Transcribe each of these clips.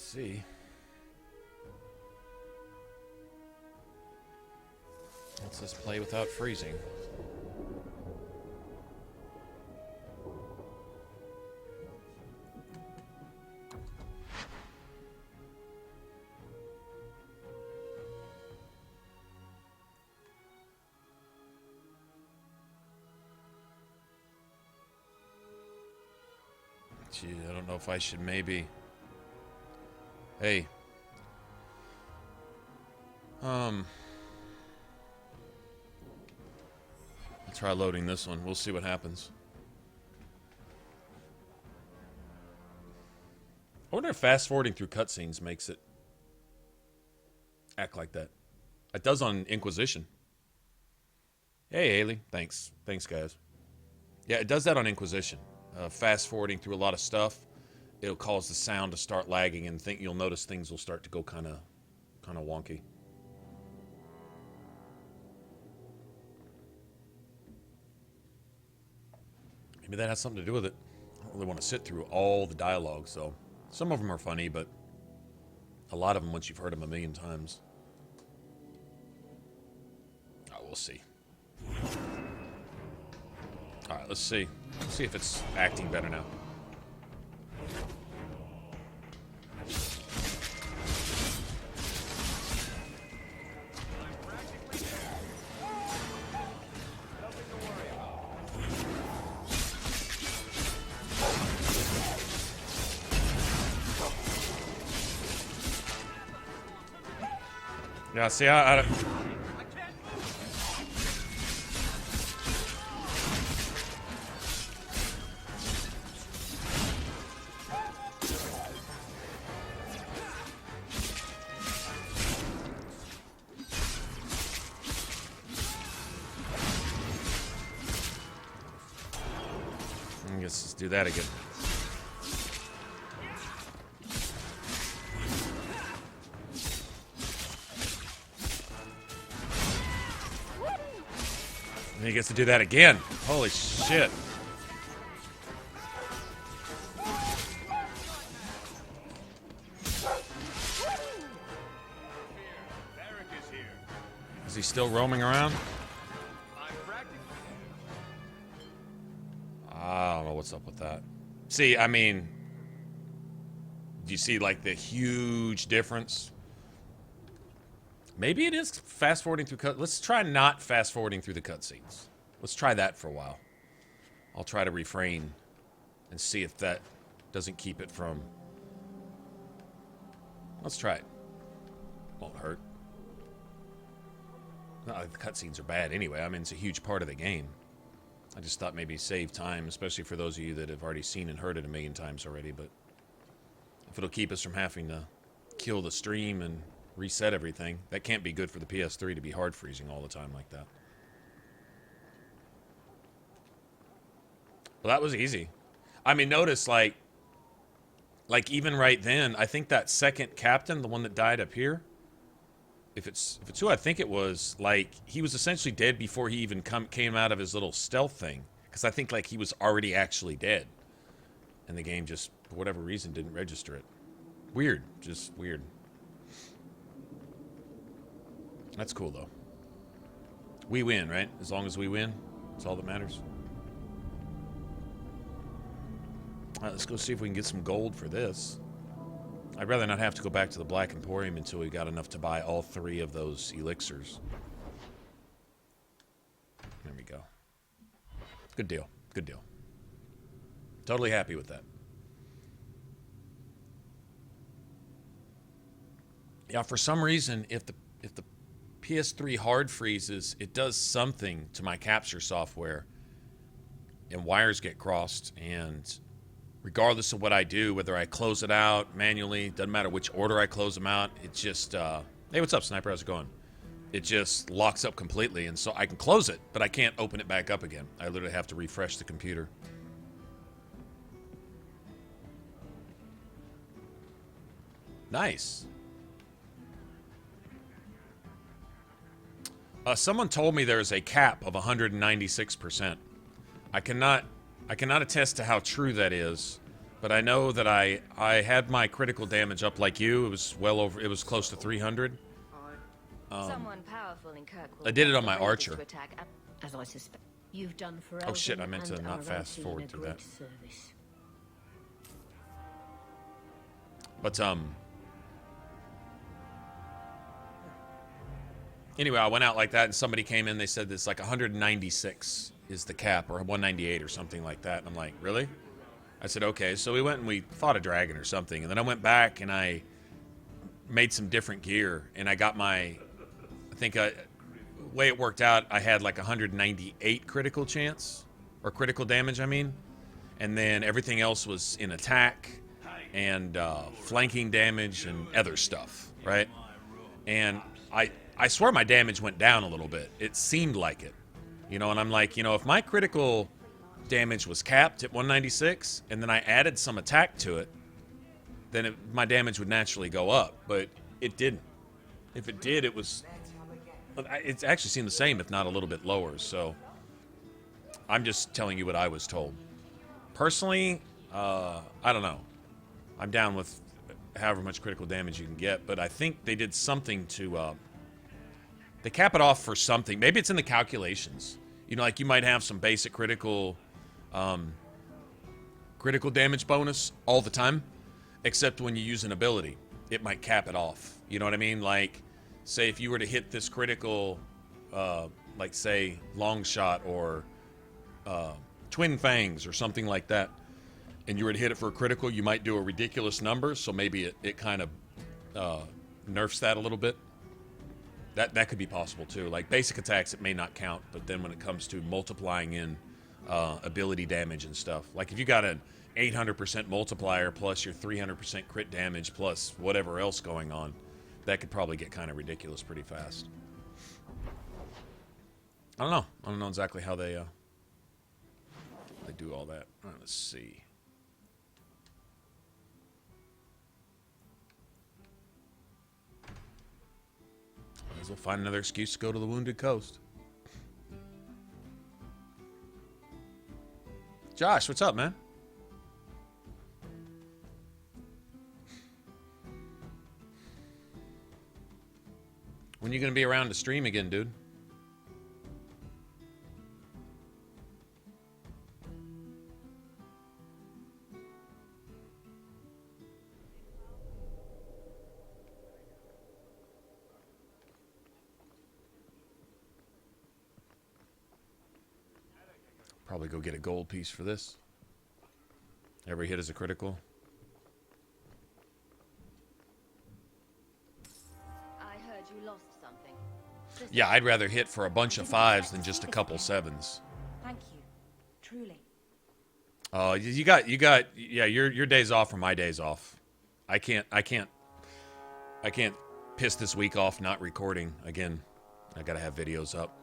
see. Let's just play without freezing. Gee, I don't know if I should maybe... Hey. I'll try loading this one. We'll see what happens. I wonder if fast-forwarding through cutscenes makes it act like that. It does on Inquisition. Hey, Haley. Thanks. Thanks, guys. Yeah, it does that on Inquisition. Fast-forwarding through a lot of stuff, it'll cause the sound to start lagging, and you'll notice things will start to go kind of wonky. Maybe that has something to do with it. I don't really want to sit through all the dialogue, so some of them are funny, but a lot of them, once you've heard them a million times. Oh, we'll see. All right, let's see. Let's see if it's acting better now. Yeah, see, I guess let's do that again. And he gets to do that again. Holy shit. Is he still roaming around? I don't know what's up with that. See, I mean, do you see like the huge difference? Maybe it is fast-forwarding through cut. Let's try not fast-forwarding through the cutscenes. Let's try that for a while. I'll try to refrain and see if that doesn't keep it from... Let's try it. Won't hurt. Not like the cutscenes are bad anyway. I mean, it's a huge part of the game. I just thought maybe save time, especially for those of you that have already seen and heard it a million times already, but if it'll keep us from having to kill the stream and reset everything, that can't be good for the PS3 to be hard freezing all the time like that. Well, that was easy. I mean, notice, like even right then, I think that second captain, the one that died up here, if it's who I think it was, like, he was essentially dead before he even came out of his little stealth thing. Because I think, like, he was already actually dead. And the game just, for whatever reason, didn't register it. Weird. Just weird. That's cool, though. We win, right? As long as we win, that's all that matters. All right, let's go see if we can get some gold for this. I'd rather not have to go back to the Black Emporium until we got enough to buy all 3 of those elixirs. There we go. Good deal. Good deal. Totally happy with that. Yeah, for some reason, if the PS3 hard freezes, it does something to my capture software, and wires get crossed, and regardless of what I do, whether I close it out manually, doesn't matter which order I close them out, it just, hey, what's up, Sniper? How's it going? It just locks up completely, and so I can close it, but I can't open it back up again. I literally have to refresh the computer. Nice. Someone told me there's a cap of 196%. I cannot attest to how true that is, But I know that I had my critical damage up like you. It was well over. It was close to 300. Someone powerful in Kirkwall I did it on the my Raiders Archer. to attack As I suspect, you've done for Oh shit! I Eldon meant to and not our fast team forward a through great that. service. But anyway, I went out like that, and somebody came in. They said this like 196 is the cap, or 198 or something like that. And I'm like, really? I said, okay. So we went and we fought a dragon or something, and then I went back and I made some different gear, and I got my, I think the way it worked out, I had like 198 critical chance, or critical damage, I mean, and then everything else was in attack and flanking damage and other stuff, right? And I swear my damage went down a little bit. It seemed like it, you know, and I'm like, you know, if my critical damage was capped at 196 and then I added some attack to it, then my damage would naturally go up, but it didn't. If it did, it actually seemed the same, if not a little bit lower, so I'm just telling you what I was told. Personally, I don't know. I'm down with however much critical damage you can get, but I think they did something to, they cap it off for something. Maybe it's in the calculations. You know, like you might have some basic critical damage bonus all the time, except when you use an ability, it might cap it off. You know what I mean? Like, say if you were to hit this critical, like say long shot or twin fangs or something like that, and you were to hit it for a critical, you might do a ridiculous number. So maybe it kind of nerfs that a little bit. That could be possible too. Like basic attacks, it may not count, but then when it comes to multiplying in ability damage and stuff, like if you got an 800% multiplier plus your 300% crit damage plus whatever else going on, that could probably get kind of ridiculous pretty fast. I don't know exactly how they do all that. All right, let's see. Might as well find another excuse to go to the Wounded Coast. Josh, what's up, man? When you gonna be around to stream again, dude? Probably go get a gold piece for this. Every hit is a critical. I heard you lost something. Yeah, I'd rather hit for a bunch of 5s than just a couple 7s. Thank you, truly. You got. Yeah, your days off are my days off. I can't piss this week off not recording again. I gotta have videos up.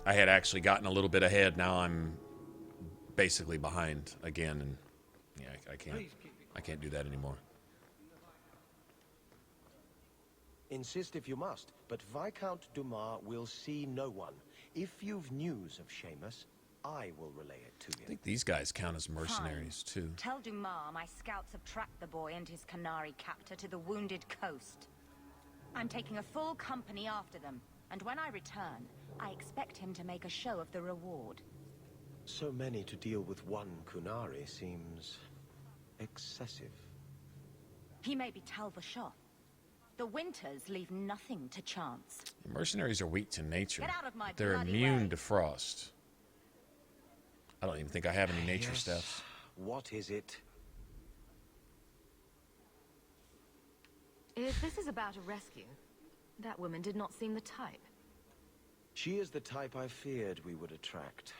I had actually gotten a little bit ahead. Now I'm basically behind again, and yeah, I can't do that anymore. Insist if you must, but Viscount Dumas will see no one. If you've news of Seamus, I will relay it to you. I think these guys count as mercenaries too. Tell Dumas my scouts have tracked the boy and his Canary captor to the Wounded Coast. I'm taking a full company after them, and when I return, I expect him to make a show of the reward. So many to deal with one Kunari seems excessive. He may be Tal Vashoth. The Winters leave nothing to chance. Mercenaries are weak to nature. Get out of my They're bloody immune way. to frost. I don't even think I have any nature Yes. stuff. What is it? If this is about a rescue, that woman did not seem the type. She is the type I feared we would attract.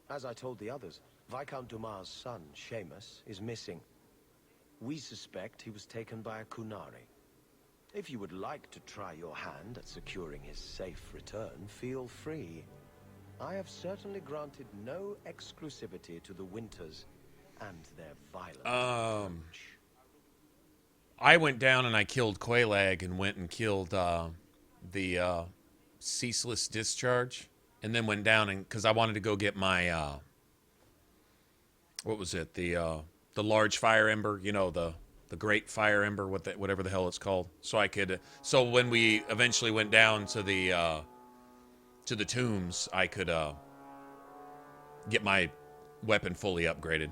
As I told the others, Viscount Dumas' son, Seamus, is missing. We suspect he was taken by a Kunari. If you would like to try your hand at securing his safe return, feel free. I have certainly granted no exclusivity to the Winters and their violent approach. I went down and I killed Quelaag and went and killed the Ceaseless Discharge, and then went down and because I wanted to go get my what was it? The large fire ember, you know, the great fire ember, whatever the hell it's called. So I could, so when we eventually went down to the tombs, I could get my weapon fully upgraded.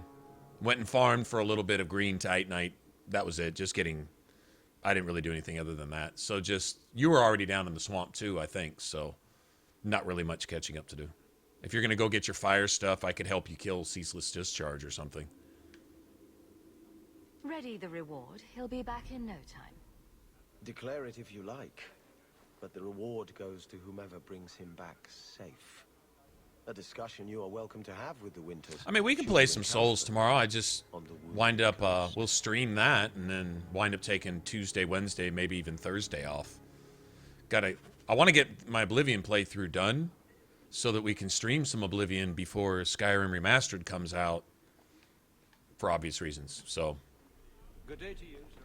Went and farmed for a little bit of green titanite. That was it. Just getting, I didn't really do anything other than that. So just, you were already down in the swamp too, I think. So not really much catching up to do. If you're going to go get your fire stuff, I could help you kill Ceaseless Discharge or something. Ready the reward. He'll be back in no time. Declare it if you like, but the reward goes to whomever brings him back safe. A discussion you are welcome to have with the Winters. I mean, we can play some Souls tomorrow. I just wind up, we'll stream that and then wind up taking Tuesday, Wednesday, maybe even Thursday off. I want to get my Oblivion playthrough done so that we can stream some Oblivion before Skyrim Remastered comes out for obvious reasons. So, Good day to you, sir.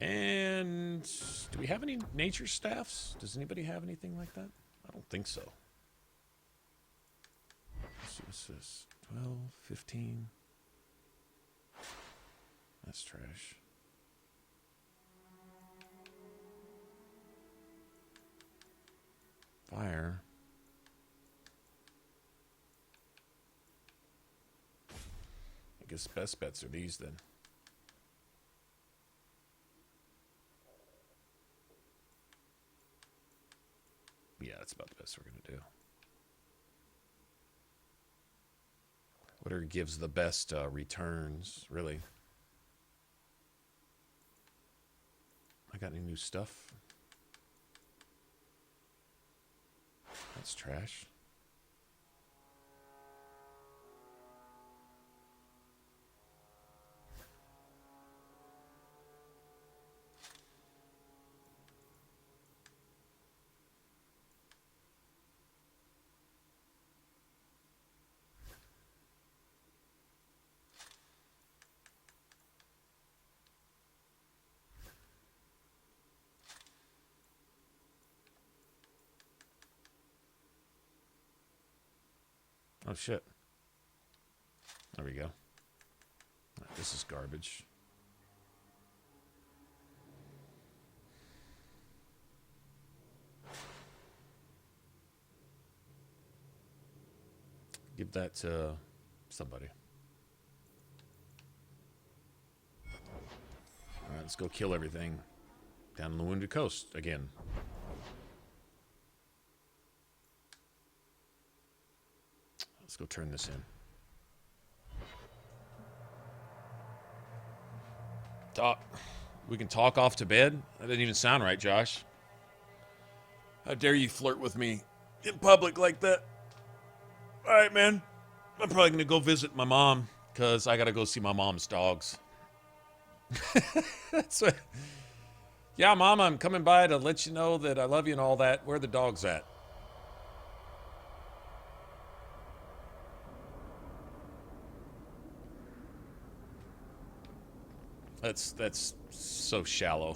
and do we have any nature staffs? Does anybody have anything like that? I don't think so. Let's see, what's this? 12, 15. That's trash. Fire. I guess best bets are these then. Yeah, that's about the best we're going to do. Whatever gives the best returns, really. I got any new stuff? That's trash. Oh, shit. There we go. This is garbage. Give that to somebody. All right, let's go kill everything down on the Wounded Coast again. Let's go turn this in. Talk. We can talk off to bed? That didn't even sound right, Josh. How dare you flirt with me in public like that? All right, man. I'm probably going to go visit my mom because I got to go see my mom's dogs. That's what. Yeah, Mom, I'm coming by to let you know that I love you and all that. Where are the dogs at? That's so shallow.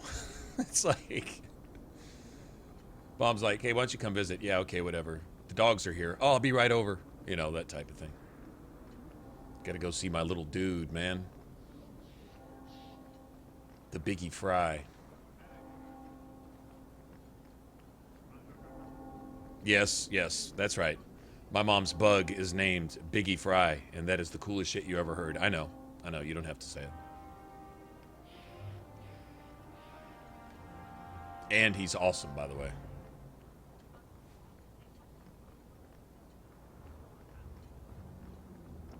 It's like, Mom's like, hey, why don't you come visit? Yeah, okay, whatever. The dogs are here. Oh, I'll be right over. You know, that type of thing. Gotta go see my little dude, man. The Biggie Fry. Yes, yes, that's right. My mom's bug is named Biggie Fry, and that is the coolest shit you ever heard. I know, you don't have to say it. And he's awesome, by the way.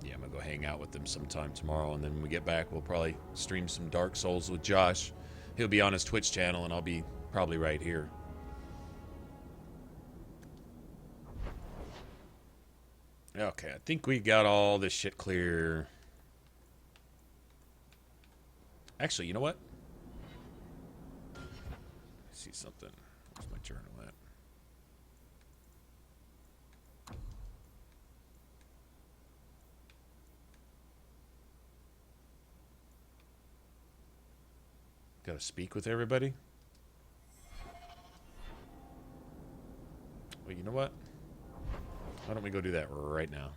Yeah, I'm gonna go hang out with them sometime tomorrow, and then when we get back, we'll probably stream some Dark Souls with Josh. He'll be on his Twitch channel, and I'll be probably right here. Okay, I think we got all this shit clear. Actually, you know what? See something. Where's my journal at? Gotta speak with everybody? know what? Why don't we go do that right now?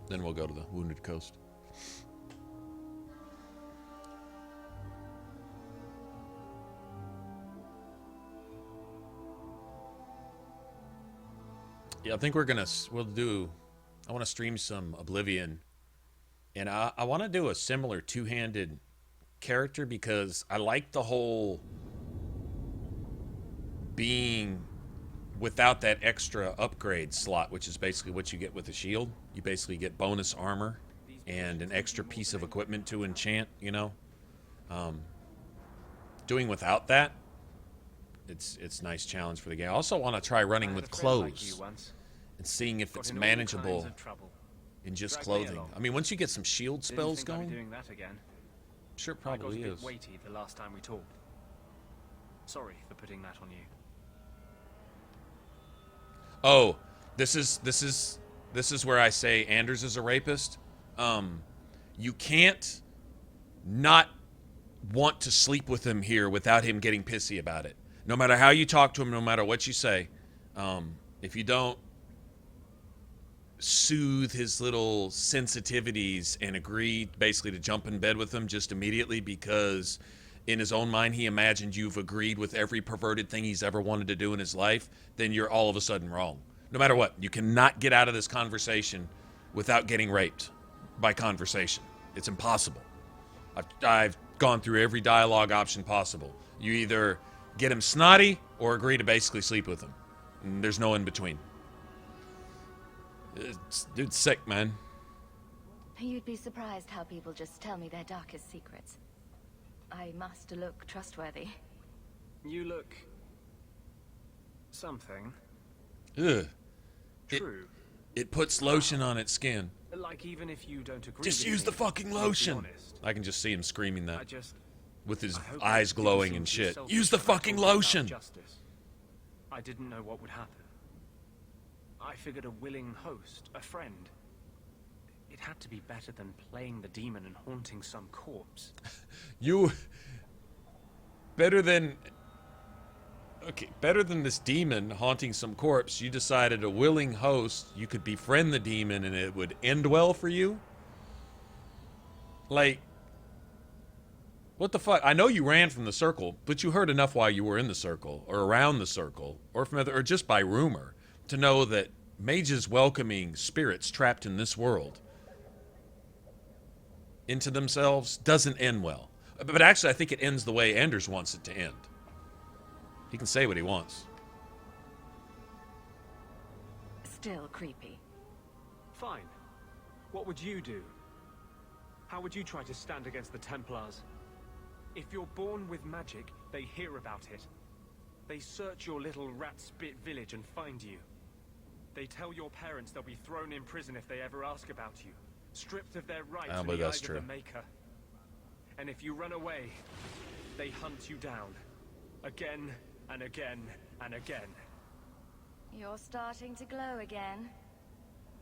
Then we'll go to the Wounded Coast. Yeah, I think we'll do, I want to stream some Oblivion. And I want to do a similar two-handed character because I like the whole being without that extra upgrade slot, which is basically what you get with the shield. You basically get bonus armor and an extra piece of equipment to enchant, you know. Doing without that, it's a nice challenge for the game. I also want to try running with clothes and seeing if it's manageable in just clothing. I mean, once you get some shield spells going, doing that again. Sure, it probably I got a is. bit weighty the last time we talked. Sorry for putting that on you. Oh, this is where I say Anders is a rapist. You can't not want to sleep with him here without him getting pissy about it. No matter how you talk to him, no matter what you say, if you don't soothe his little sensitivities and agree basically to jump in bed with him just immediately because in his own mind he imagined you've agreed with every perverted thing he's ever wanted to do in his life, then you're all of a sudden wrong. No matter what, you cannot get out of this conversation without getting raped by conversation. It's impossible. I've gone through every dialogue option possible. You either get him snotty or agree to basically sleep with him. And there's no in between. Dude's sick, man. You'd be surprised how people just tell me their darkest secrets. I must look trustworthy. You look... something. Ugh. True. It puts lotion on its skin. Like, even if you don't agree Just with use me, the fucking let's be lotion. honest. I can just see him screaming that with his I hope eyes I didn't glowing seem and too shit. selfish Use the when I fucking told you about lotion. Justice. I didn't know what would happen. I figured a willing host, a friend. It had to be better than playing the demon and haunting some corpse. You better than this demon haunting some corpse. You decided a willing host, you could befriend the demon and it would end well for you. Like, what the fuck? I know you ran from the circle, but you heard enough while you were in the circle or around the circle or from or just by rumor to know that mages welcoming spirits trapped in this world into themselves doesn't end well. But actually, I think it ends the way Anders wants it to end. He can say what he wants. Still creepy. Fine. What would you do? How would you try to stand against the Templars? If you're born with magic, they hear about it. They search your little rat-spit village and find you. They tell your parents they'll be thrown in prison if they ever ask about you, stripped of their right I to believe the that's eyes true. of the Maker. And if you run away, they hunt you down. Again and again and again. You're starting to glow again.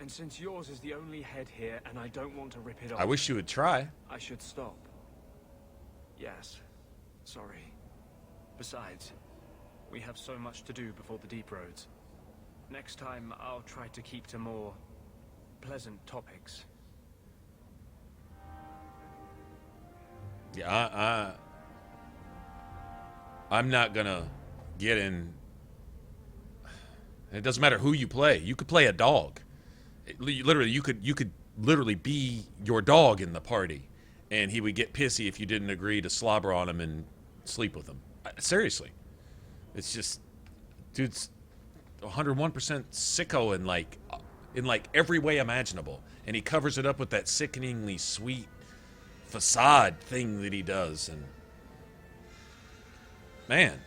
And since yours is the only head here and I don't want to rip it off, I wish you would try. I should stop. Yes. Sorry. Besides, we have so much to do before the deep roads. Next time, I'll try to keep to more pleasant topics. Yeah, I'm not gonna get in. It doesn't matter who you play. You could play a dog. Literally, you could literally be your dog in the party, and he would get pissy if you didn't agree to slobber on him and sleep with him. Seriously, it's just, dude's 101% sicko in like every way imaginable, and he covers it up with that sickeningly sweet facade thing that he does. And man,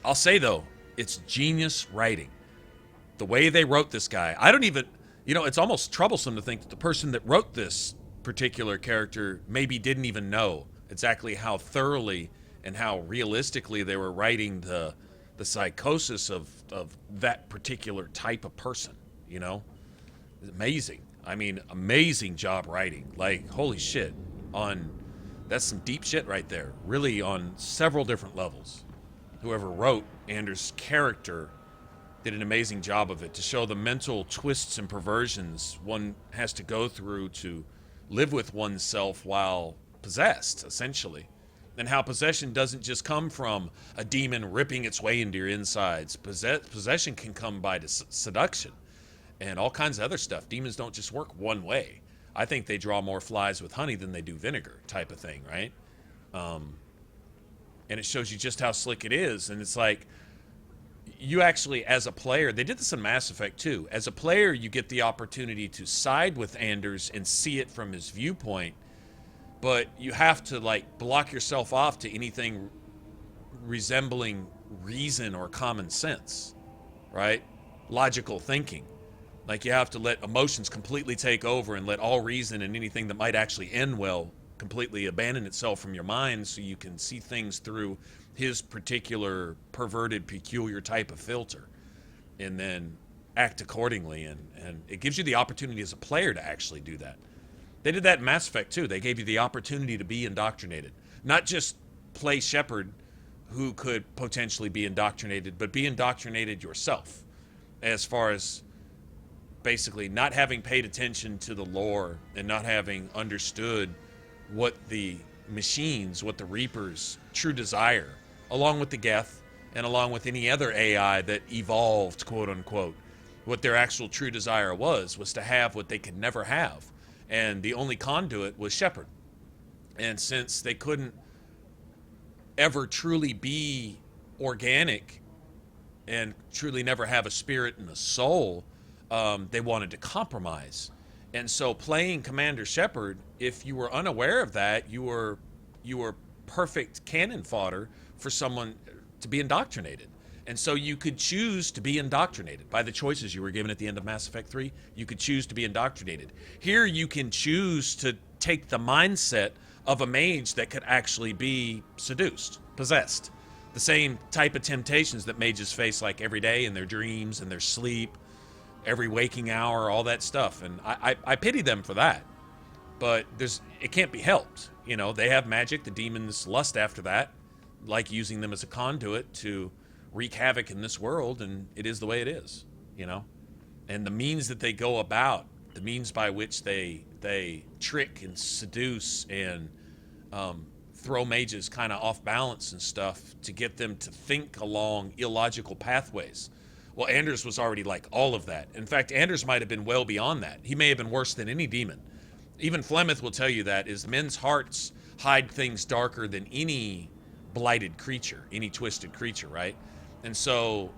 I'll say though, it's genius writing. The way they wrote this guy, I don't even, it's almost troublesome to think that the person that wrote this particular character maybe didn't even know exactly how thoroughly and how realistically they were writing the psychosis of that particular type of person, It's amazing. I mean, amazing job writing. Like, holy shit. On That's some deep shit right there. Really on several different levels. Whoever wrote Anders' character did an amazing job of it to show the mental twists and perversions one has to go through to live with oneself while possessed, essentially. And how possession doesn't just come from a demon ripping its way into your insides. Possession can come by seduction and all kinds of other stuff. Demons don't just work one way. I think they draw more flies with honey than they do vinegar, type of thing, right? And it shows you just how slick it is. And it's like, you actually, as a player, they did this in Mass Effect too. As a player, you get the opportunity to side with Anders and see it from his viewpoint. But you have to, like, block yourself off to anything resembling reason or common sense, right? Logical thinking. Like, you have to let emotions completely take over and let all reason and anything that might actually end well completely abandon itself from your mind so you can see things through his particular perverted, peculiar type of filter and then act accordingly. And it gives you the opportunity as a player to actually do that. They did that in Mass Effect too. They gave you the opportunity to be indoctrinated. Not just play Shepard, who could potentially be indoctrinated, but be indoctrinated yourself. As far as basically not having paid attention to the lore and not having understood what the machines, what the Reapers' true desire, along with the Geth and along with any other AI that evolved, quote unquote, what their actual true desire was to have what they could never have. And the only conduit was Shepard. And since they couldn't ever truly be organic and truly never have a spirit and a soul, they wanted to compromise. And so playing Commander Shepard, if you were unaware of that, you were perfect cannon fodder for someone to be indoctrinated. And so you could choose to be indoctrinated by the choices you were given at the end of Mass Effect 3. You could choose to be indoctrinated. Here you can choose to take the mindset of a mage that could actually be seduced, possessed. The same type of temptations that mages face like every day in their dreams and their sleep, every waking hour, all that stuff. And I pity them for that. But it can't be helped. You know, they have magic. The demons lust after that, like using them as a conduit to wreak havoc in this world, and it is the way it is, you know? And the means that they go about, the means by which they trick and seduce and throw mages kind of off balance and stuff to get them to think along illogical pathways. Well, Anders was already like all of that. In fact, Anders might have been well beyond that. He may have been worse than any demon. Even Flemeth will tell you that, is men's hearts hide things darker than any blighted creature, any twisted creature, right? And so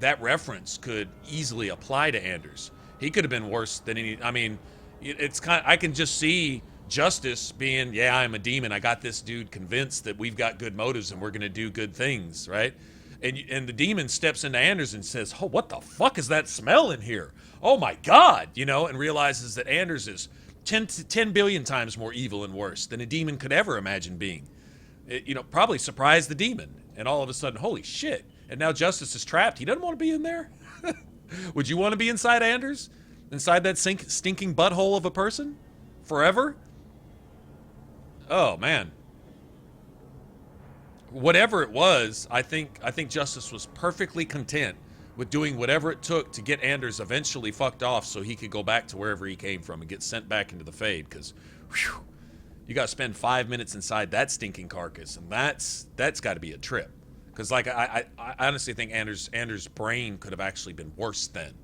that reference could easily apply to Anders. He could have been worse than any. I mean, it's kind of, I can just see Justice being, yeah, I'm a demon. I got this dude convinced that we've got good motives and we're going to do good things, right? And the demon steps into Anders and says, oh, what the fuck is that smell in here? Oh my God, you know, and realizes that Anders is 10 billion times more evil and worse than a demon could ever imagine being. It, you know, probably surprised the demon. And all of a sudden, holy shit. And now Justice is trapped. He doesn't want to be in there. Would you want to be inside Anders? Inside that stinking butthole of a person? Forever? Oh, man. Whatever it was, I think Justice was perfectly content with doing whatever it took to get Anders eventually fucked off so he could go back to wherever he came from and get sent back into the Fade, because you got to spend 5 minutes inside that stinking carcass, and that's got to be a trip. Because like I honestly think Anders' brain could have actually been worse than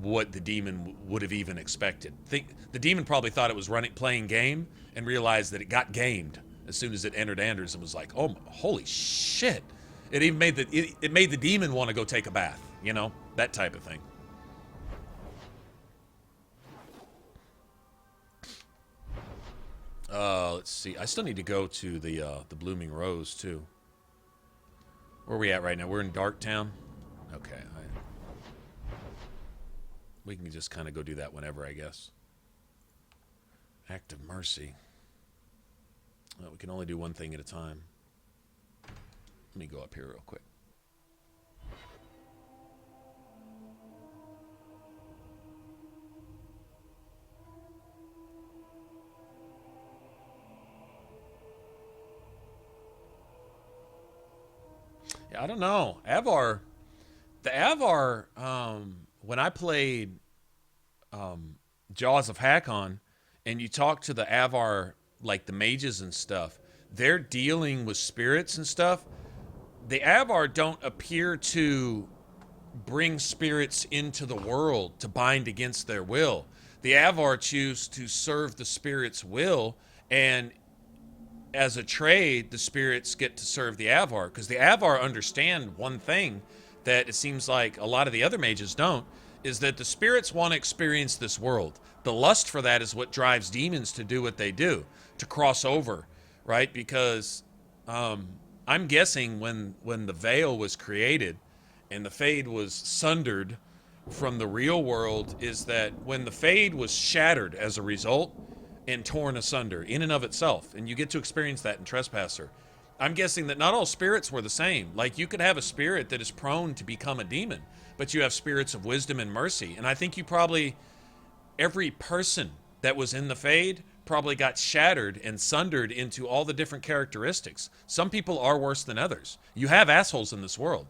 what the demon would have even expected. The demon probably thought it was playing game and realized that it got gamed as soon as it entered Anders and was like, oh, holy shit. It even made it made the demon want to go take a bath, you know, that type of thing. Let's see. I still need to go to the Blooming Rose too. Where are we at right now? We're in Darktown. Okay. We can just kind of go do that whenever, I guess. Act of Mercy. Well, we can only do one thing at a time. Let me go up here real quick. I don't know. Avar, the Avar, when I played Jaws of Hakon, and you talk to the Avar, like the mages and stuff, they're dealing with spirits and stuff. The Avar don't appear to bring spirits into the world to bind against their will. The Avar choose to serve the spirit's will, and as a trade, the spirits get to serve the Avar, because the Avar understand one thing that it seems like a lot of the other mages don't, is that the spirits want to experience this world. The lust for that is what drives demons to do what they do, to cross over, right? Because I'm guessing when the veil was created and the Fade was sundered from the real world, is that when the Fade was shattered as a result and torn asunder in and of itself, and you get to experience that in Trespasser, I'm guessing that not all spirits were the same. Like, you could have a spirit that is prone to become a demon, but you have spirits of wisdom and mercy. And I think you probably, every person that was in the Fade probably got shattered and sundered into all the different characteristics. Some people are worse than others. You have assholes in this world.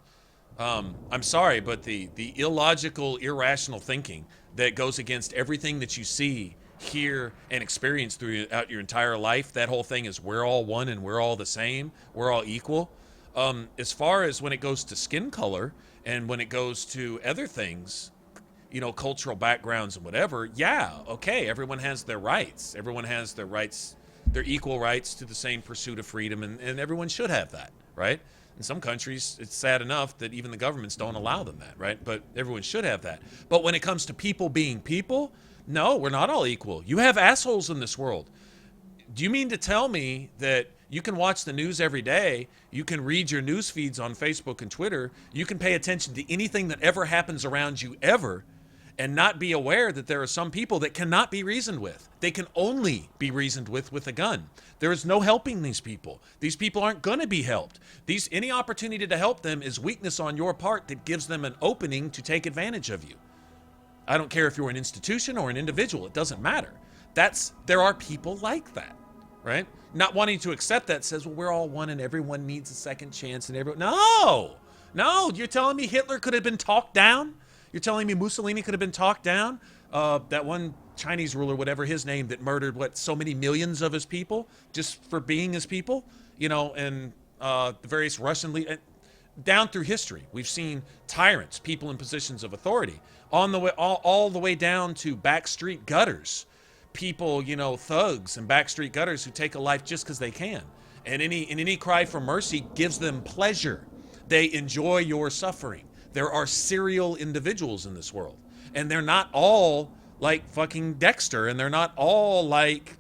I'm sorry, but the illogical, irrational thinking that goes against everything that you see, hear, and experience throughout your entire life, that whole thing is we're all one and we're all the same, we're all equal. As far as when it goes to skin color and when it goes to other things, you know, cultural backgrounds and whatever, yeah, okay, everyone has their rights. Everyone has their rights, their equal rights to the same pursuit of freedom, and everyone should have that, right? In some countries, it's sad enough that even the governments don't allow them that, right? But everyone should have that. But when it comes to people being people, no, we're not all equal. You have assholes in this world. Do you mean to tell me that you can watch the news every day, you can read your news feeds on Facebook and Twitter, you can pay attention to anything that ever happens around you ever, and not be aware that there are some people that cannot be reasoned with? They can only be reasoned with a gun. There is no helping these people. These people aren't going to be helped. Any opportunity to help them is weakness on your part that gives them an opening to take advantage of you. I don't care if you're an institution or an individual. It doesn't matter. There are people like that, right? Not wanting to accept that says, well, we're all one and everyone needs a second chance and everyone. No, you're telling me Hitler could have been talked down? You're telling me Mussolini could have been talked down? That one Chinese ruler, whatever his name, that murdered, so many millions of his people just for being his people? You know, and the various Russian leaders. Down through history, we've seen tyrants, people in positions of authority, on the way, all the way down to backstreet gutters. People, you know, thugs and backstreet gutters who take a life just because they can. And any cry for mercy gives them pleasure. They enjoy your suffering. There are serial individuals in this world. And they're not all like fucking Dexter, and they're not all like,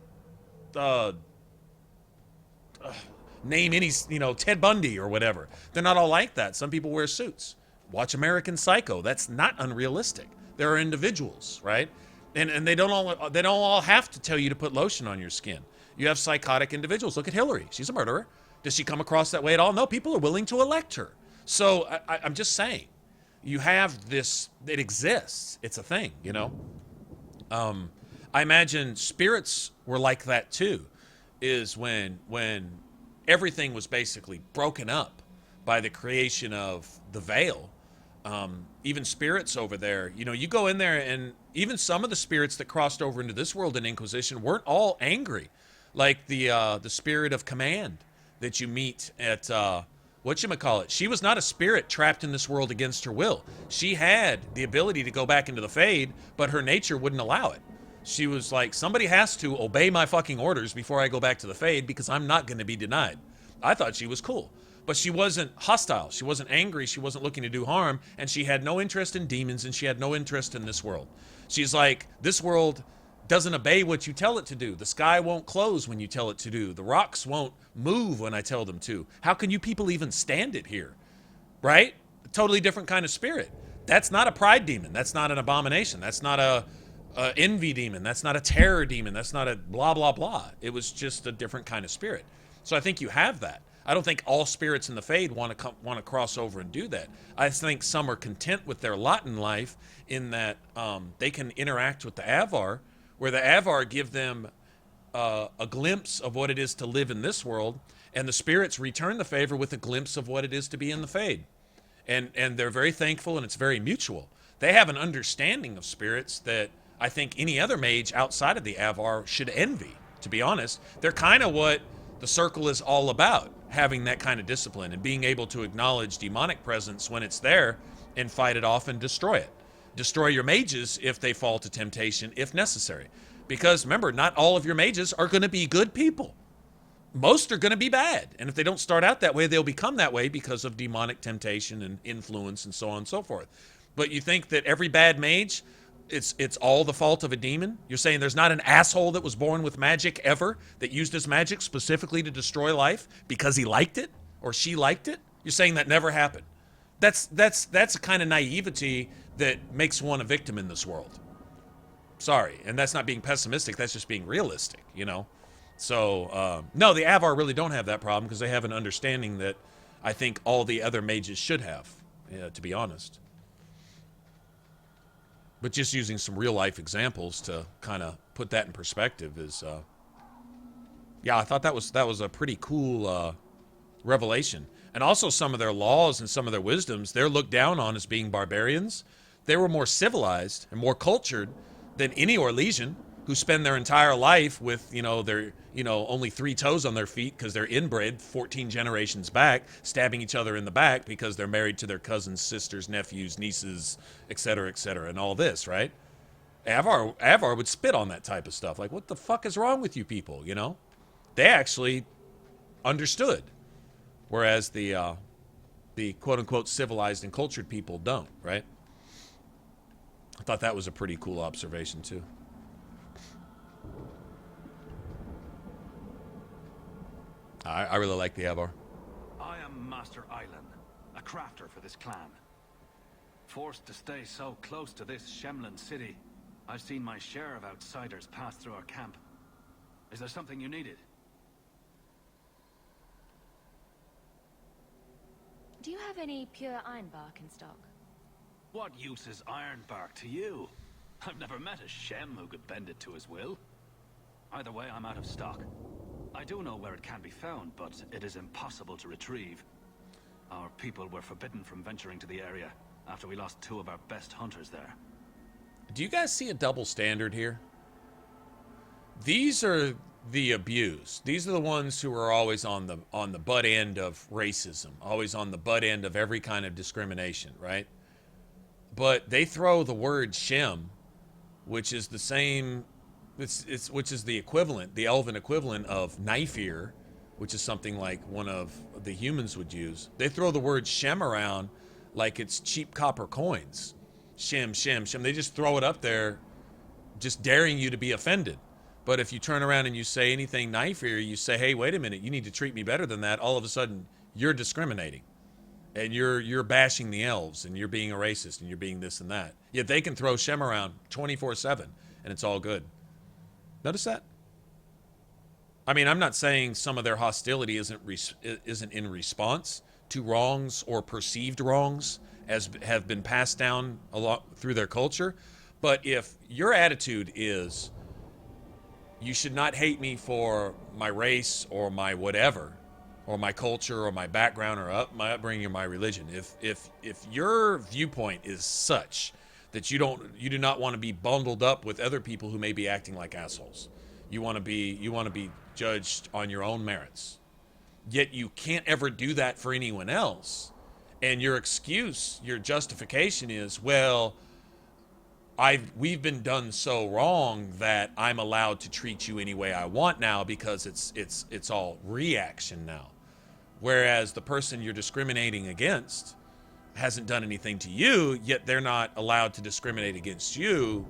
name any, you know, Ted Bundy or whatever. They're not all like that. Some people wear suits. Watch American Psycho. That's not unrealistic. There are individuals, right? And they don't all have to tell you to put lotion on your skin. You have psychotic individuals. Look at Hillary. She's a murderer. Does she come across that way at all? No, people are willing to elect her. So I'm just saying, you have this, it exists. It's a thing, you know? I imagine spirits were like that too, is when everything was basically broken up by the creation of the veil. Even spirits over there, you know, you go in there, and even some of the spirits that crossed over into this world in Inquisition weren't all angry. Like the spirit of command that you meet at, whatchamacallit. She was not a spirit trapped in this world against her will. She had the ability to go back into the Fade, but her nature wouldn't allow it. She was like, somebody has to obey my fucking orders before I go back to the Fade, because I'm not going to be denied. I thought she was cool. But she wasn't hostile. She wasn't angry. She wasn't looking to do harm. And she had no interest in demons, and she had no interest in this world. She's like, this world doesn't obey what you tell it to do. The sky won't close when you tell it to do. The rocks won't move when I tell them to. How can you people even stand it here? Right? A totally different kind of spirit. That's not a pride demon. That's not an abomination. That's not a envy demon. That's not a terror demon. That's not a blah, blah, blah. It was just a different kind of spirit. So I think you have that. I don't think all spirits in the Fade want to cross over and do that. I think some are content with their lot in life, in that they can interact with the Avar, where the Avar give them a glimpse of what it is to live in this world, And the spirits return the favor with a glimpse of what it is to be in the Fade. And they're very thankful, and it's very mutual. They have an understanding of spirits that I think any other mage outside of the Avar should envy, to be honest. They're kind of what the circle is all about, having that kind of discipline and being able to acknowledge demonic presence when it's there and fight it off and destroy it. Destroy your mages if they fall to temptation, if necessary. Because remember, not all of your mages are going to be good people. Most are going to be bad. And if they don't start out that way, they'll become that way because of demonic temptation and influence and so on and so forth. But you think that every bad mage, it's all the fault of a demon? You're saying there's not an asshole that was born with magic ever that used his magic specifically to destroy life because he liked it or she liked it? You're saying that never happened. That's a kind of naivety that makes one a victim in this world. Sorry. And that's not being pessimistic. That's just being realistic, you know? So, no, the Avar really don't have that problem because they have an understanding that I think all the other mages should have, to be honest. But just using some real-life examples to kind of put that in perspective is, yeah, I thought that was a pretty cool revelation. And also some of their laws and some of their wisdoms, they're looked down on as being barbarians. They were more civilized and more cultured than any Orlesian, who spend their entire life with, their, only 3 toes on their feet because they're inbred 14 generations back, stabbing each other in the back because they're married to their cousins, sisters, nephews, nieces, etc., and all this, right? Avar would spit on that type of stuff. Like, what the fuck is wrong with you people, you know? They actually understood, whereas the quote-unquote civilized and cultured people don't, right? I thought that was a pretty cool observation, too. I really like the Avar. I am Master Island, a crafter for this clan. Forced to stay so close to this Shemlin city, I've seen my share of outsiders pass through our camp. Is there something you needed? Do you have any pure ironbark in stock? What use is ironbark to you? I've never met a Shem who could bend it to his will. Either way, I'm out of stock. I do know where it can be found, but it is impossible to retrieve. Our people were forbidden from venturing to the area after we lost 2 of our best hunters there. Do you guys see a double standard here? These are the abused. These are the ones who are always on the butt end of racism, always on the butt end of every kind of discrimination, right? But they throw the word Shem, which is the same, which is the equivalent, the elven equivalent of Knifear, which is something like one of the humans would use. They throw the word Shem around like it's cheap copper coins. Shem, Shem, Shem. They just throw it up there, just daring you to be offended. But if you turn around and you say anything Knifear, you say, hey, wait a minute, you need to treat me better than that, all of a sudden, you're discriminating. And you're bashing the elves, and you're being a racist, and you're being this and that. Yet they can throw Shem around 24/7, and it's all good. Notice that? I mean, I'm not saying some of their hostility isn't in response to wrongs or perceived wrongs as have been passed down a lot through their culture. But if your attitude is, you should not hate me for my race or my whatever, or my culture or my background or my upbringing or my religion, if your viewpoint is such that you do not want to be bundled up with other people who may be acting like assholes, you want to be judged on your own merits, yet you can't ever do that for anyone else, and your excuse, your justification is, well, we've been done so wrong that I'm allowed to treat you any way I want now because it's all reaction now. Whereas the person you're discriminating against hasn't done anything to you, yet they're not allowed to discriminate against you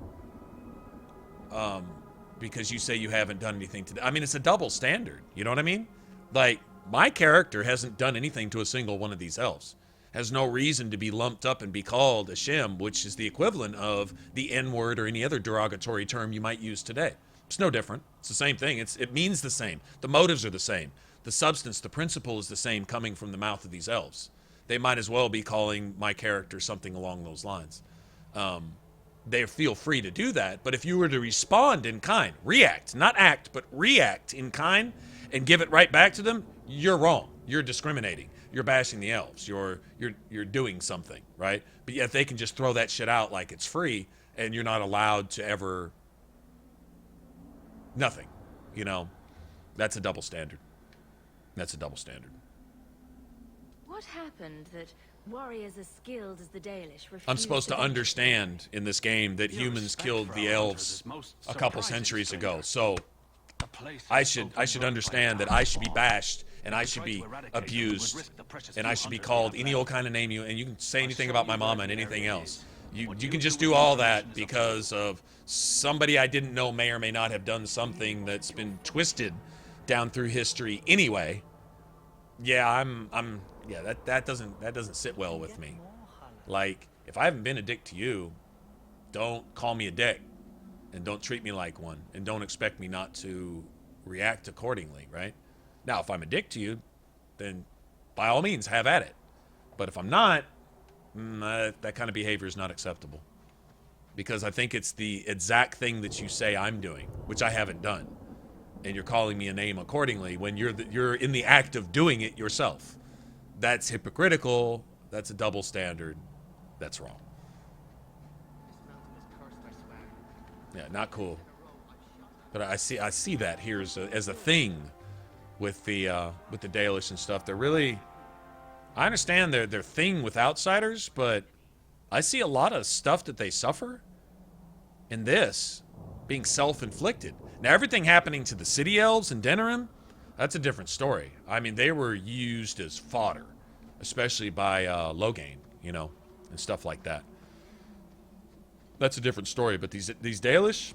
because you say you haven't done anything to them. I mean, it's a double standard. You know what I mean? Like, my character hasn't done anything to a single one of these elves. Has no reason to be lumped up and be called a Shem, which is the equivalent of the N-word or any other derogatory term you might use today. It's no different. It's the same thing. It means the same. The motives are the same. The substance, the principle is the same coming from the mouth of these elves. They might as well be calling my character something along those lines. They feel free to do that, but if you were to respond in kind, react, not act, but react in kind, and give it right back to them, you're wrong. You're discriminating. You're bashing the elves. You're doing something, right? But yet they can just throw that shit out like it's free, and you're not allowed to ever. Nothing, you know. That's a double standard. That's a double standard. What happened that warriors as skilled as the Dalish refused I'm supposed to venture? understand in this game that Your humans respect killed for the our hunters elves is most a couple surprising, centuries stranger. ago. So A place I has should spoken blood understand by that I should be Alpha. bashed and If I we should tried be to eradicate them, we would abused risk the precious and few I should be hunters we called have any left. old kind of name and you can say I'll anything show about you my where mom the and anything area else. is. You What can you just do do with all the that information is up to you. because of somebody I didn't know may or may not have done something that's been twisted down through history anyway. Yeah, that doesn't sit well with me. Like, if I haven't been a dick to you, don't call me a dick and don't treat me like one and don't expect me not to react accordingly, right? Now, if I'm a dick to you, then by all means have at it. But if I'm not, that kind of behavior is not acceptable. Because I think it's the exact thing that you say I'm doing, which I haven't done. And you're calling me a name accordingly when you're in the act of doing it yourself. That's hypocritical. That's a double standard. That's wrong. Yeah, not cool. But I see that here as a thing with the Dalish and stuff. They're really, I understand their thing with outsiders, but I see a lot of stuff that they suffer in this being self-inflicted. Now, everything happening to the city elves in Denerim, that's a different story. I mean, they were used as fodder, especially by Loghain, you know, and stuff like that. That's a different story. But these Dalish,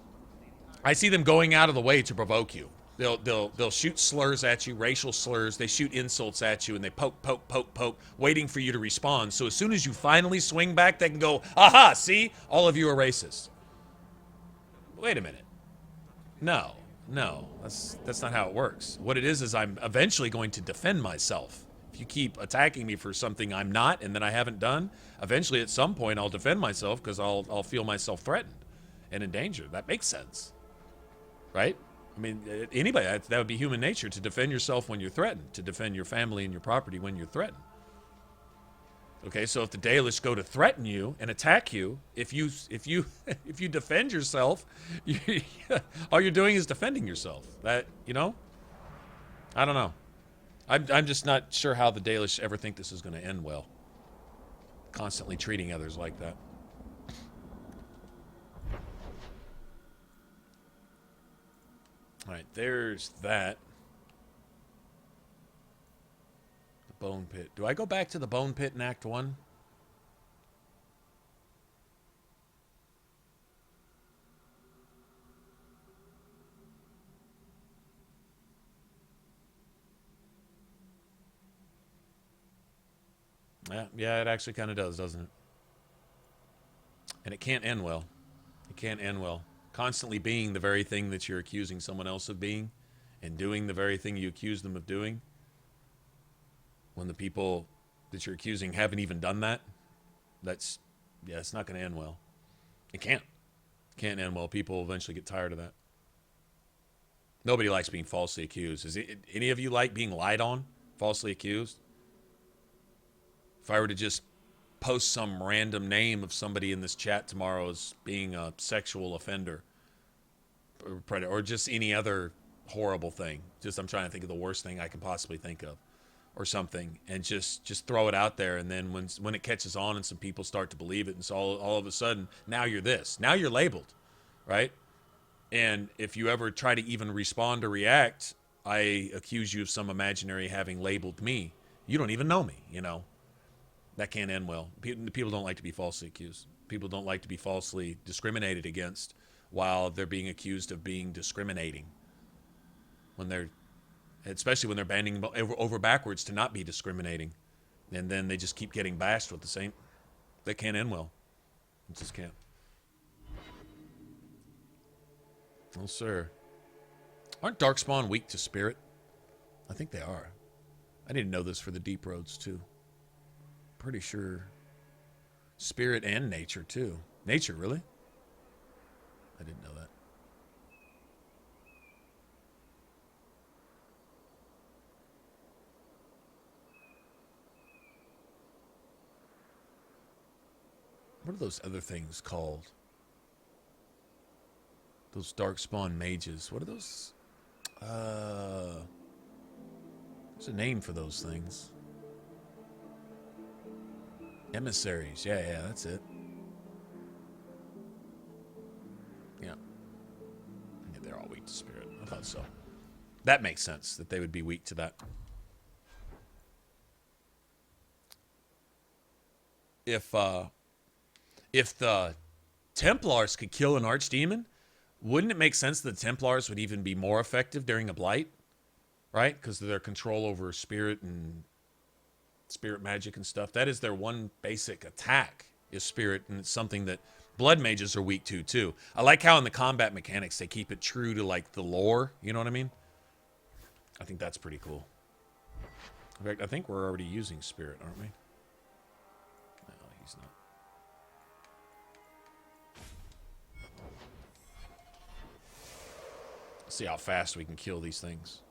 I see them going out of the way to provoke you. They'll shoot slurs at you, racial slurs. They shoot insults at you, and they poke, waiting for you to respond. So as soon as you finally swing back, they can go, aha, see? All of you are racist. Wait a minute. No, that's not how it works. What it is I'm eventually going to defend myself. If you keep attacking me for something I'm not and that I haven't done, eventually at some point I'll defend myself because I'll feel myself threatened and in danger. That makes sense, right? I mean, anybody, that would be human nature to defend yourself when you're threatened, to defend your family and your property when you're threatened. Okay, so if the Dalish go to threaten you and attack you, if you defend yourself, all you're doing is defending yourself. That, you know, I don't know. I'm just not sure how the Dalish ever think this is going to end well. Constantly treating others like that. All right, there's that. Bone Pit. Do I go back to the Bone Pit in Act 1? Yeah, it actually kind of does, doesn't it? And it can't end well. It can't end well. Constantly being the very thing that you're accusing someone else of being and doing the very thing you accuse them of doing, when the people that you're accusing haven't even done that, it's not going to end well. It can't. It can't end well. People will eventually get tired of that. Nobody likes being falsely accused. Any of you like being lied on, falsely accused? If I were to just post some random name of somebody in this chat tomorrow as being a sexual offender or predator, or just any other horrible thing, I'm trying to think of the worst thing I can possibly think of, or something, and just throw it out there, and then when it catches on and some people start to believe it, and so all of a sudden, now you're this. Now you're labeled, right? And if you ever try to even respond or react, I accuse you of some imaginary having labeled me. You don't even know me, you know. That can't end well. People don't like to be falsely accused. People don't like to be falsely discriminated against while they're being accused of being discriminating. Especially when they're bending over backwards to not be discriminating. And then they just keep getting bashed with the same. That can't end well. It just can't. Oh, sir. Aren't Darkspawn weak to spirit? I think they are. I didn't know this for the Deep Roads, too. Pretty sure. Spirit and nature, too. Nature, really? I didn't know that. What are those other things called? Those darkspawn mages. What are those? There's a name for those things. Emissaries. Yeah, that's it. Yeah. Yeah, they're all weak to spirit. I thought so. That makes sense that they would be weak to that. If the Templars could kill an archdemon, wouldn't it make sense that the Templars would even be more effective during a blight? Right? Because of their control over spirit and spirit magic and stuff. That is their one basic attack, is spirit, and it's something that blood mages are weak to, too. I like how in the combat mechanics they keep it true to, like, the lore. You know what I mean? I think that's pretty cool. In fact, I think we're already using spirit, aren't we? No, he's not. Let's see how fast we can kill these things.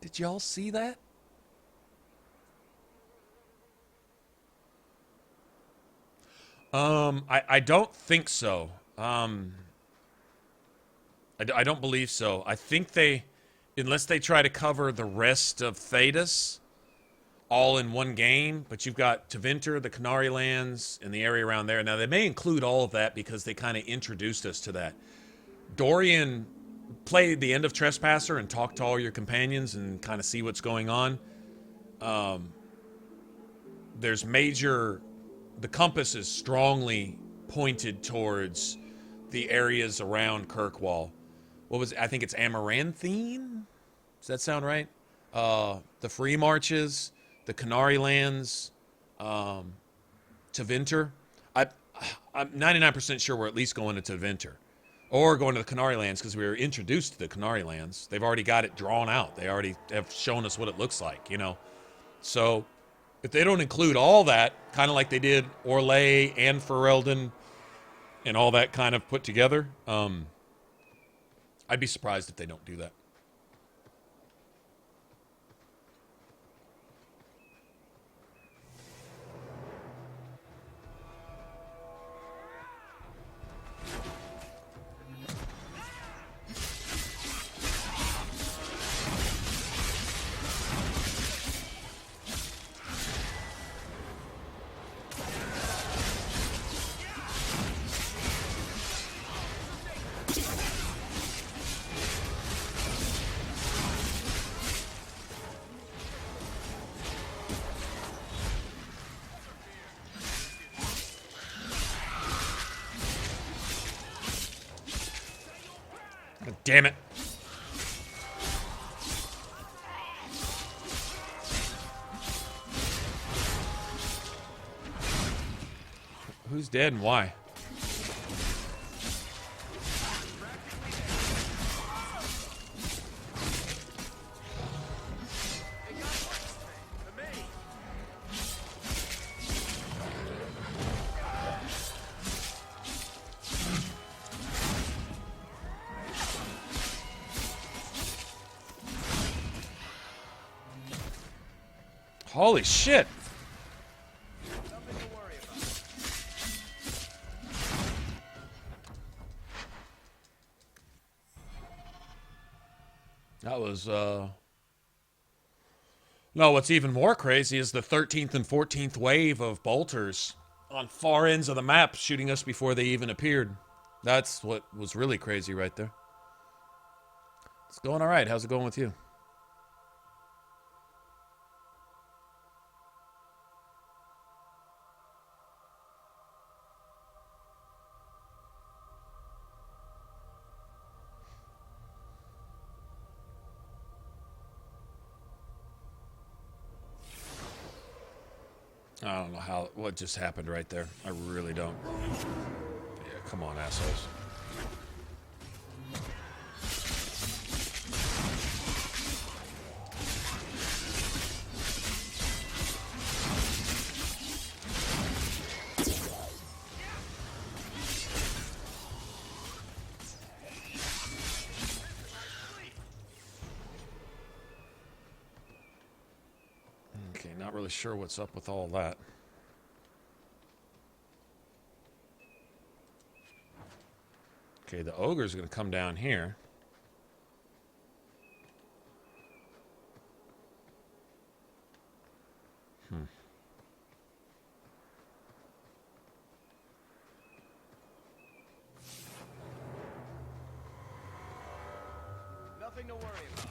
Did y'all see that? I don't think so. I don't believe so. I think they, unless they try to cover the rest of Thedas all in one game, but you've got Tevinter, the Canary Lands, and the area around there. Now, they may include all of that because they kind of introduced us to that. Dorian play the end of Trespasser and talk to all your companions and kind of see what's going on. There's major... The compass is strongly pointed towards the areas around Kirkwall. What was it? I think it's Amaranthine? Does that sound right? The Free Marches, the Canary Lands, Tevinter. I'm 99% sure we're at least going to Tevinter. Or going to the Canary Lands, because we were introduced to the Canary Lands. They've already got it drawn out. They already have shown us what it looks like, you know. So, if they don't include all that, kind of like they did Orlais and Ferelden, and all that kind of put together, I'd be surprised if they don't do that. Damn it. Who's dead and why? Holy shit. That was, No, what's even more crazy is the 13th and 14th wave of bolters on far ends of the map shooting us before they even appeared. That's what was really crazy right there. It's going all right. How's it going with you? I don't know what just happened right there. I really don't. Yeah, come on, assholes. Okay, not really sure what's up with all that. Okay, the ogre's going to come down here. Nothing to worry about.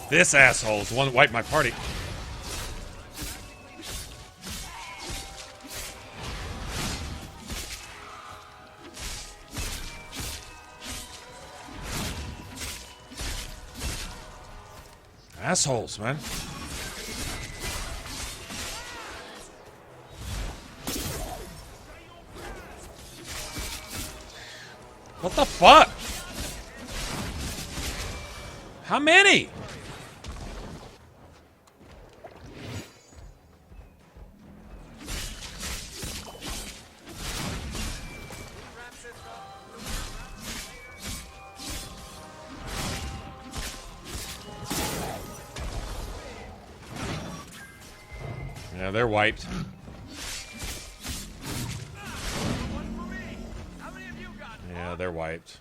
This asshole's the one that wiped my party. Assholes, man. What the fuck? How many? Yeah, they're wiped. Yeah, they're wiped.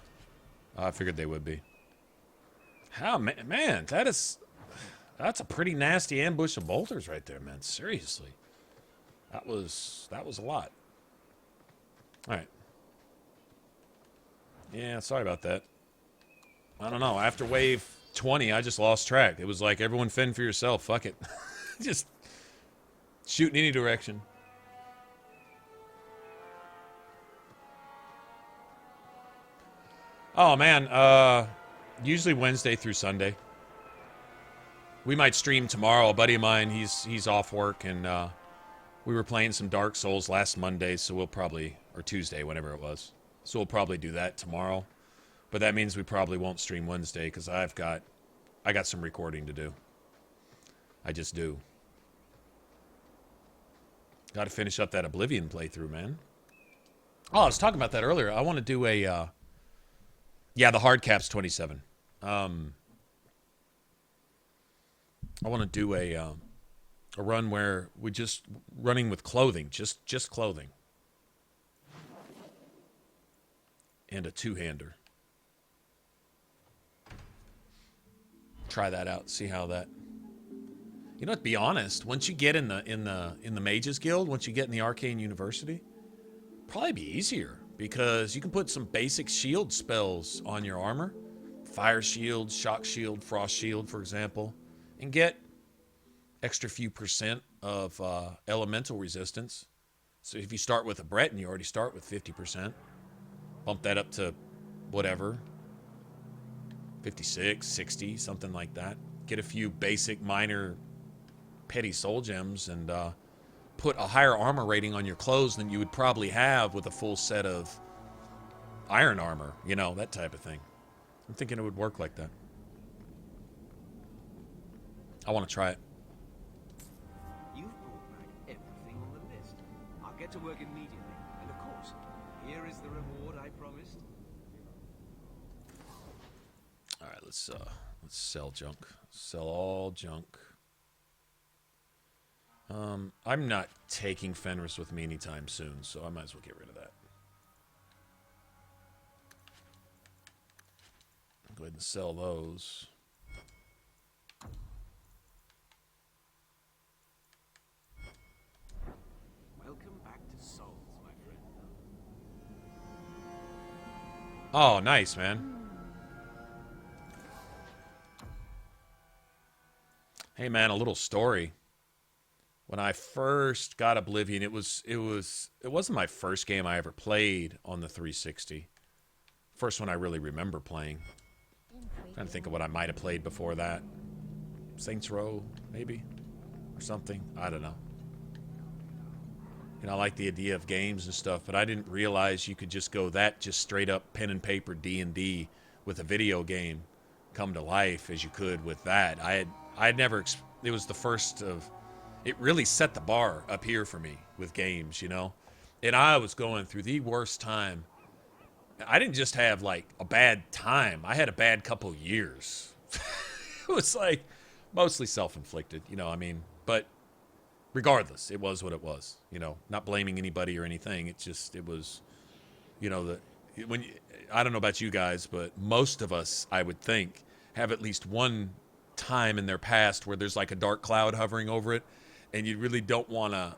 I figured they would be. How, man, that's a pretty nasty ambush of bolters right there, man. Seriously. That was a lot. All right. Yeah, sorry about that. I don't know. After wave 20, I just lost track. It was like, everyone fend for yourself. Fuck it. Just shoot in any direction. Oh, man. Usually Wednesday through Sunday. We might stream tomorrow. A buddy of mine, he's off work, and we were playing some Dark Souls last Monday, so we'll probably, or Tuesday, whenever it was. So we'll probably do that tomorrow. But that means we probably won't stream Wednesday, because I got some recording to do. I just do. Got to finish up that Oblivion playthrough, man. Oh, I was talking about that earlier. I want to do a, yeah, the hard cap's 27. I want to do a run where we just running with clothing, just clothing, and a two-hander. Try that out. See how that. You know, to be honest, once you get in the Mages Guild, once you get in the Arcane University, probably be easier because you can put some basic shield spells on your armor, fire shield, shock shield, frost shield, for example, and get extra few % of elemental resistance. So if you start with a Breton, you already start with 50%. Bump that up to whatever, 56, 60, something like that. Get a few basic minor petty soul gems and put a higher armor rating on your clothes than you would probably have with a full set of iron armor, you know, that type of thing. I'm thinking it would work like that. I want to try it. You've brought back everything on the list. I'll get to work immediately. And of course, here is the reward I promised. All right, let's sell junk. Sell all junk. I'm not taking Fenris with me anytime soon, so I might as well get rid of that. ahead and sell those. Welcome back to Souls, my friend. Oh, nice, man. Hey, man, a little story. When I first got Oblivion, it wasn't my first game I ever played on the 360. First one I really remember playing. Trying to think of what I might have played before that. Saints Row, maybe? Or something. I don't know. You know, I like the idea of games and stuff, but I didn't realize you could just go that just straight up pen and paper D&D with a video game come to life as you could with that. I had never, it was the first of, it really set the bar up here for me with games, you know? And I was going through the worst time. I didn't just have like a bad time. I had a bad couple years. It was like mostly self-inflicted, you know, I mean, but regardless, it was what it was, you know, not blaming anybody or anything. It was, you know, I don't know about you guys, but most of us, I would think, have at least one time in their past where there's like a dark cloud hovering over it, and you really don't want to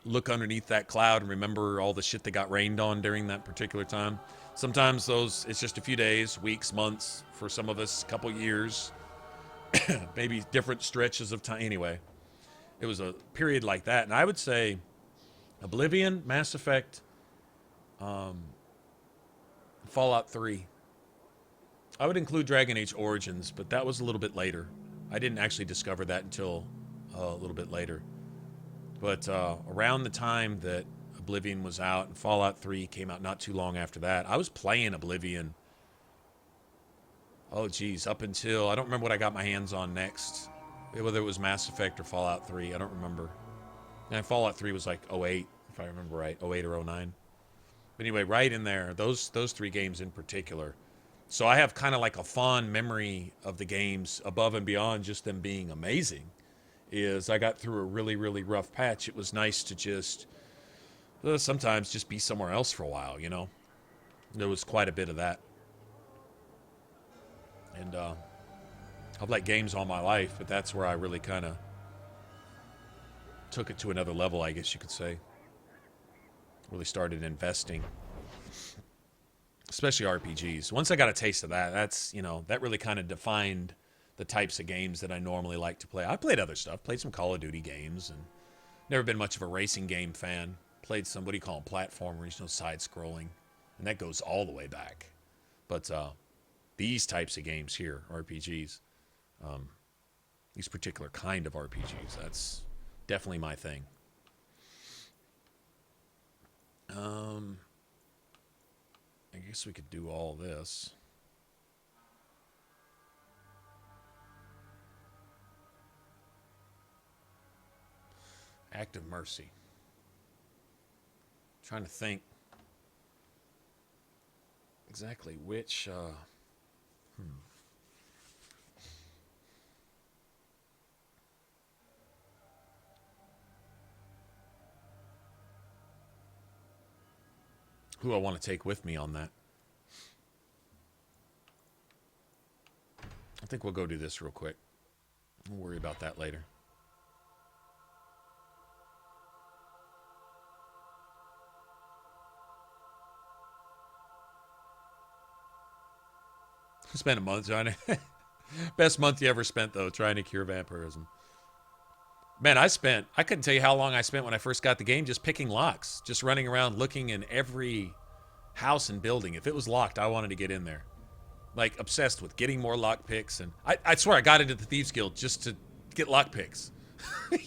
look underneath that cloud and remember all the shit that got rained on during that particular time. Sometimes it's just a few days, weeks, months, for some of us, a couple years, maybe different stretches of time. Anyway, it was a period like that. And I would say Oblivion, Mass Effect, Fallout 3. I would include Dragon Age Origins, but that was a little bit later. I didn't actually discover that until a little bit later. But around the time that Oblivion was out and Fallout 3 came out not too long after that, I was playing Oblivion. Oh, geez, up until, I don't remember what I got my hands on next. Whether it was Mass Effect or Fallout 3, I don't remember. And Fallout 3 was like 08, if I remember right, 08 or 09. But anyway, right in there, those three games in particular. So I have kind of like a fond memory of the games above and beyond just them being amazing. Is I got through a really, really rough patch. It was nice to just sometimes just be somewhere else for a while, you know. There was quite a bit of that. And I've liked games all my life, but that's where I really kind of took it to another level, I guess you could say. Really started investing. Especially RPGs. Once I got a taste of that, that's, you know, that really kind of defined the types of games that I normally like to play. I played other stuff. Played some Call of Duty games, and never been much of a racing game fan. Played some, what do you call them, platformers, you know, side-scrolling. And that goes all the way back. But these types of games here, RPGs, these particular kind of RPGs, that's definitely my thing. I guess we could do all this. Act of mercy. Trying to think exactly which who I want to take with me on that. I think we'll go do this real quick. We'll worry about that later. Spent a month trying to... Best month you ever spent, though, trying to cure vampirism. Man, I couldn't tell you how long I spent when I first got the game just picking locks. Just running around looking in every house and building. If it was locked, I wanted to get in there. Like, obsessed with getting more lock picks. And I swear I got into the Thieves Guild just to get lock picks.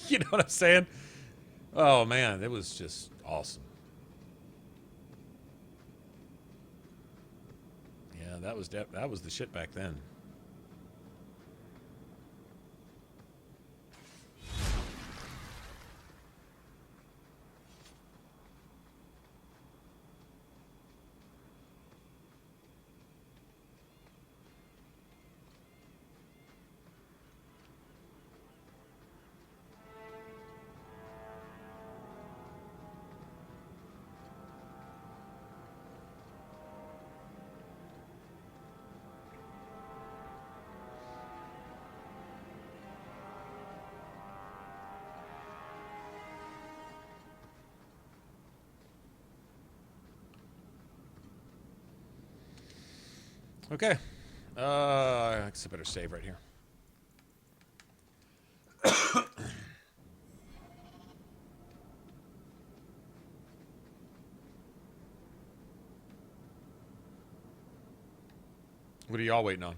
You know what I'm saying? Oh, man, it was just awesome. Yeah, that was the shit back then. Okay. I guess I better save right here. What are y'all waiting on?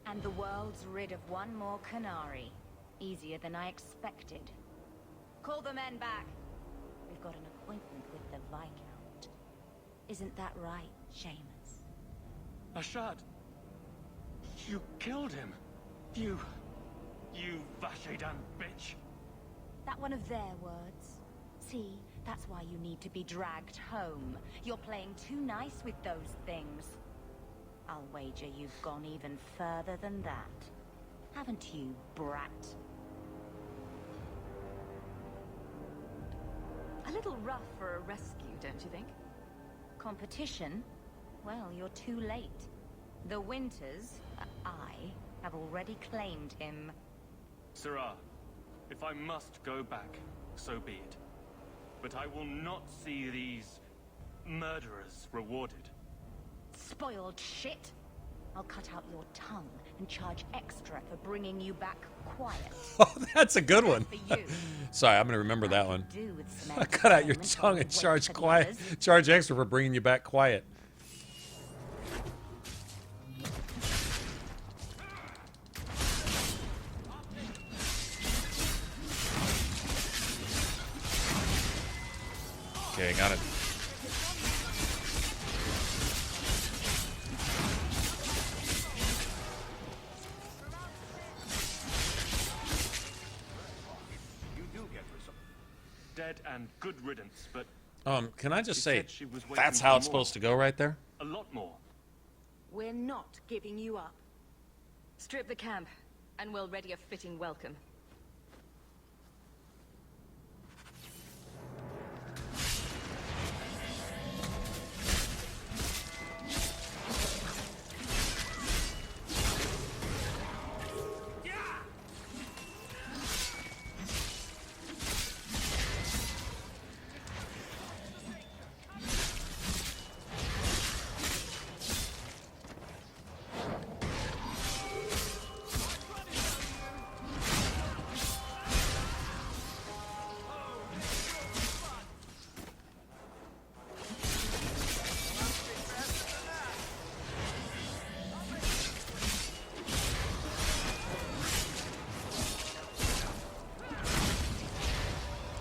And the world's rid of one more Canary. Easier than I expected. Call the men back. We've got an appointment with the Viscount. Isn't that right, Seamus? Ashad, you killed him. You Vashedan bitch. That one of their words? See, that's why you need to be dragged home. You're playing too nice with those things. I'll wager you've gone even further than that. Haven't you, brat? A little rough for a rescue, don't you think? Competition? Well, you're too late. The Winters, I, have already claimed him. Sirrah, if I must go back, so be it. But I will not see these murderers rewarded. Spoiled shit! I'll cut out your tongue and charge extra for bringing you back quiet. Oh, that's a good one. For you. Sorry, I'm going to remember that one. Do with some I cut out your entertainment tongue while and you wait charge for the quiet. others. Charge extra for bringing you back quiet. Okay, got it. You do get results. Dead and good riddance, but Can I just She say, said she was waiting that's for how it's more. supposed to go right there? a lot more. We're not giving you up. Strip the camp, and we'll ready a fitting welcome.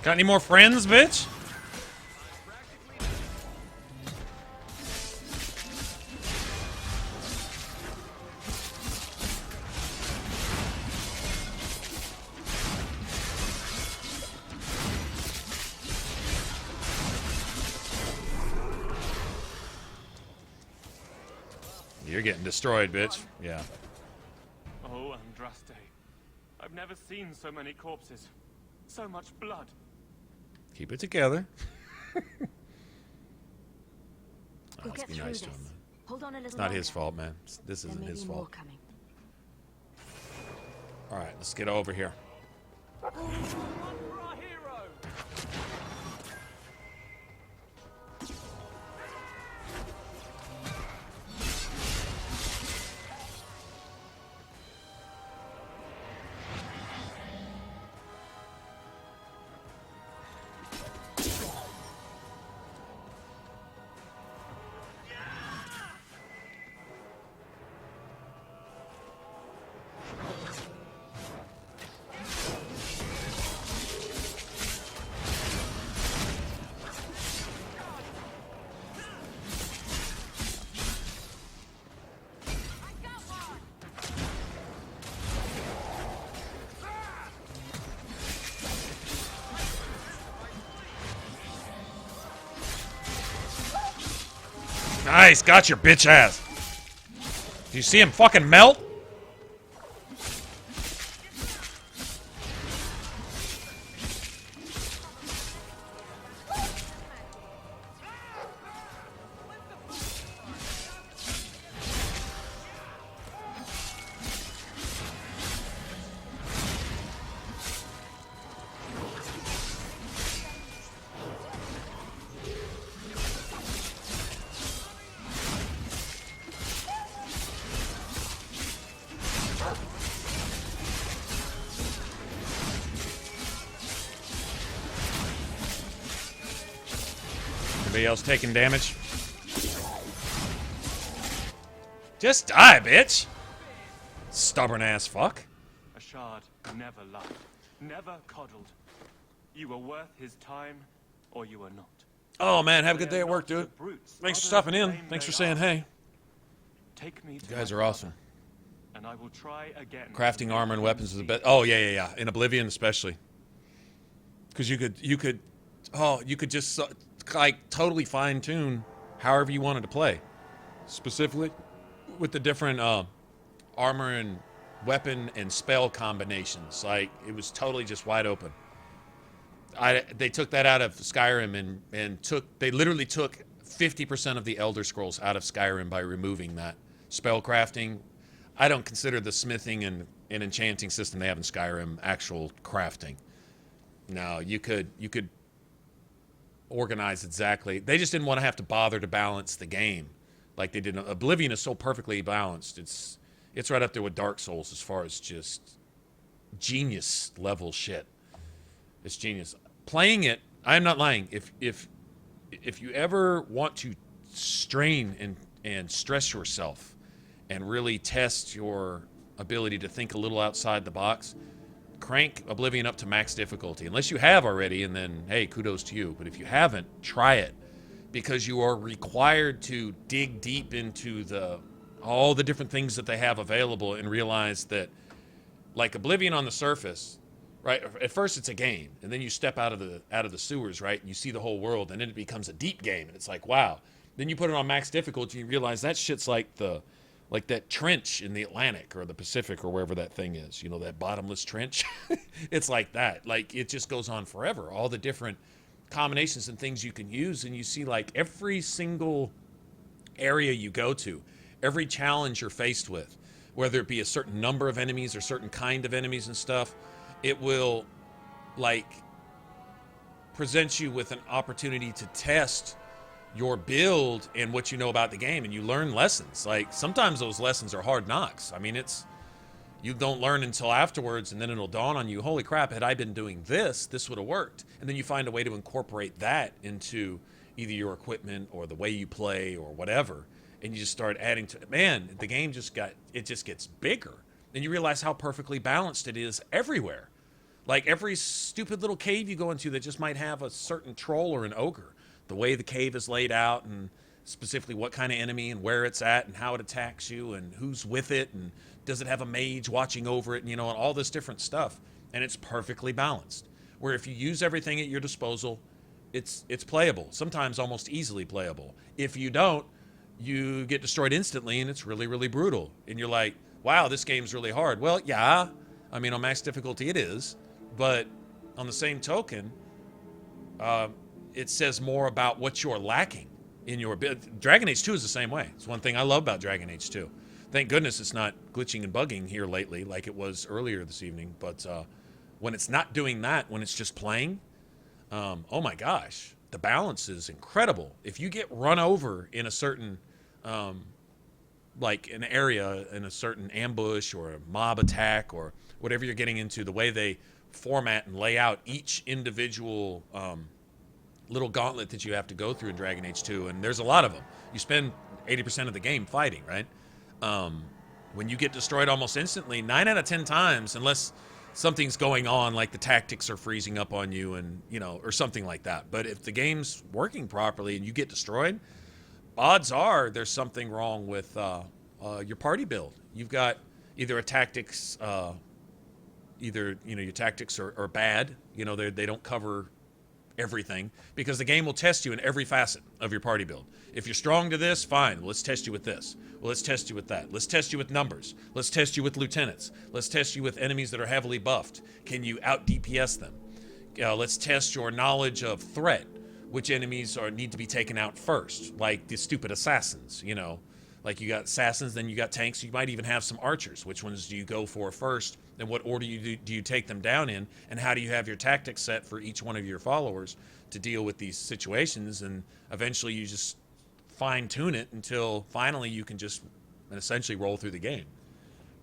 Got any more friends, bitch? You're getting destroyed, bitch. Yeah. Oh, Andraste. I've never seen so many corpses. So much blood. Keep it together. We'll Let's get be through nice to this. him, man. Hold on a little It's not his longer. fault, man. This There isn't may his be more fault. coming. All right, let's get over here. One for our hero! Nice, got your bitch ass. Do you see him fucking melt? Anybody else taking damage? Just die, bitch! Stubborn ass fuck. Ashard never lied, never coddled. You were worth his time, or you were not. Oh man, have a They good day are at work, not dude. the brutes Thanks for others stopping in. claim Thanks they for saying are. hey. Take me to You guys my are awesome. father, and I will try again. Crafting armor and weapons is the best. Oh yeah. In Oblivion especially, because you could just like totally fine tune however you wanted to play, specifically with the different armor and weapon and spell combinations. Like it was totally just wide open. They took that out of Skyrim and they literally took 50% of the Elder Scrolls out of Skyrim by removing that spell crafting. I don't consider the smithing and enchanting system they have in Skyrim actual crafting. No, you could organize exactly. They just didn't want to have to bother to balance the game like they did. Oblivion is so perfectly balanced. It's right up there with Dark Souls as far as just genius level shit. It's genius. Playing it, I'm not lying. If you ever want to strain and stress yourself and really test your ability to think a little outside the box, crank Oblivion up to max difficulty. Unless you have already, and then, hey, kudos to you. But if you haven't, try it. Because you are required to dig deep into all the different things that they have available and realize that, like Oblivion on the surface, right? At first it's a game, and then you step out of the sewers, right? And you see the whole world, and then it becomes a deep game, and it's like, wow. Then you put it on max difficulty, and you realize that shit's like that trench in the Atlantic or the Pacific or wherever that thing is. You know, that bottomless trench? It's like that. Like, it just goes on forever. All the different combinations and things you can use, and you see, like, every single area you go to, every challenge you're faced with, whether it be a certain number of enemies or certain kind of enemies and stuff, it will, like, present you with an opportunity to test your build and what you know about the game, and you learn lessons. Like, sometimes those lessons are hard knocks. I mean, you don't learn until afterwards, and then it'll dawn on you, holy crap, had I been doing this would have worked. And then you find a way to incorporate that into either your equipment or the way you play or whatever, and you just start adding to it. Man, the game just gets bigger. And you realize how perfectly balanced it is everywhere. Like, every stupid little cave you go into that just might have a certain troll or an ogre, the way the cave is laid out, and specifically what kind of enemy and where it's at and how it attacks you and who's with it, and does it have a mage watching over it, and, you know, and all this different stuff. And it's perfectly balanced. Where if you use everything at your disposal, it's playable, sometimes almost easily playable. If you don't, you get destroyed instantly, and it's really, really brutal. And you're like, wow, this game's really hard. Well, yeah, I mean, on max difficulty it is, but on the same token, it says more about what you're lacking in your build. Dragon Age 2 is the same way. It's one thing I love about Dragon Age 2. Thank goodness it's not glitching and bugging here lately like it was earlier this evening. But when it's not doing that, when it's just playing, oh my gosh, the balance is incredible. If you get run over in a certain, like an area, in a certain ambush or a mob attack or whatever you're getting into, the way they format and lay out each individual little gauntlet that you have to go through in Dragon Age 2, and there's a lot of them. You spend 80% of the game fighting, right? When you get destroyed almost instantly, 9 out of 10 times, unless something's going on, like the tactics are freezing up on you, and, you know, or something like that. But if the game's working properly and you get destroyed, odds are there's something wrong with your party build. You've got either a tactics, your tactics are bad. You know, they don't cover everything, because the game will test you in every facet of your party build. If you're strong to this, fine. Well, let's test you with this. Well, let's test you with that. Let's test you with numbers. Let's test you with lieutenants. Let's test you with enemies that are heavily buffed. Can you out DPS them? Let's test your knowledge of threat. Which enemies need to be taken out first? Like the stupid assassins, you know. Like, you got assassins, then you got tanks. You might even have some archers. Which ones do you go for first? And what order do you take them down in? And how do you have your tactics set for each one of your followers to deal with these situations? And eventually you just fine-tune it until finally you can just essentially roll through the game.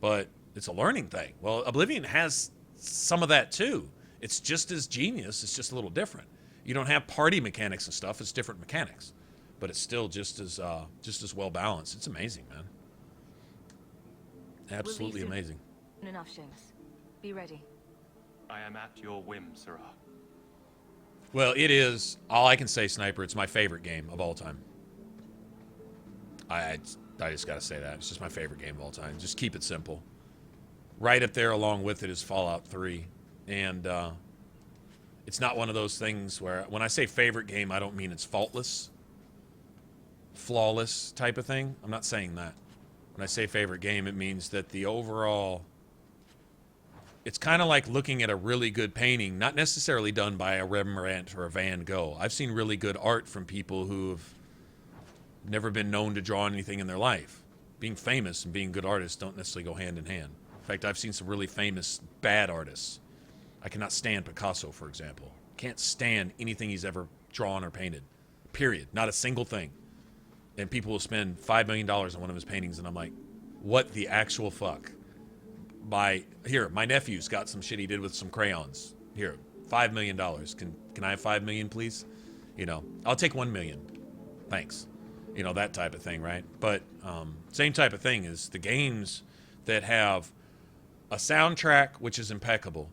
But it's a learning thing. Well, Oblivion has some of that too. It's just as genius. It's just a little different. You don't have party mechanics and stuff. It's different mechanics, but it's still just as well balanced. It's amazing, man. Absolutely amazing. Enough, Seamus. Be ready. I am at your whim, Sirrah. Well, it is, all I can say, Sniper, it's my favorite game of all time. I just got to say that. It's just my favorite game of all time. Just keep it simple. Right up there along with it is Fallout 3. And it's not one of those things where, when I say favorite game, I don't mean it's faultless, flawless type of thing. I'm not saying that. When I say favorite game, it means that the overall... It's kind of like looking at a really good painting, not necessarily done by a Rembrandt or a Van Gogh. I've seen really good art from people who've never been known to draw anything in their life. Being famous and being good artists don't necessarily go hand in hand. In fact, I've seen some really famous bad artists. I cannot stand Picasso, for example. Can't stand anything he's ever drawn or painted. Period. Not a single thing. And people will spend $5 million on one of his paintings, and I'm like, what the actual fuck? My nephew's got some shit he did with some crayons. Here, $5 million. Can I have $5 million, please? You know, I'll take $1 million. Thanks. You know, that type of thing, right? But same type of thing is the games that have a soundtrack which is impeccable,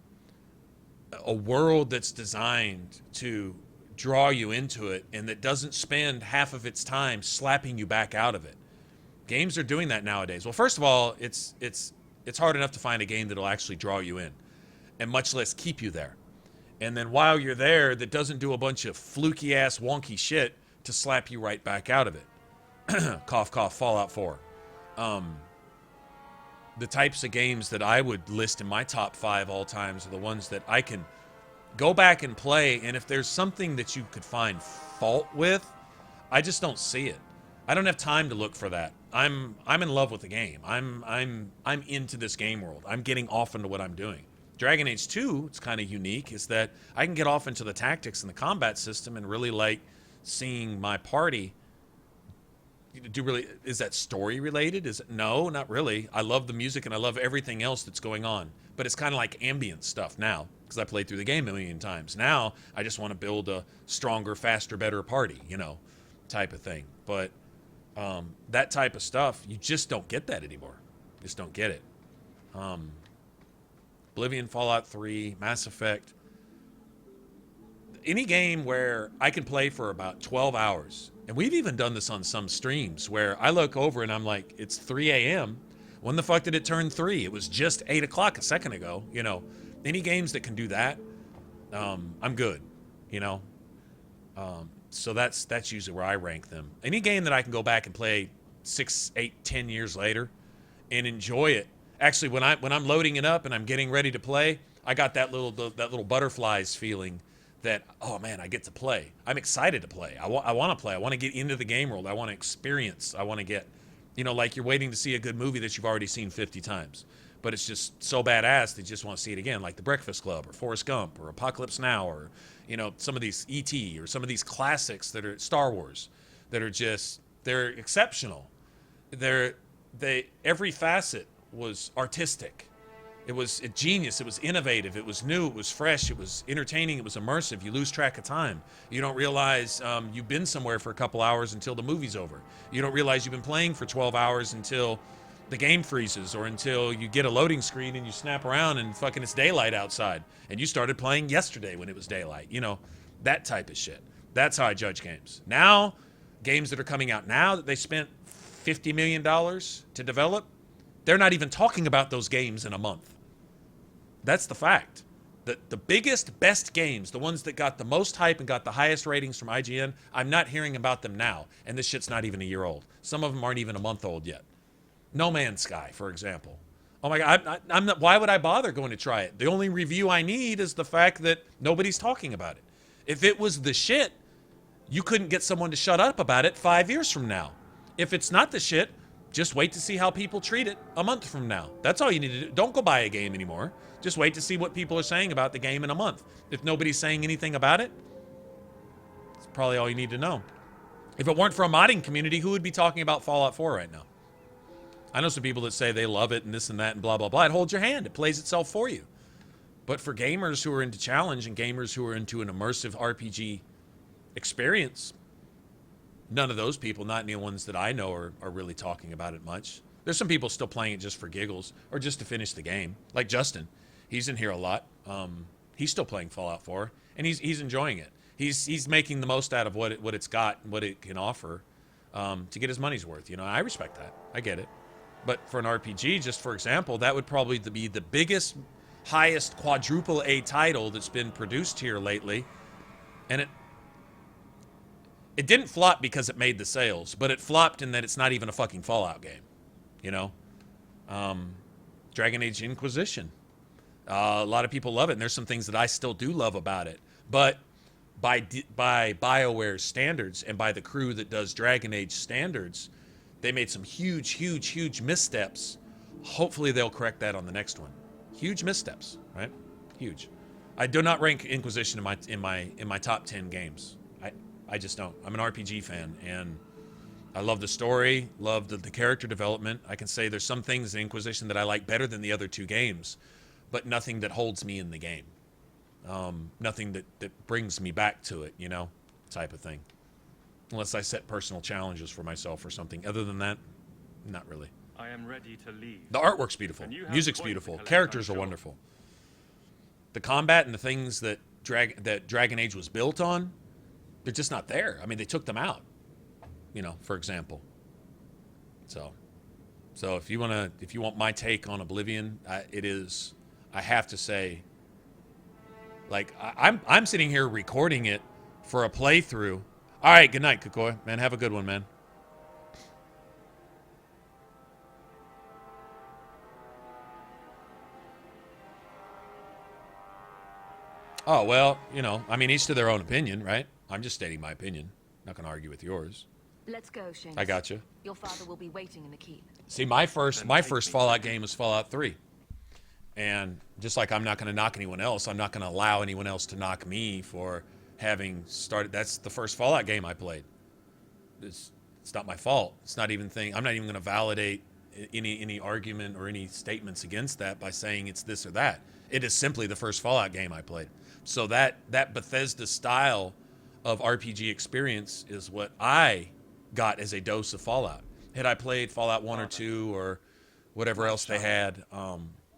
a world that's designed to draw you into it, and that doesn't spend half of its time slapping you back out of it. Games are doing that nowadays. Well, first of all, it's hard enough to find a game that'll actually draw you in, and much less keep you there. And then while you're there, that doesn't do a bunch of fluky-ass, wonky shit to slap you right back out of it. Cough, cough, Fallout 4. The types of games that I would list in my top 5 all times are the ones that I can go back and play, and if there's something that you could find fault with, I just don't see it. I don't have time to look for that. I'm in love with the game. I'm into this game world. I'm getting off into what I'm doing. Dragon Age 2, it's kind of unique, is that I can get off into the tactics and the combat system and really like seeing my party do really. Is that story related? Is it? No, not really. I love the music and I love everything else that's going on. But it's kind of like ambient stuff now, because I played through the game a million times. Now I just want to build a stronger, faster, better party, you know, type of thing. But that type of stuff, you just don't get that anymore. Just don't get it. Oblivion, Fallout 3, Mass Effect. Any game where I can play for about 12 hours. And we've even done this on some streams where I look over and I'm like, it's 3 a.m. When the fuck did it turn 3? It was just 8 o'clock a second ago. You know, any games that can do that, I'm good, you know. So that's usually where I rank them. Any game that I can go back and play 6, 8, 10 years later and enjoy it. Actually, when I'm loading it up and I'm getting ready to play, I got that little butterflies feeling that, oh man, I get to play. I'm excited to play. I want to play. I want to get into the game world. I want to experience. I want to get, you know, like you're waiting to see a good movie that you've already seen 50 times. But it's just so badass that you just want to see it again, like The Breakfast Club or Forrest Gump or Apocalypse Now or, you know, some of these E.T. or some of these classics that are Star Wars that are just, they're exceptional. Every facet was artistic. It was genius. It was innovative. It was new. It was fresh. It was entertaining. It was immersive. You lose track of time. You don't realize you've been somewhere for a couple hours until the movie's over. You don't realize you've been playing for 12 hours until the game freezes or until you get a loading screen and you snap around and fucking it's daylight outside and you started playing yesterday when it was daylight. You know, that type of shit. That's how I judge games. Now, games that are coming out now that they spent $50 million to develop, they're not even talking about those games in a month. That's the fact. The biggest, best games, the ones that got the most hype and got the highest ratings from IGN, I'm not hearing about them now. And this shit's not even a year old. Some of them aren't even a month old yet. No Man's Sky, for example. Oh my God, I'm not, why would I bother going to try it? The only review I need is the fact that nobody's talking about it. If it was the shit, you couldn't get someone to shut up about it 5 years from now. If it's not the shit, just wait to see how people treat it a month from now. That's all you need to do. Don't go buy a game anymore. Just wait to see what people are saying about the game in a month. If nobody's saying anything about it, it's probably all you need to know. If it weren't for a modding community, who would be talking about Fallout 4 right now? I know some people that say they love it and this and that and blah, blah, blah. It holds your hand. It plays itself for you. But for gamers who are into challenge and gamers who are into an immersive RPG experience, none of those people, not any ones that I know, are really talking about it much. There's some people still playing it just for giggles or just to finish the game. Like Justin, he's in here a lot. He's still playing Fallout 4, and he's enjoying it. He's making the most out of what it's got and what it can offer to get his money's worth. You know, I respect that. I get it. But for an RPG, just for example, that would probably be the biggest, highest quadruple A title that's been produced here lately, and it didn't flop because it made the sales, but it flopped in that it's not even a fucking Fallout game, you know? Dragon Age Inquisition. A lot of people love it, and there's some things that I still do love about it. But by BioWare's standards and by the crew that does Dragon Age standards, they made some huge, huge, huge missteps. Hopefully they'll correct that on the next one. Huge missteps, right? Huge. I do not rank Inquisition in my top 10 games. I just don't. I'm an RPG fan, and I love the story, love the character development. I can say there's some things in Inquisition that I like better than the other two games, but nothing that holds me in the game. Nothing that brings me back to it, you know, type of thing. Unless I set personal challenges for myself or something. Other than that, not really. I am ready to leave. The artwork's beautiful. And you have Music's coins to beautiful. collect, Characters I'm are sure. wonderful. The combat and the things that Dragon Age was built on, they're just not there. I mean, they took them out, you know, for example. So if you want my take on Oblivion, I have to say, like, I'm sitting here recording it for a playthrough. All right, good night, Kukoi. Man, have a good one, man. Oh, well, you know, I mean, each to their own opinion, right? I'm just stating my opinion. Not going to argue with yours. Let's go, Seamus. I got you. Your father will be waiting in the keep. See, my first Fallout game was Fallout 3. And just like I'm not going to knock anyone else, I'm not going to allow anyone else to knock me for having started. That's the first Fallout game I played. It's not my fault. It's not even I'm not even going to validate any argument or any statements against that by saying it's this or that. It is simply the first Fallout game I played. So that Bethesda style of RPG experience is what I got as a dose of Fallout. Had I played Fallout 1 or 2 or whatever else they had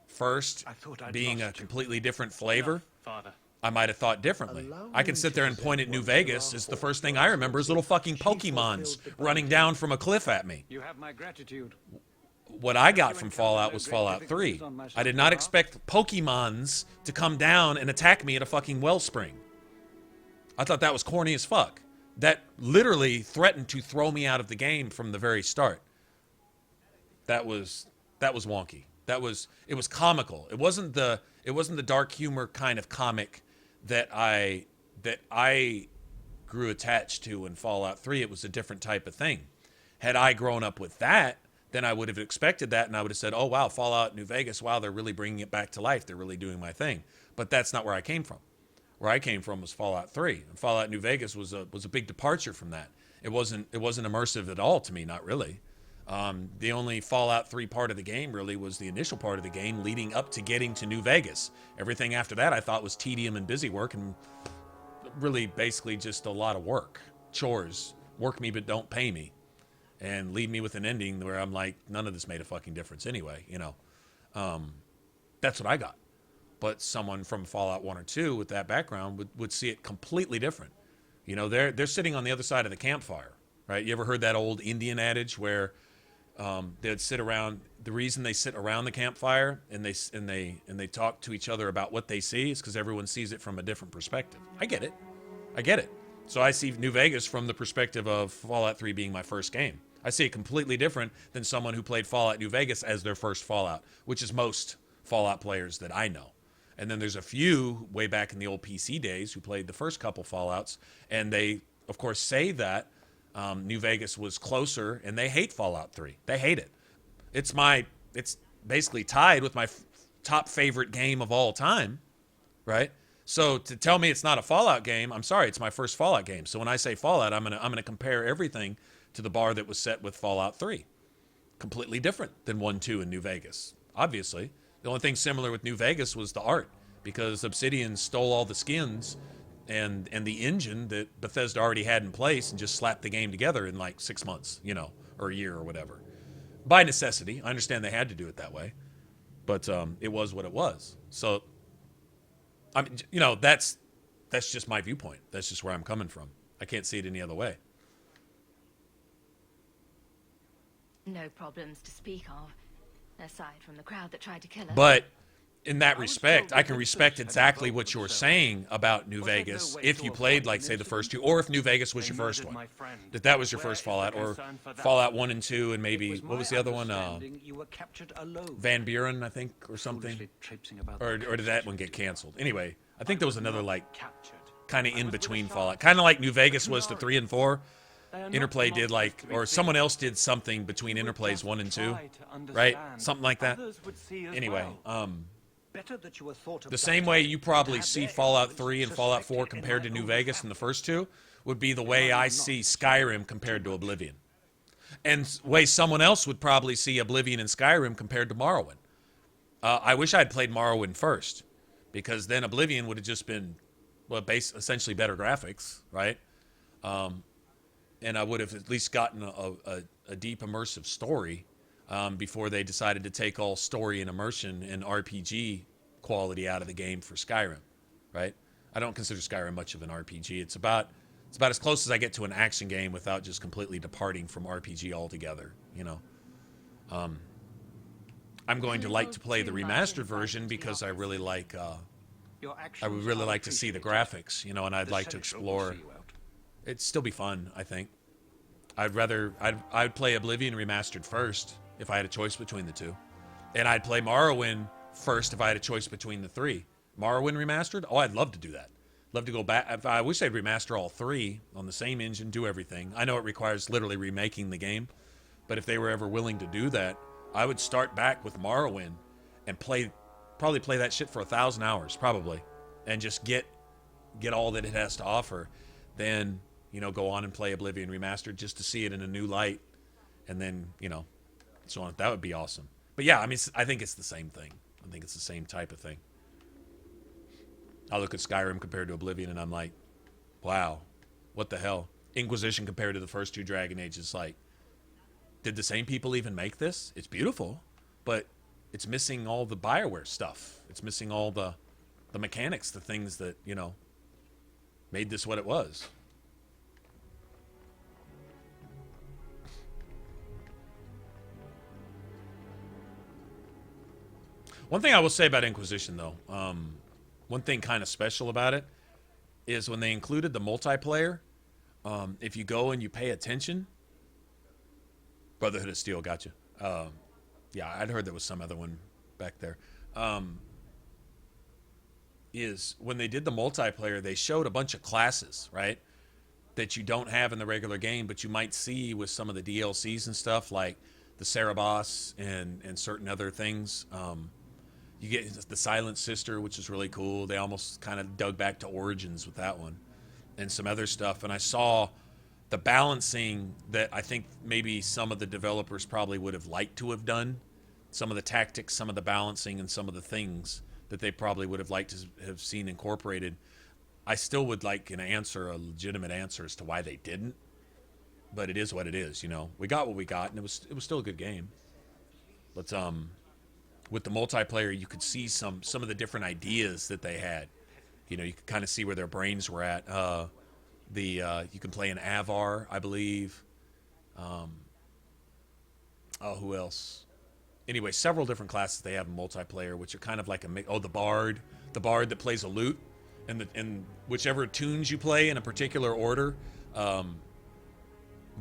first, being a completely different flavor, Father. I might have thought differently. I can sit there and point at New Vegas as the first thing I remember is little fucking Pokemons running down from a cliff at me. You have my gratitude. What I got from Fallout was Fallout 3. I did not expect Pokemons to come down and attack me at a fucking wellspring. I thought that was corny as fuck. That literally threatened to throw me out of the game from the very start. That was wonky. It was comical. It wasn't the dark humor kind of comic that I grew attached to in Fallout 3. It was a different type of thing. Had I grown up with that, then I would have expected that, and I would have said, oh, wow, Fallout New Vegas, wow, they're really bringing it back to life. They're really doing my thing. But that's not where I came from. Where I came from was Fallout 3. And Fallout New Vegas was a big departure from that. It wasn't immersive at all to me, not really. The only Fallout 3 part of the game really was the initial part of the game leading up to getting to New Vegas. Everything after that I thought was tedium and busy work and really basically just a lot of work. Chores. Work me but don't pay me. And leave me with an ending where I'm like, none of this made a fucking difference anyway, you know. That's what I got. But someone from Fallout 1 or 2 with that background would see it completely different. You know, they're sitting on the other side of the campfire, right? You ever heard that old Indian adage where they'd sit around? The reason they sit around the campfire and they talk to each other about what they see is because everyone sees it from a different perspective. I get it. So I see New Vegas from the perspective of Fallout 3 being my first game. I see it completely different than someone who played Fallout New Vegas as their first Fallout, which is most Fallout players that I know. And then there's a few way back in the old PC days who played the first couple Fallouts, and they, of course, say that New Vegas was closer, and they hate Fallout 3. They hate it. It's basically tied with my top favorite game of all time, right? So to tell me it's not a Fallout game, I'm sorry, it's my first Fallout game. So when I say Fallout, I'm gonna compare everything to the bar that was set with Fallout 3. Completely different than 1, 2, and New Vegas. Obviously, the only thing similar with New Vegas was the art, because Obsidian stole all the skins and the engine that Bethesda already had in place and just slapped the game together in like 6 months, you know, or a year or whatever. By necessity. I understand they had to do it that way, but it was what it was. So, I mean, you know, that's just my viewpoint. That's just where I'm coming from. I can't see it any other way. No problems to speak of, aside from the crowd that tried to kill us. But in that respect, I can respect exactly what you're saying about New Vegas if you played, like, say, the first two, or if New Vegas was your first one. That was your first Fallout, or Fallout 1 and 2, and maybe, what was the other one? Van Buren, I think, or something. Or did that one get canceled? Anyway, I think there was another, like, kind of in-between Fallout. Kind of like New Vegas was to 3 and 4. Interplay did, like, or someone else did something between Interplays 1 and 2, right? Something like that. Anyway, the same way you probably see Fallout 3 and Fallout 4 compared to New Vegas in the first two would be the way I see Skyrim compared to Oblivion. And the way someone else would probably see Oblivion and Skyrim compared to Morrowind. I wish I'd played Morrowind first, because then Oblivion would have just been, well, essentially better graphics, right? And I would have at least gotten a deep immersive story before they decided to take all story and immersion and RPG quality out of the game for Skyrim, right? I don't consider Skyrim much of an RPG. It's about as close as I get to an action game without just completely departing from RPG altogether, you know. I'm going to like to play the remastered version because I really like I would really like to see the graphics, you know, and I'd like to explore. It'd still be fun, I think. I'd play Oblivion remastered first if I had a choice between the two. And I'd play Morrowind first if I had a choice between the three. Morrowind remastered? Oh, I'd love to do that. Love to go back. I wish they'd remaster all three on the same engine, do everything. I know it requires literally remaking the game, but if they were ever willing to do that, I would start back with Morrowind and probably play that shit for 1,000 hours, probably, and just get all that it has to offer. Then, you know, go on and play Oblivion Remastered just to see it in a new light, and then, you know, so on. That would be awesome. But yeah, I mean, I think it's the same thing. I think it's the same type of thing. I look at Skyrim compared to Oblivion, and I'm like, wow, what the hell? Inquisition compared to the first two Dragon Ages, like, did the same people even make this? It's beautiful, but it's missing all the BioWare stuff. It's missing all the mechanics, the things that, you know, made this what it was. One thing I will say about Inquisition, though, one thing kind of special about it is when they included the multiplayer, if you go and you pay attention, Brotherhood of Steel, gotcha. Yeah, I'd heard there was some other one back there. Is when they did the multiplayer, they showed a bunch of classes, right, that you don't have in the regular game, but you might see with some of the DLCs and stuff, like the Cerebos and certain other things. You get the Silent Sister, which is really cool. They almost kind of dug back to Origins with that one, and some other stuff. And I saw the balancing that I think maybe some of the developers probably would have liked to have done. Some of the tactics, some of the balancing, and some of the things that they probably would have liked to have seen incorporated. I still would like an answer, a legitimate answer as to why they didn't. But it is what it is, you know. We got what we got, and it was still a good game. But with the multiplayer, you could see some of the different ideas that they had. You know, you could kind of see where their brains were at. You can play an Avar, I believe. Who else? Anyway, several different classes they have in multiplayer, which are kind of like the Bard that plays a lute, and whichever tunes you play in a particular order,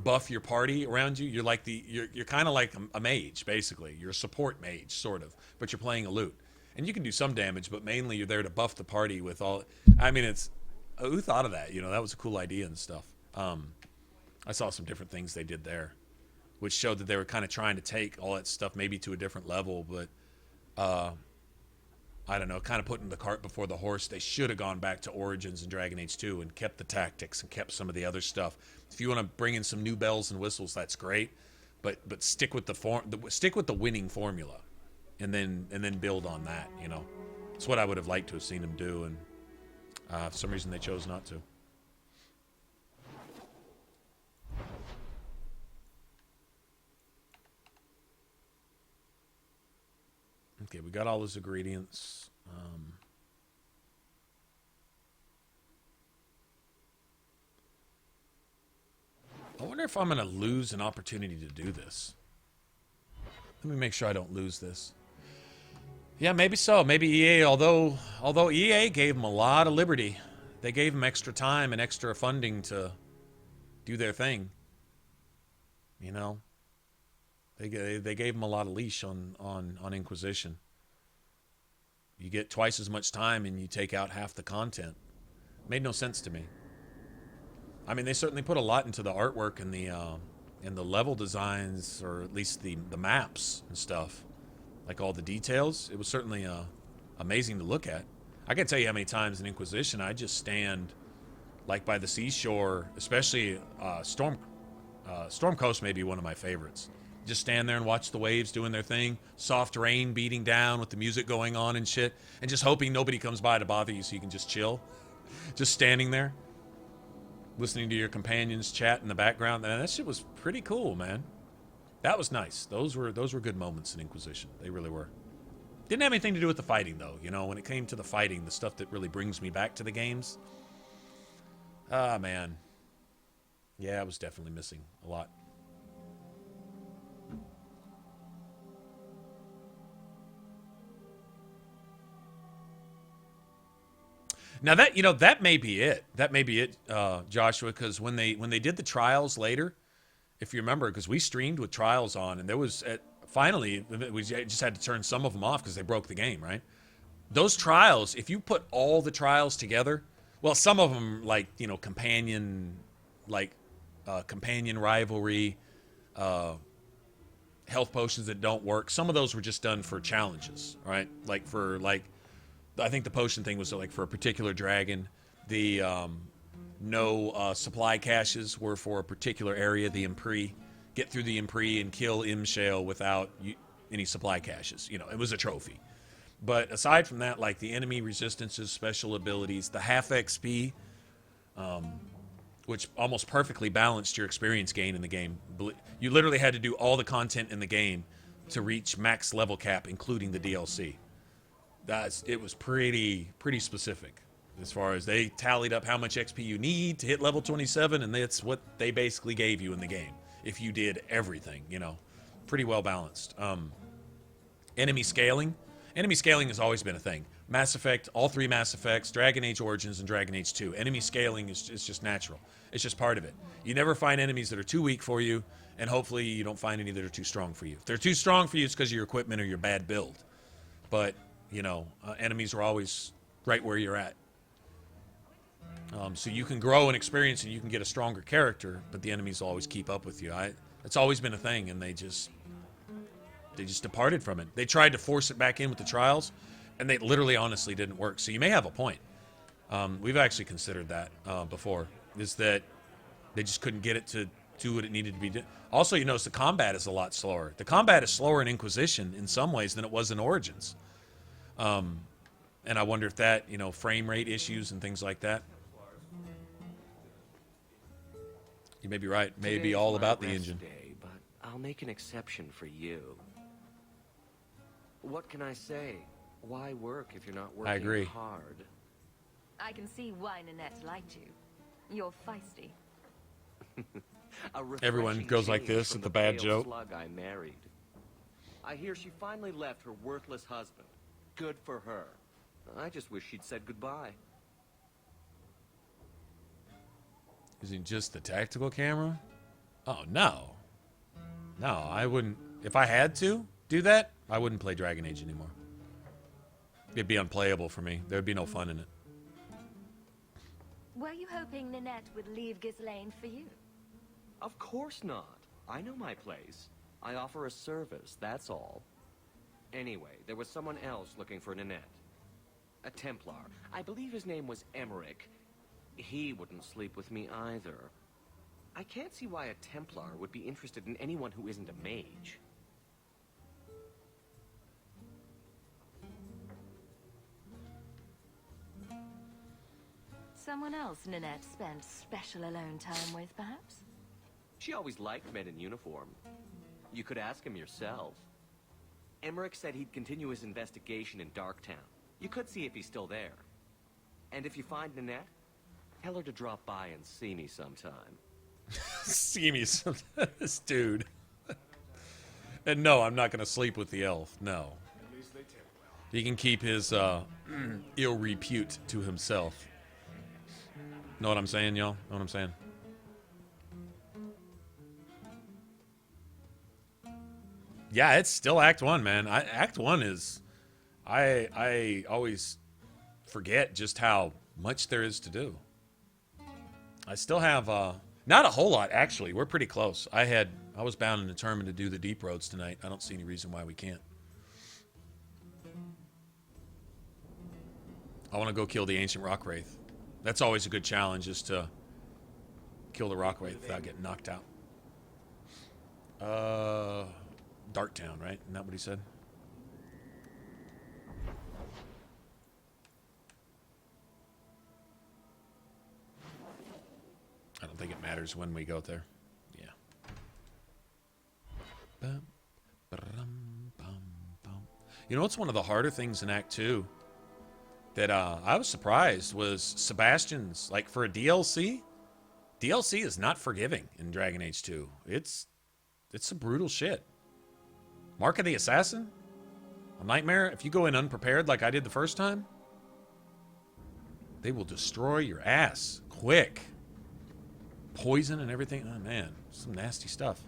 buff your party around you. You're kind of like a mage, basically. You're a support mage, sort of, but you're playing a lute, and you can do some damage, but mainly you're there to buff the party with all. I mean, it's who thought of that? You know, that was a cool idea and stuff. I saw some different things they did there, which showed that they were kind of trying to take all that stuff maybe to a different level, but I don't know, kind of putting the cart before the horse. They should have gone back to Origins and Dragon Age 2 and kept the tactics and kept some of the other stuff. If you want to bring in some new bells and whistles, that's great, but stick with the winning formula, and then build on that, you know. It's what I would have liked to have seen him do, and for some reason they chose not to. Okay, we got all those ingredients. I wonder if I'm going to lose an opportunity to do this. Let me make sure I don't lose this. Yeah, maybe so. Maybe EA, although EA gave them a lot of liberty. They gave them extra time and extra funding to do their thing. You know? They gave them a lot of leash on Inquisition. You get twice as much time and you take out half the content. Made no sense to me. I mean, they certainly put a lot into the artwork and the level designs, or at least the maps and stuff. Like all the details. It was certainly amazing to look at. I can't tell you how many times in Inquisition I just stand like by the seashore, especially Storm Coast may be one of my favorites. Just stand there and watch the waves doing their thing, soft rain beating down with the music going on and shit, and just hoping nobody comes by to bother you so you can just chill. Just standing there, listening to your companions chat in the background. And that shit was pretty cool, man. That was nice. Those were good moments in Inquisition. They really were. Didn't have anything to do with the fighting, though. You know, when it came to the fighting, the stuff that really brings me back to the games. Ah, man. Yeah, I was definitely missing a lot. Now that may be it. That may be it, Joshua, because when they did the trials later, if you remember, because we streamed with trials on, and there was finally we just had to turn some of them off because they broke the game, right? Those trials, if you put all the trials together, well, some of them like companion rivalry, health potions that don't work. Some of those were just done for challenges, right? I think the potion thing was like for a particular dragon. The no supply caches were for a particular area, the Impri. Get through the Impri and kill Imshale without any supply caches. It was a trophy. But aside from that, like the enemy resistances, special abilities, the half XP, which almost perfectly balanced your experience gain in the game. You literally had to do all the content in the game to reach max level cap, including the DLC. It was pretty specific as far as they tallied up how much XP you need to hit level 27, and that's what they basically gave you in the game if you did everything. Pretty well balanced. Enemy scaling has always been a thing. Mass Effect, all three Mass Effects, Dragon Age Origins, and Dragon Age 2. Enemy scaling is just natural. It's just part of it. You never find enemies that are too weak for you, and hopefully you don't find any that are too strong for you. If they're too strong for you, it's because of your equipment or your bad build. But enemies are always right where you're at. So you can grow in experience and you can get a stronger character, but the enemies will always keep up with you. It's always been a thing, and they just departed from it. They tried to force it back in with the trials, and they literally, honestly didn't work. So you may have a point. We've actually considered that before, is that they just couldn't get it to do what it needed to be done. Also, you notice the combat is a lot slower. The combat is slower in Inquisition in some ways than it was in Origins. And I wonder if that, frame rate issues and things like that. You may be right. Maybe all about the engine. Day, but I'll make an exception for you. What can I say? Why work if you're not working I agree. hard? I can see why Nanette liked you. You're feisty. Everyone goes like this at the bad joke. Slug I married. I hear she finally left her worthless husband. Good for her. I just wish she'd said goodbye. Using just the tactical camera? Oh, no. No, I wouldn't. If I had to do that, I wouldn't play Dragon Age anymore. It'd be unplayable for me. There'd be no fun in it. Were you hoping Nanette would leave Ghislaine for you? Of course not. I know my place. I offer a service, that's all. Anyway, there was someone else looking for Nanette. A Templar. I believe his name was Emmerich. He wouldn't sleep with me either. I can't see why a Templar would be interested in anyone who isn't a mage. Someone else Ninette spent special alone time with, perhaps? She always liked men in uniform. You could ask him yourself. Emmerich said he'd continue his investigation in Darktown. You could see if he's still there. And if you find Ninette, tell her to drop by and see me sometime. See me sometime. This dude. And no, I'm not going to sleep with the elf. No. He can keep his ill repute to himself. Know what I'm saying, y'all? Know what I'm saying? Yeah, it's still Act 1, man. Act 1 is... I always forget just how much there is to do. I still have... not a whole lot, actually. We're pretty close. I was bound and determined to do the deep roads tonight. I don't see any reason why we can't. I want to go kill the ancient rock wraith. That's always a good challenge, is to kill the rock wraith without getting knocked out. Darktown, right? Isn't that what he said? I don't think it matters when we go there. Yeah. You know what's one of the harder things in Act 2 that I was surprised was Sebastian's, like, for a DLC. DLC is not forgiving in Dragon Age 2. It's some brutal shit. Mark of the Assassin? A nightmare? If you go in unprepared like I did the first time, they will destroy your ass quick. Poison and everything. Oh, man. Some nasty stuff.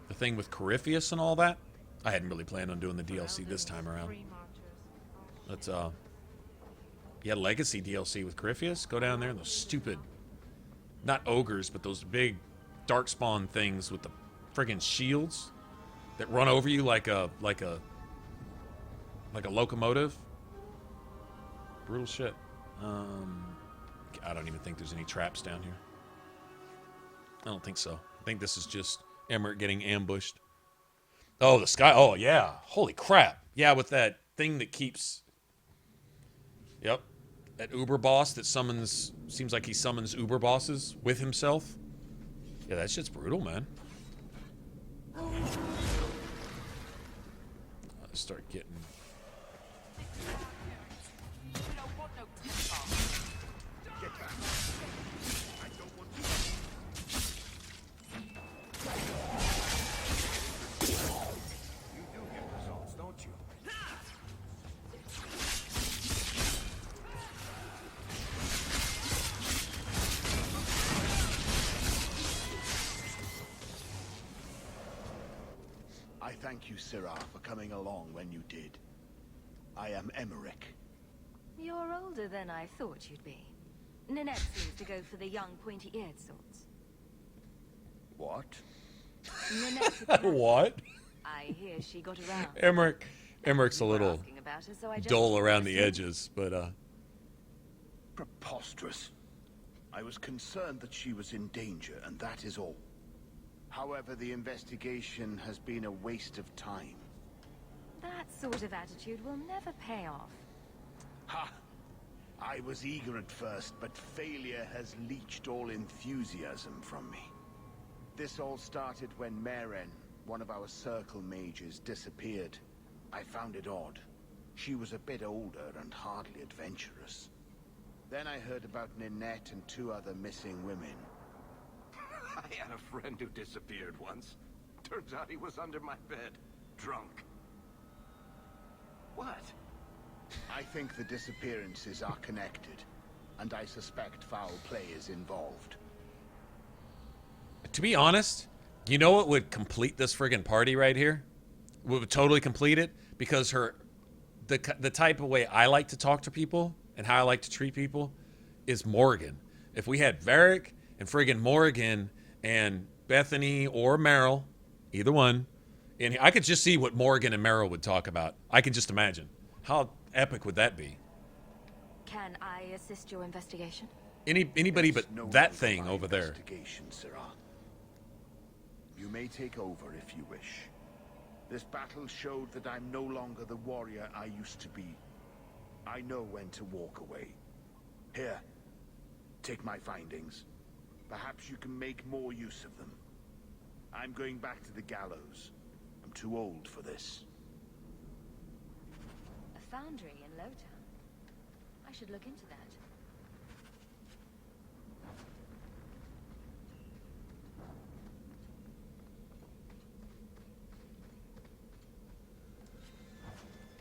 The thing with Corypheus and all that. I hadn't really planned on doing the DLC this time around. Let's, yeah, Legacy DLC with Corypheus. Go down there and those stupid, not ogres, but those big darkspawn things with the friggin' shields that run over you like a locomotive. Brutal shit. I don't even think there's any traps down here. I don't think so. I think this is just Emmerich getting ambushed. Oh, the sky. Oh, yeah. Holy crap. Yeah, with that thing that keeps... Yep. That Uber boss that summons... Seems like he summons Uber bosses with himself. Yeah, that shit's brutal, man. Let's start getting... Thank you, Sirrah, for coming along when you did. I am Emmerich. You're older than I thought you'd be. Ninette seems to go for the young, pointy-eared sorts. What? Ninette... What? I hear she got around. Emmerich's a little About her, so I dull around the edges, but Preposterous. I was concerned that she was in danger, and that is all. However, the investigation has been a waste of time. That sort of attitude will never pay off. Ha! I was eager at first, but failure has leached all enthusiasm from me. This all started when Meren, one of our circle mages, disappeared. I found it odd. She was a bit older and hardly adventurous. Then I heard about Ninette and 2 other missing women. I had a friend who disappeared once. Turns out he was under my bed, drunk. What? I think the disappearances are connected, and I suspect foul play is involved. to be honest, you know what would complete this friggin' party right here? What would totally complete it? Because the type of way I like to talk to people and how I like to treat people is Morrigan. If we had Varric and friggin' Morrigan and Bethany or Meryl, either one, and I could just see what Morrigan and Meryl would talk about. I can just imagine. How epic would that be? Can I assist your investigation? Anybody but No that need for thing my over there. investigation, Sirrah. You may take over if you wish. This battle showed that I'm no longer the warrior I used to be. I know when to walk away. Here, take my findings. Perhaps you can make more use of them. I'm going back to the gallows. I'm too old for this. A foundry in Lowtown. I should look into that.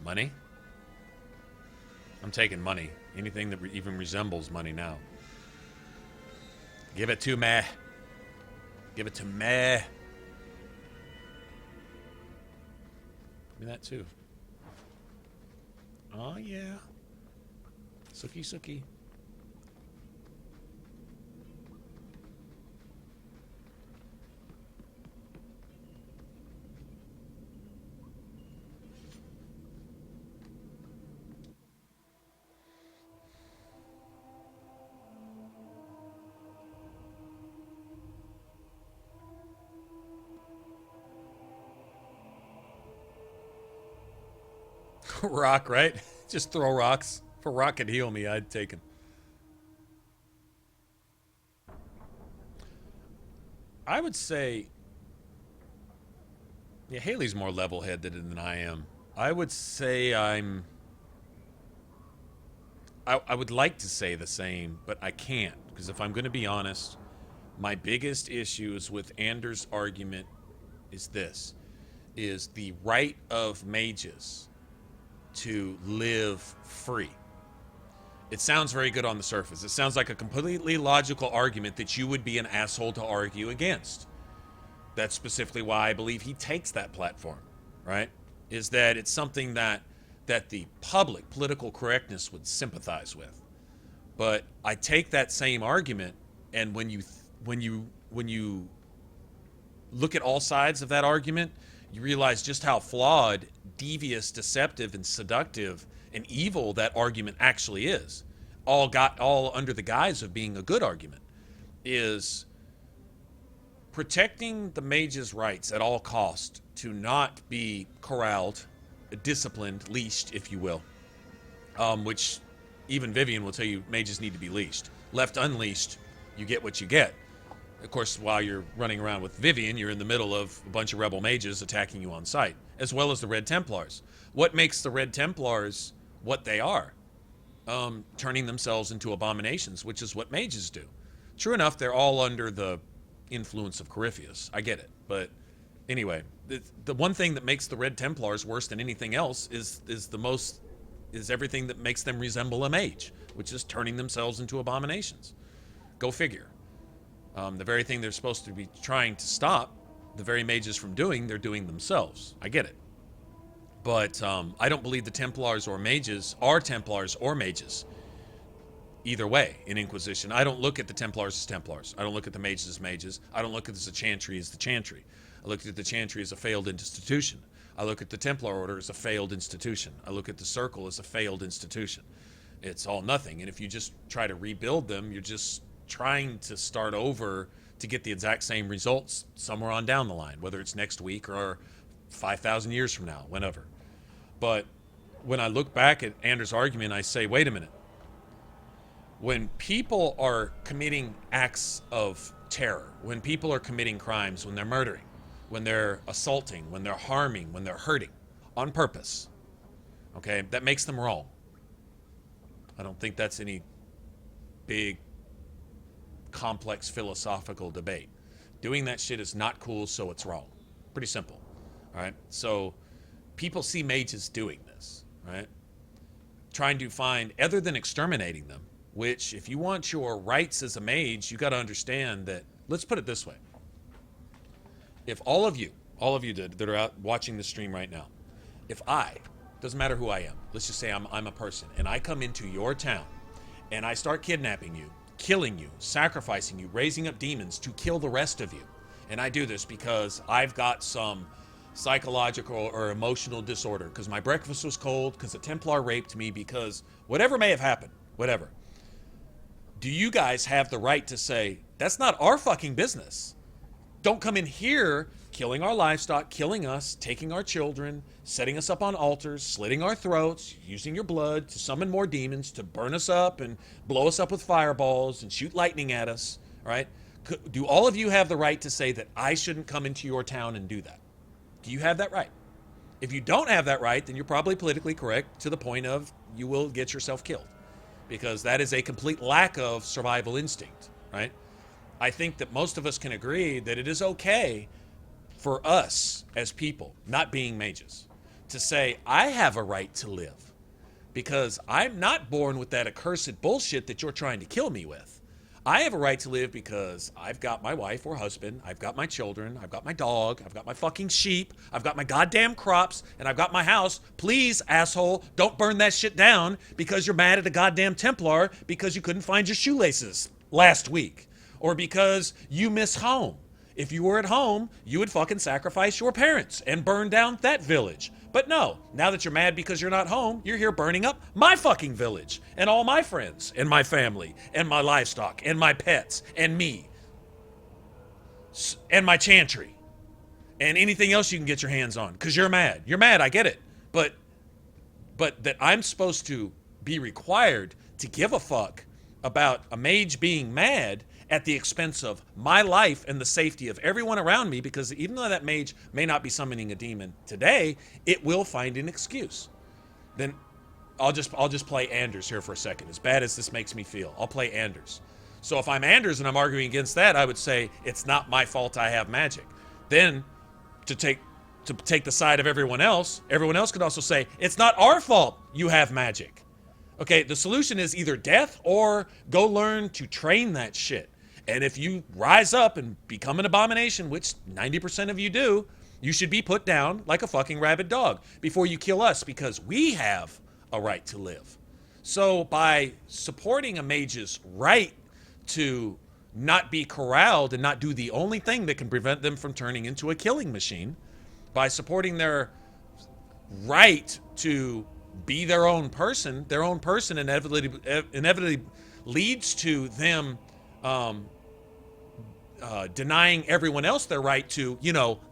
Money? I'm taking money. Anything that even resembles money now. Give it to me. Give it to me. Give me that too. Oh yeah. Sookie sookie. Rock, right? Just throw rocks. If a rock could heal me, I'd take him. I would say... Yeah, Haley's more level-headed than I am. I would say I'm... I would like to say the same, but I can't. Because if I'm going to be honest, my biggest issues with Anders' argument is this. Is the right of mages to live free. It sounds very good on the surface. It sounds like a completely logical argument that you would be an asshole to argue against. That's specifically why I believe he takes that platform, right? Is that it's something that the public political correctness would sympathize with. But I take that same argument, and when you look at all sides of that argument, you realize just how flawed, devious, deceptive, and seductive and evil that argument actually is. All under the guise of being a good argument. Is protecting the mage's rights at all cost to not be corralled, disciplined, leashed, if you will. Which even Vivian will tell you mages need to be leashed. Left unleashed, you get what you get. Of course, while you're running around with Vivian, you're in the middle of a bunch of rebel mages attacking you on sight, as well as the Red Templars. What makes the Red Templars what they are? Turning themselves into abominations, which is what mages do. True enough, they're all under the influence of Corypheus. I get it. But anyway, the one thing that makes the Red Templars worse than anything else is everything that makes them resemble a mage, which is turning themselves into abominations. Go figure. The very thing they're supposed to be trying to stop the very mages from doing, they're doing themselves. I get it. But I don't believe the Templars or mages are Templars or mages. Either way, in Inquisition. I don't look at the Templars as Templars. I don't look at the mages as mages. I don't look at the Chantry as the Chantry. I look at the Chantry as a failed institution. I look at the Templar Order as a failed institution. I look at the Circle as a failed institution. It's all nothing. And if you just try to rebuild them, you're just trying to start over to get the exact same results somewhere on down the line, whether it's next week or 5,000 years from now, whenever. But when I look back at Anders' argument, I say, wait a minute. When people are committing acts of terror, when people are committing crimes, when they're murdering, when they're assaulting, when they're harming, when they're hurting, on purpose, okay, that makes them wrong. I don't think that's any big complex philosophical debate. Doing that shit is not cool, so it's wrong. Pretty simple. All right. So people see mages doing this, right? Trying to find, other than exterminating them, which if you want your rights as a mage, you got to understand that, let's put it this way. If all of you that are out watching the stream right now, if doesn't matter who I am, let's just say I'm a person, and I come into your town and I start kidnapping you, killing you, sacrificing you, raising up demons to kill the rest of you. And I do this because I've got some psychological or emotional disorder, because my breakfast was cold, because a Templar raped me, because whatever may have happened, whatever. Do you guys have the right to say, that's not our fucking business? Don't come in here killing our livestock, killing us, taking our children, setting us up on altars, slitting our throats, using your blood to summon more demons, to burn us up and blow us up with fireballs and shoot lightning at us, all right? Do all of you have the right to say that I shouldn't come into your town and do that? Do you have that right? If you don't have that right, then you're probably politically correct to the point of you will get yourself killed, because that is a complete lack of survival instinct, right? I think that most of us can agree that it is okay for us as people, not being mages, to say, I have a right to live because I'm not born with that accursed bullshit that you're trying to kill me with. I have a right to live because I've got my wife or husband, I've got my children, I've got my dog, I've got my fucking sheep, I've got my goddamn crops, and I've got my house. Please, asshole, don't burn that shit down because you're mad at a goddamn Templar because you couldn't find your shoelaces last week. Or because you miss home. If you were at home, you would fucking sacrifice your parents and burn down that village. But no, now that you're mad because you're not home, you're here burning up my fucking village and all my friends and my family and my livestock and my pets and me and my chantry and anything else you can get your hands on because you're mad. You're mad, I get it. But that I'm supposed to be required to give a fuck about a mage being mad at the expense of my life and the safety of everyone around me, because even though that mage may not be summoning a demon today, it will find an excuse. Then I'll just play Anders here for a second. As bad as this makes me feel, I'll play Anders. So if I'm Anders and I'm arguing against that, I would say it's not my fault I have magic. Then to take the side of everyone else could also say it's not our fault you have magic. Okay, the solution is either death or go learn to train that shit. And if you rise up and become an abomination, which 90% of you do, you should be put down like a fucking rabid dog before you kill us, because we have a right to live. So by supporting a mage's right to not be corralled and not do the only thing that can prevent them from turning into a killing machine, by supporting their right to be their own person inevitably leads to them denying everyone else their right to,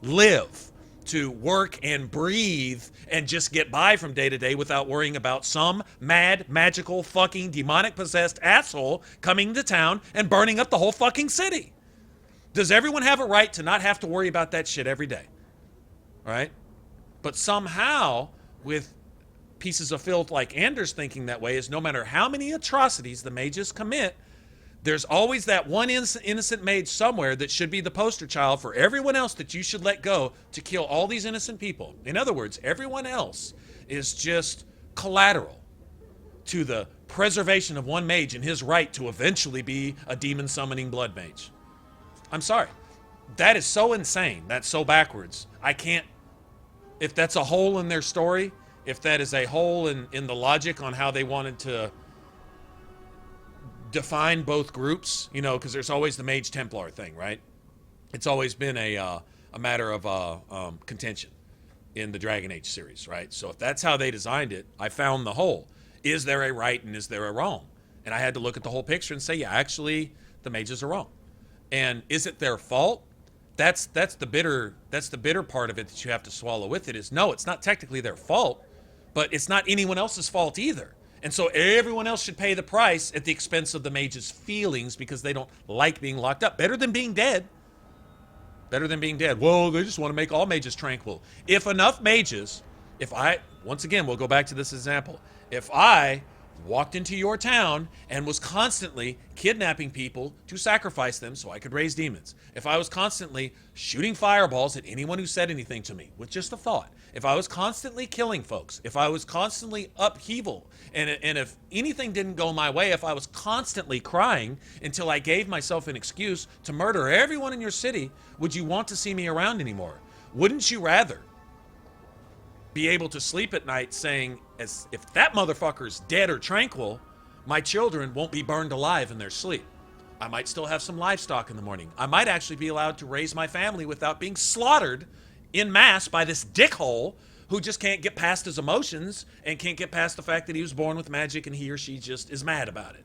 live, to work and breathe and just get by from day to day without worrying about some mad, magical, fucking demonic possessed asshole coming to town and burning up the whole fucking city. Does everyone have a right to not have to worry about that shit every day? All right? But somehow, with pieces of filth like Anders thinking that way, is no matter how many atrocities the mages commit, there's always that one innocent mage somewhere that should be the poster child for everyone else that you should let go to kill all these innocent people. In other words, everyone else is just collateral to the preservation of one mage and his right to eventually be a demon summoning blood mage. I'm sorry. That is so insane. That's so backwards. I can't, if that's a hole in their story, if that is a hole in the logic on how they wanted to define both groups, because there's always the Mage Templar thing, right? It's always been a matter of contention in the Dragon Age series, right? So if that's how they designed it, I found the hole. Is there a right and is there a wrong? And I had to look at the whole picture and say, yeah, actually, the mages are wrong. And is it their fault? That's the bitter part of it that you have to swallow with it, is no, it's not technically their fault, but it's not anyone else's fault either. And so everyone else should pay the price at the expense of the mage's feelings because they don't like being locked up. Better than being dead. Better than being dead. Well, they just want to make all mages tranquil. If enough mages, once again, we'll go back to this example. If I walked into your town and was constantly kidnapping people to sacrifice them so I could raise demons, if I was constantly shooting fireballs at anyone who said anything to me with just a thought, if I was constantly killing folks, if I was constantly upheaval, and if anything didn't go my way, if I was constantly crying until I gave myself an excuse to murder everyone in your city, would you want to see me around anymore? Wouldn't you rather be able to sleep at night saying, as if that motherfucker's dead or tranquil, my children won't be burned alive in their sleep? I might still have some livestock in the morning. I might actually be allowed to raise my family without being slaughtered in mass by this dickhole who just can't get past his emotions and can't get past the fact that he was born with magic and he or she just is mad about it.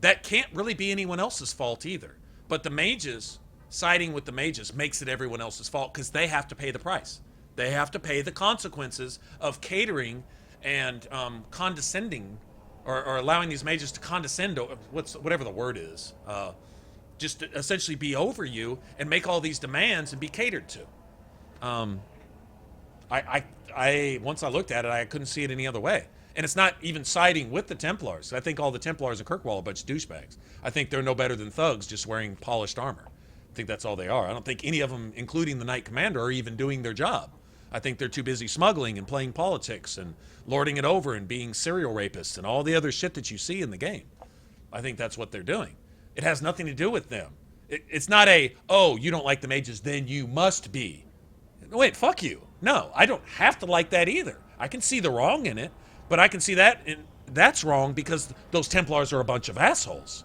That can't really be anyone else's fault either. But the mages siding with the mages makes it everyone else's fault because they have to pay the price. They have to pay the consequences of catering and condescending, or allowing these mages to condescend, whatever the word is, just to essentially be over you and make all these demands and be catered to. I once I looked at it, I couldn't see it any other way. And it's not even siding with the Templars. I think all the Templars in Kirkwall are a bunch of douchebags. I think they're no better than thugs just wearing polished armor. I think that's all they are. I don't think any of them, including the Knight Commander, are even doing their job. I think they're too busy smuggling and playing politics and lording it over and being serial rapists and all the other shit that you see in the game. I think that's what they're doing. It has nothing to do with them. It's not oh, you don't like the mages, then you must be. Wait, fuck you. No, I don't have to like that either. I can see the wrong in it, but I can see that's wrong because those Templars are a bunch of assholes.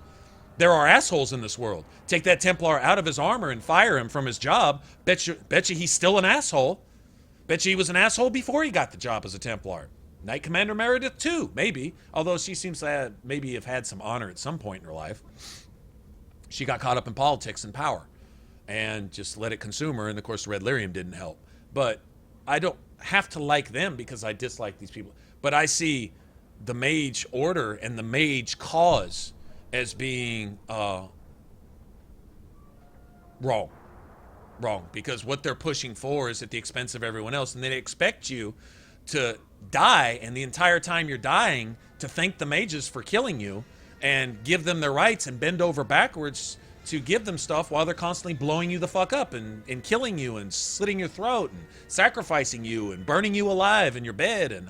There are assholes in this world. Take that Templar out of his armor and fire him from his job. Bet you he's still an asshole. Bet you he was an asshole before he got the job as a Templar. Knight Commander Meredith too, maybe. Although she seems to maybe have had some honor at some point in her life. She got caught up in politics and power and just let it consume her. And of course, the Red Lyrium didn't help. But I don't have to like them because I dislike these people. But I see the mage order and the mage cause as being wrong, because what they're pushing for is at the expense of everyone else, and they expect you to die, and the entire time you're dying to thank the mages for killing you and give them their rights and bend over backwards to give them stuff while they're constantly blowing you the fuck up and killing you and slitting your throat and sacrificing you and burning you alive in your bed. And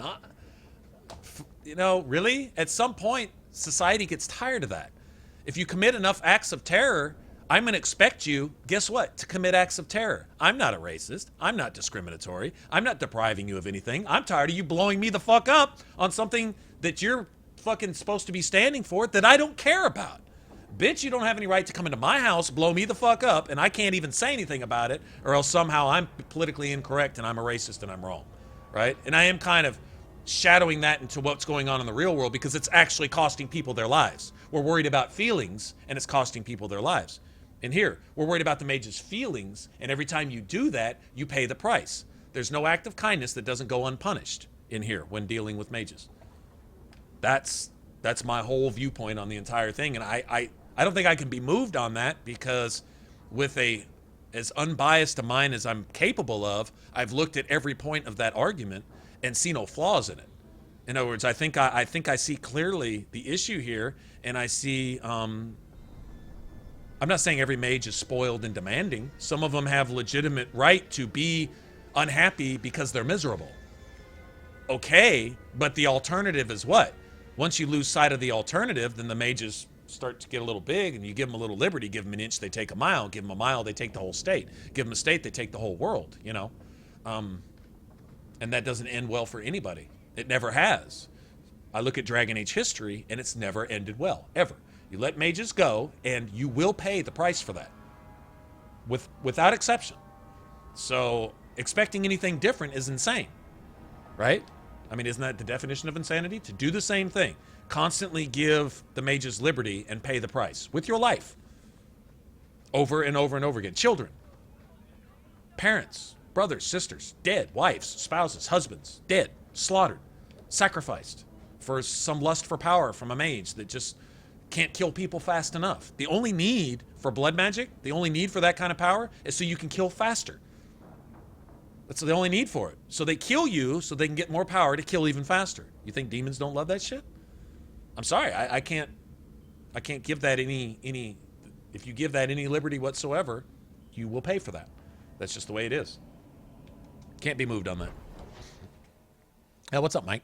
really, at some point society gets tired of that. If you commit enough acts of terror, I'm going to expect you, guess what, to commit acts of terror. I'm not a racist. I'm not discriminatory. I'm not depriving you of anything. I'm tired of you blowing me the fuck up on something that you're fucking supposed to be standing for that I don't care about. Bitch, you don't have any right to come into my house, blow me the fuck up, and I can't even say anything about it, or else somehow I'm politically incorrect and I'm a racist and I'm wrong, right? And I am kind of shadowing that into what's going on in the real world because it's actually costing people their lives. We're worried about feelings, and it's costing people their lives. And here, we're worried about the mage's feelings, and every time you do that, you pay the price. There's no act of kindness that doesn't go unpunished in here when dealing with mages. That's my whole viewpoint on the entire thing, and I don't think I can be moved on that because with as unbiased a mind as I'm capable of, I've looked at every point of that argument and see no flaws in it. In other words, I think I see clearly the issue here, and I see. I'm not saying every mage is spoiled and demanding. Some of them have legitimate right to be unhappy because they're miserable. Okay, but the alternative is what? Once you lose sight of the alternative, then the mages start to get a little big, and you give them a little liberty. Give them an inch, they take a mile. Give them a mile, they take the whole state. Give them a state, they take the whole world. And that doesn't end well for anybody. It never has. I look at Dragon Age history, and it's never ended well, ever. You let mages go, and you will pay the price for that, without exception. So expecting anything different is insane, right? I mean, isn't that the definition of insanity? To do the same thing, constantly give the mages liberty and pay the price with your life, over and over and over again. Children, parents, brothers, sisters, dead, wives, spouses, husbands, dead, slaughtered, sacrificed for some lust for power from a mage that just can't kill people fast enough. The only need for blood magic, the only need for that kind of power is so you can kill faster. That's the only need for it. So they kill you so they can get more power to kill even faster. You think demons don't love that shit? I'm sorry, I can't give that any if you give that any liberty whatsoever, you will pay for that. That's just the way it is. Can't be moved on that. Hey, what's up, Mike?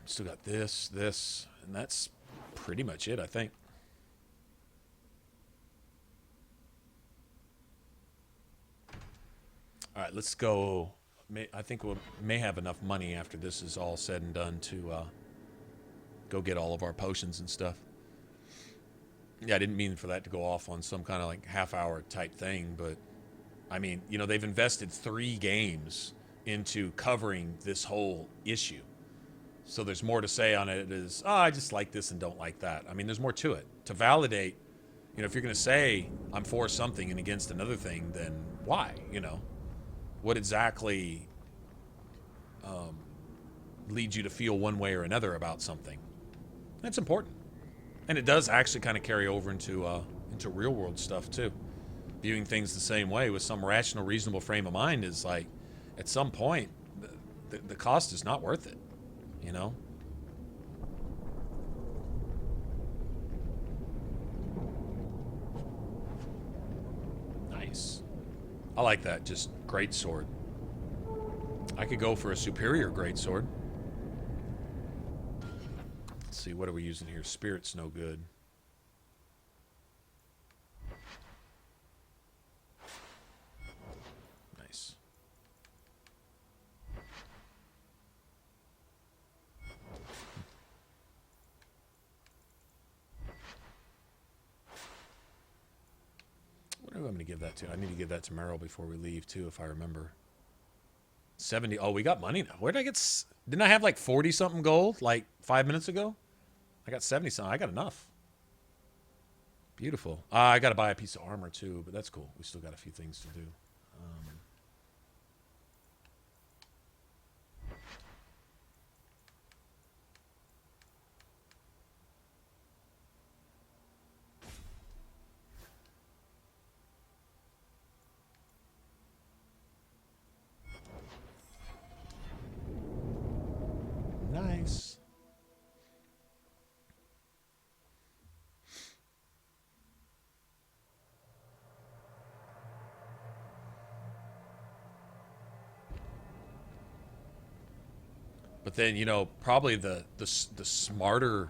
Still got this, and that's pretty much it, I think. All right, let's go. I think we may have enough money after this is all said and done to go get all of our potions and stuff. Yeah, I didn't mean for that to go off on some kind of like half-hour type thing, but I mean, they've invested 3 games into covering this whole issue. So there's more to say on it. It is, oh, I just like this and don't like that. I mean, there's more to it. To validate, you know, if you're going to say I'm for something and against another thing, then why? You know, what exactly leads you to feel one way or another about something? That's important, and it does actually kind of carry over into real world stuff too. Viewing things the same way with some rational, reasonable frame of mind is like, at some point, the cost is not worth it. You know? Nice. I like that. Just great sword. I could go for a superior great sword. Let's see, what are we using here? Spirit's no good. Nice. What do I'm going to give that to? I need to give that to Meryl before we leave, too, if I remember. 70. Oh, we got money now. Where did I get... Didn't I have like 40-something gold like 5 minutes ago? I got 70-something. I got enough. Beautiful. I got to buy a piece of armor, too, but that's cool. We still got a few things to do. Nice. But then, you know, probably the smarter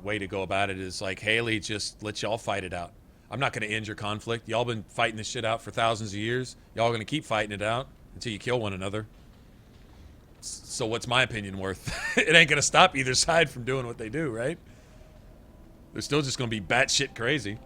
way to go about it is like, Haley, just let y'all fight it out. I'm not going to end your conflict. Y'all been fighting this shit out for thousands of years. Y'all going to keep fighting it out until you kill one another. So what's my opinion worth? It ain't going to stop either side from doing what they do, right? They're still just going to be batshit crazy.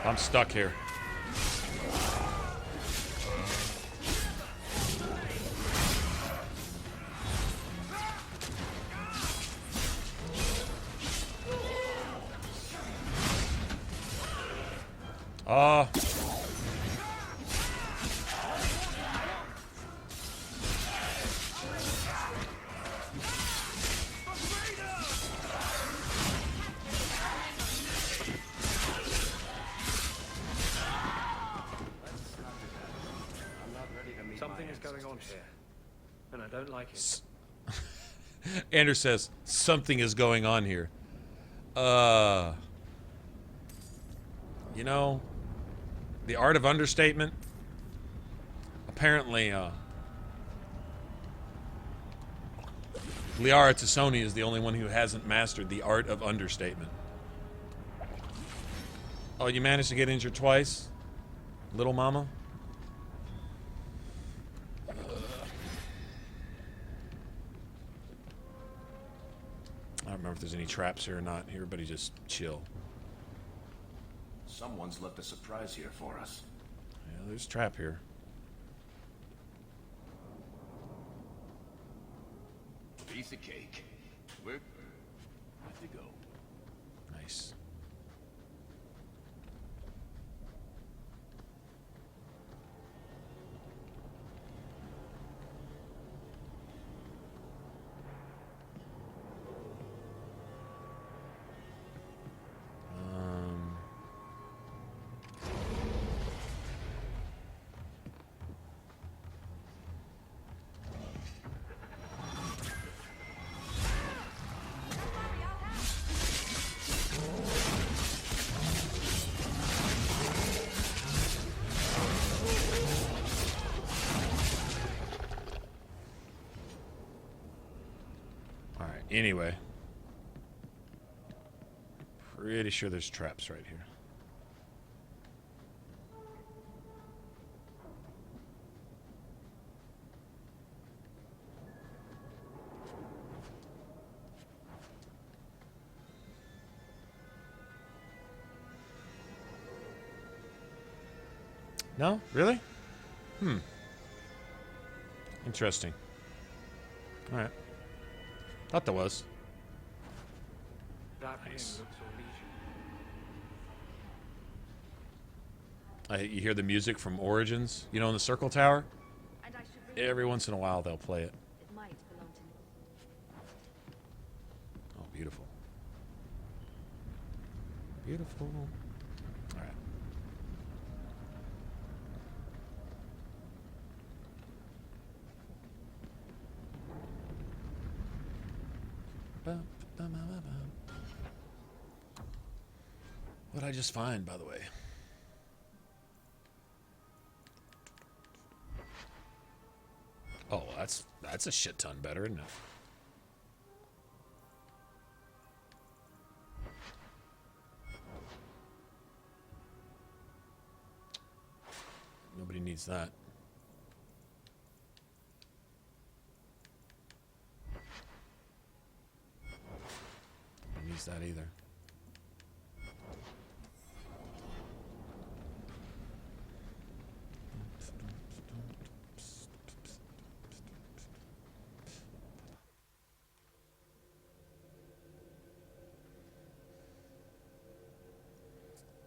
I'm stuck here. Something is going on here, and I don't like it. Anders says, something is going on here. You know, the art of understatement. Apparently, Liara Tassoni is the only one who hasn't mastered the art of understatement. Oh, you managed to get injured twice? Little mama? I don't remember if there's any traps here or not. Everybody just chill. Someone's left a surprise here for us. Yeah, there's a trap here. Piece of cake. We're good to go. Nice. Anyway. Pretty sure there's traps right here. No? Really? Interesting. Alright. Thought there was. That Nice. inn looks Orlesian. You hear the music from Origins, you know, in the Circle Tower? And I should really Every once in a while they'll play it. it might belong to me. Oh, beautiful. Beautiful. Alright. What'd I just find, by the way? Oh, that's a shit ton better, isn't it? Nobody needs that. Nobody needs that either.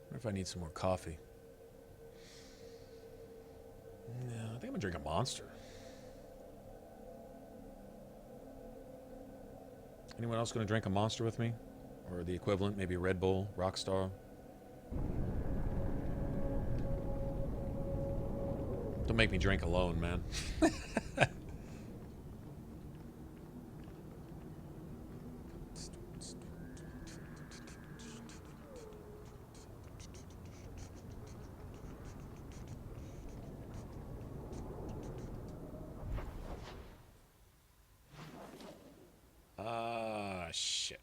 I wonder if I need some more coffee. No, I think I'm gonna drink a Monster. Anyone else gonna drink a Monster with me? Or the equivalent, maybe a Red Bull, Rockstar? Don't make me drink alone, man. Shit.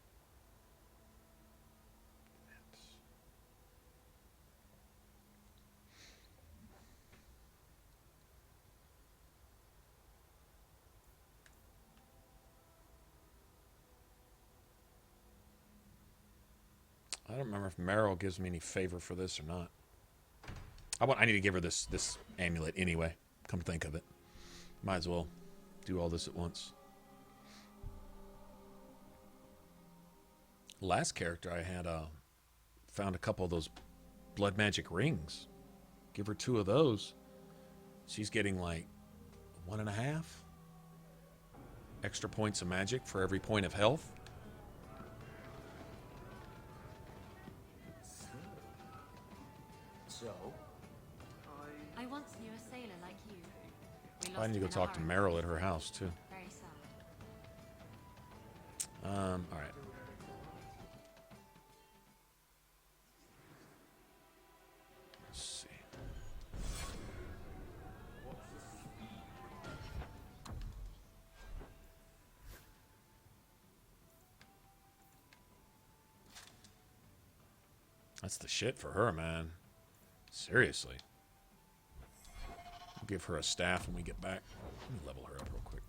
I don't remember if Meryl gives me any favor for this or not. I need to give her this amulet anyway. Come to think of it. Might as well do all this at once. Last character I had found a couple of those blood magic rings. Give her 2 of those. She's getting like 1.5 extra points of magic for every point of health. So? I once knew a sailor like you. We I lost need to him go in a talk to hurricane. Meryl at her house too. Very sad. All right. Let's see. That's the shit for her, man. Seriously. I'll give her a staff when we get back. Let me level her up real quick.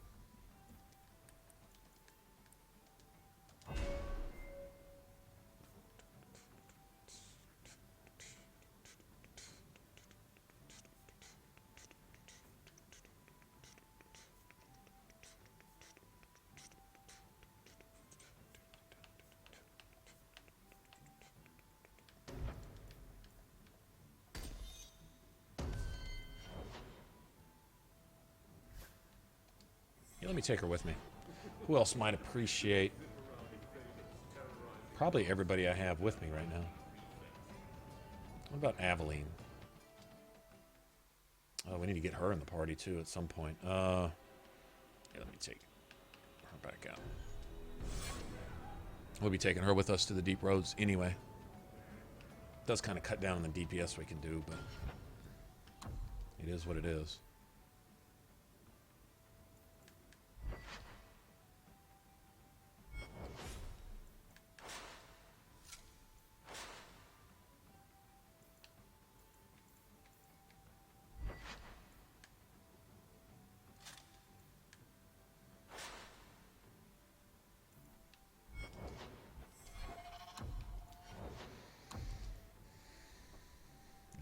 Yeah, let me take her with me. Who else might appreciate? Probably everybody I have with me right now. What about Aveline? Oh, we need to get her in the party too at some point. Yeah, let me take her back out. We'll be taking her with us to the deep roads anyway. Does kind of cut down on the DPS we can do, but it is what it is.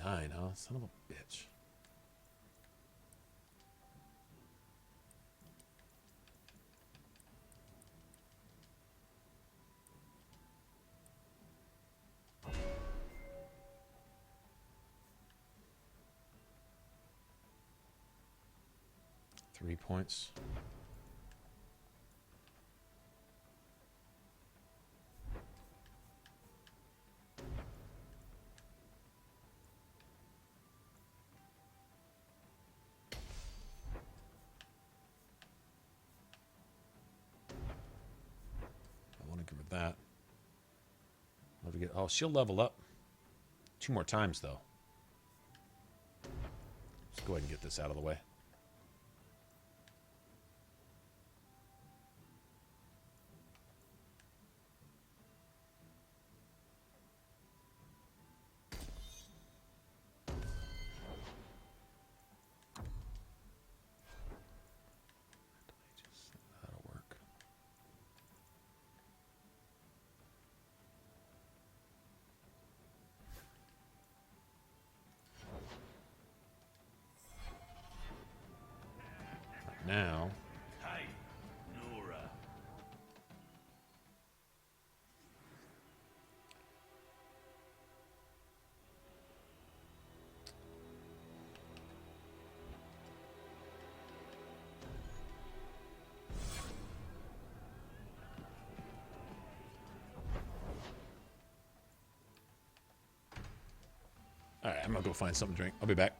9, huh? Son of a bitch. Three points. I want to give her that. Love to get. Oh, she'll level up 2 more times though. Let's go ahead and get this out of the way. That'll work. Now. Hey, Nora. All right, I'm gonna go find something to drink. I'll be back.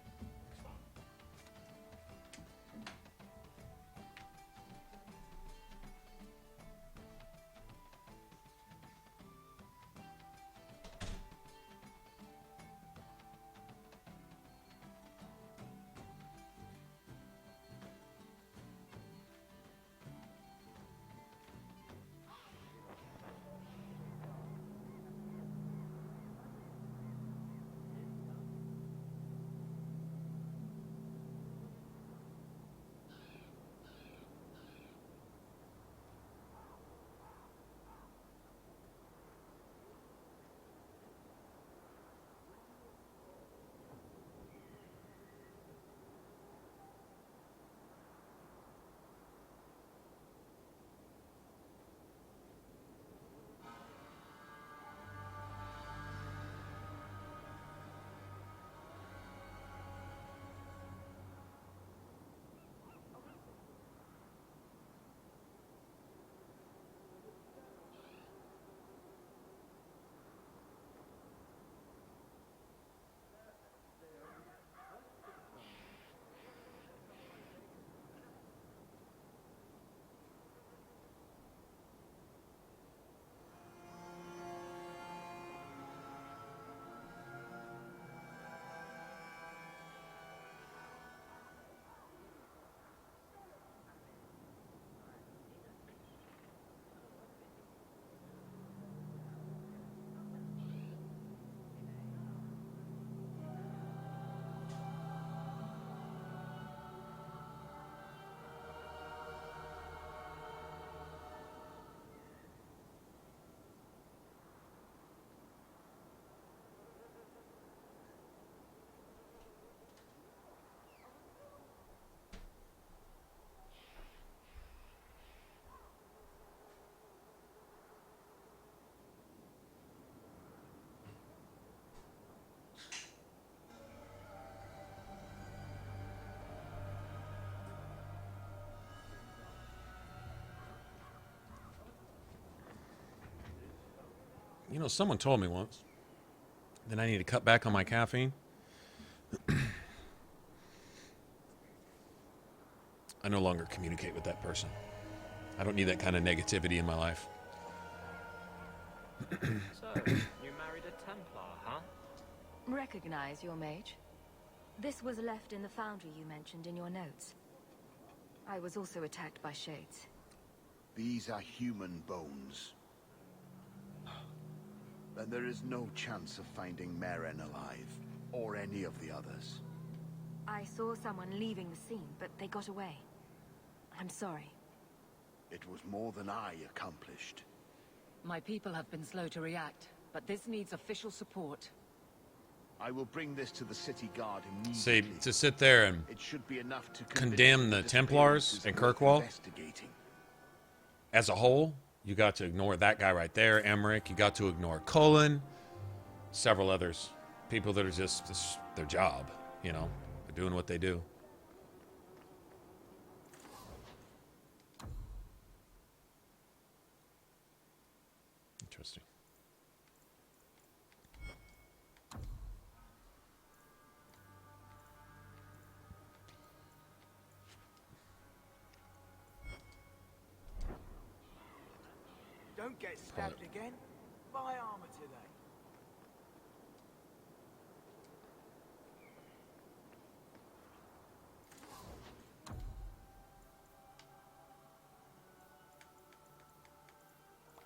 You know, someone told me once that I need to cut back on my caffeine. I no longer communicate with that person. I don't need that kind of negativity in my life. So, you married a Templar, huh? Recognize your mage? This was left in the foundry you mentioned in your notes. I was also attacked by shades. These are human bones. Then there is no chance of finding Meren alive, or any of the others. I saw someone leaving the scene, but they got away. I'm sorry. It was more than I accomplished. My people have been slow to react, but this needs official support. I will bring this to the city guard See, immediately. to sit there and It should be enough to condemn the Templars and Kirkwall as a whole. You got to ignore that guy right there, Emmerich. You got to ignore Cullen, several others, people that are just their job. You know, they're doing what they do. Interesting. Don't get stabbed again. Buy armor today.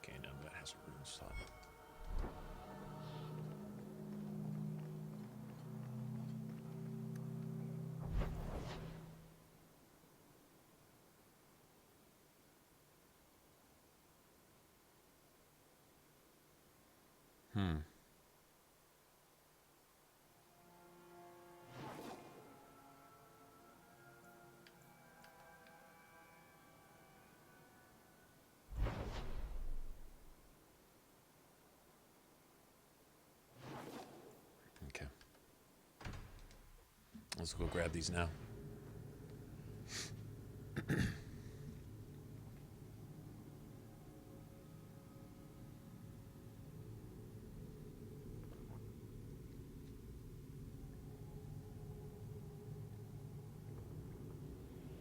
Okay, now that has a rune slot. Okay. Let's go grab these now.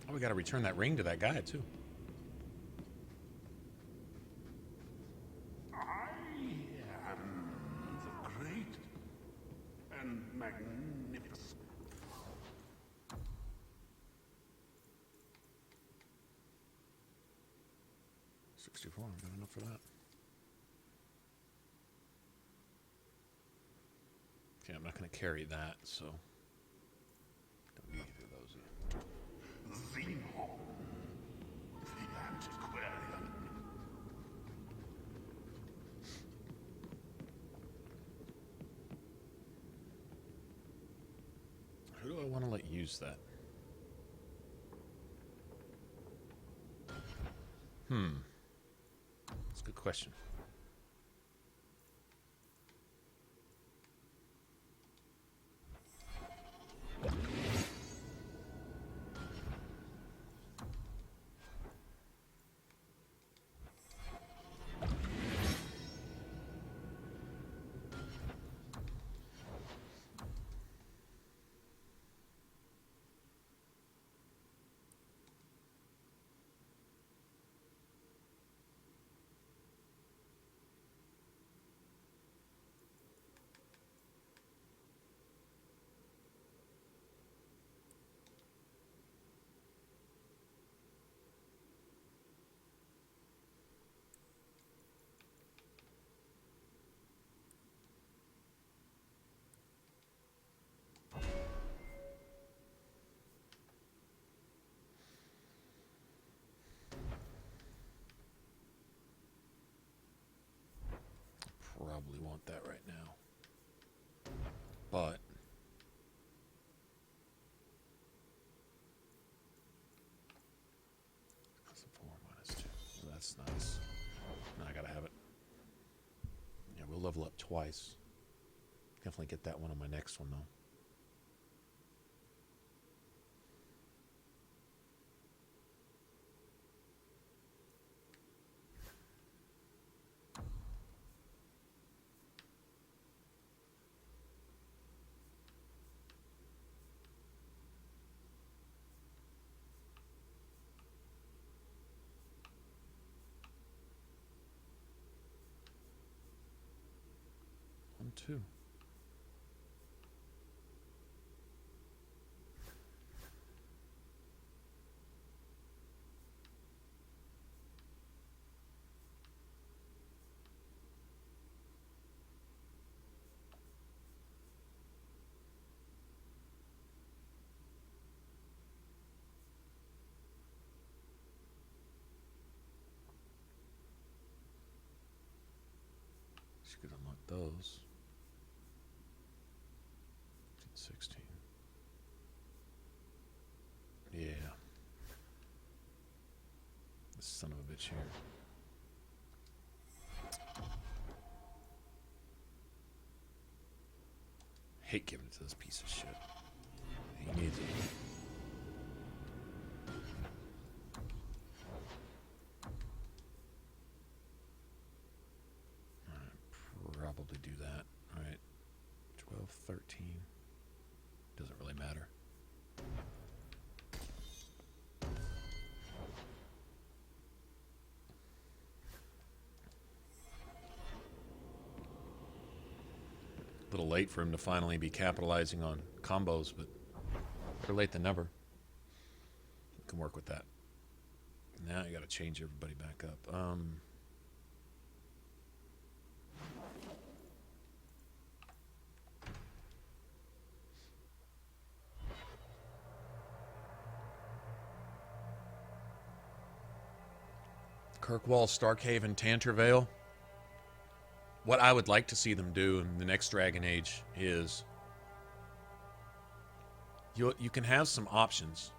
Oh, we got to return that ring to that guy, too. I am the great and magnificent. 64, I'm got enough for that. Okay, I'm not going to carry that, so don't need either of those yet. Zinghorn, the antiquarian. Who do I want to let use that? That's a good question. Probably want that right now. But that's a 4 minus 2. Well, that's nice. Now I gotta have it. Yeah, we'll level up twice. Definitely get that one on my next one though. Two. She could unlock those. 16. Yeah. This son of a bitch here. Hate giving it to this piece of shit. He needs it. Probably do that. All right. 12, 13. Doesn't really matter. A little late for him to finally be capitalizing on combos, but better late than never. We can work with that. Now you got to change everybody back up. Kirkwall, Starkhaven, Tantervale. What I would like to see them do in the next Dragon Age is you can have some options.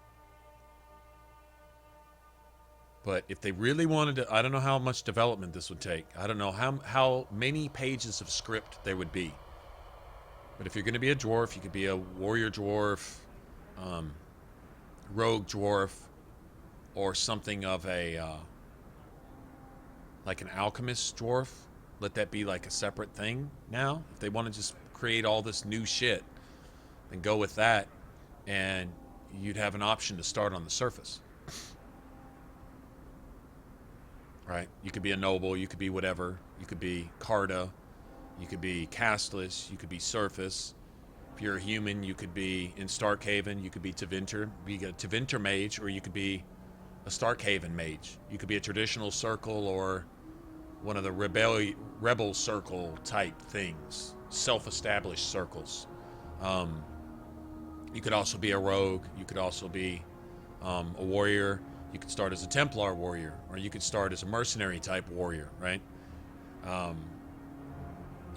But if they really wanted to, I don't know how much development this would take. I don't know how many pages of script there would be. But if you're going to be a dwarf, you could be a warrior dwarf, rogue dwarf, or something of a like an alchemist dwarf. Let that be like a separate thing now. If they want to just create all this new shit, then go with that, and you'd have an option to start on the surface. Right? You could be a noble, you could be whatever. You could be Carta, you could be castless, you could be surface. If you're a human, you could be in Starkhaven, you could be Tevinter, mage, or you could be a Starkhaven mage. You could be a traditional circle or one of the rebel circle type things, self-established circles. You could also be a rogue. You could also be a warrior. You could start as a Templar warrior, or you could start as a mercenary type warrior, right?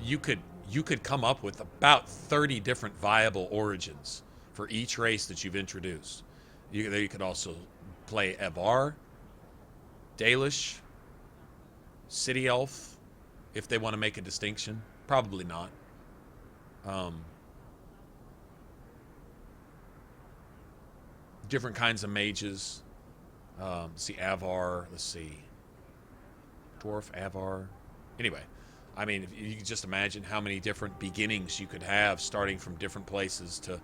You could come up with about 30 different viable origins for each race that you've introduced. You could also play Evar, Dalish, City Elf, if they want to make a distinction. Probably not. Different kinds of mages. Let's see, Avar. Let's see. Dwarf, Avar. Anyway, I mean, if you can just imagine how many different beginnings you could have starting from different places to,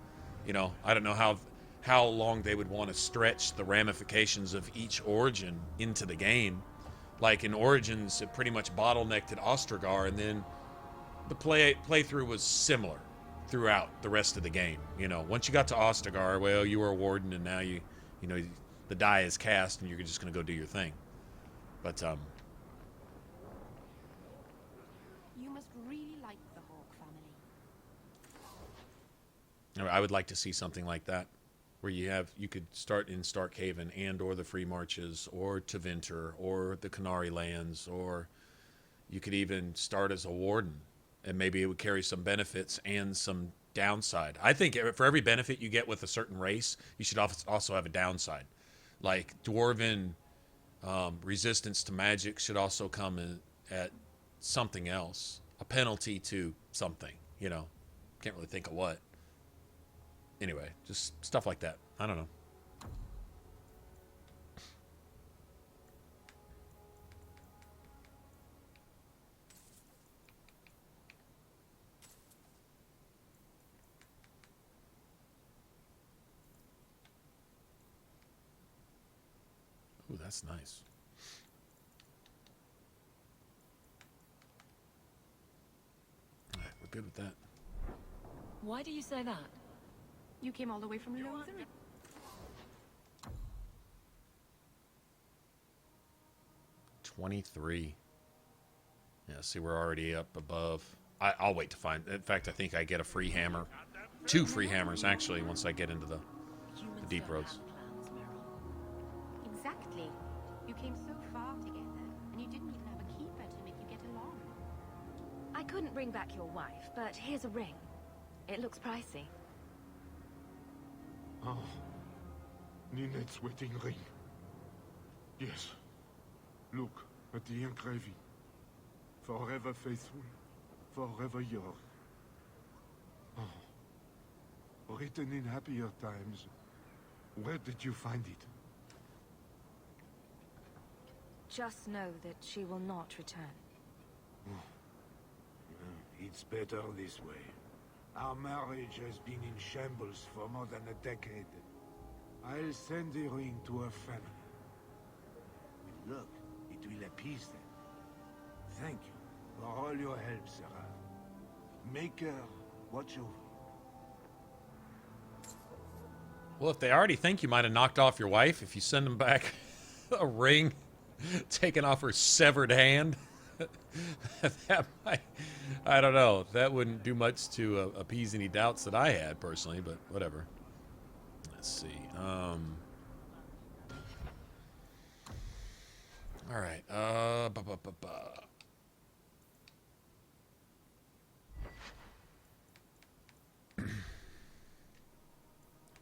I don't know how long they would want to stretch the ramifications of each origin into the game. Like in Origins, it pretty much bottlenecked at Ostragar, and then the playthrough was similar throughout the rest of the game. Once you got to Ostragar, well, you were a warden, and now the die is cast, and you're just going to go do your thing. But You must really like the Hawk family. I would like to see something like that, where you could start in Starkhaven and or the Free Marches or Tevinter or the Canary Lands, or you could even start as a warden, and maybe it would carry some benefits and some downside. I think for every benefit you get with a certain race, you should also have a downside. Like Dwarven resistance to magic should also come in at something else, a penalty to something. Can't really think of what. Anyway, just stuff like that. I don't know. Ooh, that's nice. All right, we're good with that. Why do you say that? You came all the way from Lothar? 23. Yeah, see, we're already up above. I'll wait to find. In fact, I think I get a free hammer. 2 free hammers, actually, once I get into the deep roads. Exactly. You came so far together, and you didn't even have a keeper to make you get along. I couldn't bring back your wife, but here's a ring. It looks pricey. Oh, Ninette's wedding ring. Yes. Look at the engraving. Forever faithful, forever yours. Oh. Written in happier times. Where did you find it? Just know that she will not return. It's better this way. Our marriage has been in shambles for more than a decade. I'll send the ring to her family. With luck, it will appease them. Thank you for all your help, Sarah. Make her watch over you. Well, if they already think you might have knocked off your wife, if you send them back a ring taken off her severed hand, that might, I don't know. That wouldn't do much to appease any doubts that I had personally, but whatever. Let's see. All right.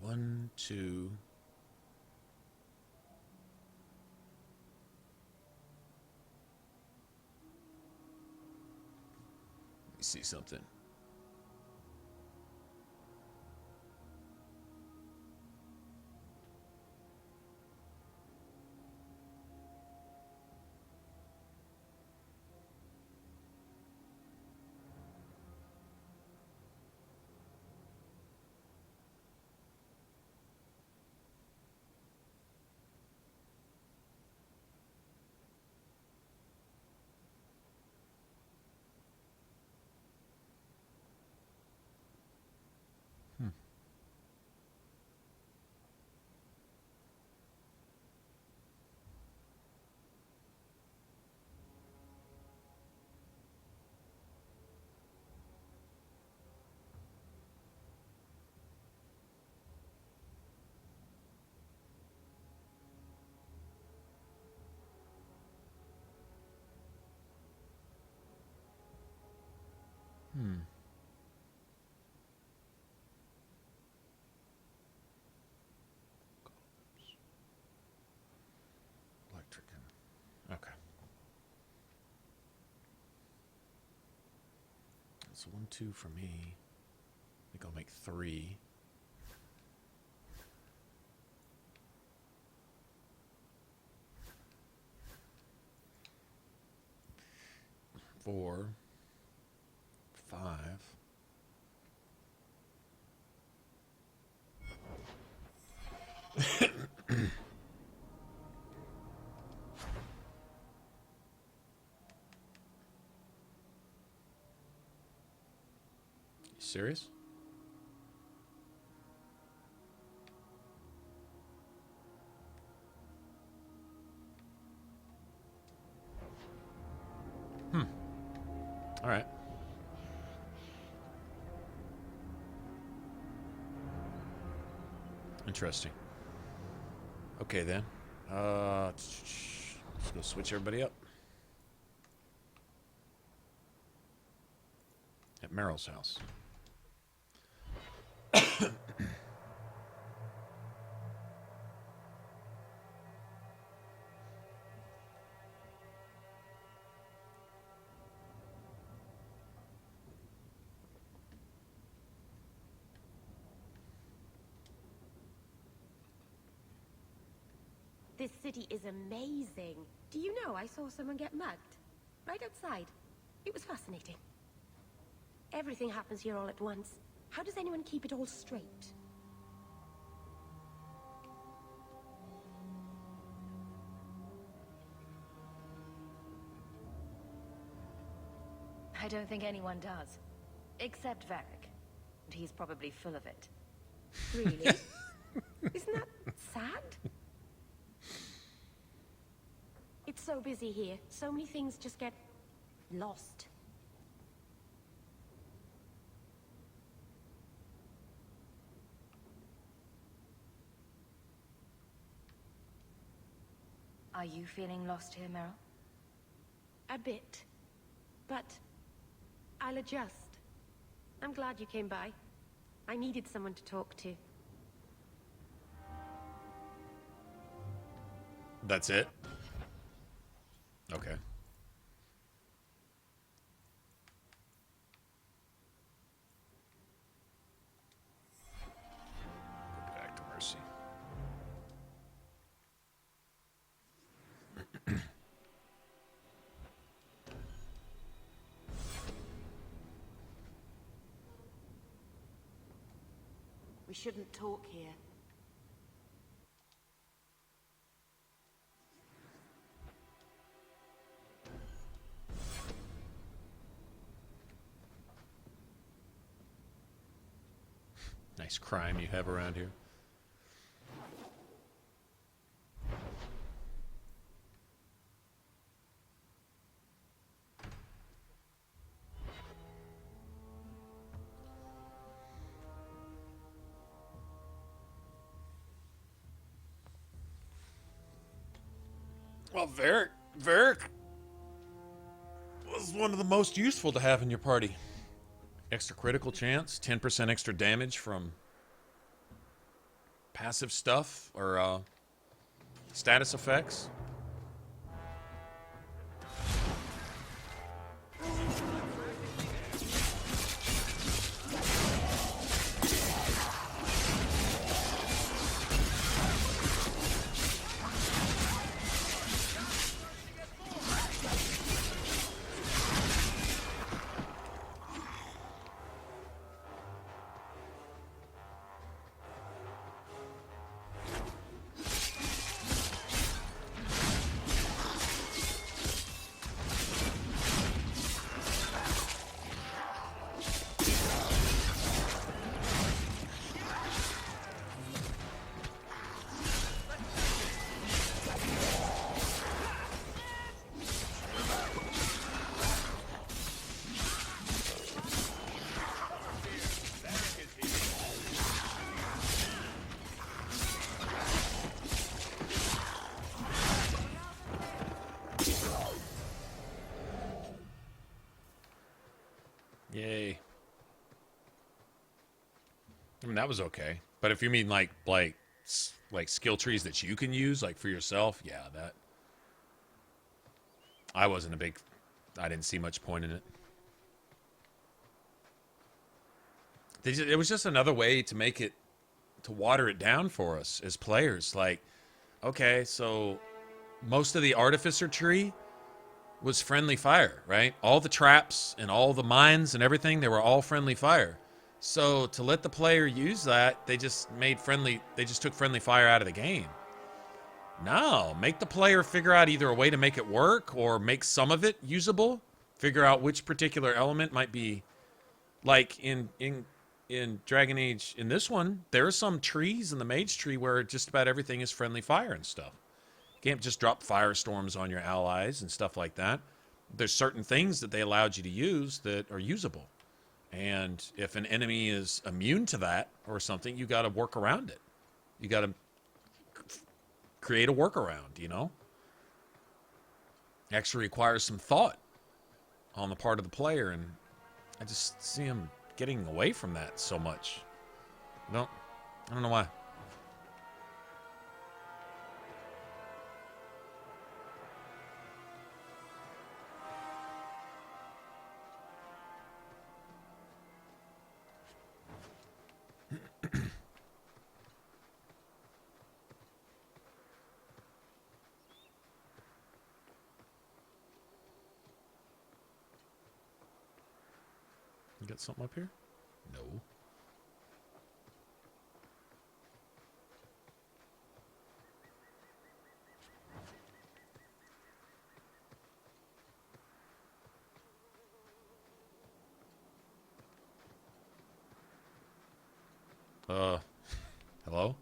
One, two. Let me see something. Electric. Okay. That's 1, 2 for me. I think I'll make 3. Four, 5. You serious? All right. Interesting. Okay, then. Let's go switch everybody up. At Meryl's house. This city is amazing. Do you know I saw someone get mugged? Right outside. It was fascinating. Everything happens here all at once. How does anyone keep it all straight? I don't think anyone does. Except Varric. And he's probably full of it. Really? Isn't that sad? It's so busy here. So many things just get lost. Are you feeling lost here, Meryl? A bit. But I'll adjust. I'm glad you came by. I needed someone to talk to. That's it? Okay. Go back to Mercy. We shouldn't talk here. Nice crime you have around here. Well, Varric was one of the most useful to have in your party. Extra critical chance, 10% extra damage from passive stuff or status effects. Yay. I mean, that was okay. But if you mean like skill trees that you can use, like for yourself, yeah, that... I didn't see much point in it. It was just another way to make it, to water it down for us as players. Like, okay, so most of the Artificer tree was friendly fire, right? All the traps and all the mines and everything, they were all friendly fire. So to let the player use that, they just took friendly fire out of the game. No, make the player figure out either a way to make it work or make some of it usable. Figure out which particular element might be, like in Dragon Age, in this one, there are some trees in the mage tree where just about everything is friendly fire and stuff. You can't just drop firestorms on your allies and stuff like that. There's certain things that they allowed you to use that are usable. And if an enemy is immune to that or something, you got to work around it. You got to create a workaround, you know? Actually requires some thought on the part of the player, and I just see him getting away from that so much. I don't know why. You got something up here? No. Hello?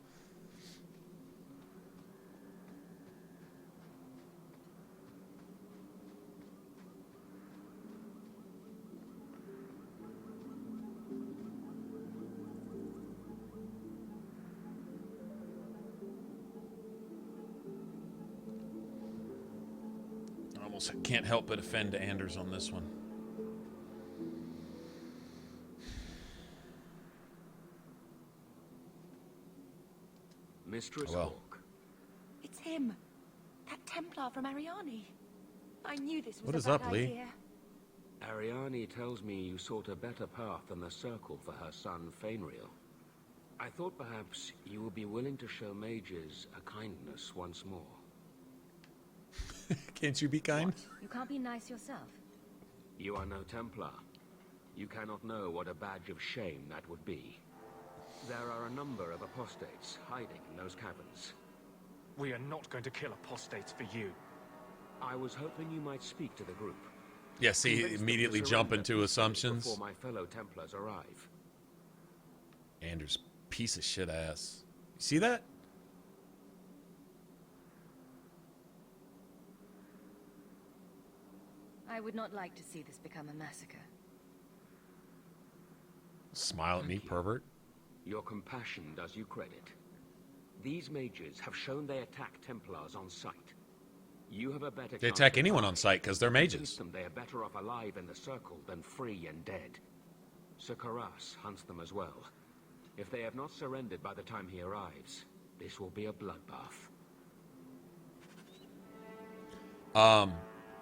I almost can't help but offend Anders on this one. Mistress Oh, well. Hawk. It's him. Templar from Ariane. I knew this was What a is bad up, Lee? idea. Ariane tells me you sought a better path than the Circle for her son, Fainriel. I thought perhaps you would be willing to show mages a kindness once more. Can't you be kind? You can't be nice yourself. You are no Templar. You cannot know what a badge of shame that would be. There are a number of apostates hiding in those caverns. We are not going to kill apostates for you. I was hoping you might speak to the group. Yeah, see, Convince them immediately to jump surrender into peacefully assumptions. before my fellow Templars arrive. Anders, piece of shit ass. You see that? I would not like to see this become a massacre. Smile at me, pervert. Your compassion does you credit. These mages have shown they attack Templars on sight. You have a better They chance attack than anyone I. on sight because they're Convince mages. them they are better off alive in the Circle than free and dead. Sir Karas hunts them as well. If they have not surrendered by the time he arrives, this will be a bloodbath.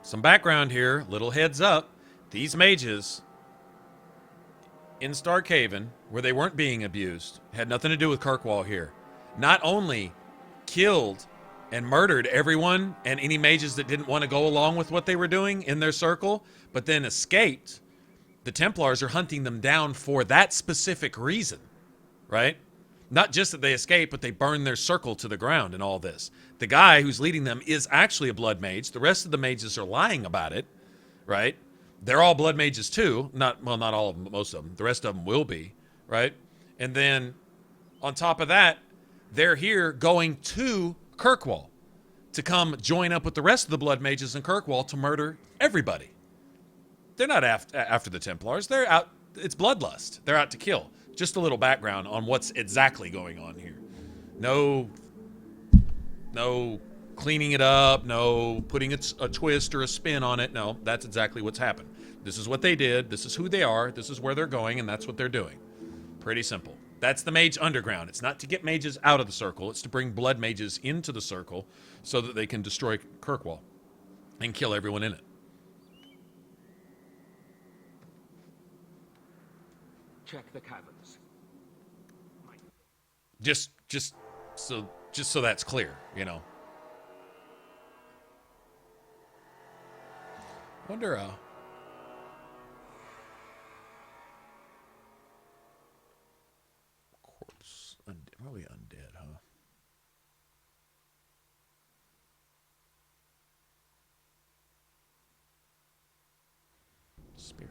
Some background here, little heads up. These mages in Starkhaven, where they weren't being abused, had nothing to do with Kirkwall here. Not only killed and murdered everyone and any mages that didn't want to go along with what they were doing in their circle, but then escaped. The Templars are hunting them down for that specific reason, right? Not just that they escape, but they burn their circle to the ground and all this. The guy who's leading them is actually a blood mage. The rest of the mages are lying about it, right? They're all blood mages too. Not all of them, but most of them. The rest of them will be, right? And then on top of that, they're here going to Kirkwall to come join up with the rest of the blood mages in Kirkwall to murder everybody. They're not after the Templars. They're out. It's bloodlust. They're out to kill. Just a little background on what's exactly going on here. No cleaning it up. No putting a twist or a spin on it. No, that's exactly what's happened. This is what they did. This is who they are. This is where they're going, and that's what they're doing. Pretty simple. That's the Mage Underground. It's not to get mages out of the Circle. It's to bring blood mages into the Circle so that they can destroy Kirkwall and kill everyone in it. Check the caverns. Just so that's clear, you know. Wonder corpse probably undead, huh? Spirit.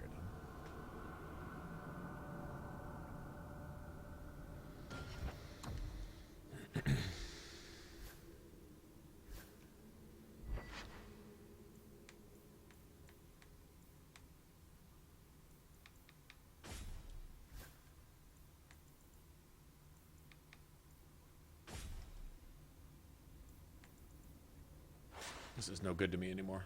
This is no good to me anymore.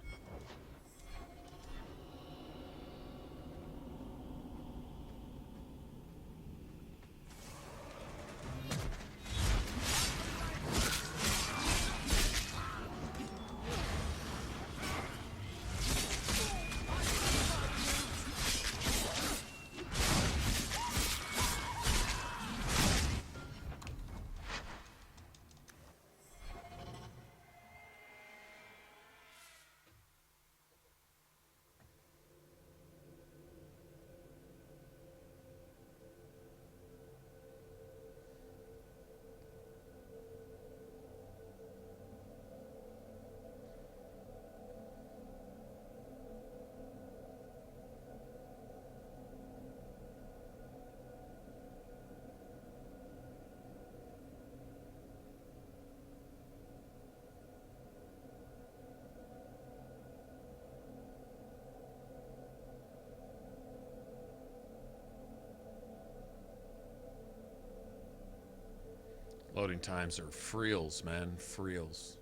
Loading times are freels, man. Freels.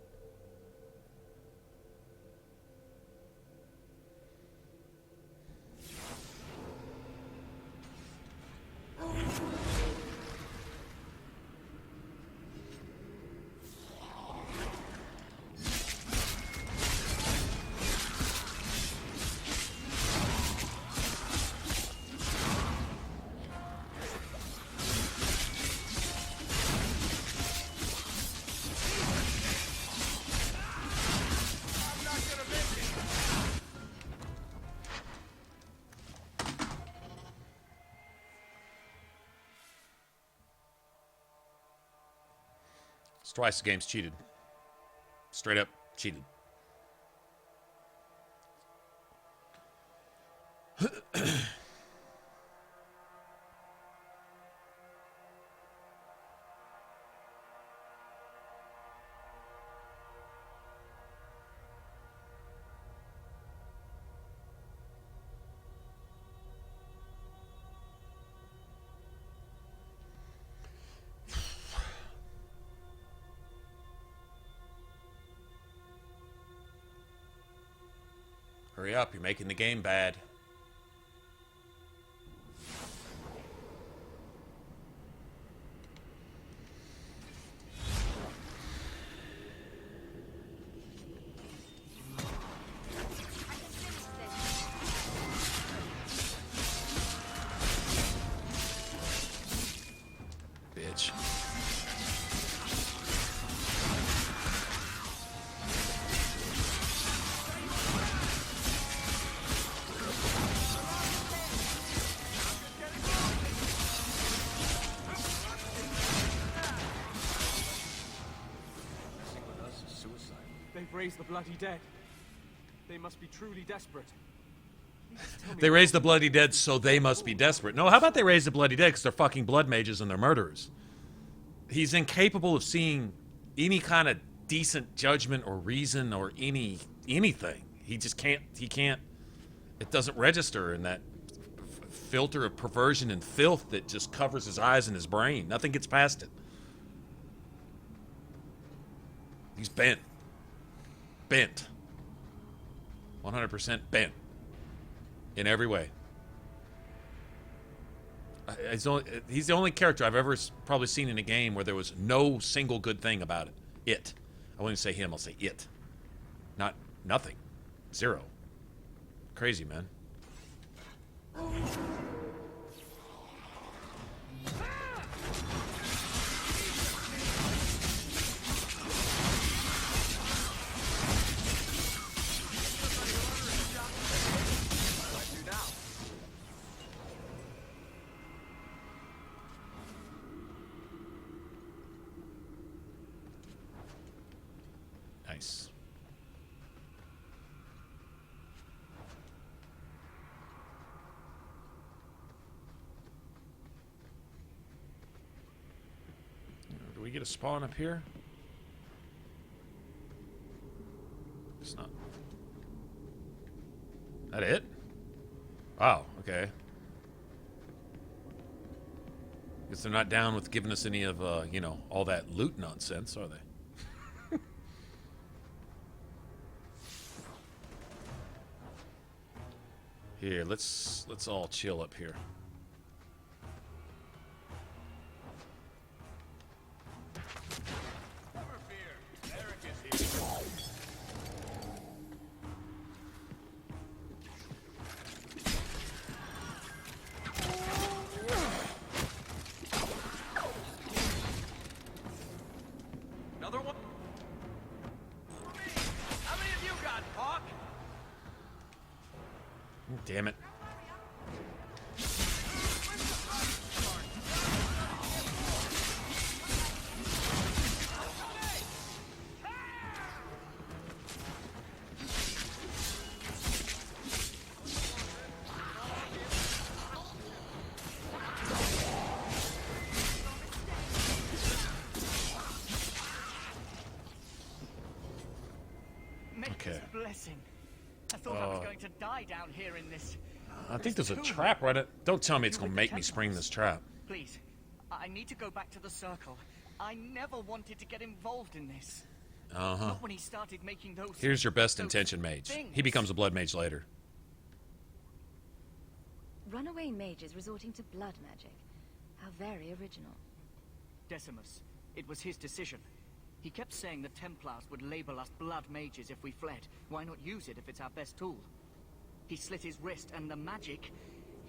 It's twice the game's cheated. Straight up cheated. Hurry up, you're making the game bad. Bitch. They've raised the bloody dead. They must be truly desperate. They raise the bloody dead, so they must be desperate. No, how about they raise the bloody dead because they're fucking blood mages and they're murderers? He's incapable of seeing any kind of decent judgment or reason or anything. He just can't. He can't. It doesn't register in that filter of perversion and filth that just covers his eyes and his brain. Nothing gets past it. He's bent. Bent. 100% bent. In every way. He's the only character I've ever probably seen in a game where there was no single good thing about it. It. I won't even say him, I'll say it. Not nothing. Zero. Crazy, man. Nice. Do we get a spawn up here? It's not. That it? Wow, okay. Guess they're not down with giving us any of, you know, all that loot nonsense, are they? Here, let's all chill up here. Another one? How many of you got, Hawk? Damn it. Okay. Blessing. I thought I was going to die down here in this. I think there's a trap right at... Don't tell me it's going to make me spring this trap. Please, I need to go back to the circle. I never wanted to get involved in this. Uh-huh. Not when he started making those. Here's your best intention mage. He becomes a blood mage later. Runaway mages resorting to blood magic. How very original. Decimus. It was his decision. He kept saying the Templars would label us blood mages if we fled. Why not use it if it's our best tool? He slit his wrist, and the magic,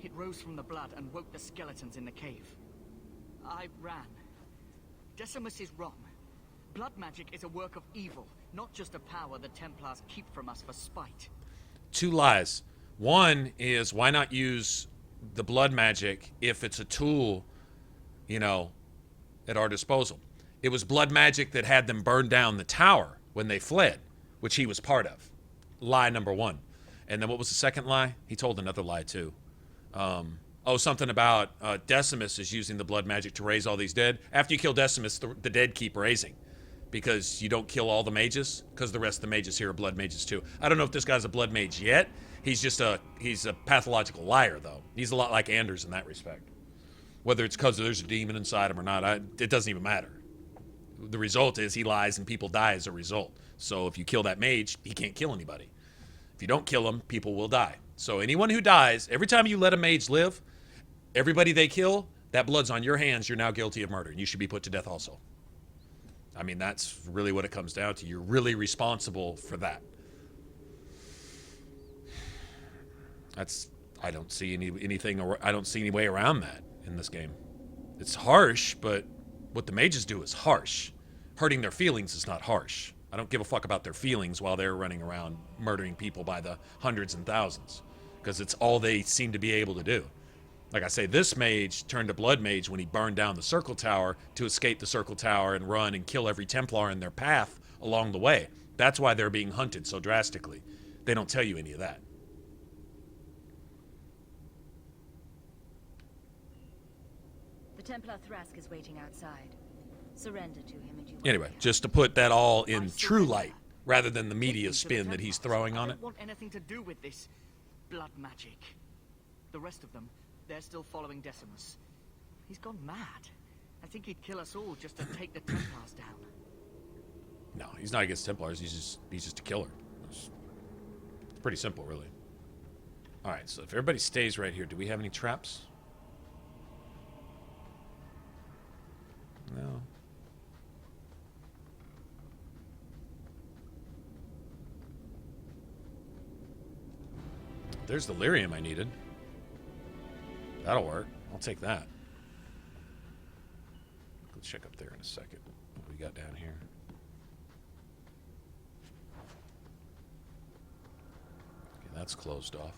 it rose from the blood and woke the skeletons in the cave. I ran. Decimus is wrong. Blood magic is a work of evil, not just a power the Templars keep from us for spite. Two lies. One is, why not use the blood magic if it's a tool, you know, at our disposal? It was blood magic that had them burn down the tower when they fled, which he was part of. Lie number one. And then what was the second lie? He told another lie too. Something about Decimus is using the blood magic to raise all these dead. After you kill Decimus, the dead keep raising. Because you don't kill all the mages, because the rest of the mages here are blood mages too. I don't know if this guy's a blood mage yet. He's a pathological liar, though. He's a lot like Anders in that respect. Whether it's because there's a demon inside him or not, it doesn't even matter. The result is he lies and people die as a result. So if you kill that mage, he can't kill anybody. If you don't kill him, people will die. So anyone who dies, every time you let a mage live, everybody they kill, that blood's on your hands, you're now guilty of murder, and you should be put to death also. I mean, that's really what it comes down to. You're really responsible for that. I don't see any way around that in this game. It's harsh, but what the mages do is harsh. Hurting their feelings is not harsh. I don't give a fuck about their feelings while they're running around murdering people by the hundreds and thousands, because it's all they seem to be able to do. Like I say, this mage turned to blood mage when he burned down the circle tower to escape the circle tower and run and kill every Templar in their path along the way. That's why they're being hunted so drastically. They don't tell you any of that. The Templar Thrask is waiting outside. Surrender to him and you will Anyway, just to put that all in true light, rather than the media spin that he's throwing on it. I don't want anything to do with this blood magic. The rest of them, they're still following Decimus. He's gone mad. I think he'd kill us all just to take the Templars down. No, he's not against Templars. He's just a killer. It's pretty simple, really. All right, so if everybody stays right here, do we have any traps? No. There's the lyrium I needed. That'll work. I'll take that. Let's check up there in a second. What we got down here? Okay, that's closed off.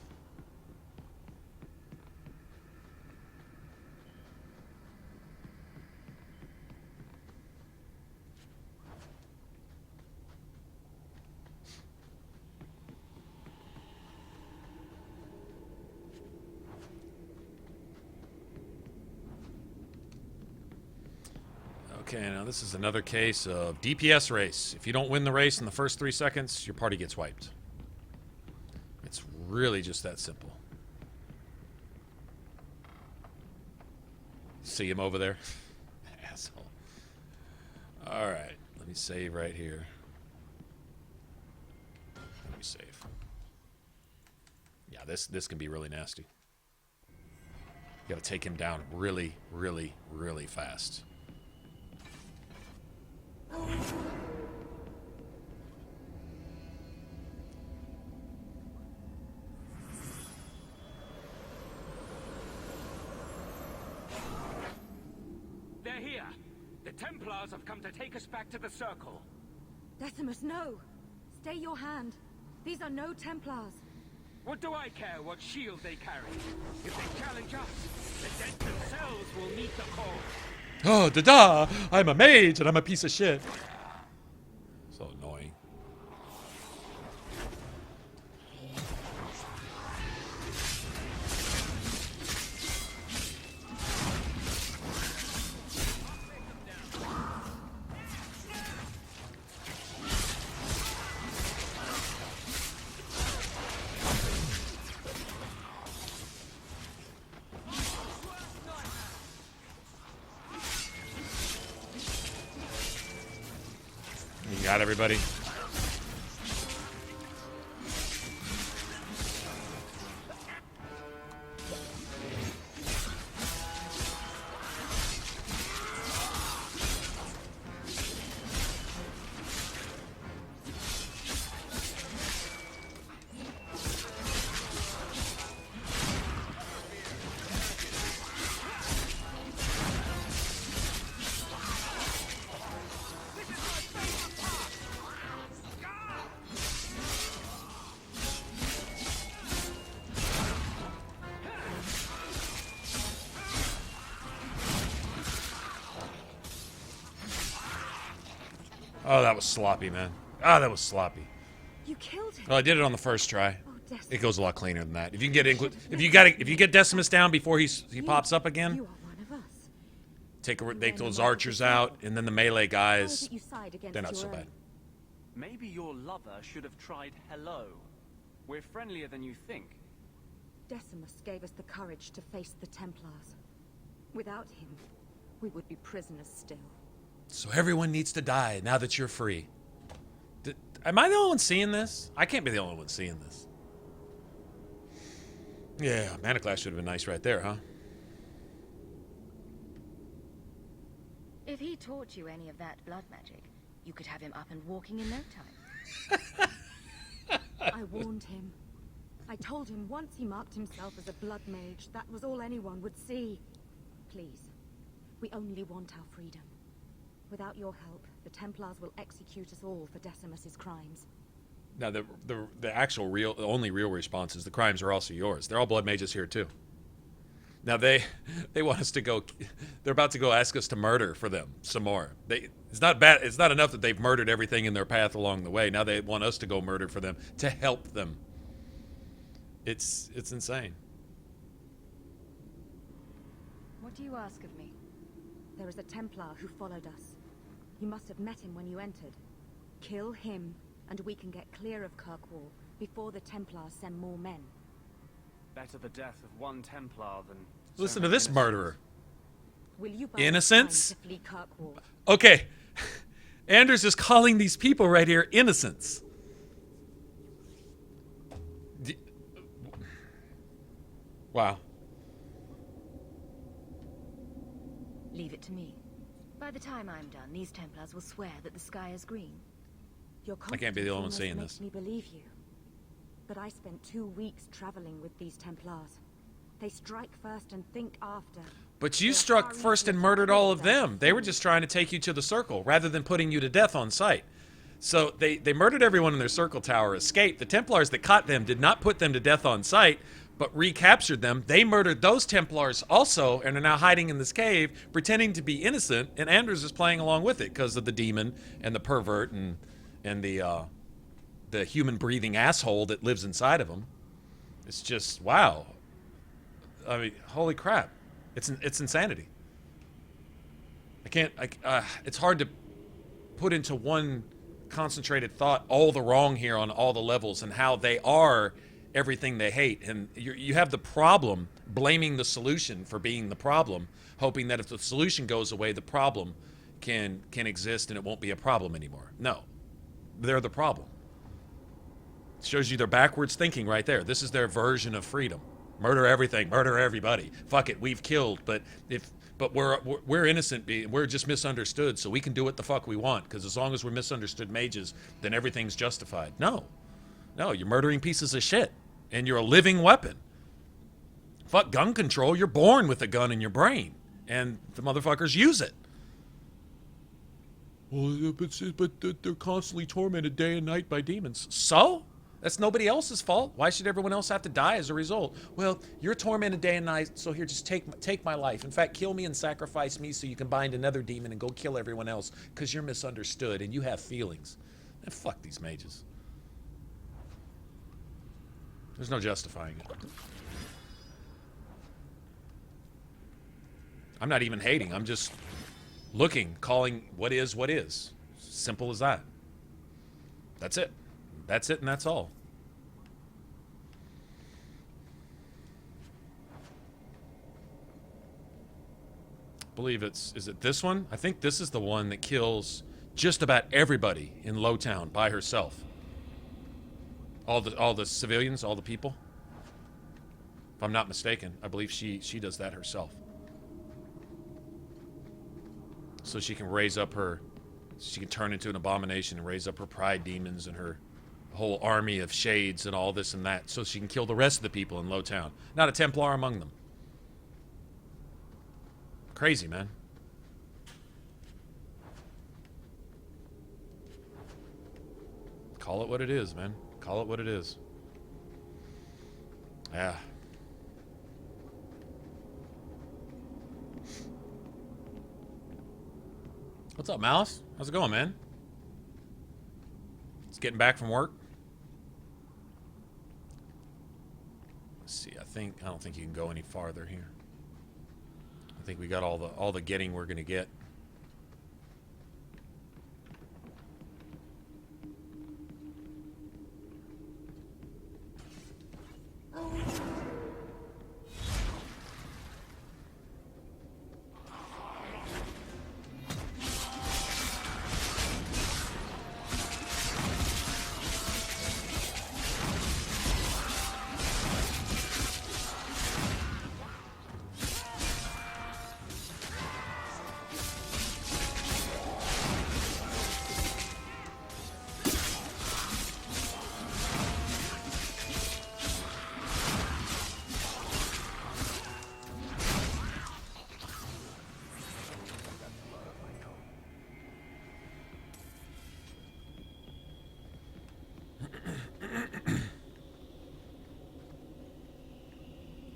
Okay, now this is another case of DPS race. If you don't win the race in the first 3 seconds, your party gets wiped. It's really just that simple. See him over there? Asshole. Alright, let me save right here. Let me save. Yeah, this can be really nasty. You gotta take him down really, really, really fast. They're here. The Templars have come to take us back to the Circle. Decimus, no! Stay your hand. These are no Templars. What do I care what shield they carry? If they challenge us, the dead themselves will meet the call. Oh, da-da! I'm a mage and I'm a piece of shit. So annoying. You got everybody? Oh, that was sloppy, man. Ah, that was sloppy. You killed him. Well, I did it on the first try. Oh, Decimus. It goes a lot cleaner than that. If you can get if you get Decimus down before he pops up again, You are one of us. take those archers out, and then the melee guys, You side against they're not your so own. bad. Maybe your lover should have tried hello. We're friendlier than you think. Decimus gave us the courage to face the Templars. Without him, we would be prisoners still. So everyone needs to die now that you're free. Am I the only one seeing this? I can't be the only one seeing this. Yeah, Mana Class should have been nice right there, huh? If he taught you any of that blood magic, you could have him up and walking in no time. I warned him. I told him once he marked himself as a blood mage, that was all anyone would see. Please, we only want our freedom. Without your help, the Templars will execute us all for Decimus's crimes. Now, the only real response is the crimes are also yours. They're all blood mages here too. Now they want us to go. They're about to go ask us to murder for them some more. It's not bad. It's not enough that they've murdered everything in their path along the way. Now they want us to go murder for them to help them. It's insane. What do you ask of me? There is a Templar who followed us. You must have met him when you entered. Kill him, and we can get clear of Kirkwall before the Templars send more men. Better the death of one Templar than... Listen to this murderer. Will you buy Innocents? time to flee Kirkwall? Okay. Anders is calling these people right here innocents. Wow. Leave it to me. By the time I'm done, these Templars will swear that the sky is green. Your I can't be the only one confidence saying almost this. makes me believe you. But I spent 2 weeks traveling with these Templars. They strike first and think after. But you struck first and murdered all of them. They were just trying to take you to the circle rather than putting you to death on sight. So they murdered everyone in their circle tower, escaped. The Templars that caught them did not put them to death on sight, but recaptured them. They murdered those Templars also and are now hiding in this cave, pretending to be innocent, and Anders is playing along with it because of the demon and the pervert and the human-breathing asshole that lives inside of him. It's just, wow. I mean, holy crap. It's insanity. It's hard to put into one concentrated thought all the wrong here on all the levels and how they are everything they hate. And you have the problem blaming the solution for being the problem, hoping that if the solution goes away, the problem can exist and it won't be a problem anymore. No, they're the problem. It shows you their backwards thinking right there. This is their version of freedom. Murder everything, murder everybody. Fuck it, we've killed, but we're innocent. We're just misunderstood, so we can do what the fuck we want. Because as long as we're misunderstood mages, then everything's justified. No, you're murdering pieces of shit, and you're a living weapon. Fuck gun control. You're born with a gun in your brain, and the motherfuckers use it. Well, but they're constantly tormented day and night by demons. So? That's nobody else's fault. Why should everyone else have to die as a result? Well, you're tormented day and night, so here, just take my life. In fact, kill me and sacrifice me so you can bind another demon and go kill everyone else because you're misunderstood and you have feelings. And fuck these mages. There's no justifying it. I'm not even hating. I'm just calling what is what is. Simple as that. That's it. That's it and that's all. I believe is it this one? I think this is the one that kills just about everybody in Lowtown by herself. All the civilians, all the people. If I'm not mistaken, I believe she does that herself. So she can she can turn into an abomination and raise up her pride demons and her whole army of shades and all this and that, so she can kill the rest of the people in Lowtown. Not a Templar among them. Crazy, man. Call it what it is, man. Call it what it is. Yeah. What's up, Mouse? How's it going, man? getting back from work? Let's see. I don't think you can go any farther here. I think we got all the getting we're gonna get.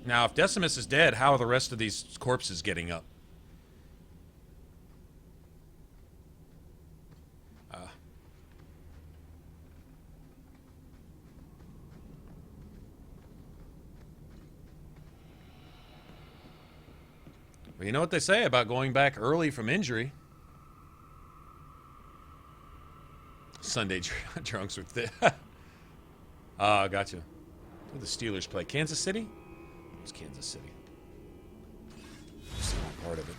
Now, if Decimus is dead, how are the rest of these corpses getting up? Well, you know what they say about going back early from injury. Sunday drunks with the... gotcha. Who the Steelers play? Kansas City? It's Kansas City. Just not part of it.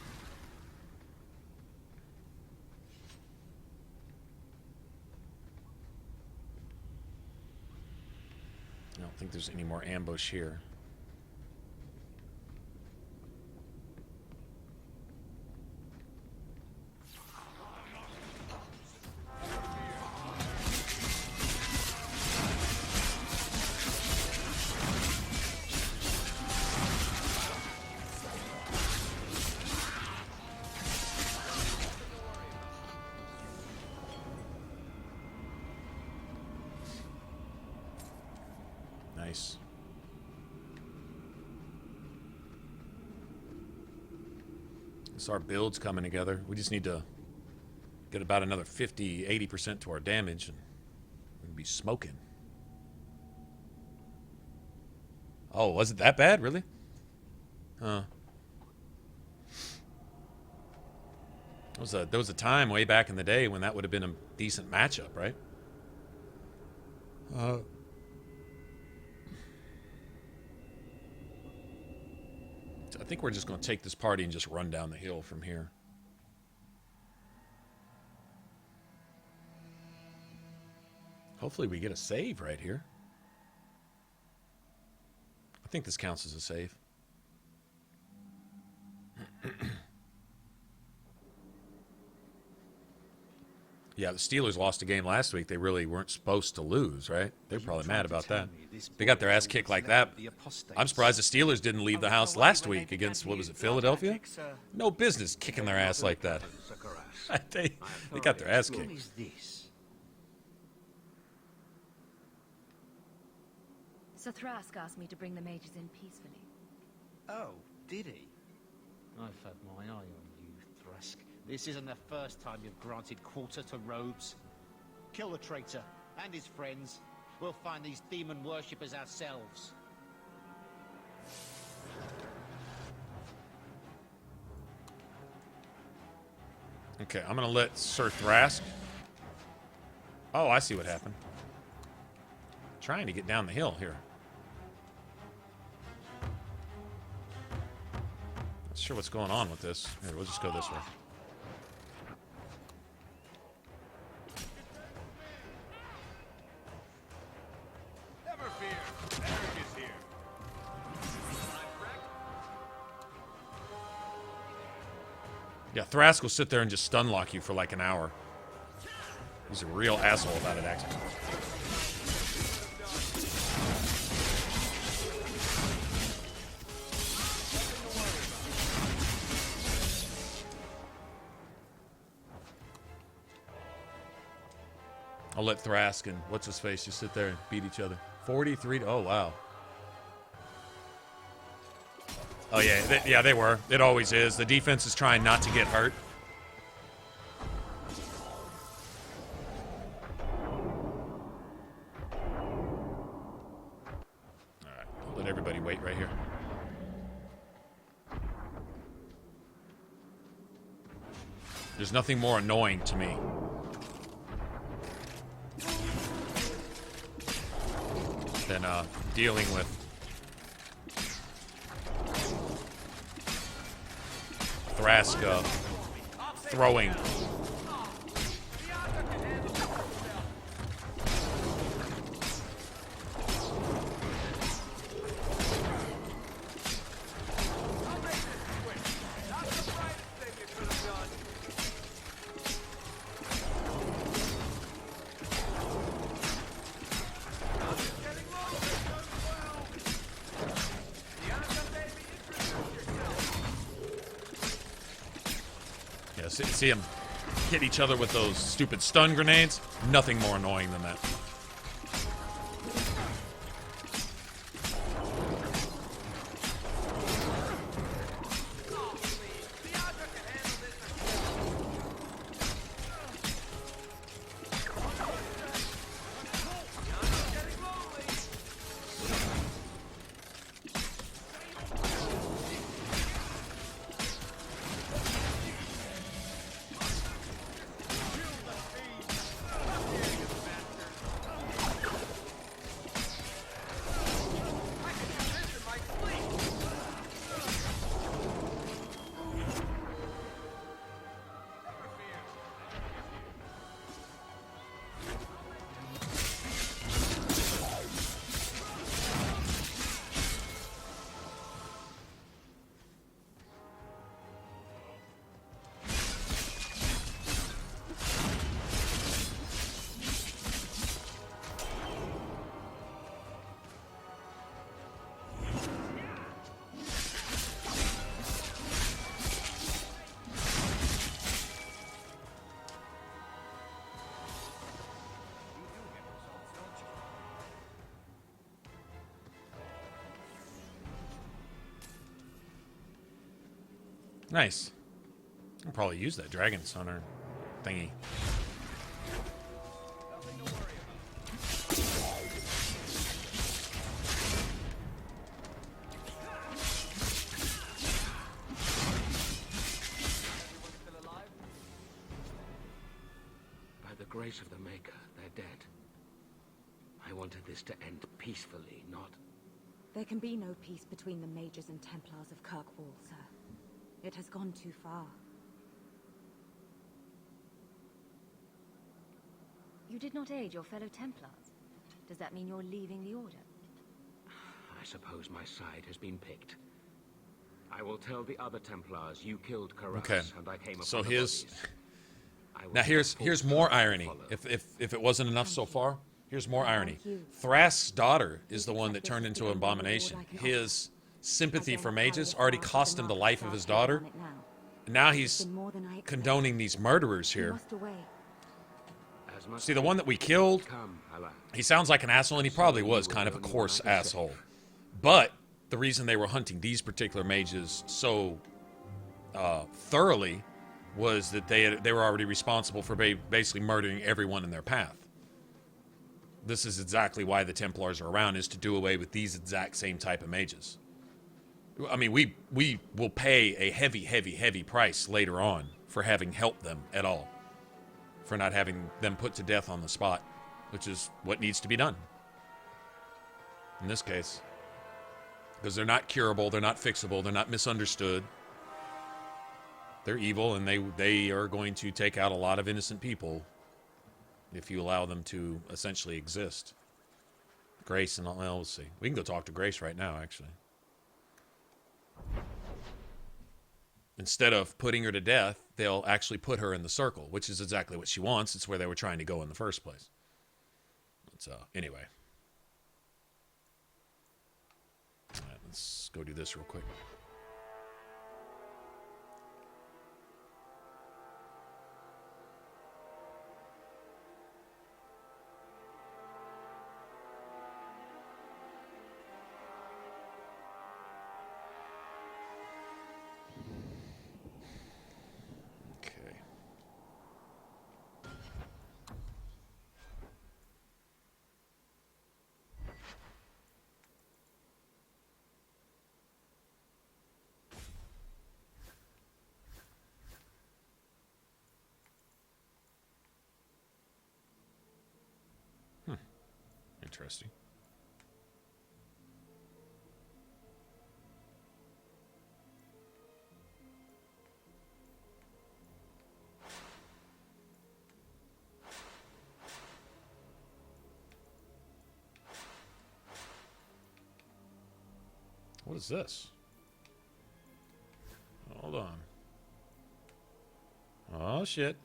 I don't think there's any more ambush here. Nice. So our build's coming together. We just need to get about another 50, 80% to our damage, and we'll be smoking. Oh, was it that bad? Really? Huh. There was a time way back in the day when that would have been a decent matchup, right? I think we're just going to take this party and just run down the hill from here. Hopefully we get a save right here. I think this counts as a save. Yeah, the Steelers lost a game last week they really weren't supposed to lose, right? They're probably mad about that. They got their ass kicked like that. I'm surprised the Steelers didn't leave the house last week against, what was it, Philadelphia? No business kicking their ass like that. They got their ass kicked. Sir Thrask asked me to bring the mages in peacefully. Oh, did he? I've had my eye on you, Thrask. This isn't the first time you've granted quarter to rogues. Kill the traitor and his friends. We'll find these demon worshippers ourselves. Okay, I'm going to let Sir Thrask... Oh, I see what happened. Trying to get down the hill here. Not sure what's going on with this. Here, we'll just go this way. Never fear, Eric is here. Yeah, Thrask will sit there and just stun lock you for like an hour. He's a real asshole about it, actually. I'll let Thrask and what's-his-face just sit there and beat each other. 43... Oh, wow. Oh, yeah, they were. It always is. The defense is trying not to get hurt. There's nothing more annoying to me than dealing with Thrask throwing. See them hit each other with those stupid stun grenades. Nothing more annoying than that. Nice. I'll probably use that Dragon Stunner thingy. By the grace of the Maker, they're dead. I wanted this to end peacefully, not... There can be no peace between the Mages and Templars of Kirkwall, sir. It has gone too far. You did not aid your fellow Templars. Does that mean you're leaving the Order? I suppose my side has been picked. I will tell the other Templars you killed Karas, Okay. and I came So upon the here's bodies. I will now here's support more the irony. follow. If it wasn't enough so far, here's more irony. Thrask's daughter is the one that turned into an abomination. His sympathy for mages already cost him the life of his daughter. And now he's condoning these murderers here. See, the one that we killed, he sounds like an asshole, and he probably was kind of a coarse asshole. But the reason they were hunting these particular mages so thoroughly was that they were already responsible for basically murdering everyone in their path. This is exactly why the Templars are around, is to do away with these exact same type of mages. I mean, we will pay a heavy price later on for having helped them at all. For not having them put to death on the spot, which is what needs to be done. In this case. Because they're not curable, they're not fixable, they're not misunderstood. They're evil, and they are going to take out a lot of innocent people if you allow them to essentially exist. Grace and all, well, we'll see. We can go talk to Grace right now, actually. Instead of putting her to death, they'll actually put her in the circle, which is exactly what she wants. It's where they were trying to go in the first place. But, anyway. All right, let's go do this real quick. interesting. What is this? Hold on. Oh, shit.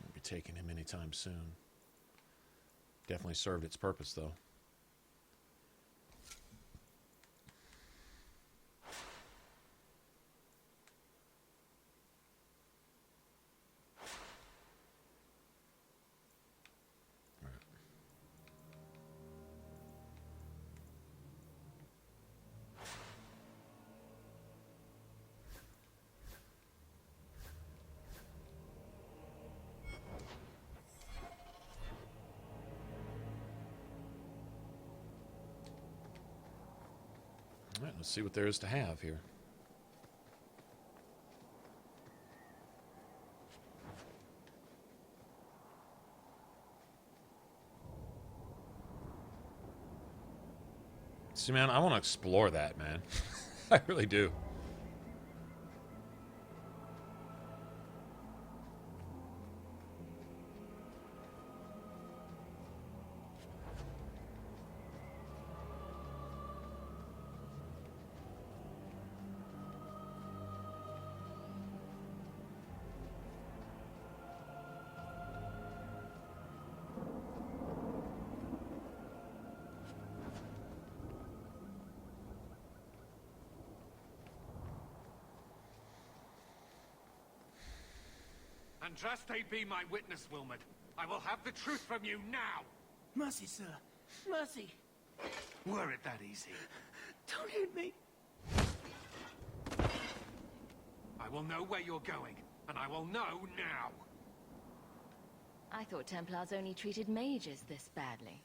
Won't be taking him anytime soon. Definitely served its purpose, though. All right, let's see what there is to have here. See, man, I want to explore that, man. I really do. Andraste be my witness, Wilmot. I will have the truth from you now. Mercy, sir. Mercy. Were it that easy? Don't hit me. I will know where you're going, and I will know now. I thought Templars only treated mages this badly.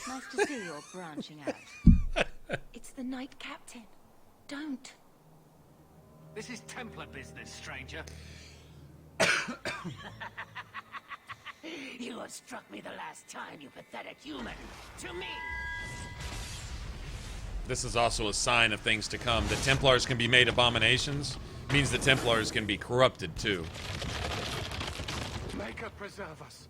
Nice to see you're branching out. It's the Knight Captain. Don't. This is Templar business, stranger. You have struck me the last time, you pathetic human. To me! This is also a sign of things to come. The Templars can be made abominations. Means the Templars can be corrupted, too. Maker preserve us.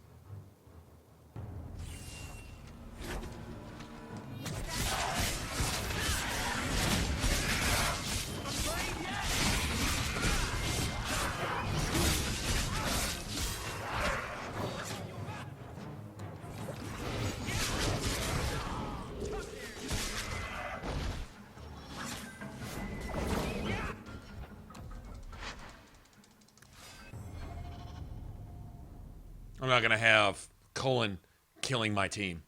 I'm not going to have Cullen killing my team,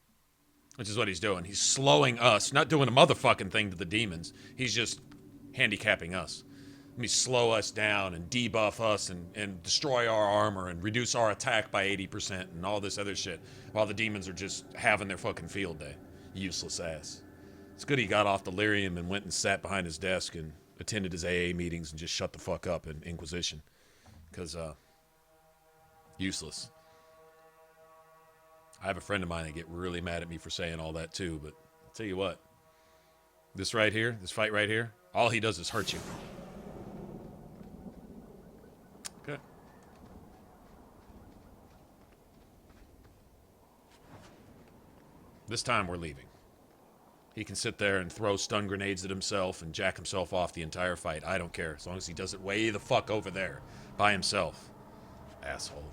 which is what he's doing. He's slowing us, not doing a motherfucking thing to the demons. He's just handicapping us. Let me slow us down and debuff us and destroy our armor and reduce our attack by 80% and all this other shit while the demons are just having their fucking field day. Useless ass. It's good he got off delirium and went and sat behind his desk and attended his AA meetings and just shut the fuck up in Inquisition. Because, useless. I have a friend of mine that get really mad at me for saying all that too, but I'll tell you what. This right here, this fight right here, all he does is hurt you. Okay. This time we're leaving. He can sit there and throw stun grenades at himself and jack himself off the entire fight. I don't care, as long as he does it way the fuck over there by himself. Asshole.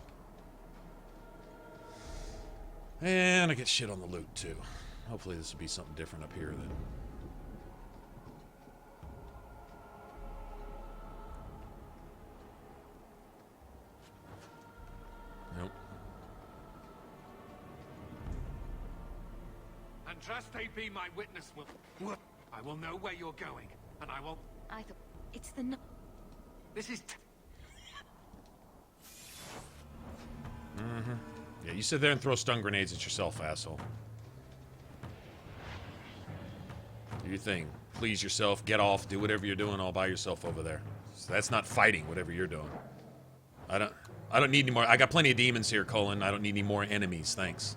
And I get shit on the loot, too. Hopefully this will be something different up here then. Nope. Andraste be my witness, Wilmot. I will know where you're going, and I will... I thought... It's the... This is... Mm-hmm. Yeah, you sit there and throw stun grenades at yourself, asshole. Do your thing. Please yourself. Get off. Do whatever you're doing all by yourself over there. So that's not fighting, whatever you're doing. I don't need any more. I got plenty of demons here, Colin. I don't need any more enemies. Thanks.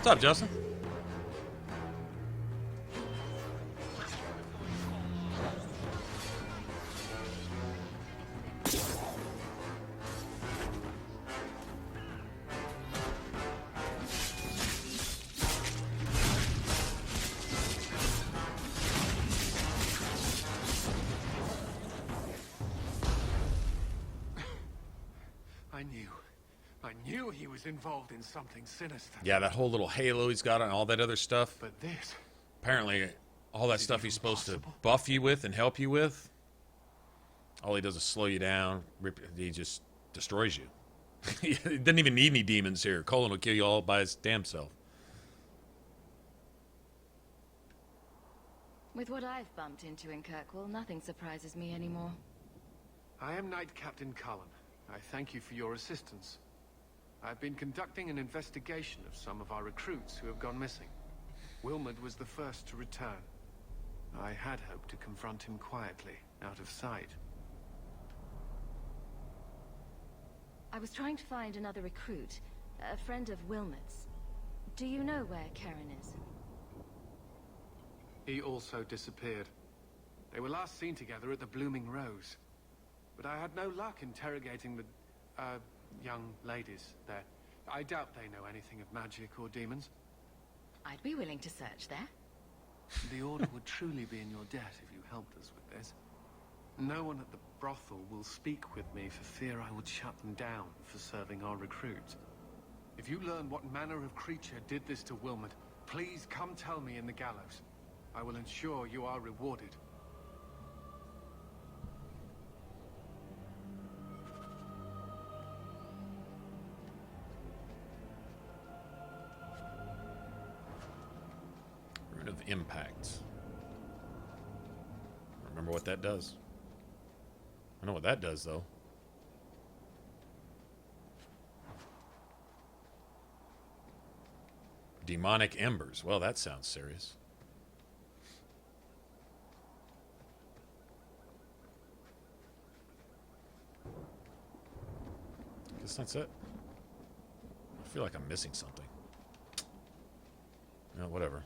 What's up, Justin? I knew he was involved in something sinister. Yeah, that whole little halo he's got and all that other stuff. But this... Apparently, all that stuff he's supposed to buff you with and help you with, all he does is slow you down. He just destroys you. He doesn't even need any demons here. Colin will kill you all by his damn self. With what I've bumped into in Kirkwall, nothing surprises me anymore. I am Knight Captain Cullen. I thank you for your assistance. I've been conducting an investigation of some of our recruits who have gone missing. Wilmot was the first to return. I had hoped to confront him quietly, out of sight. I was trying to find another recruit, a friend of Wilmot's. Do you know where Karen is? He also disappeared. They were last seen together at the Blooming Rose. But I had no luck interrogating the, young ladies there. I doubt they know anything of magic or demons. I'd be willing to search there. The Order would truly be in your debt if you helped us with this. No one at the brothel will speak with me for fear I would shut them down for serving our recruits. If you learn what manner of creature did this to Wilmot, please come tell me in the gallows. I will ensure you are rewarded. Rune of Impact. Remember what that does. I know what that does, though. Demonic Embers. Well, that sounds serious. Guess that's it. I feel like I'm missing something. No, whatever.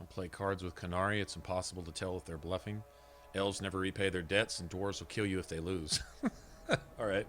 Play cards with Canary. It's impossible to tell if they're bluffing. Elves never repay their debts, and dwarves will kill you if they lose. All right.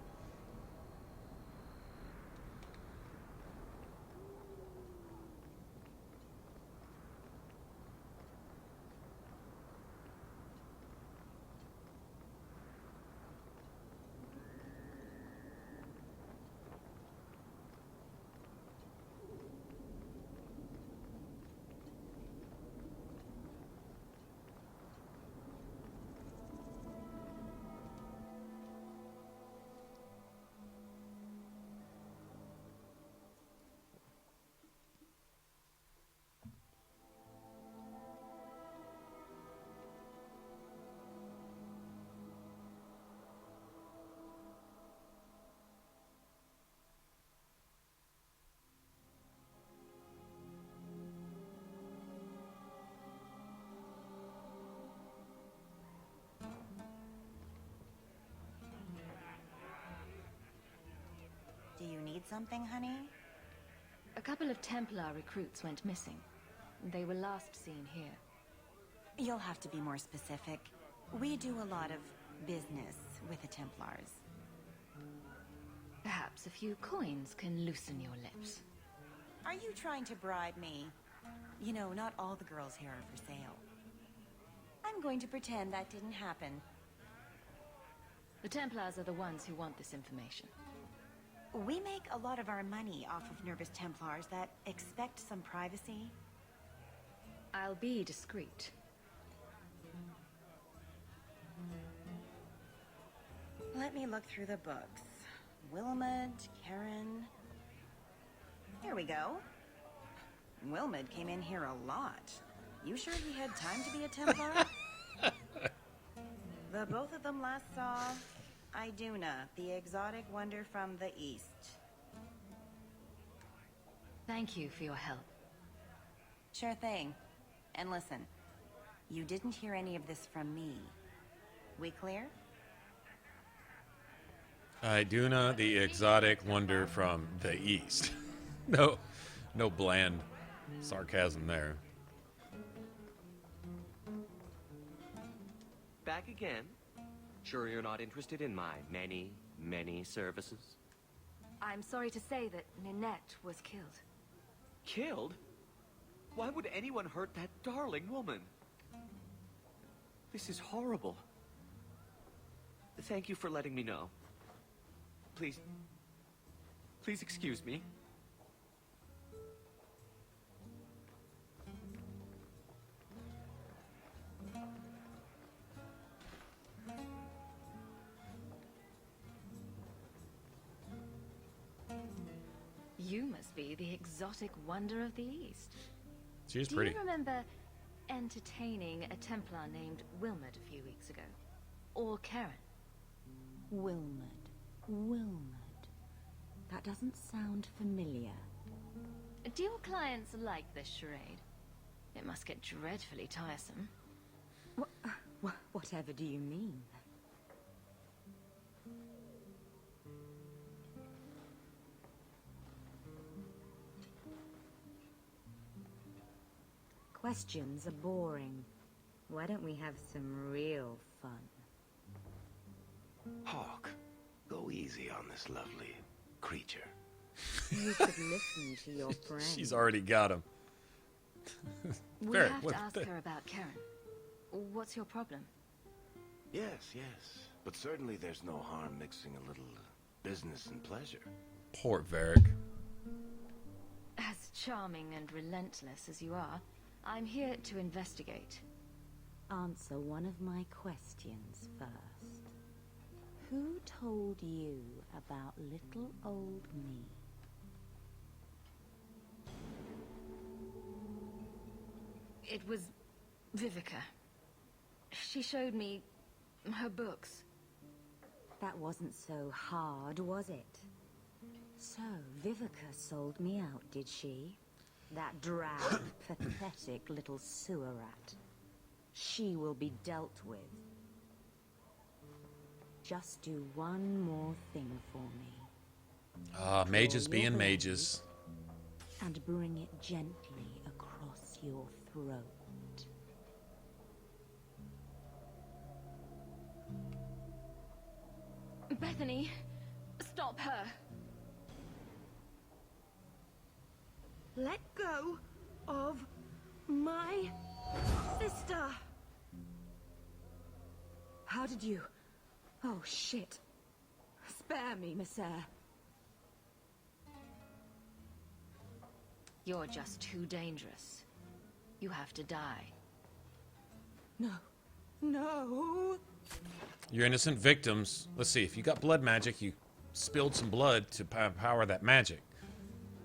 something, honey? A couple of Templar recruits went missing. They were last seen here. You'll have to be more specific. We do a lot of business with the Templars. Perhaps a few coins can loosen your lips. Are you trying to bribe me? You know, not all the girls here are for sale. I'm going to pretend that didn't happen. The Templars are the ones who want this information. We make a lot of our money off of nervous Templars that expect some privacy. I'll be discreet. Let me look through the books. Wilmot, Karen... Here we go. Wilmot came in here a lot. You sure he had time to be a Templar? The both of them last saw Iduna, the exotic wonder from the east. Thank you for your help. Sure thing. And listen, you didn't hear any of this from me. We clear? Iduna, the exotic wonder from the east. No bland sarcasm there. Back again? Sure you're not interested in my many, many services? I'm sorry to say that Ninette was killed. Killed? Why would anyone hurt that darling woman? This is horrible. Thank you for letting me know. Please excuse me. You must be the exotic wonder of the East. She's pretty. Do you remember entertaining a Templar named Wilmot a few weeks ago? Or Karen? Wilmot. That doesn't sound familiar. Do your clients like this charade? It must get dreadfully tiresome. Whatever do you mean? Questions are boring. Why don't we have some real fun? Hawk, go easy on this lovely creature. You should listen to your friend. She's already got him. We have to ask her about Karen. What's your problem? Yes. But certainly there's no harm mixing a little business and pleasure. Poor Varric. As charming and relentless as you are, I'm here to investigate. Answer one of my questions first. Who told you about little old me? It was Vivica. She showed me her books. That wasn't so hard, was it? So, Vivica sold me out, did she? That drab, pathetic little sewer rat. She will be dealt with. Just do one more thing for me. Mages being mages. And bring it gently across your throat. Bethany, stop her. Let go of my sister. How did you... Oh, shit. Spare me, Messer. You're just too dangerous. You have to die. No. You're innocent victims. Let's see, if you got blood magic, you spilled some blood to power that magic.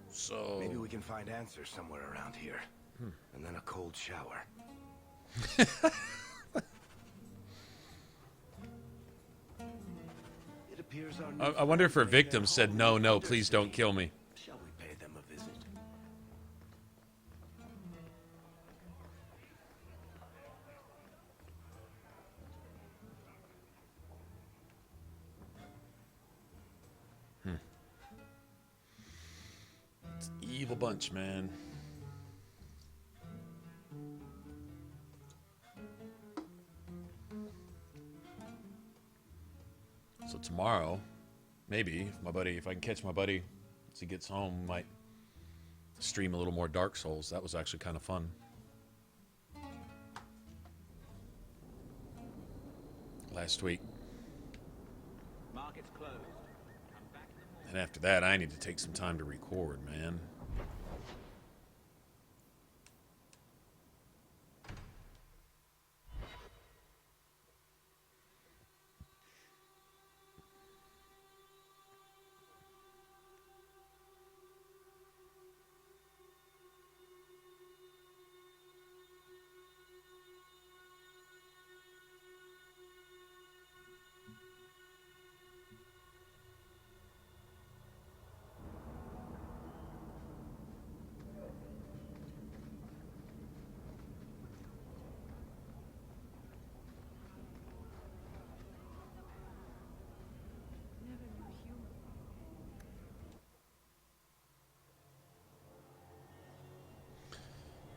So... Maybe we can find answers somewhere around here. And then a cold shower. It appears our I wonder if her victims said, no, please don't kill me. Shall we pay them a visit? Evil bunch, man. So tomorrow, maybe, if I can catch my buddy as he gets home, we might stream a little more Dark Souls. That was actually kind of fun. Last week. Market's closed. And after that, I need to take some time to record, man.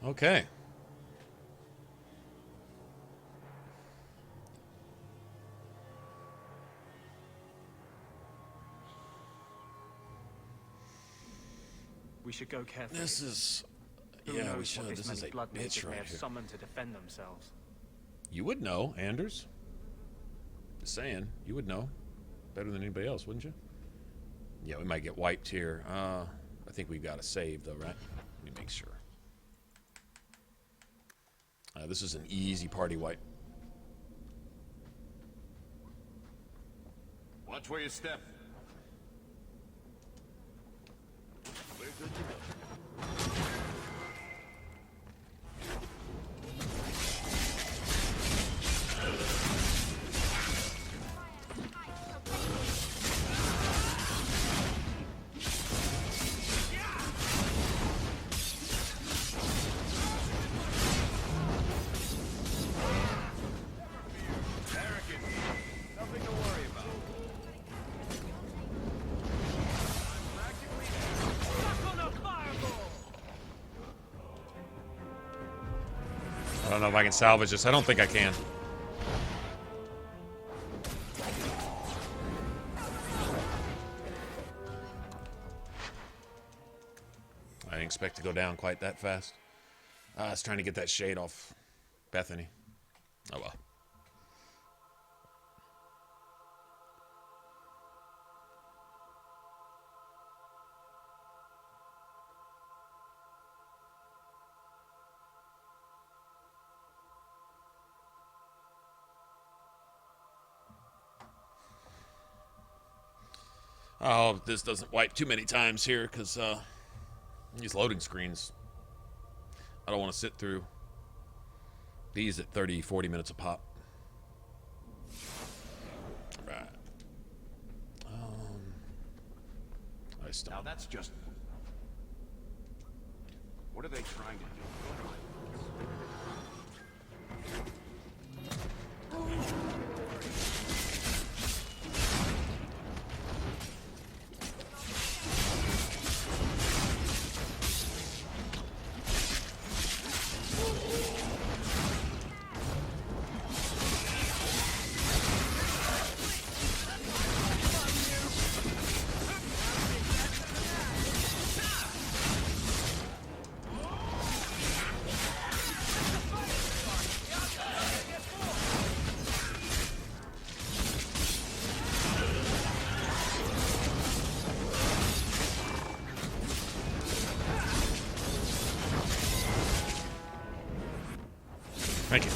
Okay. We should go carefully. This is... Who Yeah, we knows should. what This many is a blood mages bitch may right have here. summoned to defend themselves. You would know, Anders. Just saying. You would know. Better than anybody else, wouldn't you? Yeah, we might get wiped here. I think we've got a save, though, right? Let me make sure. This is an easy party wipe. Watch where you step. We're good to go. Nothing to worry about. I don't know if I can salvage this. I don't think I can. I didn't expect to go down quite that fast. I was trying to get that shade off Bethany. Oh well. Oh, this doesn't wipe too many times here because these loading screens, I don't want to sit through these at 30, 40 minutes a pop. Right. I still. Now that's just... What are they trying to do? Thank you.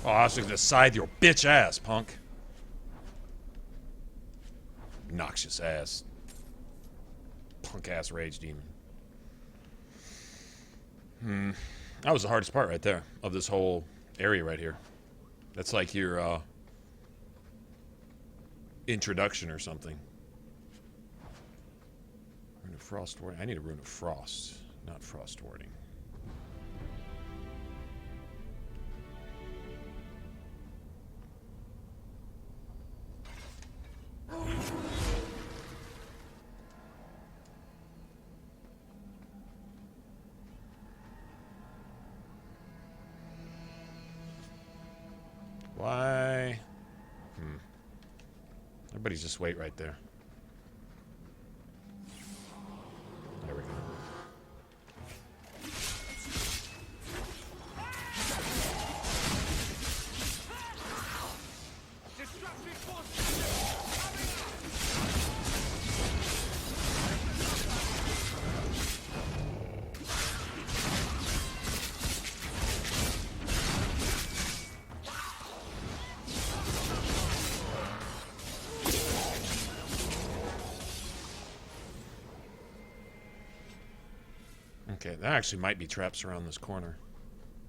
Oh, I was gonna scythe your bitch ass, punk. Noxious ass. Punk ass rage demon. That was the hardest part right there of this whole area right here. That's like your introduction or something. Rune of Frost Warding. I need a Rune of Frost, not Frost Warding. Why? Everybody's just wait right there. There we go. Okay, there actually might be traps around this corner.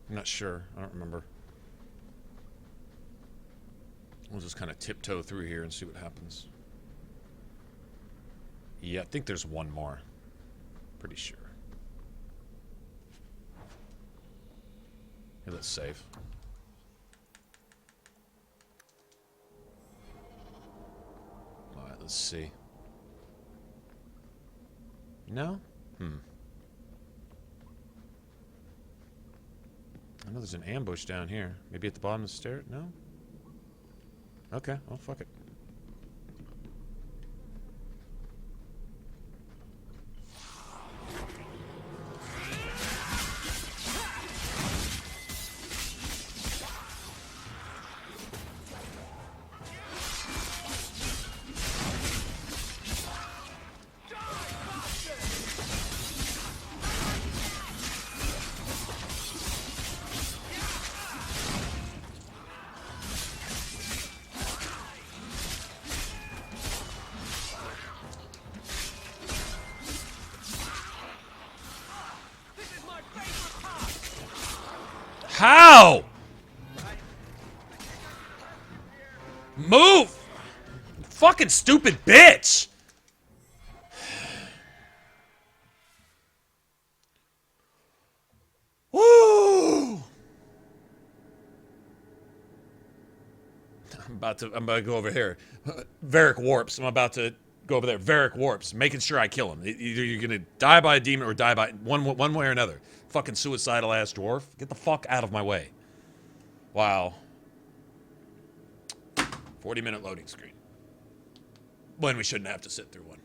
I'm not sure. I don't remember. We'll just kind of tiptoe through here and see what happens. Yeah, I think there's one more. Pretty sure. Here, let's save. Alright, let's see. No? I know there's an ambush down here. Maybe at the bottom of the stair? No? Okay, well, fuck it. How? Move! Fucking stupid bitch! Woo! I'm about to go over here. Varric warps. I'm about to go over there. Varric warps, making sure I kill him. Either you're gonna die by a demon or die by one way or another. Fucking suicidal ass dwarf. Get the fuck out of my way. Wow. 40-minute loading screen. When we shouldn't have to sit through one.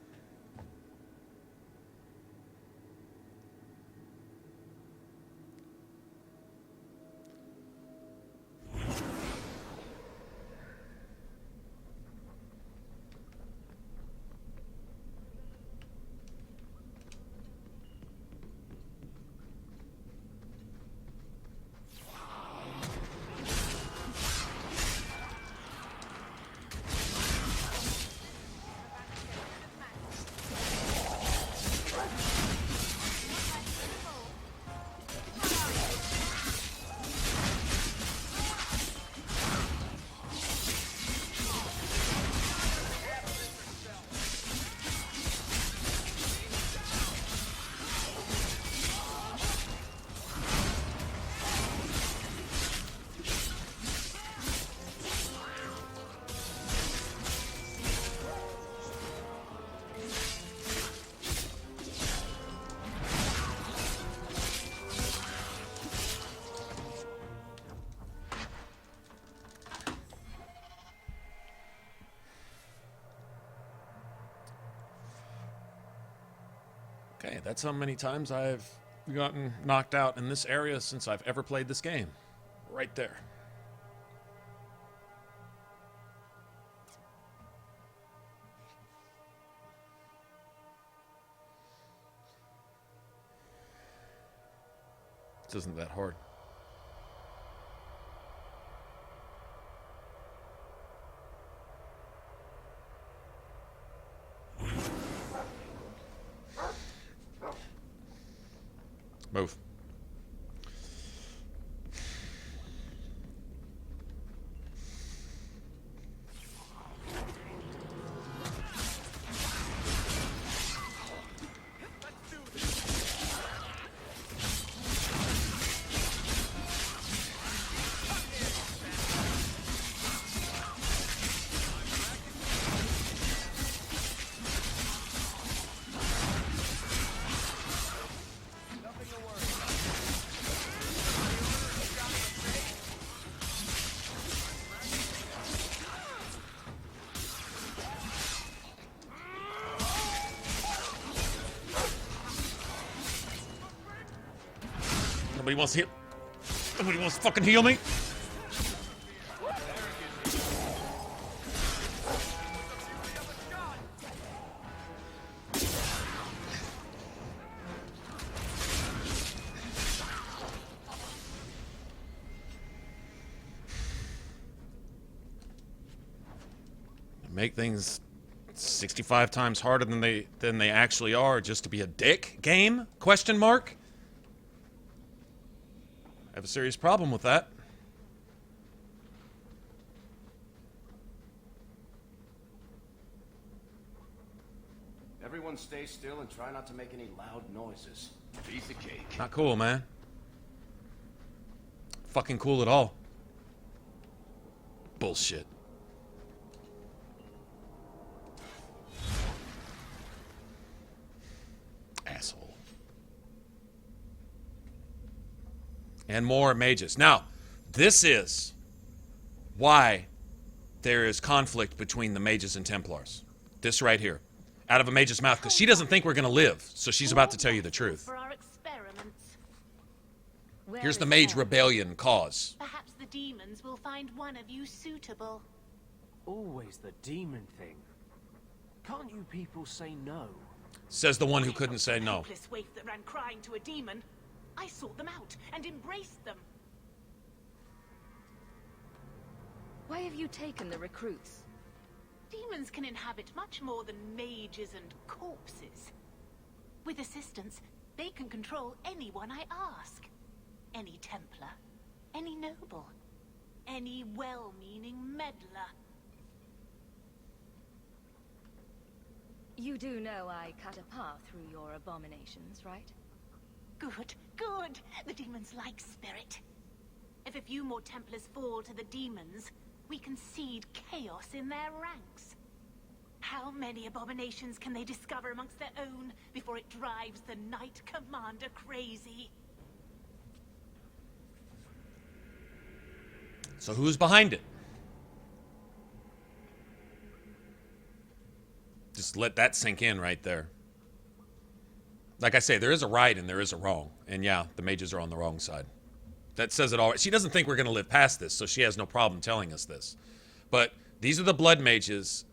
Okay, that's how many times I've gotten knocked out in this area since I've ever played this game. Right there. This isn't that hard. Move. Nobody wants to heal. Nobody wants to fucking heal me. Make things 65 times harder than they actually are just to be a dick game? Question mark? I have a serious problem with that. Everyone stay still and try not to make any loud noises. Piece of cake. Not cool, man. Fucking cool at all. Bullshit. Asshole. And more mages. Now, this is why there is conflict between the mages and Templars. This right here. Out of a mage's mouth, because she doesn't think we're going to live, so she's about to tell you the truth. For our experiments. Here's the mage rebellion cause. Perhaps the demons will find one of you suitable. Always the demon thing. Can't you people say no? Says the one who couldn't say no. Helpless waif that ran crying to a demon. I sought them out and embraced them. Why have you taken the recruits? Demons can inhabit much more than mages and corpses. With assistance, they can control anyone I ask. Any Templar, any noble, any well-meaning meddler. You do know I cut a path through your abominations, right? Good, good. The demons like spirit. If a few more Templars fall to the demons, we can seed chaos in their ranks. How many abominations can they discover amongst their own before it drives the Knight Commander crazy? So who's behind it? Just let that sink in right there. Like I say, there is a right and there is a wrong. And yeah, the mages are on the wrong side. That says it all. She doesn't think we're going to live past this, so she has no problem telling us this. But these are the blood mages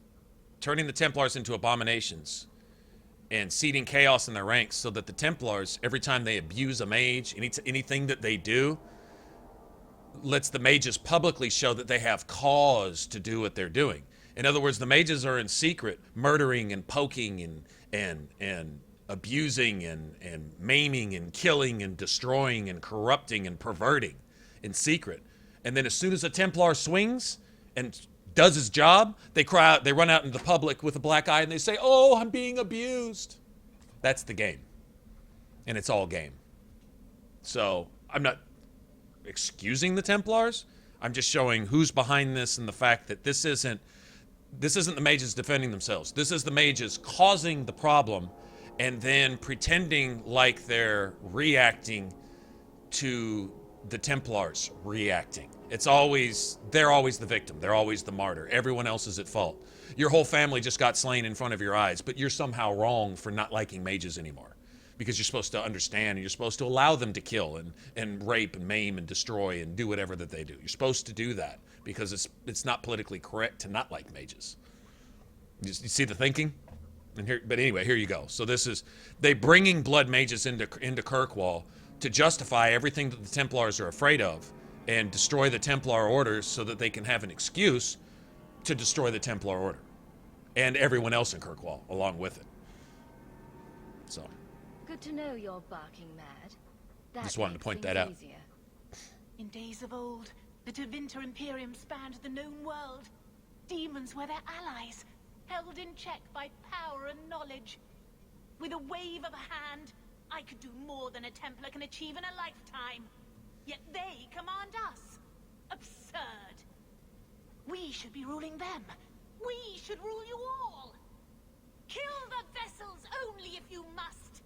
turning the Templars into abominations and seeding chaos in their ranks so that the Templars, every time they abuse a mage, anything that they do, lets the mages publicly show that they have cause to do what they're doing. In other words, the mages are in secret murdering and poking and abusing and maiming and killing and destroying and corrupting and perverting in secret. And then as soon as a Templar swings and does his job, they cry out, they run out into the public with a black eye and they say, "Oh, I'm being abused." That's the game. And it's all game. So I'm not excusing the Templars. I'm just showing who's behind this and the fact that this isn't the mages defending themselves. This is the mages causing the problem and then pretending like they're reacting to the Templars reacting. They're always the victim. They're always the martyr. Everyone else is at fault. Your whole family just got slain in front of your eyes, but you're somehow wrong for not liking mages anymore. Because you're supposed to understand and you're supposed to allow them to kill and rape and maim and destroy and do whatever that they do. You're supposed to do that because it's not politically correct to not like mages. You see the thinking? But anyway, here you go. So they bringing blood mages into Kirkwall to justify everything that the Templars are afraid of and destroy the Templar orders so that they can have an excuse to destroy the Templar order and everyone else in Kirkwall along with it. So. Good to know you're barking mad. That just wanted to point makes that out. things easier. In days of old, the Tevinter Imperium spanned the known world. Demons were their allies, held in check by power and knowledge. With a wave of a hand, I could do more than a Templar can achieve in a lifetime. Yet they command us. Absurd. We should be ruling them. We should rule you all. Kill the vessels only if you must.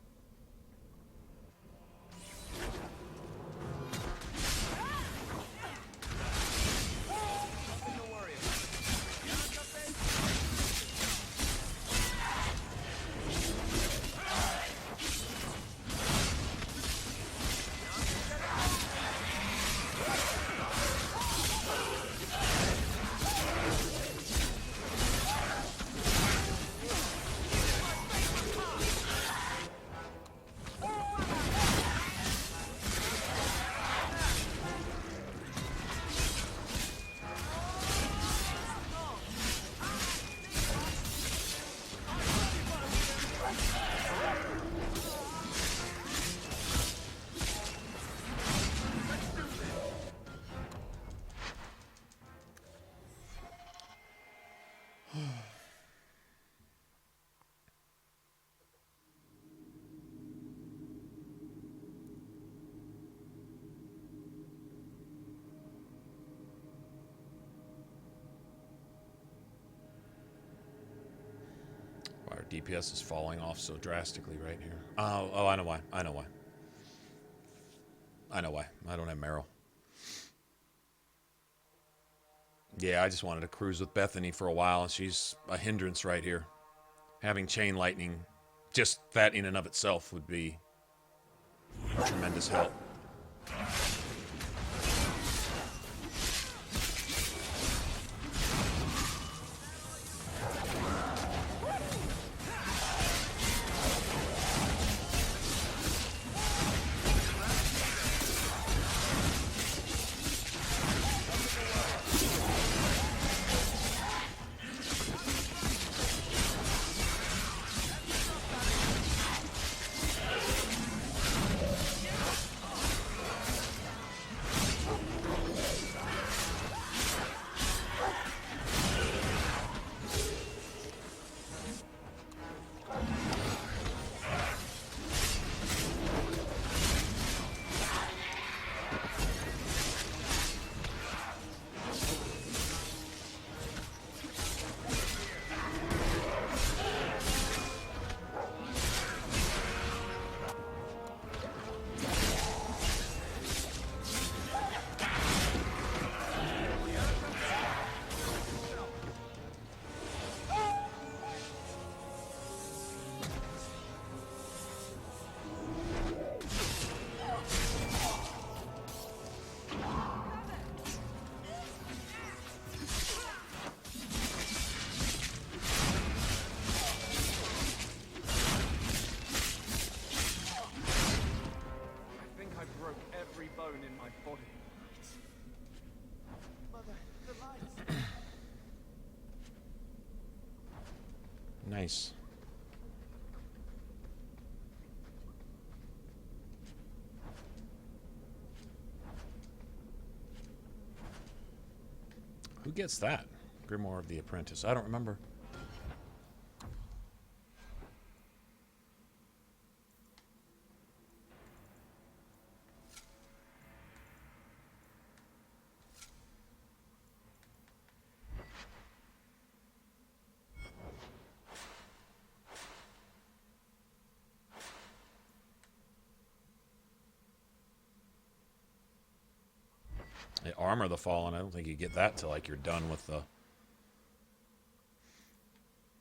DPS is falling off so drastically right here. Oh, I know why. I know why. I know why. I don't have Meryl. Yeah, I just wanted to cruise with Bethany for a while, and she's a hindrance right here. Having chain lightning, just that in and of itself would be a tremendous help. In my body. Mother, the lights. Nice. Who gets that? Grimoire of the Apprentice. I don't remember. Armor the Fallen. I don't think you get that till like you're done with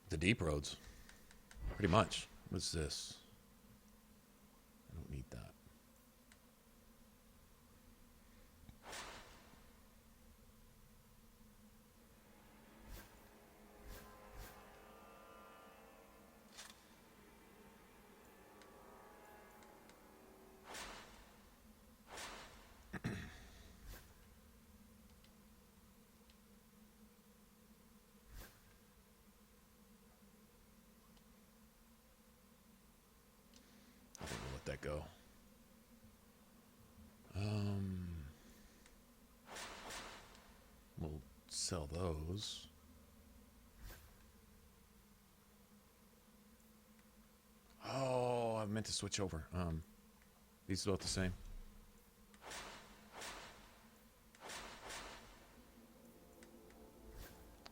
the deep roads. Pretty much. What's this? I don't need that. That go. We'll sell those. Oh, I meant to switch over. These are both the same.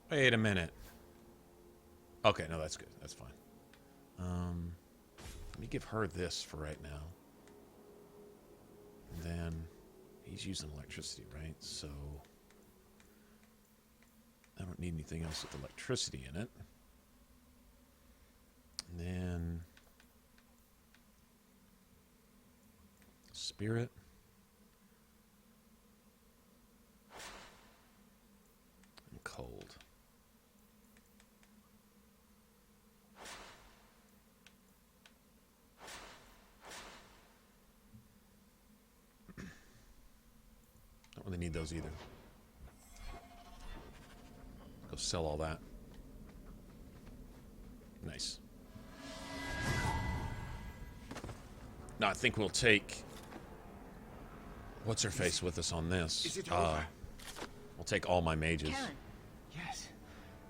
Wait a minute. Okay, no, that's good. That's fine. Let me give her this for right now. And then he's using electricity, right? So I don't need anything else with electricity in it. And then spirit. And cold. Don't really need those either. Go sell all that. Nice. Now I think we'll take what's her face with us on this. Is it over? We'll take all my mages. Karen. Yes,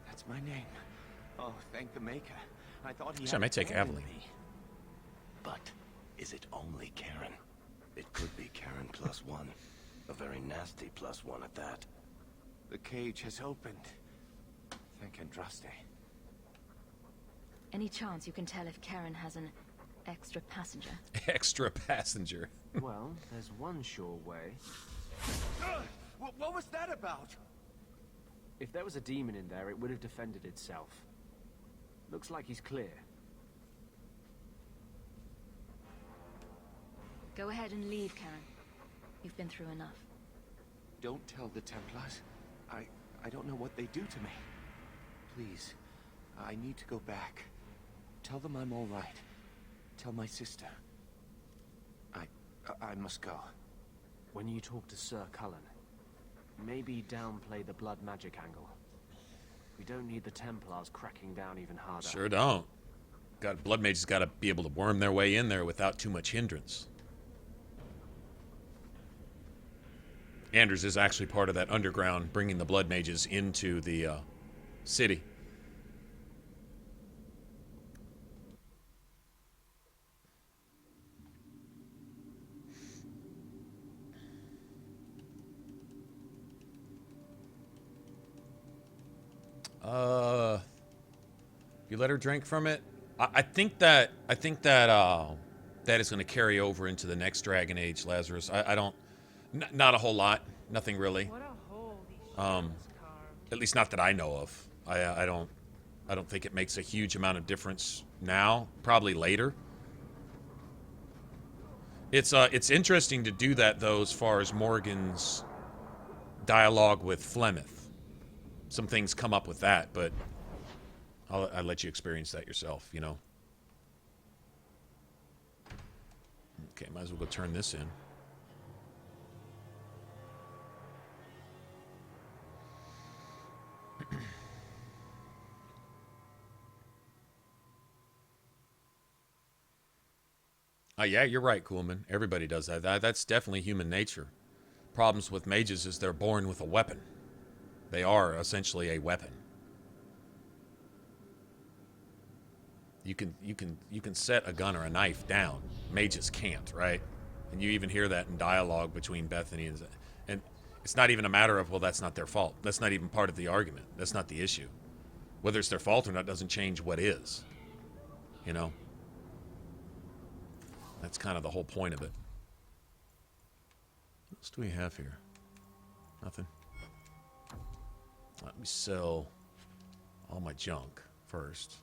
that's my name. Oh, thank the Maker. I thought he Actually, I may take abandoned Aveline. me. But is it only Karen? It could be Karen plus one. A very nasty plus one at that. The cage has opened. Thank Andraste. Any chance you can tell if Karen has an extra passenger? Extra passenger. Well, there's one sure way. What was that about? If there was a demon in there, it would have defended itself. Looks like he's clear. Go ahead and leave, Karen. You've been through enough. Don't tell the Templars. I don't know what they do to me. Please, I need to go back. Tell them I'm all right. Tell my sister. I must go. When you talk to Sir Cullen, maybe downplay the blood magic angle. We don't need the Templars cracking down even harder. Sure don't. Blood mages got to be able to worm their way in there without too much hindrance. Anders is actually part of that underground, bringing the blood mages into the city. You let her drink from it. I think that that is going to carry over into the next Dragon Age, Lazarus. I don't, not a whole lot, nothing really. At least not that I know of. I don't think it makes a huge amount of difference now. Probably later. It's interesting to do that though, as far as Morgan's dialogue with Flemeth. Some things come up with that, but I'll let you experience that yourself, you know. Okay, might as well go turn this in. Yeah, you're right, Coolman. Everybody does that. That's definitely human nature. Problems with mages is they're born with a weapon. They are essentially a weapon. You can set a gun or a knife down. Mages can't, right? And you even hear that in dialogue between Bethany and it's not even a matter of, well, that's not their fault. That's not even part of the argument. That's not the issue. Whether it's their fault or not doesn't change what is. You know? That's kind of the whole point of it. What else do we have here? Nothing. Let me sell all my junk first.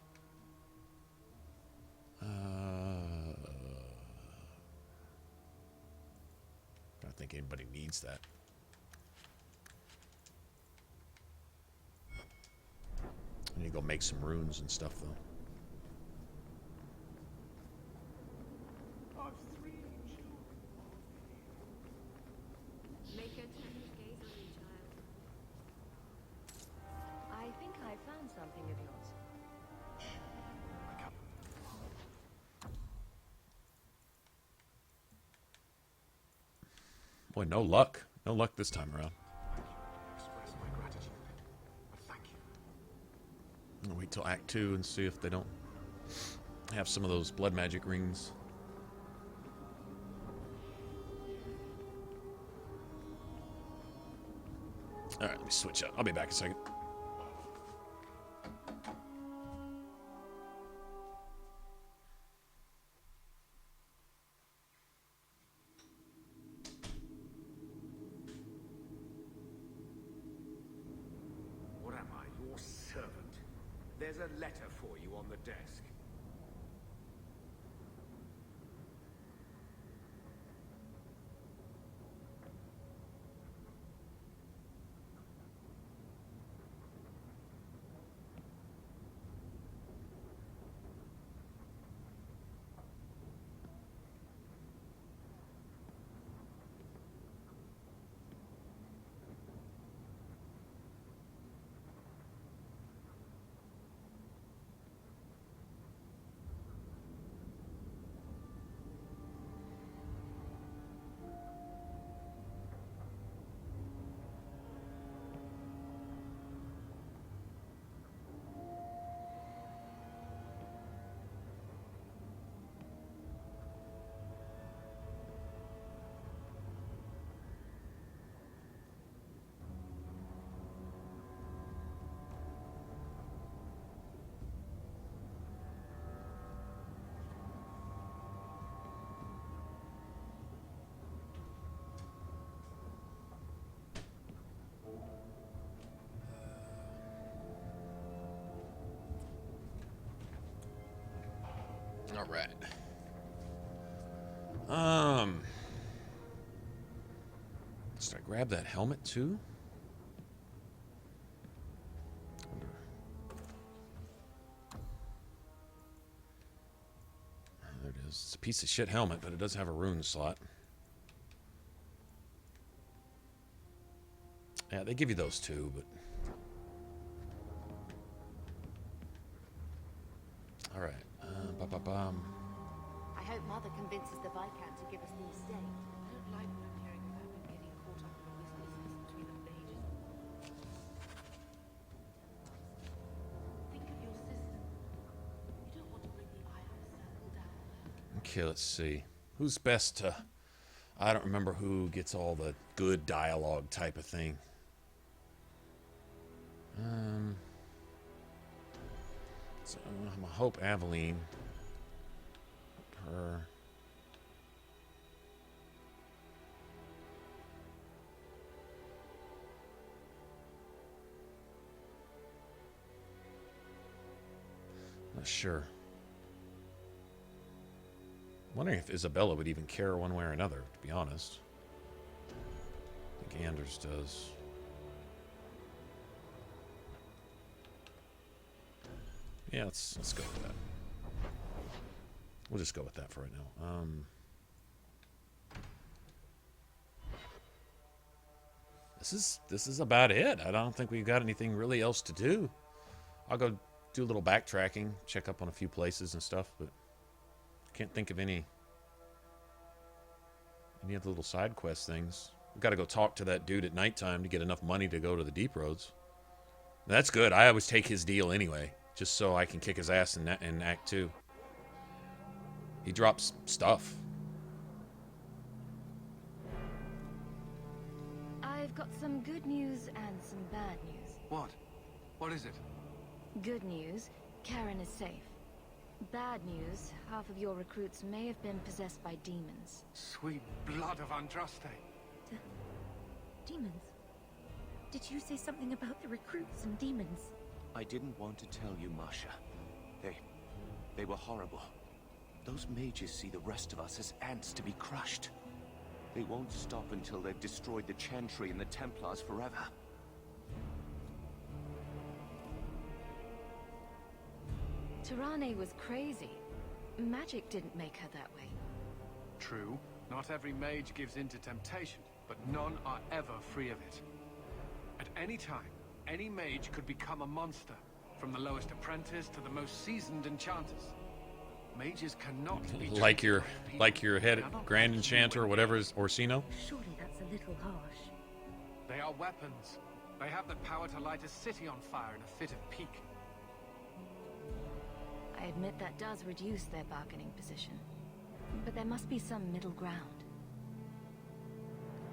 I don't think anybody needs that. I need to go make some runes and stuff, though. Make a tender gaze on me, child. I think I found something of yours. Boy, no luck. No luck this time around. Express my gratitude. But thank you. I'll wait till Act 2 and see if they don't have some of those blood magic rings. Alright, let me switch up. I'll be back in a second. What am I, your servant? There's a letter for you on the desk. All right. Should I grab that helmet too? There it is. It's a piece of shit helmet, but it does have a rune slot. Yeah, they give you those too, but... Alright. I hope Mother convinces the Viscount to give us the estate. I don't like what I'm hearing about him getting caught up in all this business between the mages. Think of your sister. You don't want to bring the Iron Circle down. Okay, let's see. Who's best to... I don't remember who gets all the good dialogue type of thing. So I'm gonna hope Aveline. Her. Not sure. Wondering if Isabella would even care one way or another, to be honest. I think Anders does. Yeah, let's go with that. We'll just go with that for right now. This is about it. I don't think we've got anything really else to do. I'll go do a little backtracking, check up on a few places and stuff, but can't think of any of the little side quest things. We've got to go talk to that dude at nighttime to get enough money to go to the Deep Roads. That's good. I always take his deal anyway, just so I can kick his ass in Act 2. He drops stuff. I've got some good news and some bad news. What? What is it? Good news, Karen is safe. Bad news, half of your recruits may have been possessed by demons. Sweet blood of Andraste. Demons? Did you say something about the recruits and demons? I didn't want to tell you, Masha. They were horrible. Those mages see the rest of us as ants to be crushed. They won't stop until they've destroyed the Chantry and the Templars forever. Tirane was crazy. Magic didn't make her that way. True. Not every mage gives in to temptation, but none are ever free of it. At any time, any mage could become a monster, from the lowest apprentice to the most seasoned enchanters. Mages cannot be like your head Grand Enchanter or whatever is Orsino. Surely that's a little harsh. They are weapons. They have the power to light a city on fire in a fit of pique. I admit that does reduce their bargaining position. But there must be some middle ground.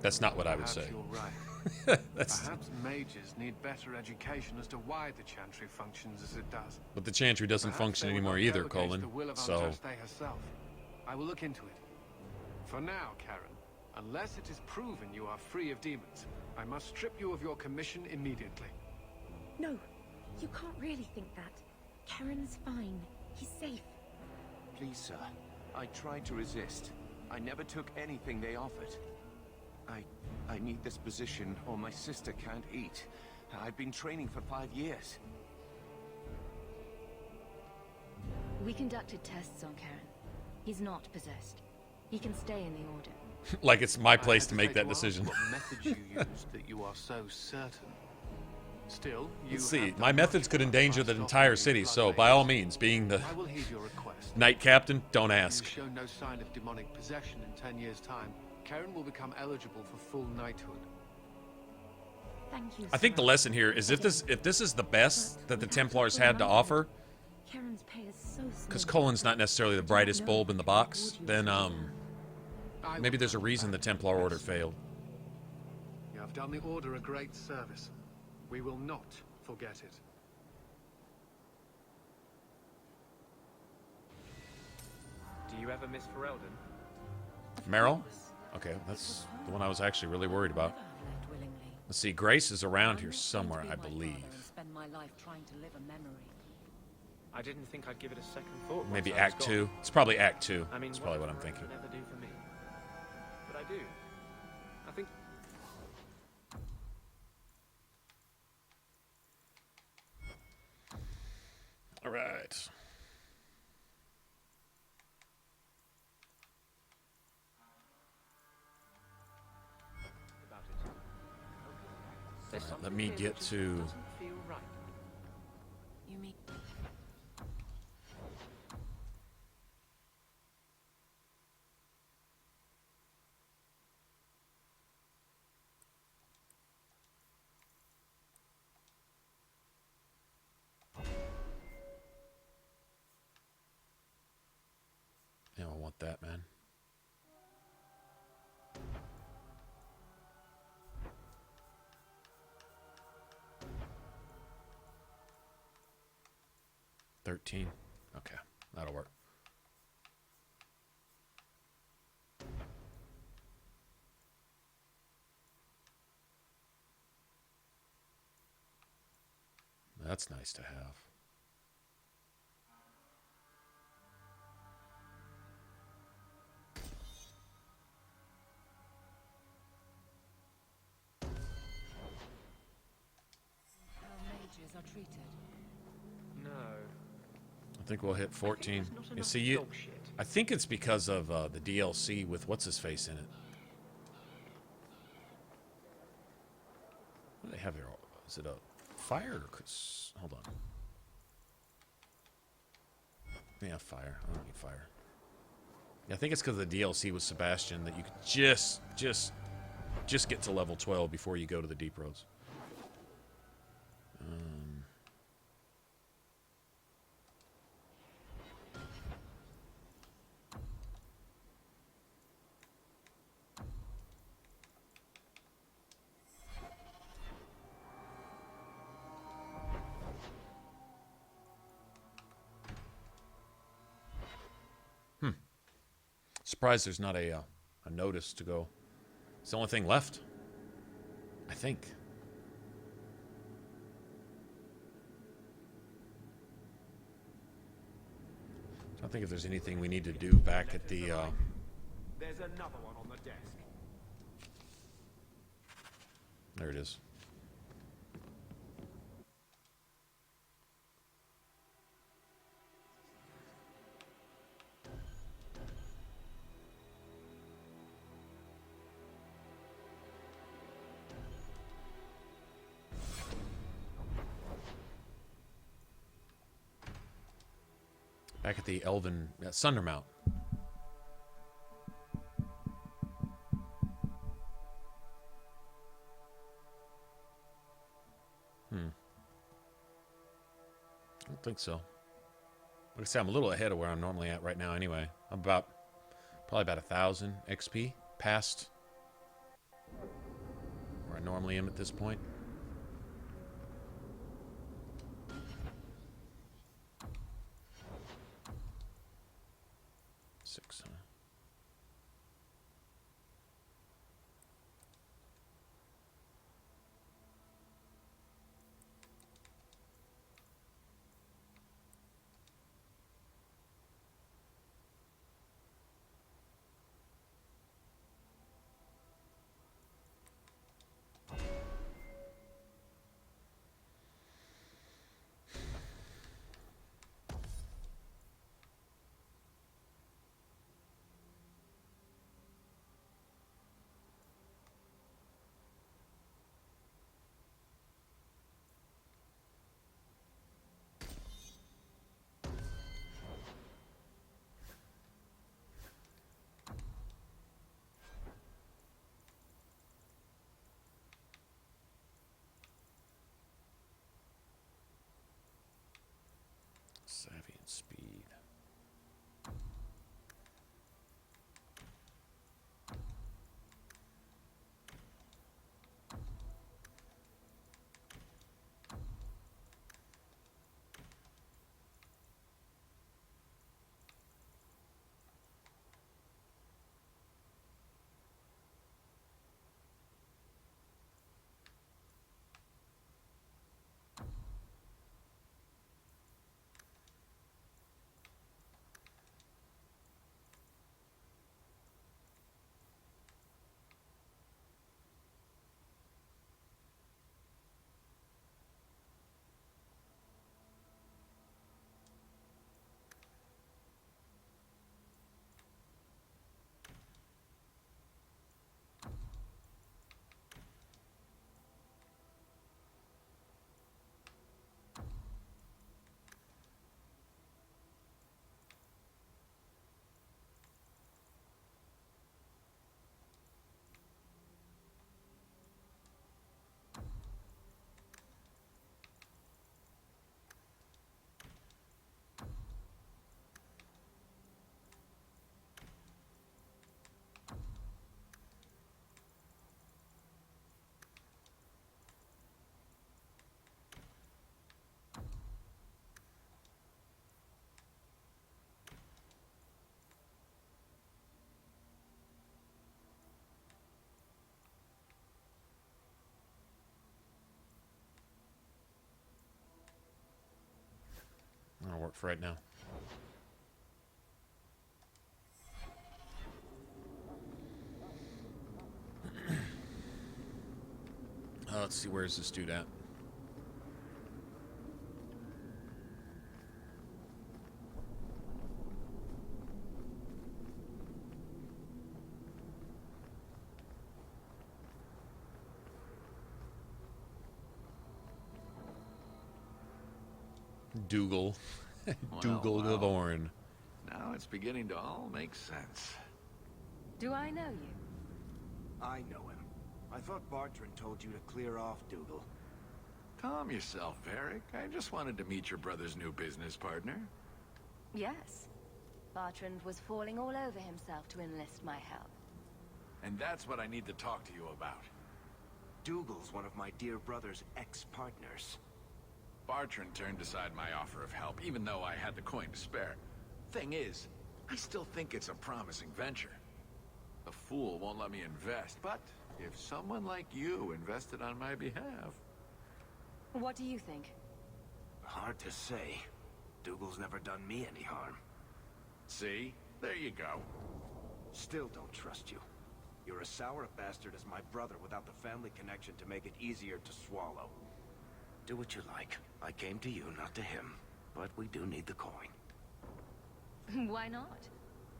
That's not what I would say. You're right. Perhaps mages need better education as to why the Chantry functions as it does. But the Chantry doesn't function anymore either, Colin. So herself. I will look into it. For now, Karen, unless it is proven you are free of demons, I must strip you of your commission immediately. No, you can't really think that. Karen's fine. He's safe. Please, sir. I tried to resist. I never took anything they offered. I need this position or my sister can't eat. I've been training for 5 years. We conducted tests on Karen. He's not possessed. He can stay in the Order. like it's my place to make that decision. What methods you used that you are so certain? Still, you Let's see. My methods could endanger the entire city, so by all means, being the I will heed your request. Knight Captain, don't ask. If you show no sign of demonic possession in 10 years' time, Karen will become eligible for full knighthood. Thank you. I think the lesson here is if this is the best that the Templars had to offer, Karen's pay is so small. because Colin's not necessarily the brightest bulb in the box, then maybe there's a reason the Templar Order failed. You have done the Order a great service. We will not forget it. Do you ever miss Ferelden? Meryl? Okay, that's the one I was actually really worried about. Let's see, Grace is around here somewhere, I believe. Spend my life trying to live a memory. I didn't think I'd give it a second thought. Maybe once I was Act gone. 2. It's probably Act 2. I mean, That's probably what I'm thinking. Never do for me. But I do. I think. All right. All right, let me get to. You mean? Yeah, I want that, man. $13. Okay, that'll work. That's nice to have. How mages are treated. No. I think we'll hit 14. You see, I think it's because of the DLC with what's his face in it. What do they have here? Is it a fire? Hold on. Yeah, fire. I don't need fire. Yeah, I think it's because of the DLC with Sebastian that you could just get to level 12 before you go to the deep roads. Surprised there's not a notice to go. It's the only thing left, I think. I don't think if there's anything we need to do back at the. There's another one on the desk. There it is. Back at the Elven Sundermount. I don't think so. Like I said, I'm a little ahead of where I'm normally at right now anyway. I'm probably about 1,000 XP past where I normally am at this point. Six, huh? Savvy and speed. work for right now. Let's see, where's this dude at? Dougal. Dougal well. Gavorn. Now it's beginning to all make sense. Do I know you? I know him. I thought Bartrand told you to clear off Dougal. Calm yourself, Varric. I just wanted to meet your brother's new business partner. Yes. Bartrand was falling all over himself to enlist my help. And that's what I need to talk to you about. Dougal's one of my dear brother's ex-partners. Bartrand turned aside my offer of help, even though I had the coin to spare. Thing is, I still think it's a promising venture. A fool won't let me invest, but if someone like you invested on my behalf... What do you think? Hard to say. Dougal's never done me any harm. See? There you go. Still don't trust you. You're as sour a bastard as my brother without the family connection to make it easier to swallow. Do what you like. I came to you, not to him. But we do need the coin. Why not?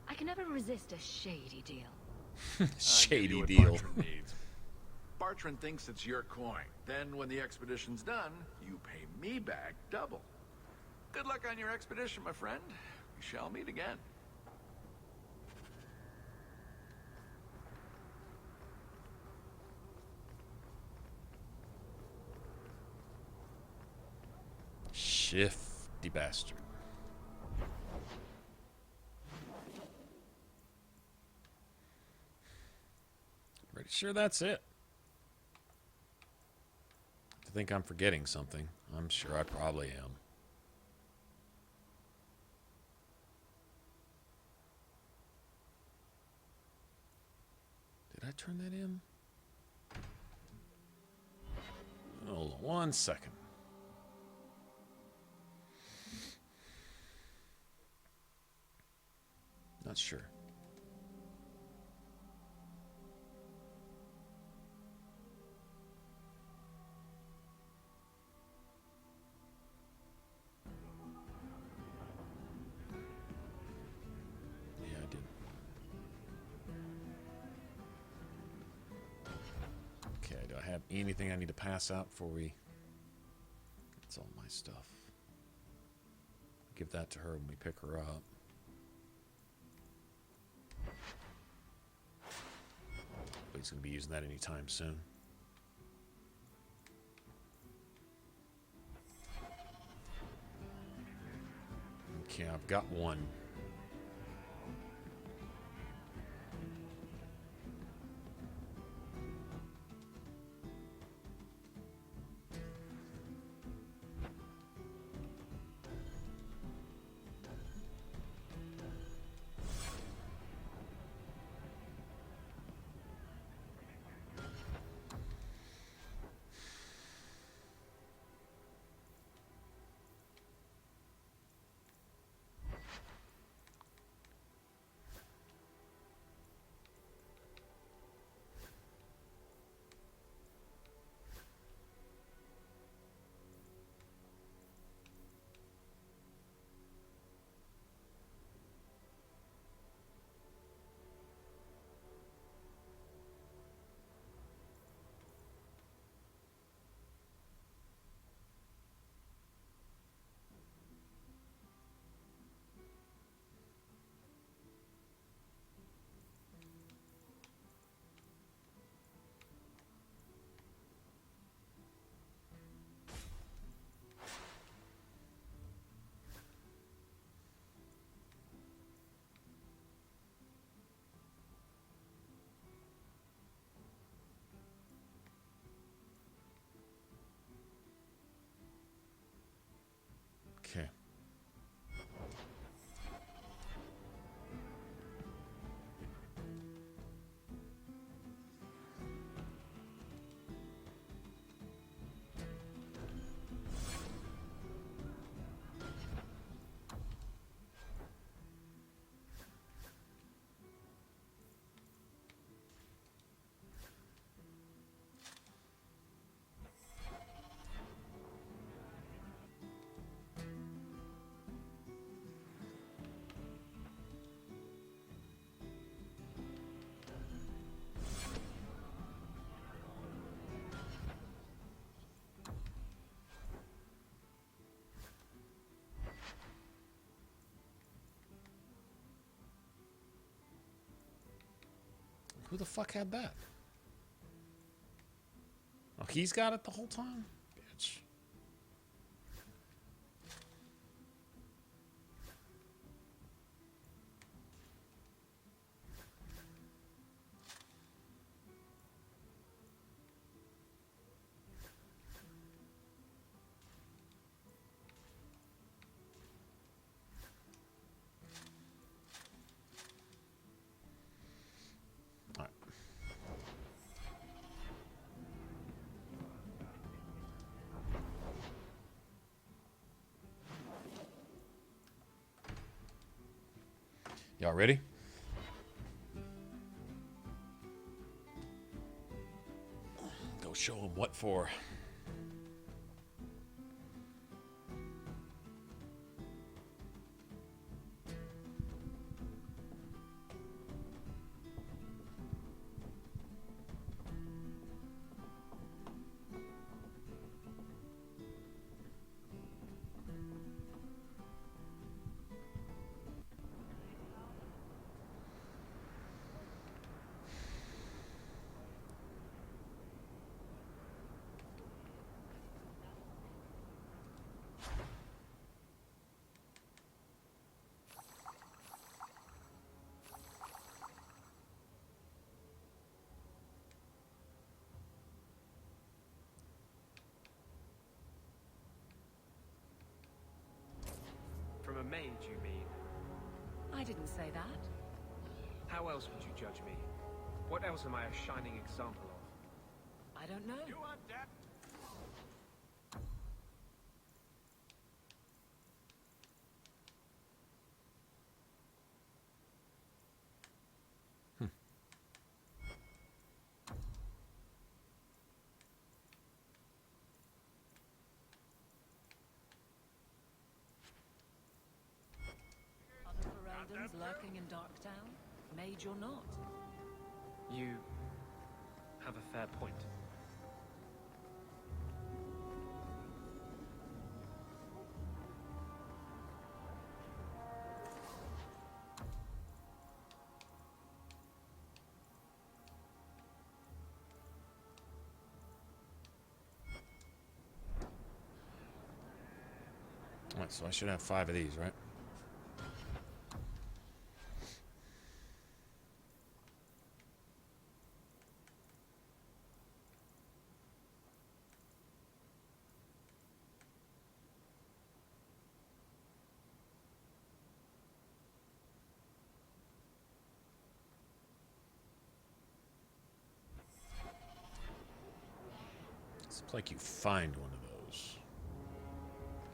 I can never resist a shady deal. Shady what deal. Bartrand needs. Bartrand thinks it's your coin. Then, when the expedition's done, you pay me back double. Good luck on your expedition, my friend. We shall meet again. Shifty bastard. Pretty sure that's it. I think I'm forgetting something. I'm sure I probably am. Did I turn that in? Hold on 1 second. Not sure. Yeah, I did. Okay, do I have anything I need to pass out before we... That's all my stuff. Give that to her when we pick her up. But he's going to be using that anytime soon. Okay, I've got one. Who the fuck had that? Oh, he's got it the whole time? Bitch. Y'all ready? Go show them what for. From a mage, you mean? I didn't say that. How else would you judge me? What else am I a shining example of? I don't know. You want that? Other Ferelden's lurking in Darktown, mage or not. You have a fair point. Alright, so I should have 5 of these, right? It's like you find one of those.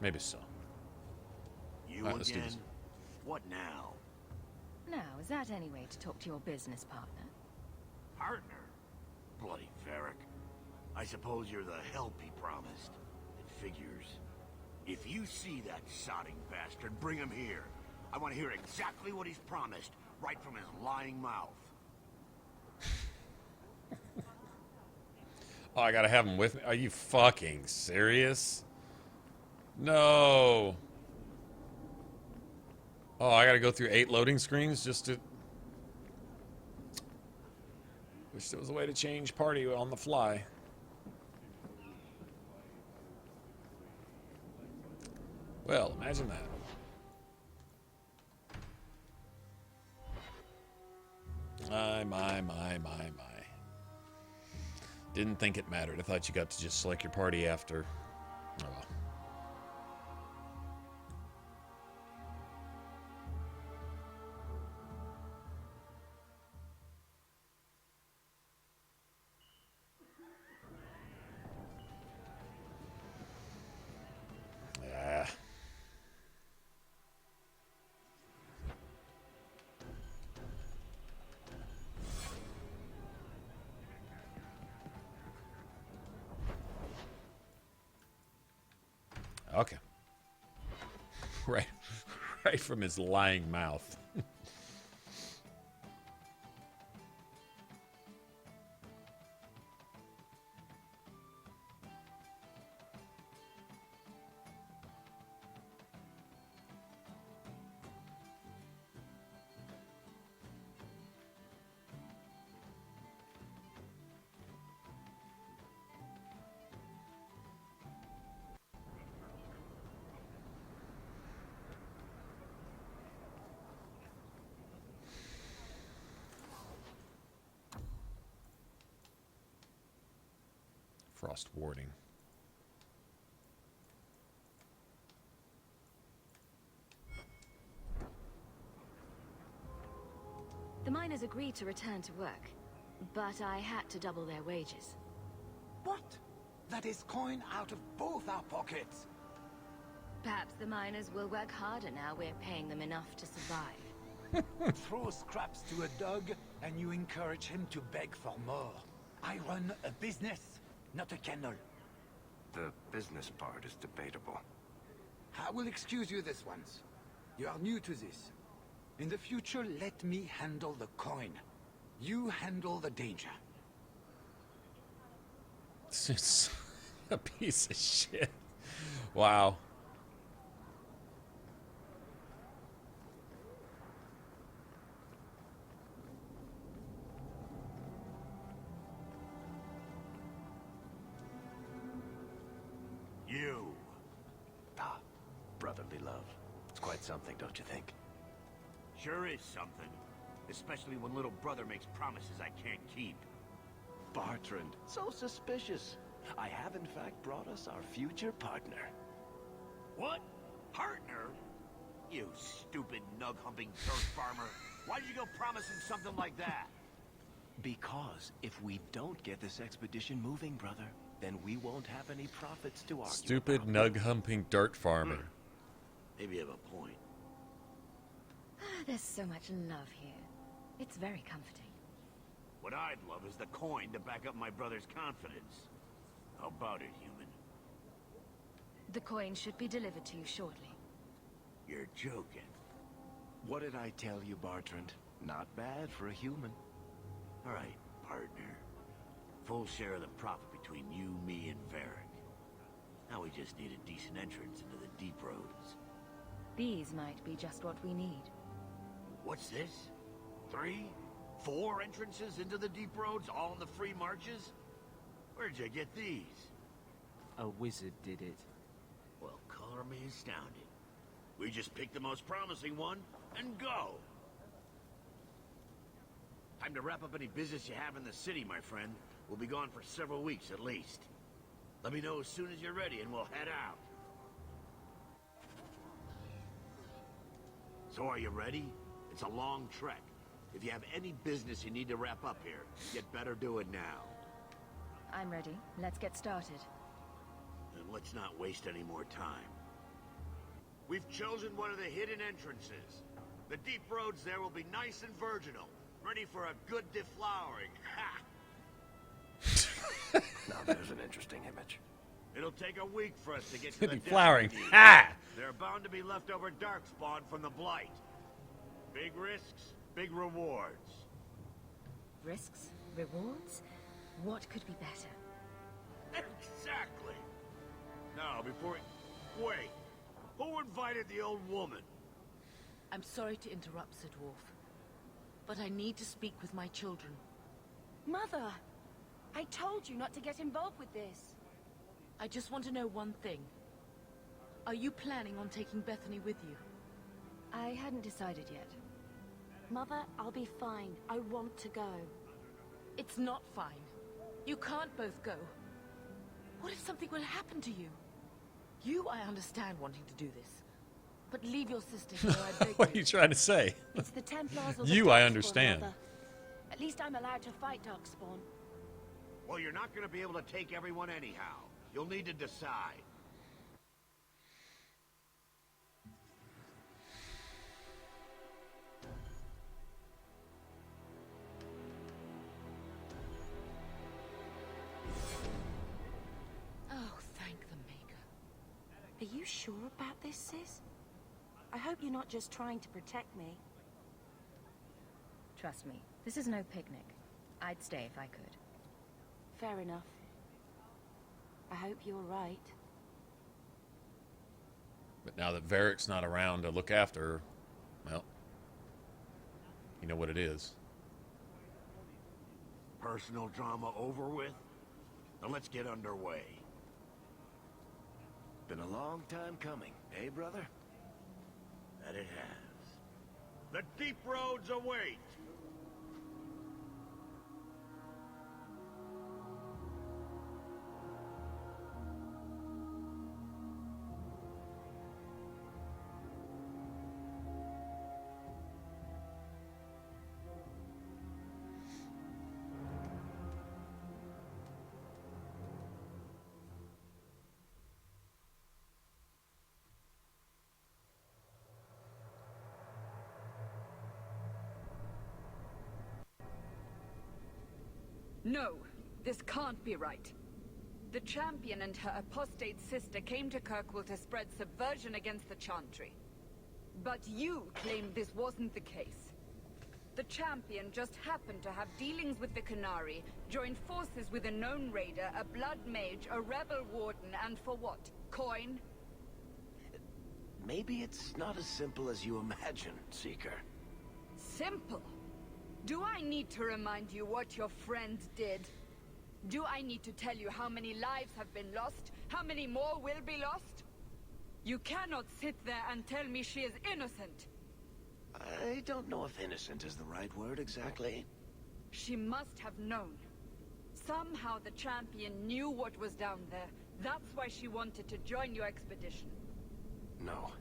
Maybe so. You Alright, let's do again? this. What now? Now, is that any way to talk to your business partner? Partner? Bloody Varric. I suppose you're the help he promised. It figures. If you see that sodding bastard, bring him here. I want to hear exactly what he's promised, right from his lying mouth. Oh, I gotta have him with me? Are you fucking serious? No. Oh, I gotta go through 8 loading screens just to... Wish there was a way to change party on the fly. Well, imagine that. My. Didn't think it mattered. I thought you got to just select your party after. Oh well. Yeah. Okay. Right from his lying mouth. Frost warding. The miners agreed to return to work, but I had to double their wages. What? That is coin out of both our pockets. Perhaps the miners will work harder now we're paying them enough to survive. Throw scraps to a dog, and you encourage him to beg for more. I run a business, not a kennel. The business part is debatable. I will excuse you this once. You are new to this. In the future, let me handle the coin. You handle the danger. This is a piece of shit. Wow. You. Ah, brotherly love. It's quite something, don't you think? Sure is something. Especially when little brother makes promises I can't keep. Bartrand, so suspicious. I have in fact brought us our future partner. What? Partner? You stupid nug-humping dirt farmer. Why did you go promising something like that? Because if we don't get this expedition moving, brother, then we won't have any profits to argue. Stupid nug-humping dirt farmer. Maybe you have a point. There's so much love here. It's very comforting. What I'd love is the coin to back up my brother's confidence. How about it, human? The coin should be delivered to you shortly. You're joking. What did I tell you, Bartrand? Not bad for a human. All right, partner. Full share of the profit between you, me, and Varric. Now we just need a decent entrance into the deep roads. These might be just what we need. What's this? 3? 4 entrances into the deep roads, all in the free marches? Where'd you get these? A wizard did it. Well, color me astounded. We just pick the most promising one and go. Time to wrap up any business you have in the city, my friend. We'll be gone for several weeks at least. Let me know as soon as you're ready and we'll head out. So are you ready? It's a long trek. If you have any business you need to wrap up here, you'd better do it now. I'm ready. Let's get started. And let's not waste any more time. We've chosen one of the hidden entrances. The deep roads there will be nice and virginal, ready for a good deflowering. Ha! Now there's an interesting image. It'll take a week for us to get to the Deflowering. destiny. Ha! There are bound to be leftover darkspawn from the Blight. Big risks, big rewards. Risks? Rewards? What could be better? Exactly. Now, before wait, who invited the old woman? I'm sorry to interrupt, Sir Dwarf, but I need to speak with my children. Mother! I told you not to get involved with this. I just want to know one thing. Are you planning on taking Bethany with you? I hadn't decided yet. Mother, I'll be fine. I want to go. It's not fine. You can't both go. What if something will happen to you? You, I understand wanting to do this. But leave your sister here, I beg What are you trying to say? It's the Templars or the You, I Darkspawn, understand. Mother. At least I'm allowed to fight Darkspawn. Well, you're not going to be able to take everyone anyhow. You'll need to decide. Oh, thank the Maker. Are you sure about this, sis? I hope you're not just trying to protect me. Trust me, this is no picnic. I'd stay if I could. Fair enough. I hope you're right. But now that Varric's not around to look after her, well, you know what it is. Personal drama over with? Now let's get underway. Been a long time coming, eh, brother? That it has. The deep roads await! No, this can't be right. The champion and her apostate sister came to Kirkwall to spread subversion against the Chantry. But you claim this wasn't the case. The champion just happened to have dealings with the Canary, joined forces with a known raider, a blood mage, a rebel warden, and for what? Coin? Maybe it's not as simple as you imagine, Seeker. Simple? Do I need to remind you what your friend did? Do I need to tell you how many lives have been lost? How many more will be lost? You cannot sit there and tell me she is innocent. I don't know if innocent is the right word exactly. She must have known. Somehow the champion knew what was down there. That's why she wanted to join your expedition. No.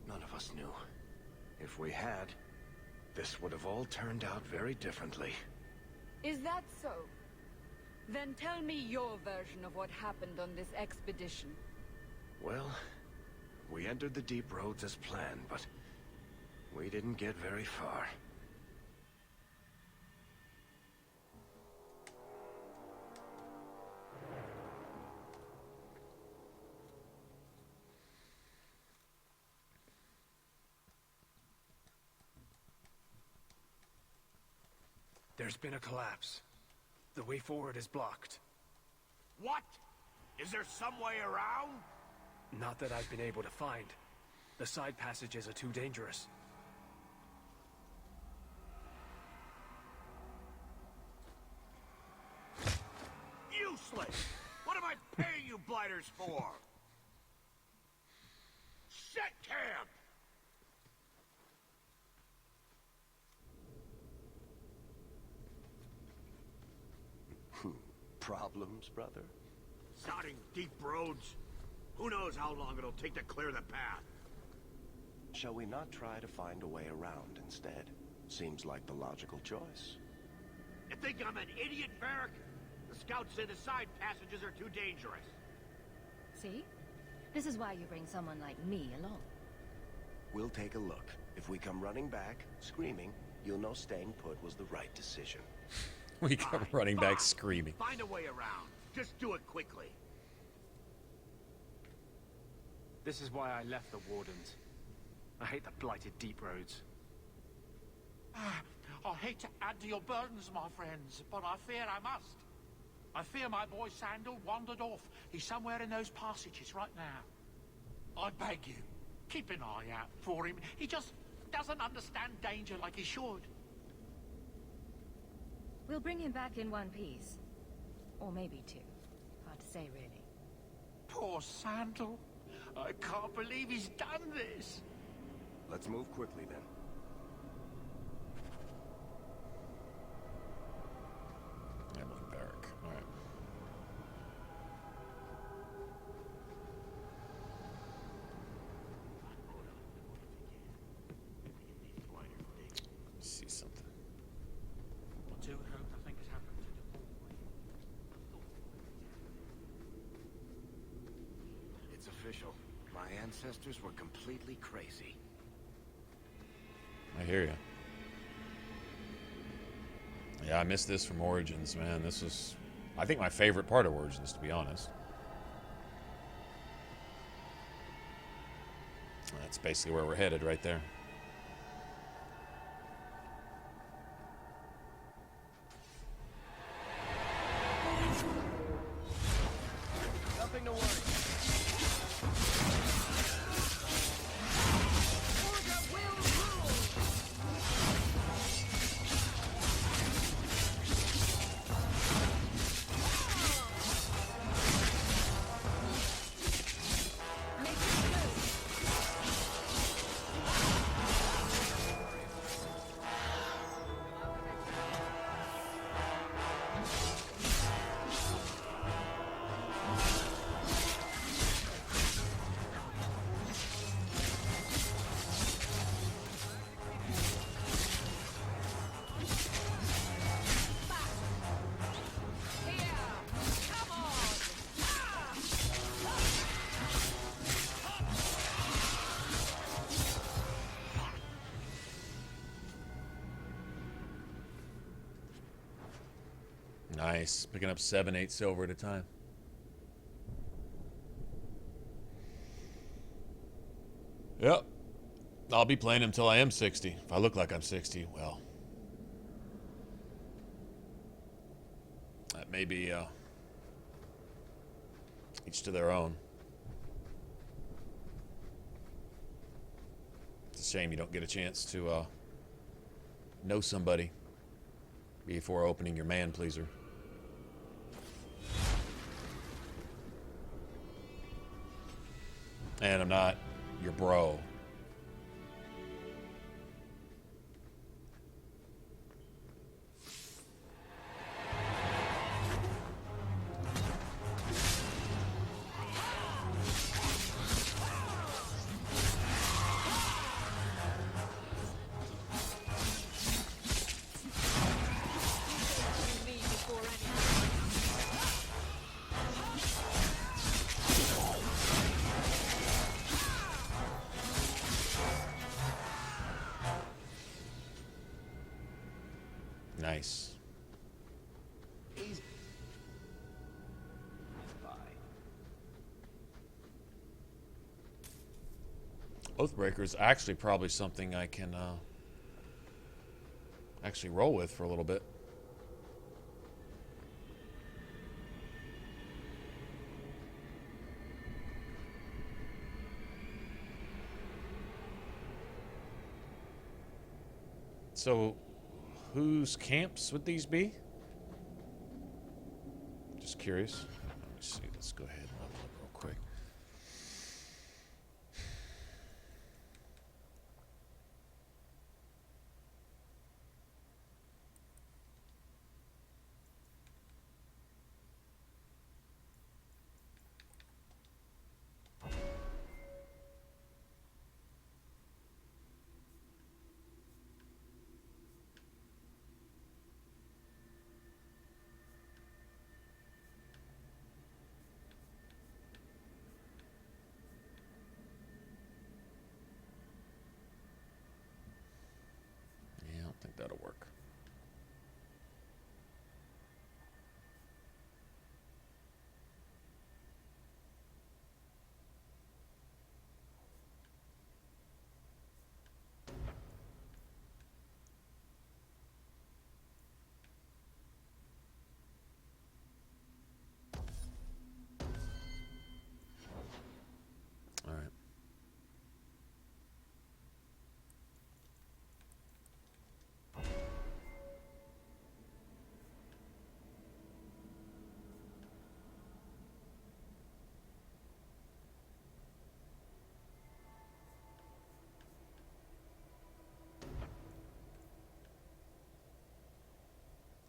None of us knew. If we had, this would have all turned out very differently. Is that so? Then tell me your version of what happened on this expedition. Well, we entered the deep roads as planned, but we didn't get very far. There's been a collapse. The way forward is blocked. What? Is there some way around? Not that I've been able to find. The side passages are too dangerous. Useless! What am I paying you blighters for? Set camp! Problems, brother? Sodding deep roads. Who knows how long it'll take to clear the path? Shall we not try to find a way around instead? Seems like the logical choice. You think I'm an idiot, Varric? The scouts say the side passages are too dangerous. See? This is why you bring someone like me along. We'll take a look. If we come running back, screaming, you'll know staying put was the right decision. We come running back screaming. Find a way around. Just do it quickly. This is why I left the Wardens. I hate the blighted deep roads. I hate to add to your burdens, my friends, but I fear I must. I fear my boy Sandal wandered off. He's somewhere in those passages right now. I beg you, keep an eye out for him. He just doesn't understand danger like he should. We'll bring him back in one piece. Or maybe two. Hard to say, really. Poor Sandal. I can't believe he's done this. Let's move quickly, then. Evelyn Barrack. All right. Let's see something. I do hope nothing has happened to the boy. It's official. My ancestors were completely crazy. I hear you. Yeah, I missed this from Origins, man. This was, I think, my favorite part of Origins, to be honest. That's basically where we're headed right there. Nothing to worry. Nice. Picking up 7, 8 silver at a time. Yep. I'll be playing him till I am 60. If I look like I'm 60, well. That may be each to their own. It's a shame you don't get a chance to know somebody before opening your man pleaser. And I'm not your bro. Nice. Oathbreaker is actually probably something I can actually roll with for a little bit. So, whose camps would these be? Just curious. Let me see. Let's go ahead and level up real quick. I think that'll work. All right.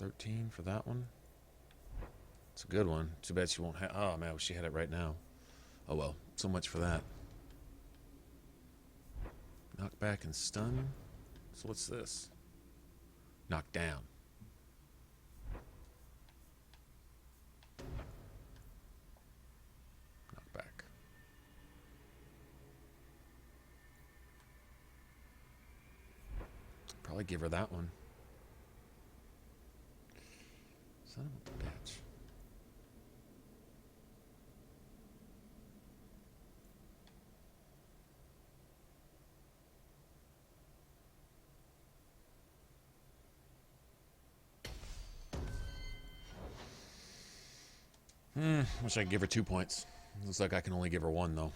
$13 for that one. It's a good one. Too bad she won't have. Oh man, she had it right now. Oh well, so much for that. Knockback and stun. So what's this? Knock down. Knockback. Probably give her that one. Son of a bitch. Wish I could give her 2 points. Looks like I can only give her 1 though.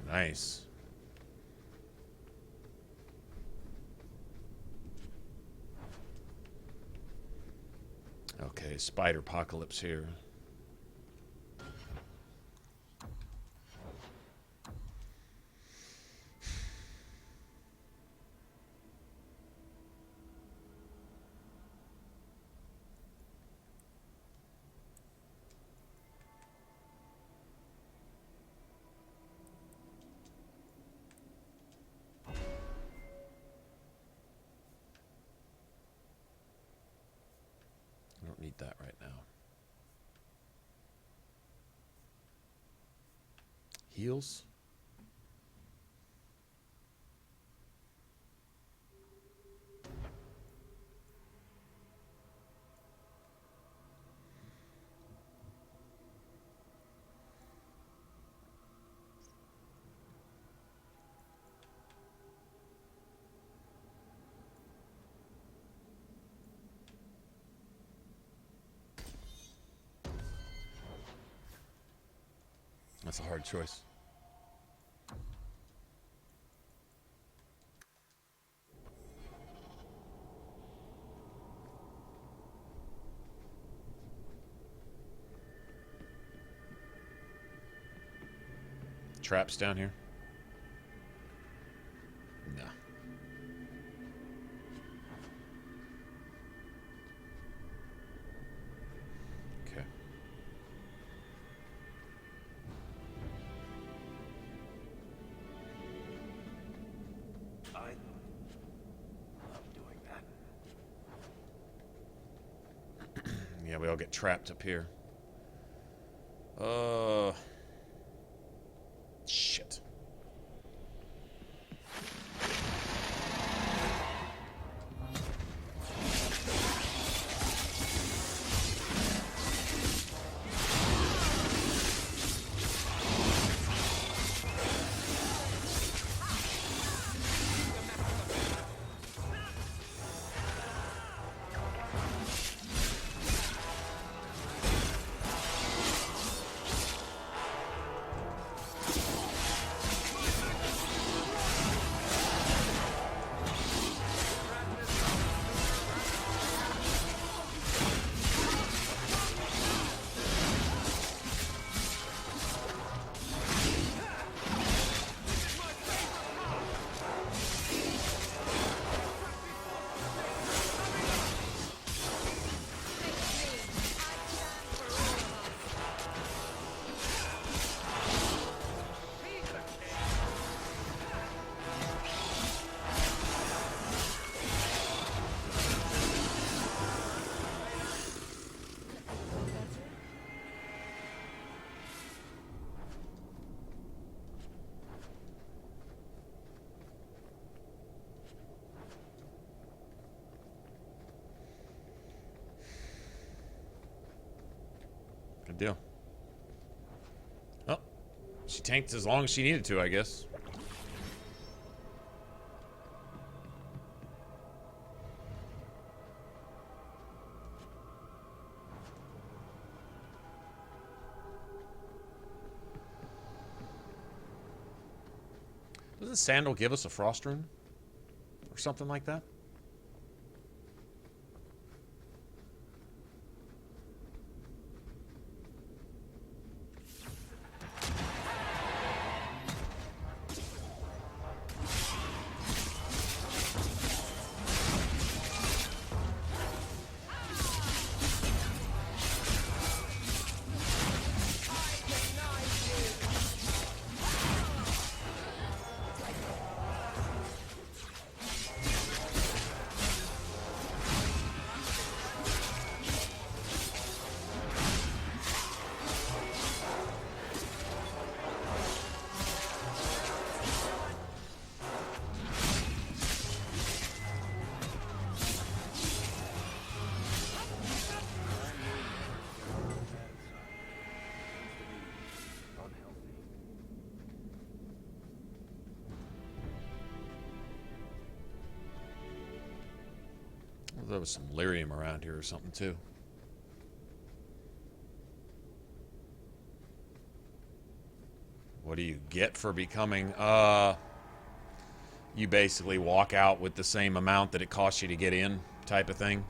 Nice. Okay, spider apocalypse here. I don't need that right now. Heals? That's a hard choice. Traps down here? No. Okay. I love doing that. Yeah, we all get trapped up here. Shit. Good deal. Oh, she tanked as long as she needed to, I guess. Doesn't Sandal give us a frost rune? Or something like that? Well, there was some lyrium around here or something too. What do you get for becoming you basically walk out with the same amount that it costs you to get in type of thing.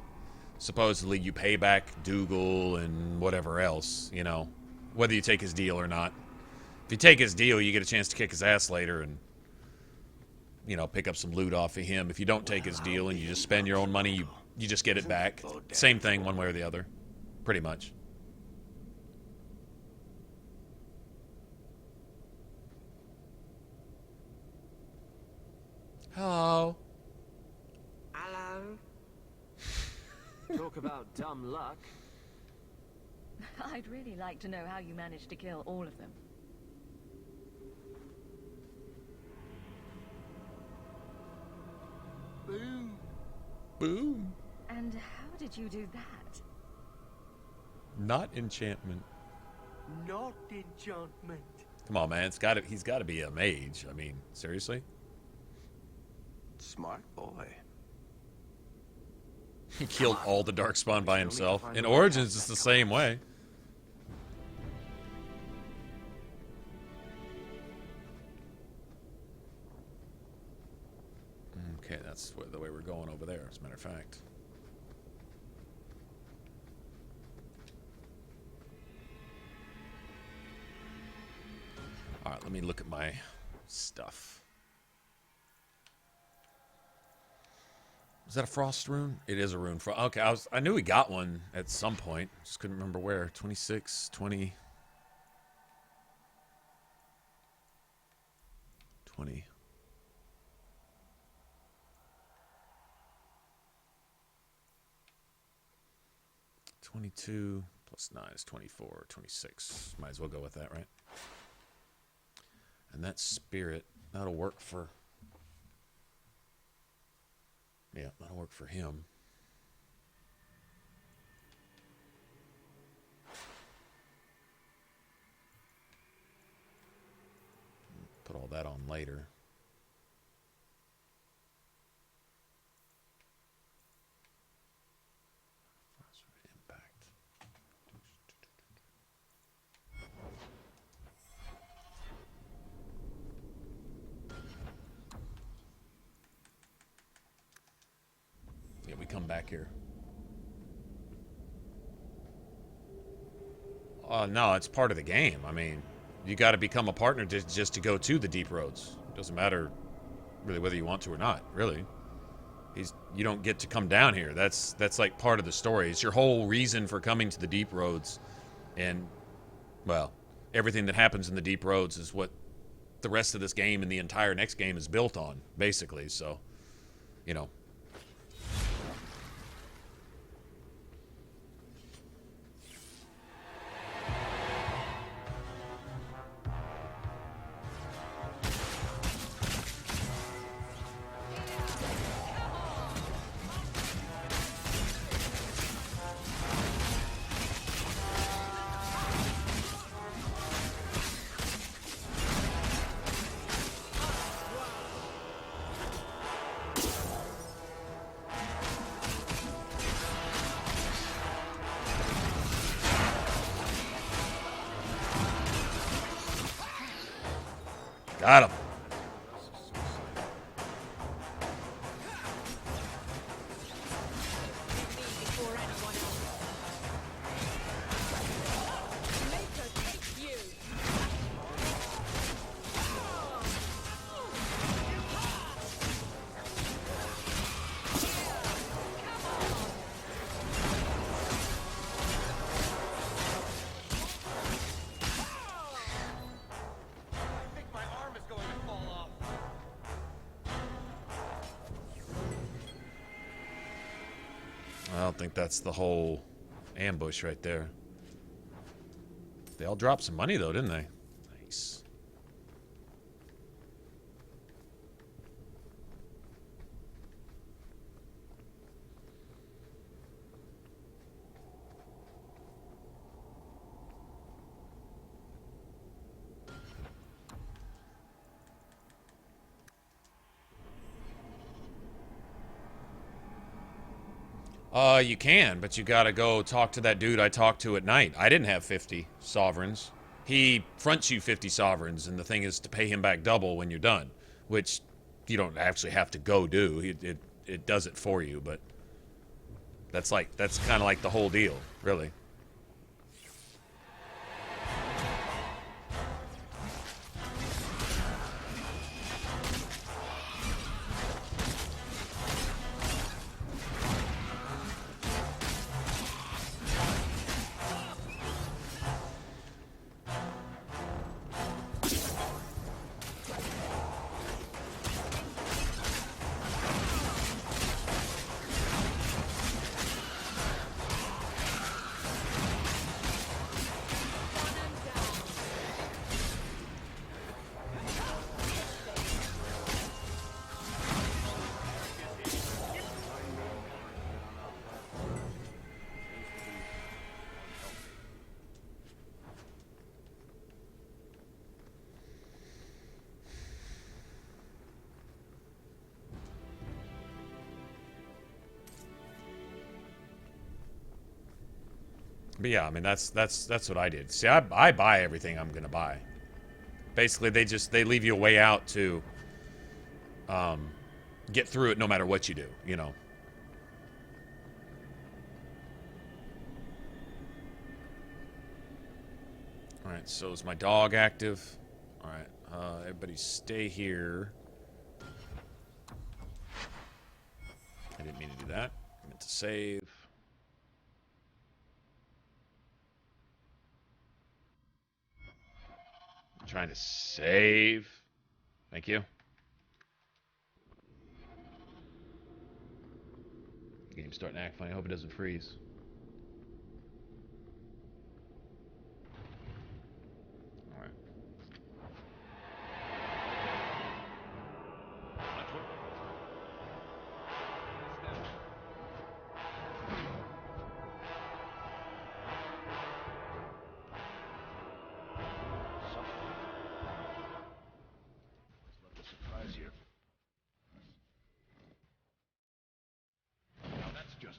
supposedly you pay back Dougal and whatever else, you know, whether you take his deal or not. If you take his deal, you get a chance to kick his ass later and, you know, pick up some loot off of him. If you don't take his deal and you just spend your own money, you just get it back. Same thing, one way or the other, pretty much. Hello. Hello. Talk about dumb luck. I'd really like to know how you managed to kill all of them. Boom. Boom. And how did you do that? Not enchantment. Not enchantment. Come on, man. He's got to be a mage. I mean, seriously? Smart boy. He killed all the Darkspawn by himself. In Origins, it's the same way. Okay, that's the way we're going over there, as a matter of fact. Alright, let me look at my stuff. Is that a frost rune? It is a rune. Okay, I knew we got one at some point. Just couldn't remember where. 26, 20... 20... 22 plus 9 is 24, 26. Might as well go with that, right? And that spirit, that'll work for... Yeah, that'll work for him. Put all that on later. Yeah, we come back here. No, it's part of the game. I mean, you got to become a partner just to go to the deep roads. It doesn't matter really whether you want to or not, really. You don't get to come down here. That's like part of the story. It's your whole reason for coming to the deep roads. And, well, everything that happens in the deep roads is what the rest of this game and the entire next game is built on, basically. So, you know. Got him. I don't think that's the whole ambush right there. They all dropped some money, though, didn't they? Nice. You can, but you gotta go talk to that dude I talked to at night. I didn't have 50 sovereigns. He fronts you 50 sovereigns, and the thing is to pay him back double when you're done, which you don't actually have to go do. It does it for you, but That's kind of like the whole deal, really. But yeah, I mean that's what I did. See, I buy everything I'm gonna buy. Basically, they leave you a way out to get through it no matter what you do, you know. All right, so is my dog active? All right, everybody stay here. I didn't mean to do that. I meant to save. I'm trying to save. Thank you. Game's starting to act funny. I hope it doesn't freeze. Alright. Surprise here. Now that's just...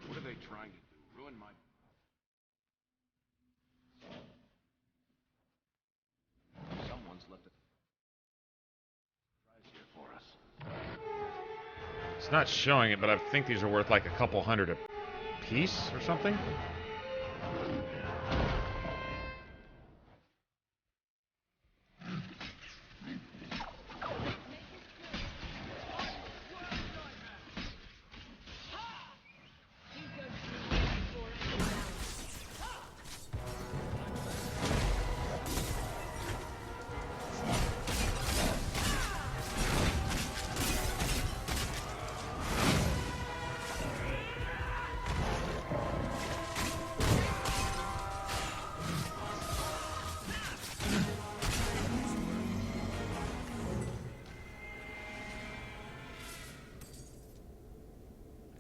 What are they trying to do? Ruin my... Someone's left a surprise here for us. It's not showing it, but I think these are worth like a couple hundred a piece or something.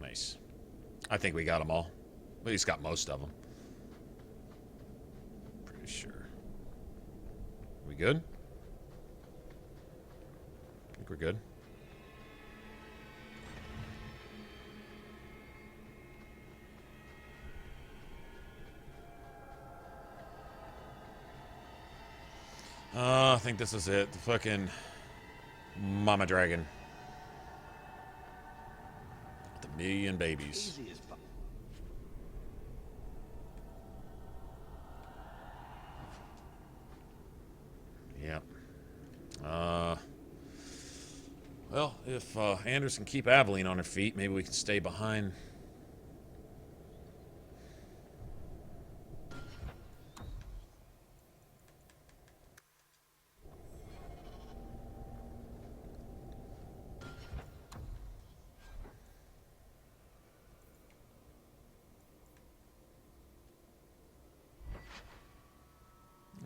Nice. I think we got them all. At least got most of them. Pretty sure. We good? I think we're good. I think this is it. The fucking Mama Dragon. With a million babies. Yep. Well, if Anders can keep Aveline on her feet, maybe we can stay behind.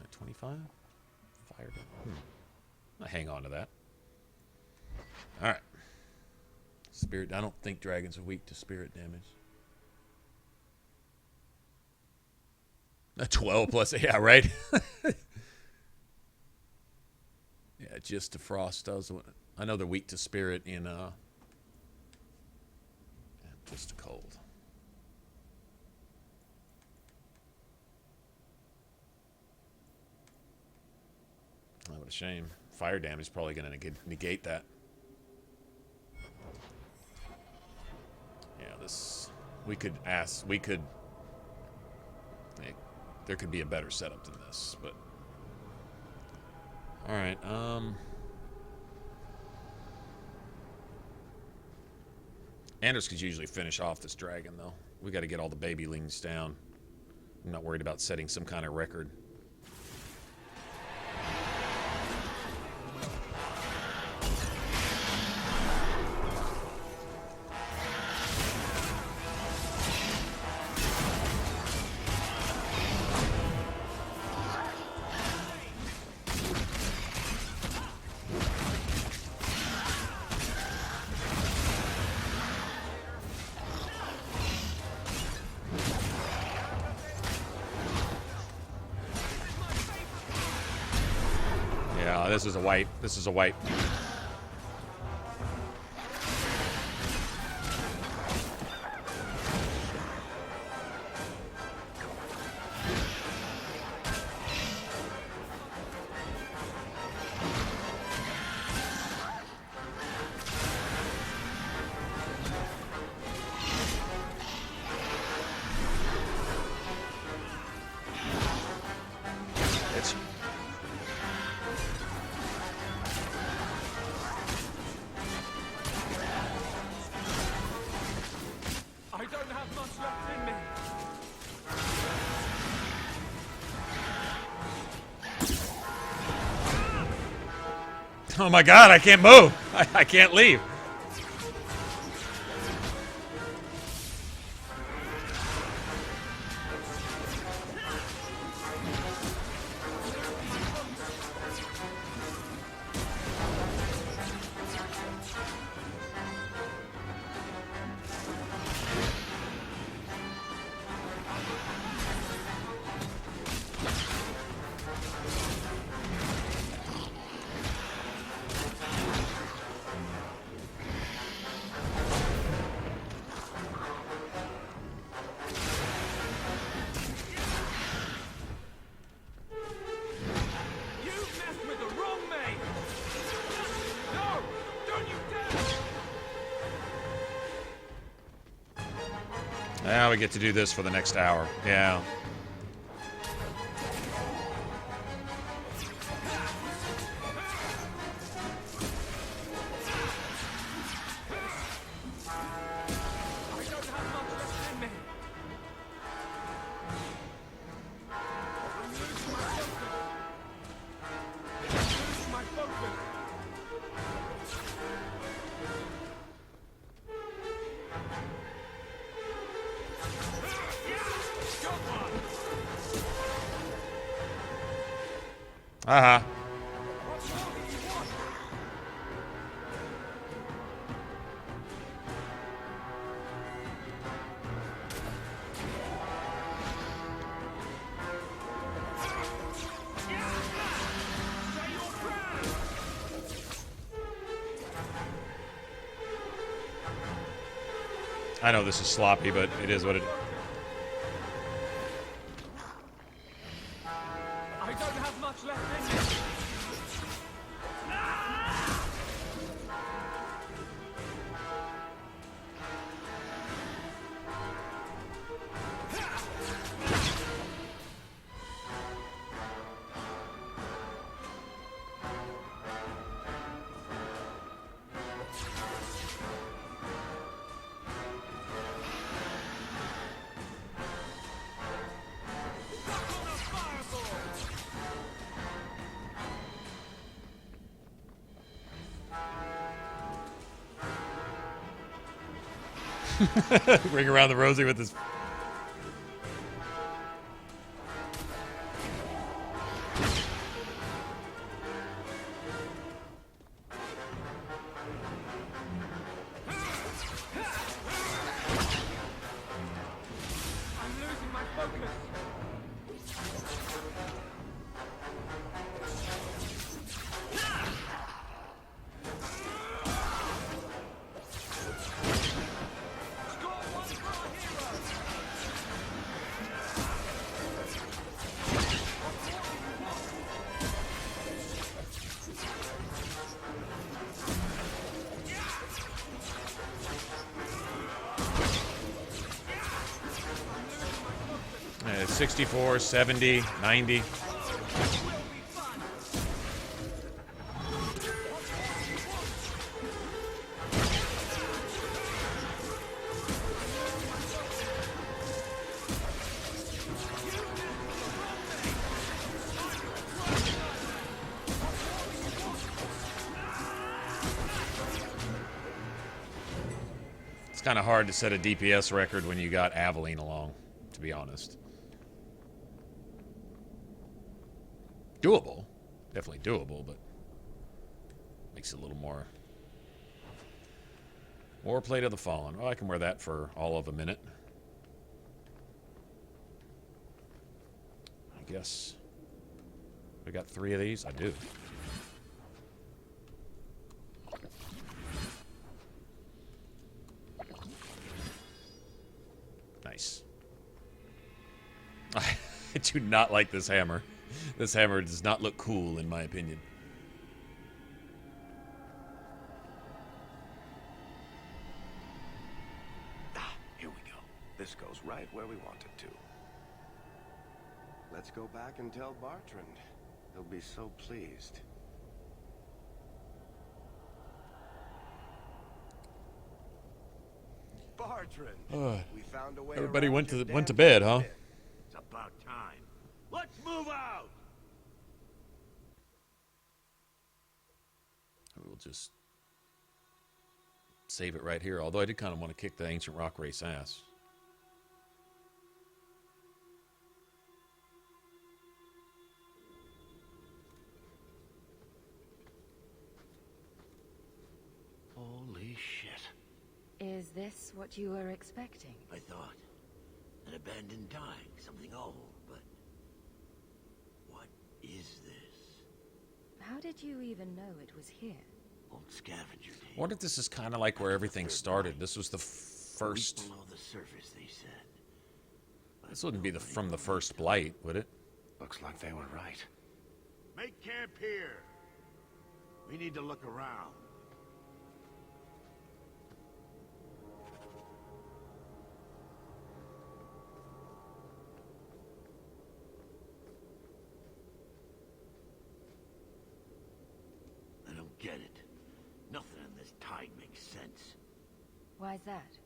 At 25? Fired up. I'll hang on to that. All right. Spirit. I don't think dragons are weak to spirit damage. A 12 plus. Yeah, right? Yeah, just to frost does. I know they're weak to spirit in just cold. Oh, what a shame. Fire damage is probably going to negate that. this. We could there could be a better setup than this, but all right. Anders could usually finish off this dragon, though. We got to get all the babylings down. I'm not worried about setting some kind of record. This is a wipe. This is a wipe. Oh my god, I can't move. I can't leave. Now we get to do this for the next hour. Yeah. Uh-huh. I know this is sloppy, but it is what it is. I don't have much left in me. Ring around the rosy with his... I'm losing my focus. Score one for our hero. 64, 70, 90. It's kind of hard to set a DPS record when you got Aveline along, to be honest. Doable. Definitely doable, but makes it a little more. Warplate of the Fallen. Oh, I can wear that for all of a minute. I guess. We got 3 of these? I do. Nice. I do not like this hammer. This hammer does not look cool, in my opinion. Ah, here we go. This goes right where we want it to. Let's go back and tell Bartrand. He'll be so pleased. Bartrand, we found a way. Everybody went to bed, huh? It's about time. Let's move out. We'll just save it right here. Although I did kind of want to kick the ancient rock race ass. Holy shit. Is this what you were expecting? I thought. An abandoned dying, something old, but... what is this? How did you even know it was here? Old scavenger team. I wonder if this is kind of like where everything started. This was the first... Below the surface, they said. This wouldn't be from the first blight, would it? Looks like they were right. Make camp here. We need to look around. I don't get it. Nothing in this tide makes sense. Why's that?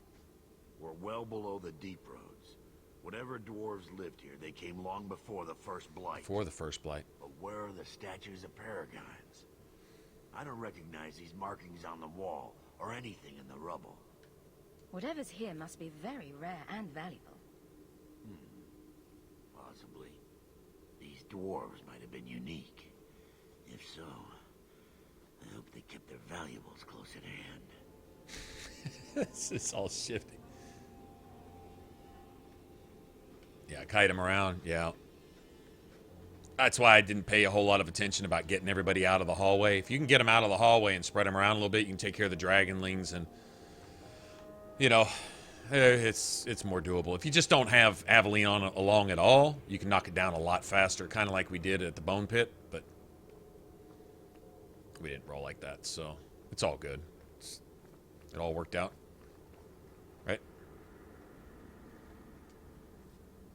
We're well below the deep roads. Whatever dwarves lived here, they came long before the first blight. Before the first blight. But where are the statues of paragons? I don't recognize these markings on the wall, or anything in the rubble. Whatever's here must be very rare and valuable. Possibly. These dwarves might have been unique. If so, I hope they kept their valuables close at hand. This is all shifty. Yeah, kite him around. Yeah. That's why I didn't pay a whole lot of attention about getting everybody out of the hallway. If you can get them out of the hallway and spread them around a little bit, you can take care of the dragonlings and, you know, it's more doable. If you just don't have Aveline along at all, you can knock it down a lot faster, kind of like we did at the Bone Pit, but we didn't roll like that, so it's all good. It all worked out. Right?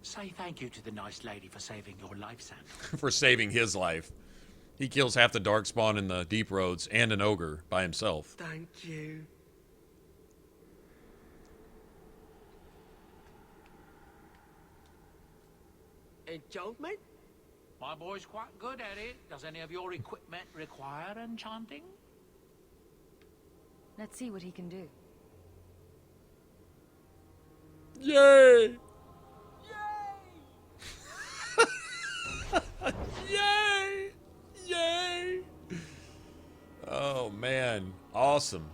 Say thank you to the nice lady for saving your life, Sam. For saving his life. He kills half the Darkspawn in the Deep Roads and an ogre by himself. Thank you. Enchantment? My boy's quite good at it. Does any of your equipment require enchanting? Let's see what he can do. Yay! Yay! Yay! Oh, man. Awesome.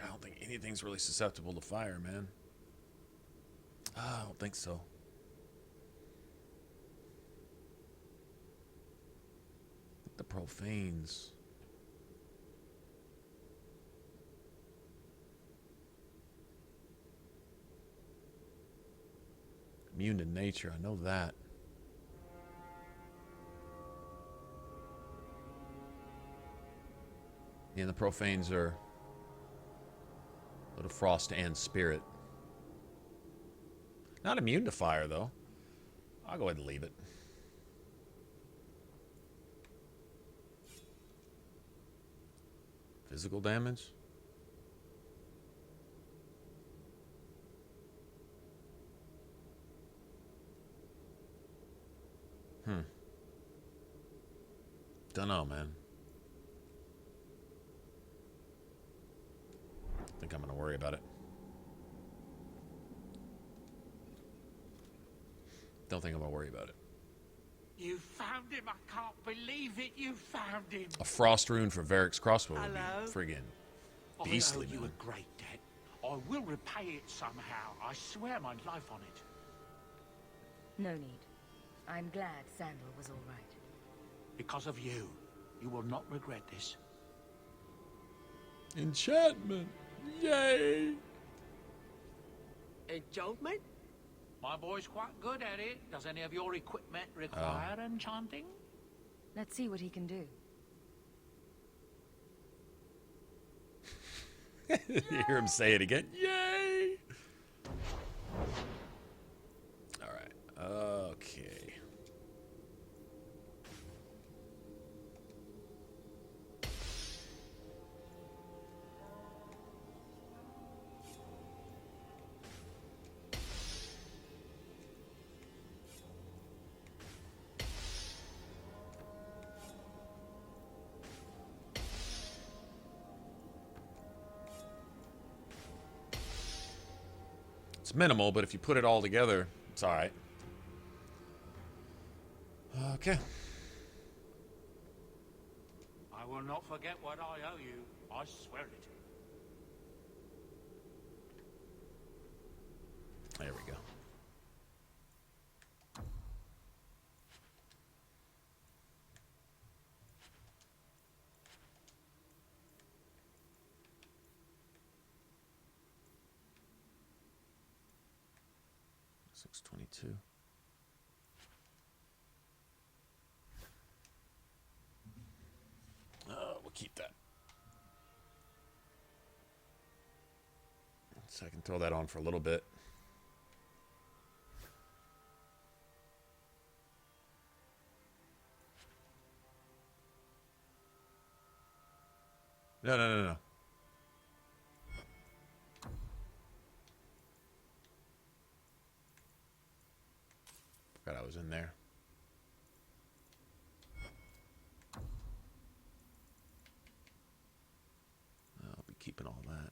I don't think anything's really susceptible to fire, man. I don't think so. The profanes. Immune to nature, I know that. And the profanes are a little frost and spirit. Not immune to fire, though. I'll go ahead and leave it. Physical damage? Dunno, man. I think I'm gonna worry about it. Don't think I'm gonna worry about it. You found him! I can't believe it! You found him! A frost rune for Varric's crossbow would Hello? be friggin' I beastly, owe you man. a great debt. I will repay it somehow. I swear my life on it. No need. I'm glad Sandal was all right. Because of you. You will not regret this. Enchantment! Yay! Enchantment? My boy's quite good at it. Does any of your equipment require enchanting? Let's see what he can do. You hear him say it again. Yay! Alright. Okay. It's minimal, but if you put it all together, it's alright. Okay. I will not forget what I owe you. I swear it. There we go. $622. We'll keep that. So I can throw that on for a little bit. No. Forgot I was in there. I'll be keeping all that.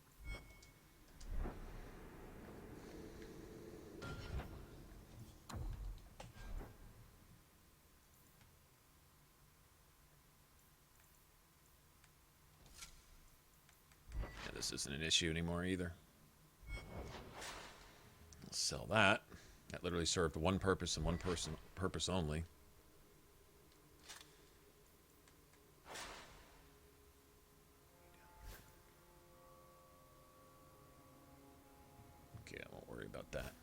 Yeah, this isn't an issue anymore either. I'll sell that. That literally served one purpose and one purpose only. Okay, I won't worry about that.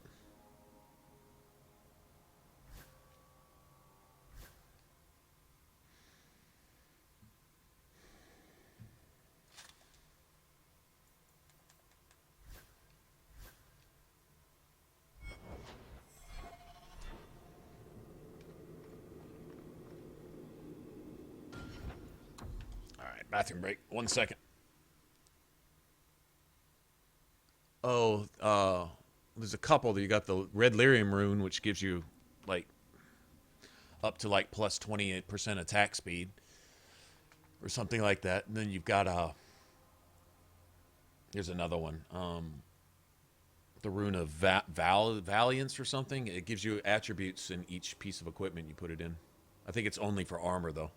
Bathroom break. 1 second. Oh, there's a couple. You got the red lyrium rune, which gives you like up to like plus 28% attack speed or something like that. And then you've got here's another one. The rune of Valiance or something. It gives you attributes in each piece of equipment you put it in. I think it's only for armor though.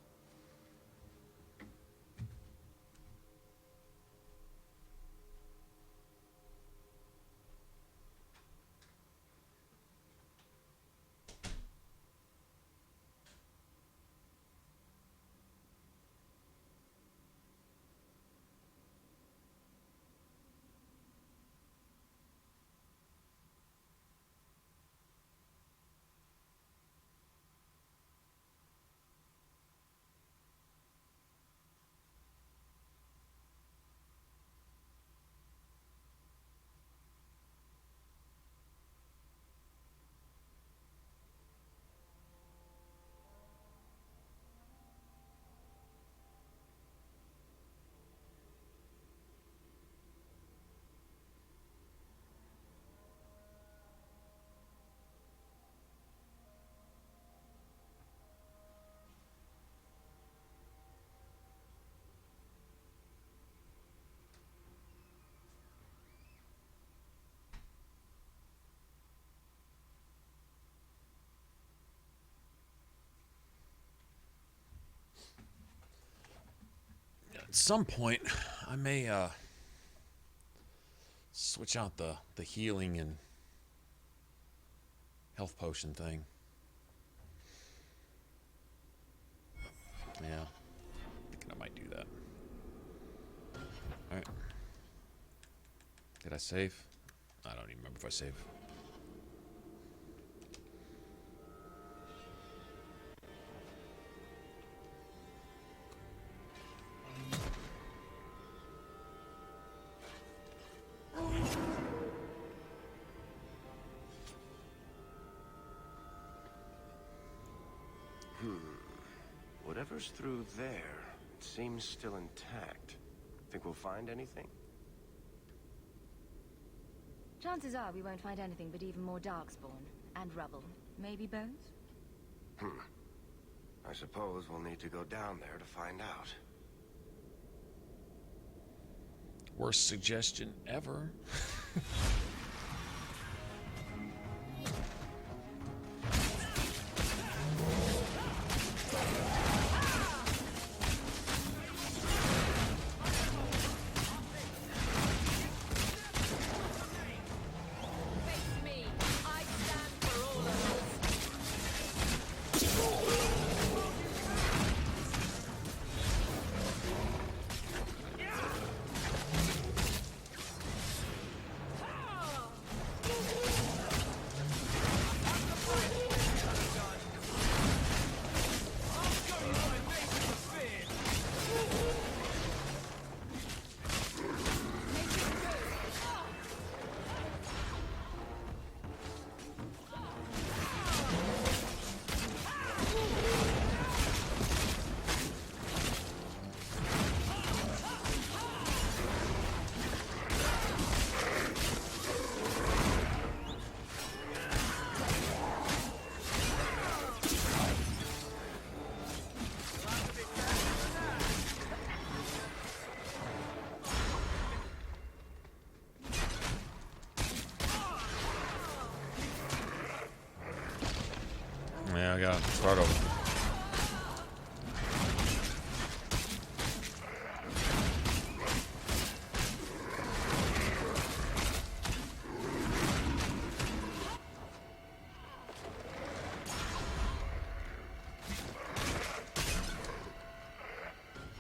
some point, I may switch out the healing and health potion thing. Yeah, thinking I might do that. All right. Did I save? I don't even remember if I saved. Whatever's through there, it seems still intact. Think we'll find anything? Chances are we won't find anything but even more darkspawn and rubble. Maybe bones? I suppose we'll need to go down there to find out. Worst suggestion ever. Yeah, I gotta start over.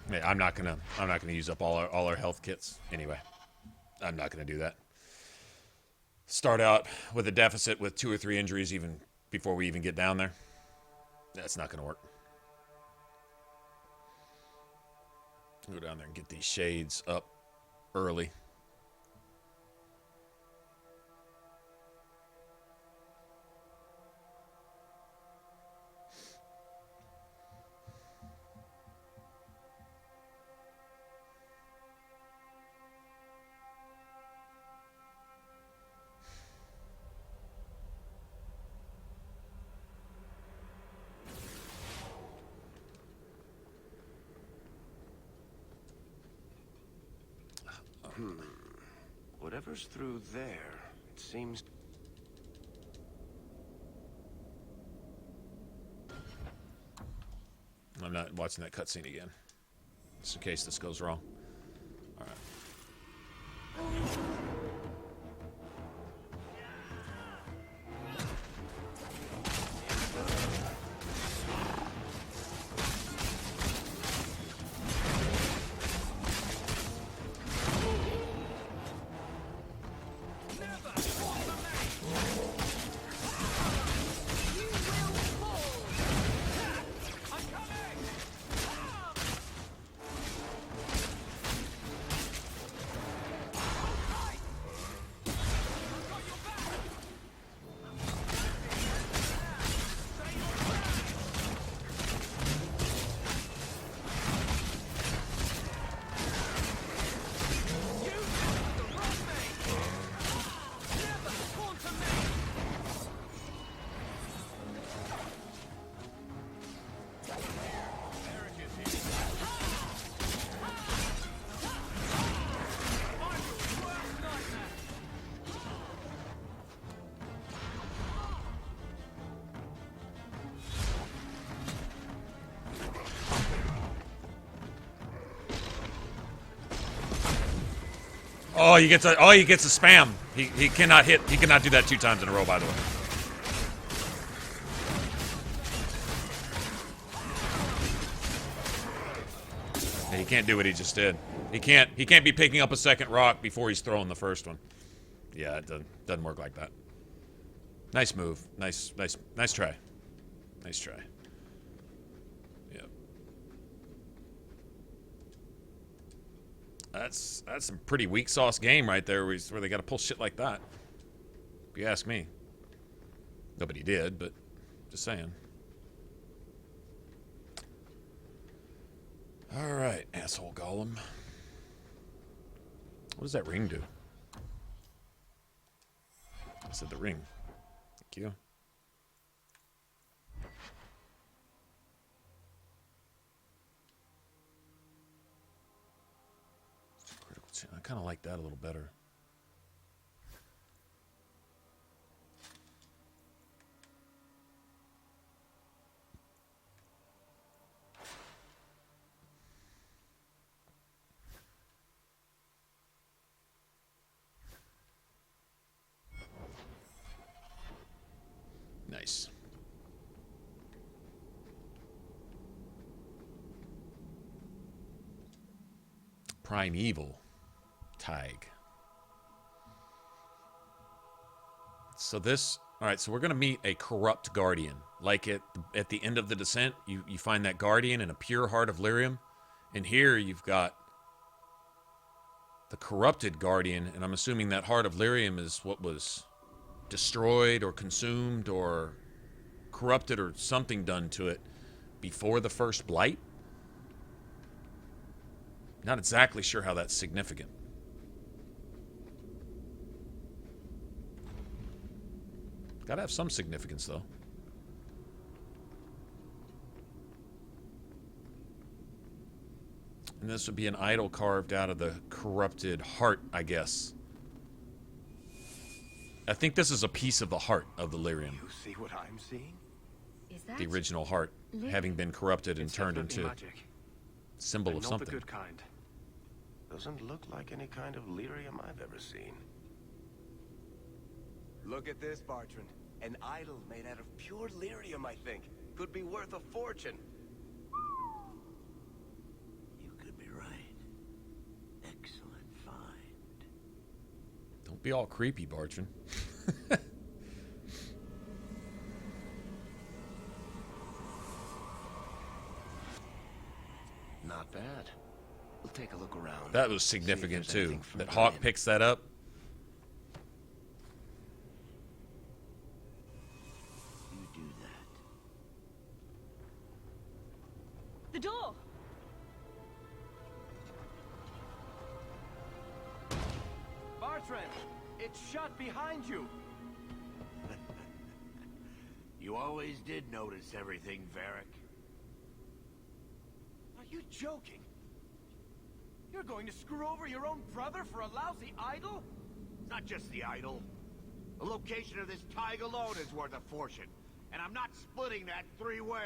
Yeah, I'm not gonna use up all our health kits anyway. I'm not gonna do that. Start out with a deficit with 2 or 3 injuries even before we even get down there. That's not going to work. Go down there and get these shades up early. Whatever's through there, it seems... I'm not watching that cutscene again, just in case this goes wrong. All right. Oh, he gets a spam. He cannot hit. He cannot do that 2 times in a row, by the way. Yeah, he can't do what he just did. He can't be picking up a second rock before he's throwing the first one. Yeah, it doesn't work like that. Nice move. Nice try. Nice try. Yep. That's some pretty weak sauce game right there where they got to pull shit like that. If you ask me. Nobody did, but just saying. All right, asshole golem. What does that ring do? I said the ring. Thank you. Critical chance. I kind of like that a little better. Nice. Primeval Tig. So this, all right, so we're going to meet a corrupt guardian. Like at the end of the descent, you find that guardian in a pure heart of lyrium. And here you've got the corrupted guardian, and I'm assuming that heart of lyrium is what was destroyed or consumed or corrupted or something done to it before the first blight. Not exactly sure how that's significant. Gotta have some significance, though. And this would be an idol carved out of the corrupted heart, I guess. I think this is a piece of the heart of the lyrium. You see what I'm seeing? Is that The original heart, having been corrupted and turned into magic. symbol And of not something. the good kind. Doesn't look like any kind of lyrium I've ever seen. Look at this, Bartrand. An idol made out of pure lyrium, I think. Could be worth a fortune. You could be right. Excellent find. Don't be all creepy, Bartrand. Not bad. We'll take a look around. That was significant, too. That Hawk picks that up. You do that. the door? Bartrand, it's shut behind you. You always did notice everything, Varric. Are you joking? You're going to screw over your own brother for a lousy idol? It's not just the idol. The location of this Tig alone is worth a fortune. And I'm not splitting that 3 ways.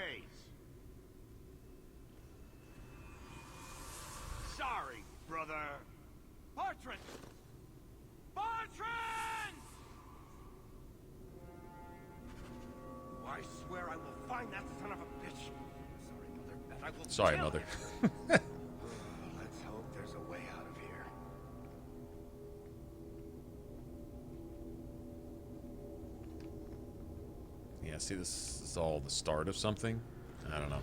Sorry, brother. Bartrand! Bartrand! I swear I will find that son of a bitch. Sorry, Mother, and I will Sorry, kill Mother. him. Let's hope there's a way out of here. Yeah, see, this is all the start of something. I don't know.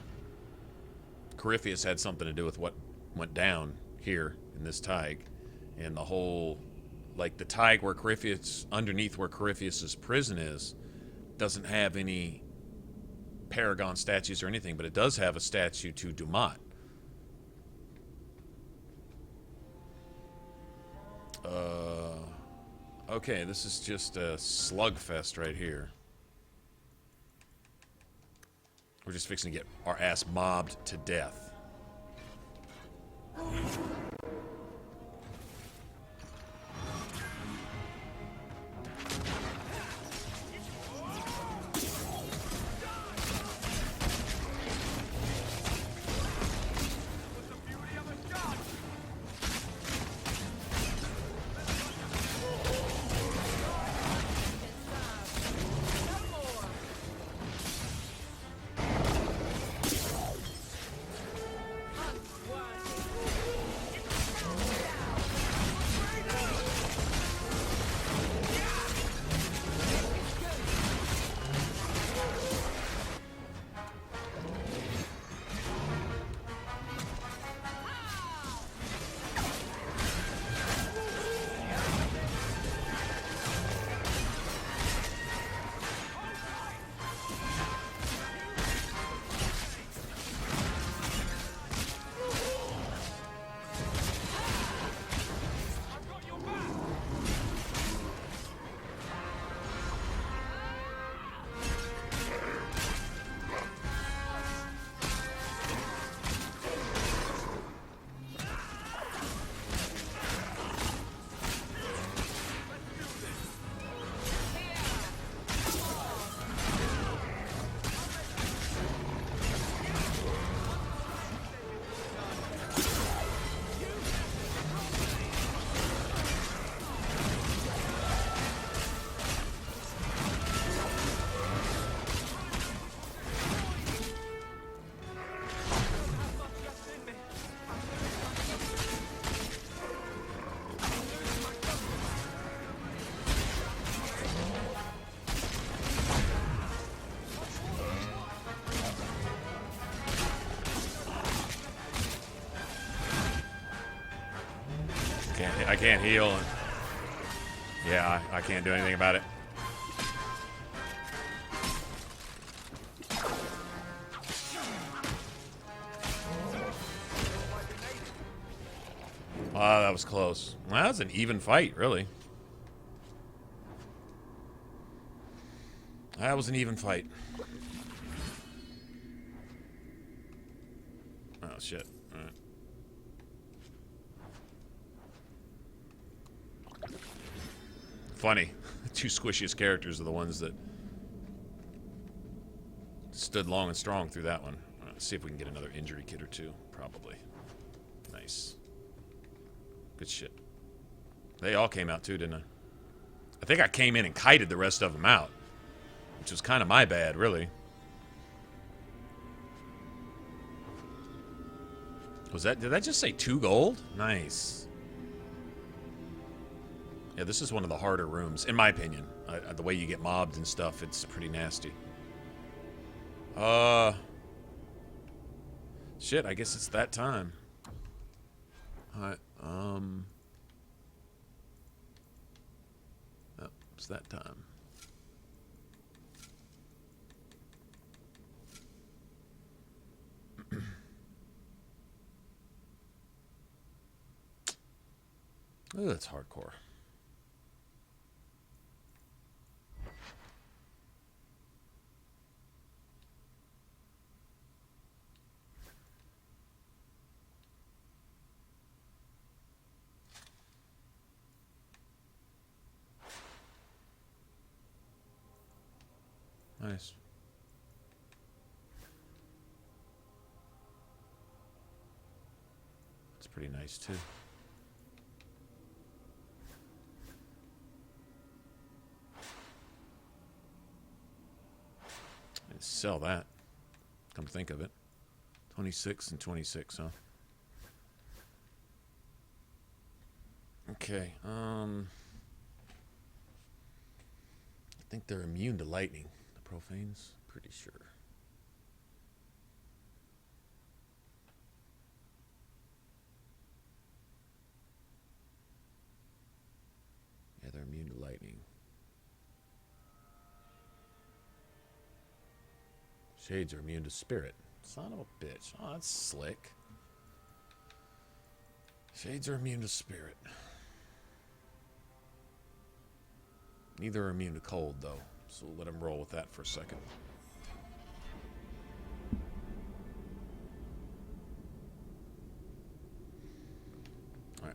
Corypheus had something to do with what went down here in this Tig. And the whole, like the Tig where Corypheus, underneath where Corypheus's prison is, doesn't have any Paragon statues or anything, but it does have a statue to Dumat. Okay, this is just a slugfest right here. We're just fixing to get our ass mobbed to death. I can't heal. And yeah, I can't do anything about it. Wow, that was close. Well, that was an even fight, really. That was an even fight. Oh, shit. All right. Funny. The two squishiest characters are the ones that stood long and strong through that one. Let's see if we can get another injury kit or two. Probably. Nice. Good shit. They all came out too, didn't I? I think I came in and kited the rest of them out, which was kind of my bad, really. Was that? Did that just say 2 gold? Nice. Yeah, this is one of the harder rooms, in my opinion. The way you get mobbed and stuff, it's pretty nasty. Shit, I guess it's that time. Alright, oh, it's that time. Oh, that's hardcore. Nice. It's pretty nice too. And sell that. Come to think of it. 26 and 26, huh? Okay. I think they're immune to lightning. Profanes? Pretty sure. Yeah, they're immune to lightning. Shades are immune to spirit. Son of a bitch. Oh, that's slick. Shades are immune to spirit. Neither are immune to cold, though. So we'll let him roll with that for a second. All right.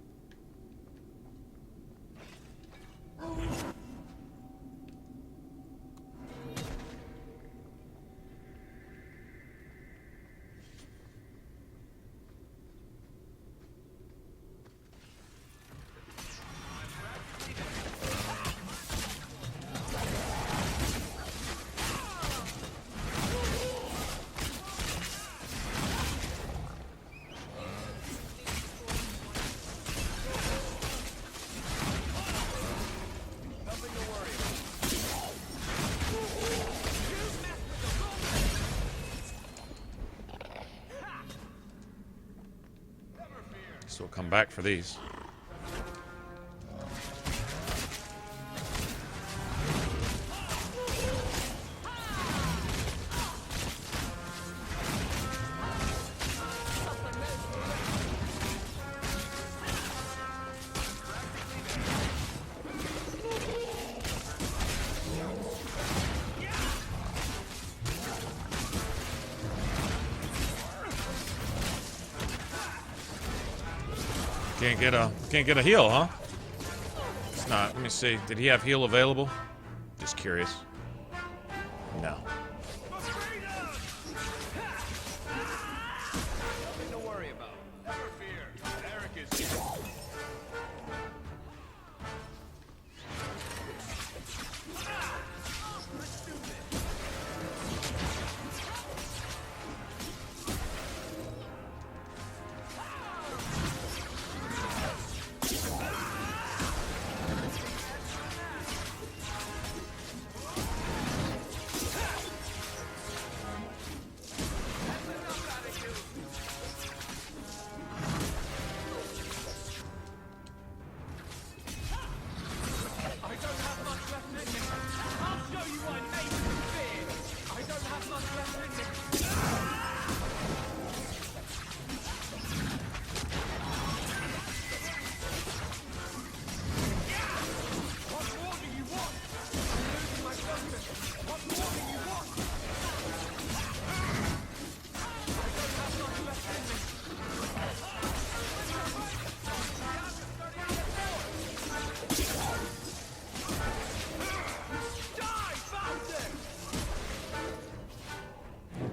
So we'll come back for these. Can't get a heal, huh? It's not. Let me see. Did he have heal available? Just curious. No. Nothing to worry about. Never fear. Eric is here.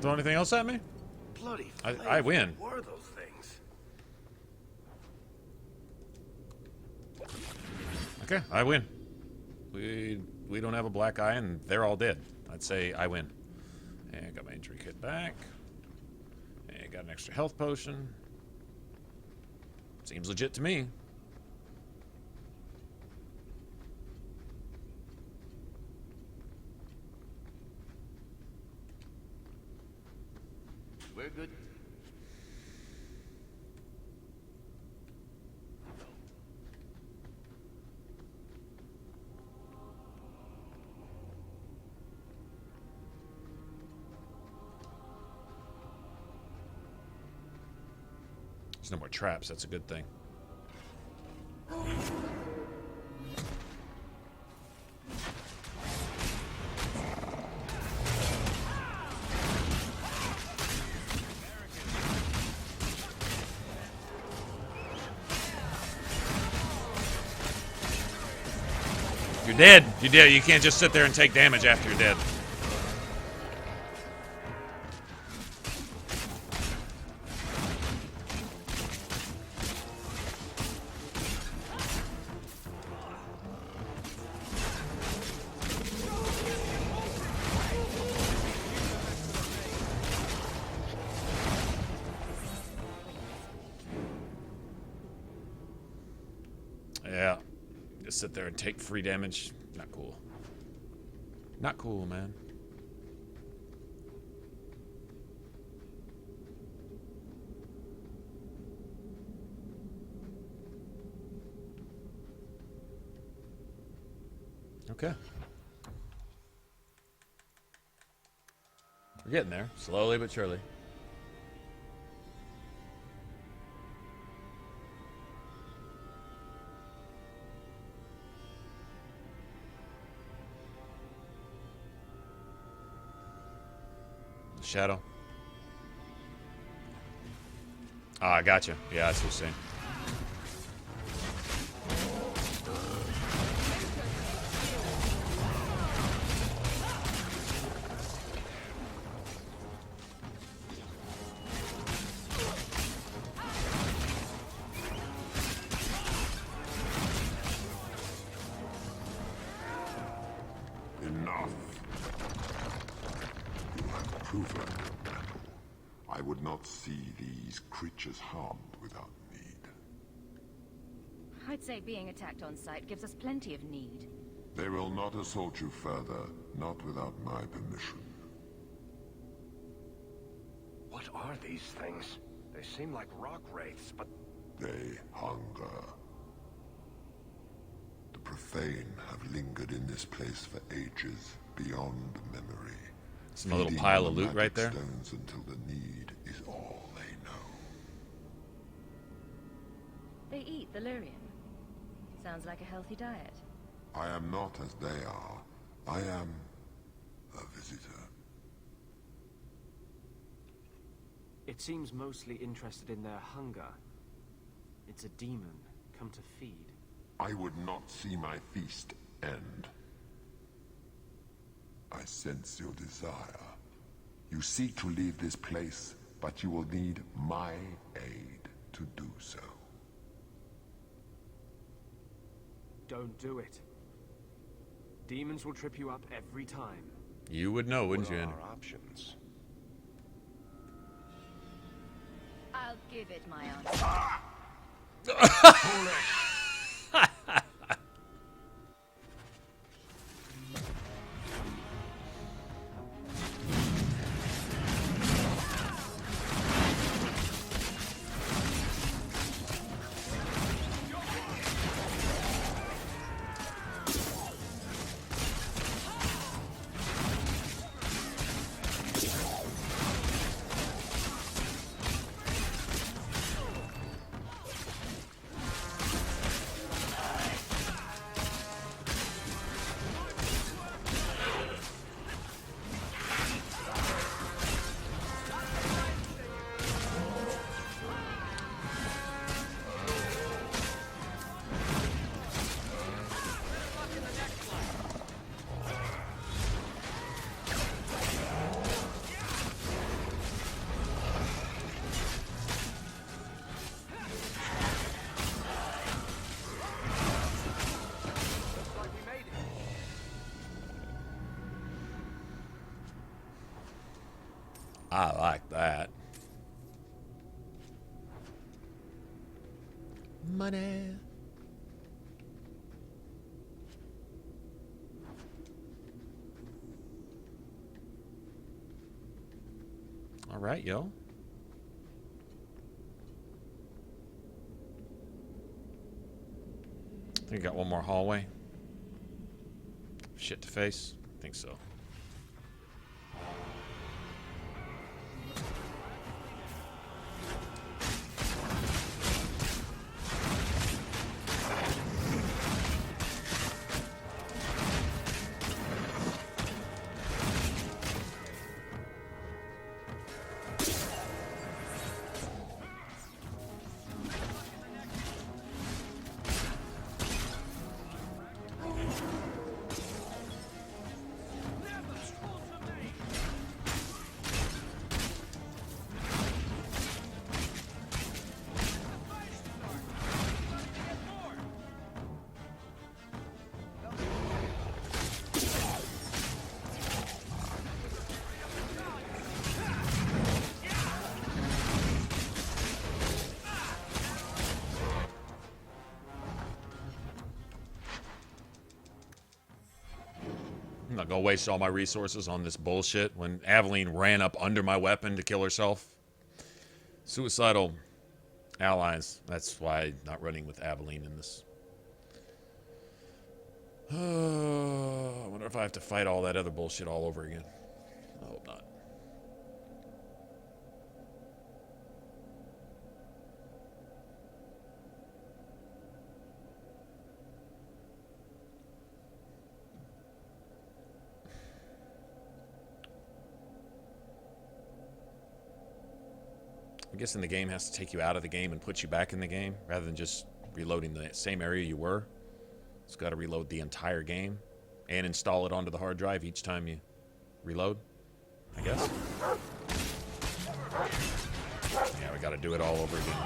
throw anything else at me? Bloody I win. What were those things? Okay, I win. We don't have a black eye, and they're all dead. I'd say I win. And I got my injury kit back. And I got an extra health potion. Seems legit to me. We're good. There's no more traps. That's a good thing. You're dead. You're dead. You can't just sit there and take damage after you're dead. Yeah. Just sit there and take free damage. Not cool. Not cool, man. Okay. We're getting there, slowly but surely. Shadow. Ah, I got you. Yeah, that's what you're saying. Enough. You have proven your mettle. I would not see these creatures harmed without need. I'd say being attacked on sight gives us plenty of need. They will not assault you further, not without my permission. What are these things? They seem like rock wraiths, but... They hunger. The profane have lingered in this place for ages, beyond memory. Some little pile of loot right there. Stones until the need is all they know. They eat the lyrium. Sounds like a healthy diet. I am not as they are. I am a visitor. It seems mostly interested in their hunger. It's a demon, come to feed. I would not see my feast end. I sense your desire. You seek to leave this place, but you will need my aid to do so. Don't do it. Demons will trip you up every time. You would know, wouldn't you, What Andy? are our options? I'll give it my answer. I like that. Money. All right, yo. I think I got one more hallway. Shit to face? I think so. I'm not gonna waste all my resources on this bullshit when Aveline ran up under my weapon to kill herself. Suicidal allies. That's why I'm not running with Aveline in this. I wonder if I have to fight all that other bullshit all over again. I hope not. I'm guessing the game has to take you out of the game and put you back in the game rather than just reloading the same area you were. It's got to reload the entire game and install it onto the hard drive each time you reload, I guess. Yeah, we got to do it all over again.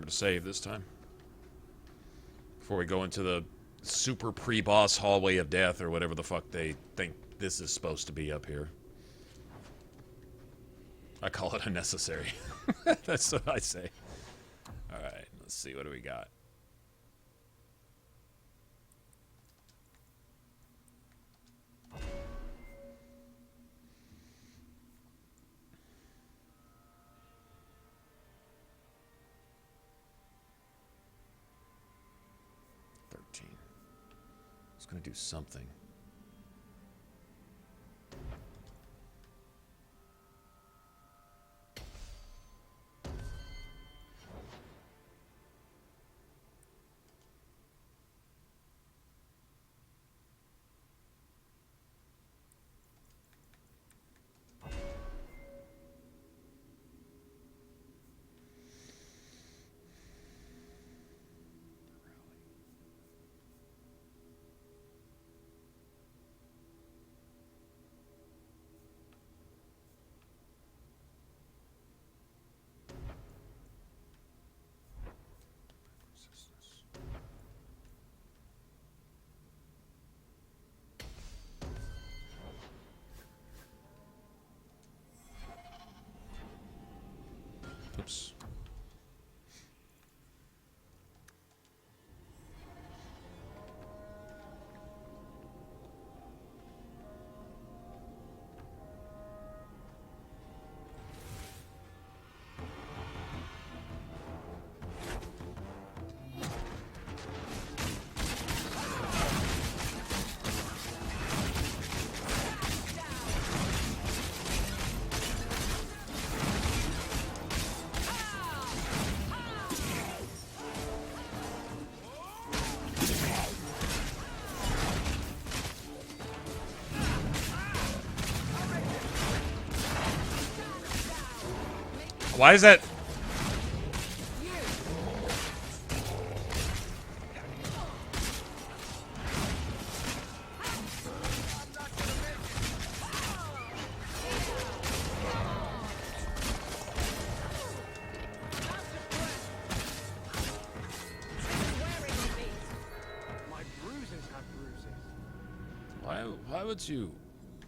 To save this time before we go into the super pre-boss hallway of death or whatever the fuck they think this is supposed to be up here. I call it unnecessary. That's what I say. All right, let's see, what do we got? It's going to do something. Oops. Why is that?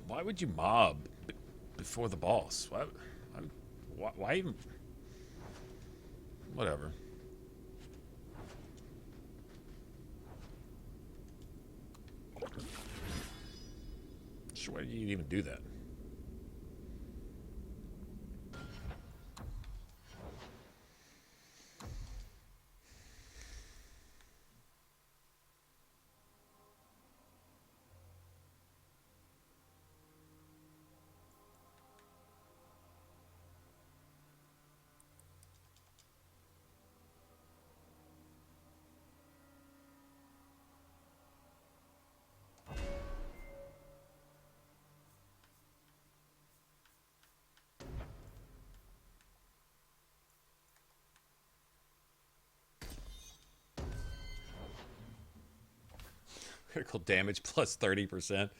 Why would you mob before the boss? Why even? Whatever. Sure, why do you even do that? Critical damage plus 30%.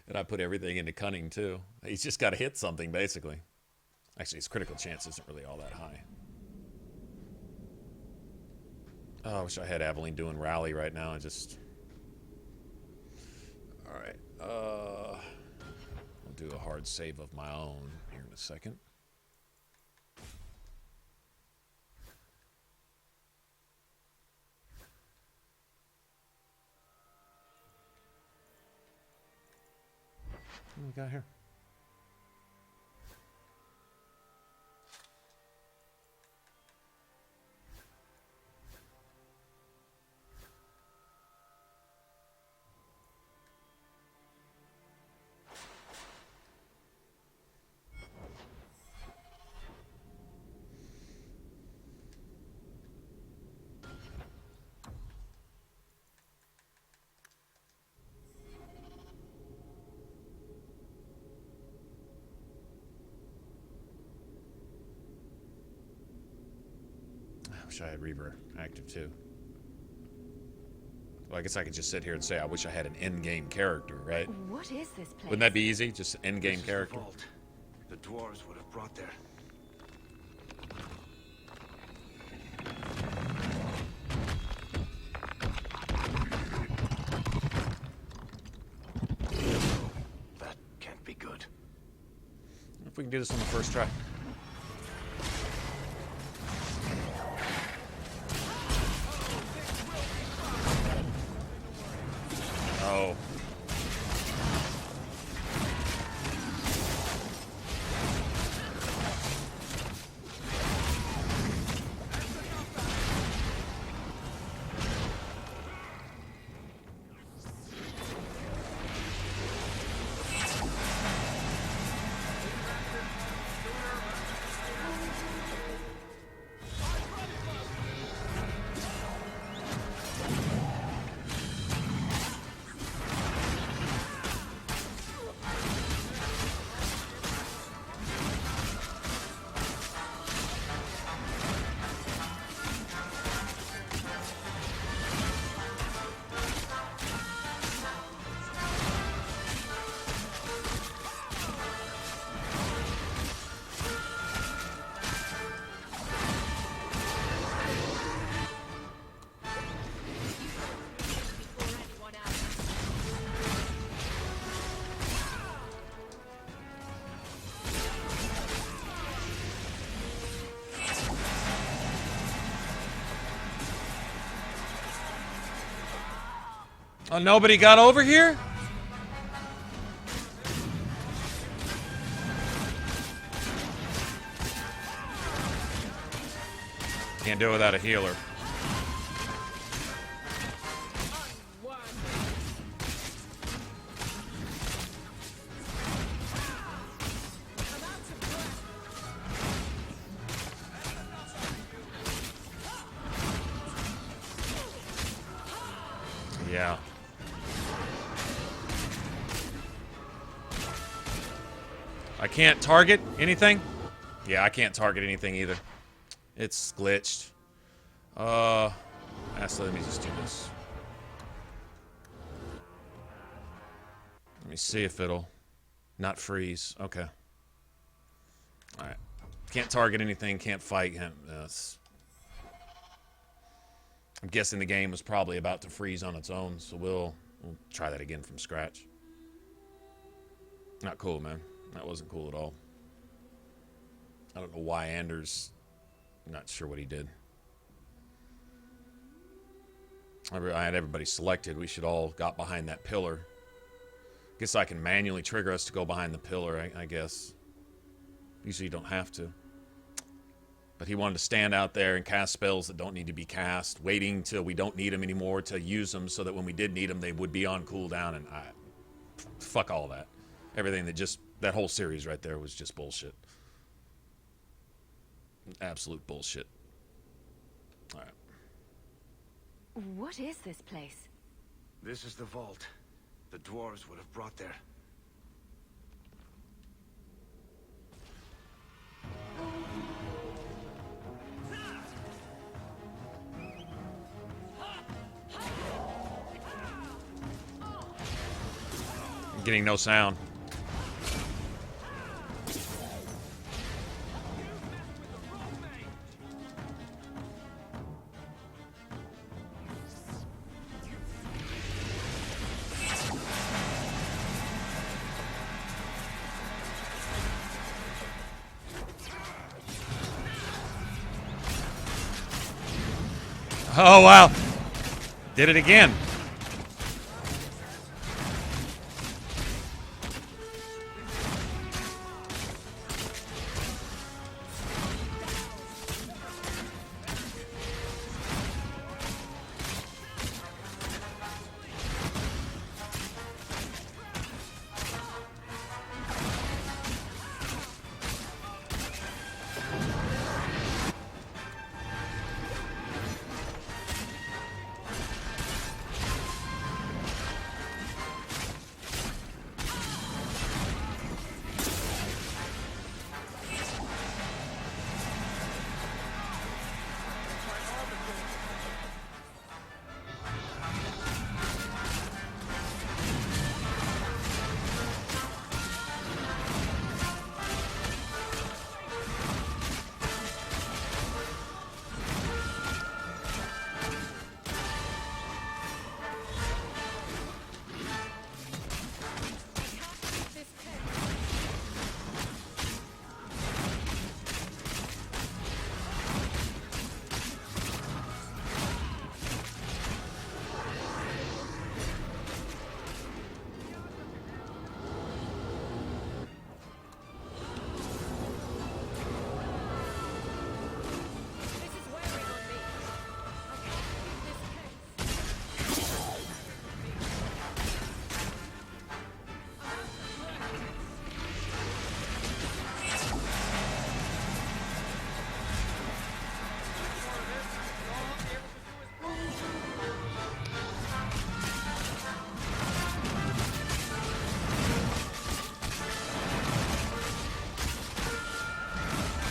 And I put everything into cunning too. He's just got to hit something basically. Actually, his critical chance isn't really all that high. Oh, I wish I had Aveline doing rally right now and just... Alright. I'll do a hard save of my own here in a second. What we got here? I wish I had Reaver active too. Well, I guess I could just sit here and say I wish I had an end-game character, right? What is this place? Wouldn't that be easy? Just end-game character. The vault. The dwarves would have brought there. That can't be good. If we can do this on the first try. Oh. Oh, nobody got over here? Can't do it without a healer. Yeah. I can't target anything? Yeah, I can't target anything either. It's glitched. Actually, let me just do this. Let me see if it'll not freeze. Okay. Alright. Can't target anything, can't fight. I'm guessing the game was probably about to freeze on its own, so we'll try that again from scratch. Not cool, man. That wasn't cool at all. I don't know why Anders... Not sure what he did. I had everybody selected. We should all got behind that pillar. Guess I can manually trigger us to go behind the pillar, I guess. Usually you don't have to. But he wanted to stand out there and cast spells that don't need to be cast, waiting till we don't need them anymore to use them so that when we did need them, they would be on cooldown, and fuck all that. Everything that whole series right there was just bullshit. Absolute bullshit. Alright. What is this place? This is the vault. The dwarves would have brought there. I'm getting no sound. Oh, wow. Did it again.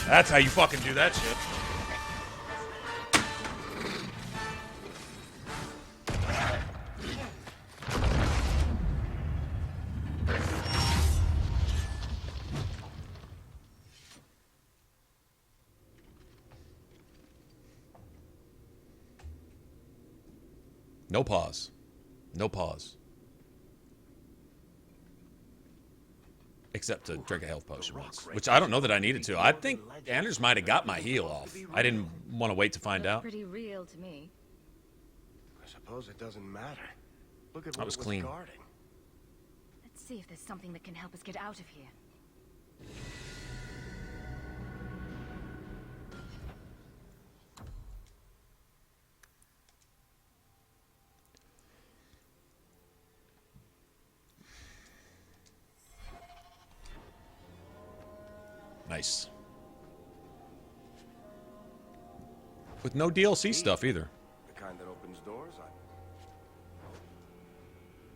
That's how you fucking do that shit. No pause. No pause. Except to drink a health potion once, which I don't know that I needed to. I think Anders might have got my heal off. I didn't want to wait to find out. Pretty real to me. I suppose it doesn't matter. Look at what That was it was clean. guarding. Let's see if there's something that can help us get out of here. Nice. With no DLC stuff either. The kind that opens doors.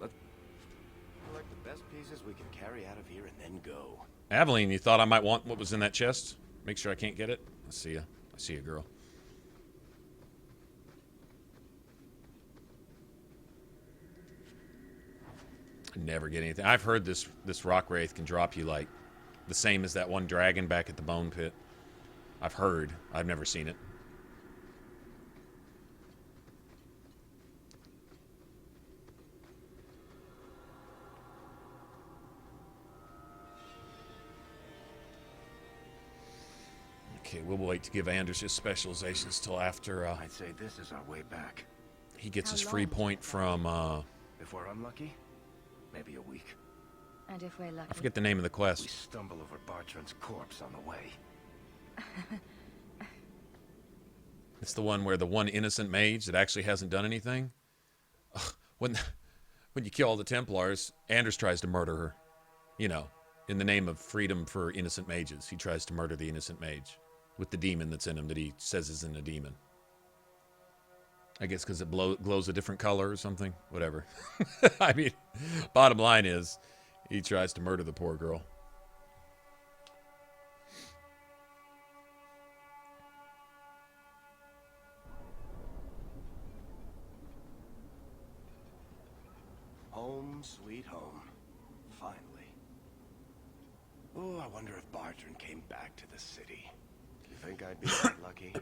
Let's collect the best pieces we can carry out of here and then go. Aveline, you thought I might want what was in that chest? Make sure I can't get it. I see ya. I see ya, girl. I never get anything. I've heard this rock wraith can drop you like the same as that one dragon back at the bone pit. I've heard. I've never seen it. Okay, we'll wait to give Anders his specializations till after. I'd say this is our way back. He gets his free point from. If we're unlucky, maybe a week. And if we're lucky, I forget the name of the quest. We stumble over Bartrand's corpse on the way. It's the one where the one innocent mage that actually hasn't done anything. When you kill all the Templars, Anders tries to murder her. You know, in the name of freedom for innocent mages, he tries to murder the innocent mage with the demon that's in him that he says isn't a demon. I guess because it glows a different color or something. Whatever. I mean, bottom line is, he tries to murder the poor girl. Home, sweet home. Finally. Oh, I wonder if Bartrand came back to the city. You think I'd be that lucky?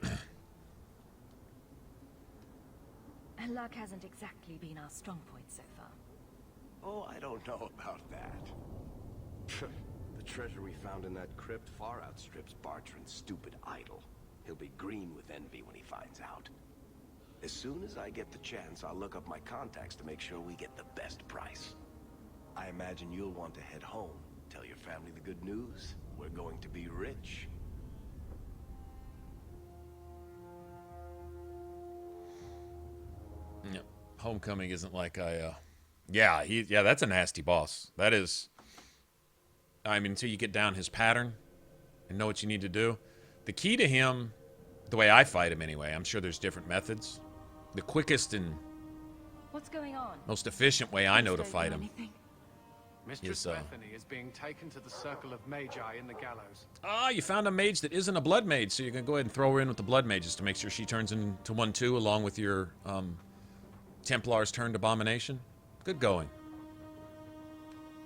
And luck hasn't exactly been our strong point so far. Oh, I don't know about that. The treasure we found in that crypt far outstrips Bartrand's stupid idol. He'll be green with envy when he finds out. As soon as I get the chance, I'll look up my contacts to make sure we get the best price. I imagine you'll want to head home. Tell your family the good news. We're going to be rich. Yeah, Homecoming isn't like yeah, that's a nasty boss. That is. I mean, until you get down his pattern and know what you need to do. The key to him, the way I fight him anyway, I'm sure there's different methods. The quickest and What's going on? most efficient way I know to fight him Mistress Bethany is being taken to the Circle of Magi in the gallows. Ah, you found a mage that isn't a blood mage, so you can go ahead and throw her in with the blood mages to make sure she turns into 1/2 along with your Templar's turned abomination. Good going.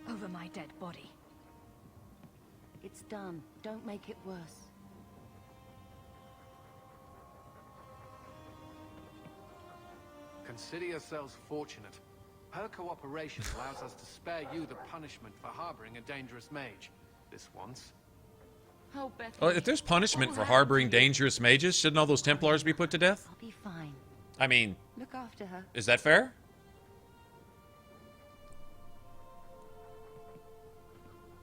Over my dead body. It's done. Don't make it worse. Consider yourselves fortunate. Her cooperation allows us to spare you the punishment for harboring a dangerous mage. This once. Oh, Bethany. Oh, if there's punishment for harboring dangerous mages, shouldn't all those Templars be put to death? I'll be fine. I mean, Look after her. is that fair?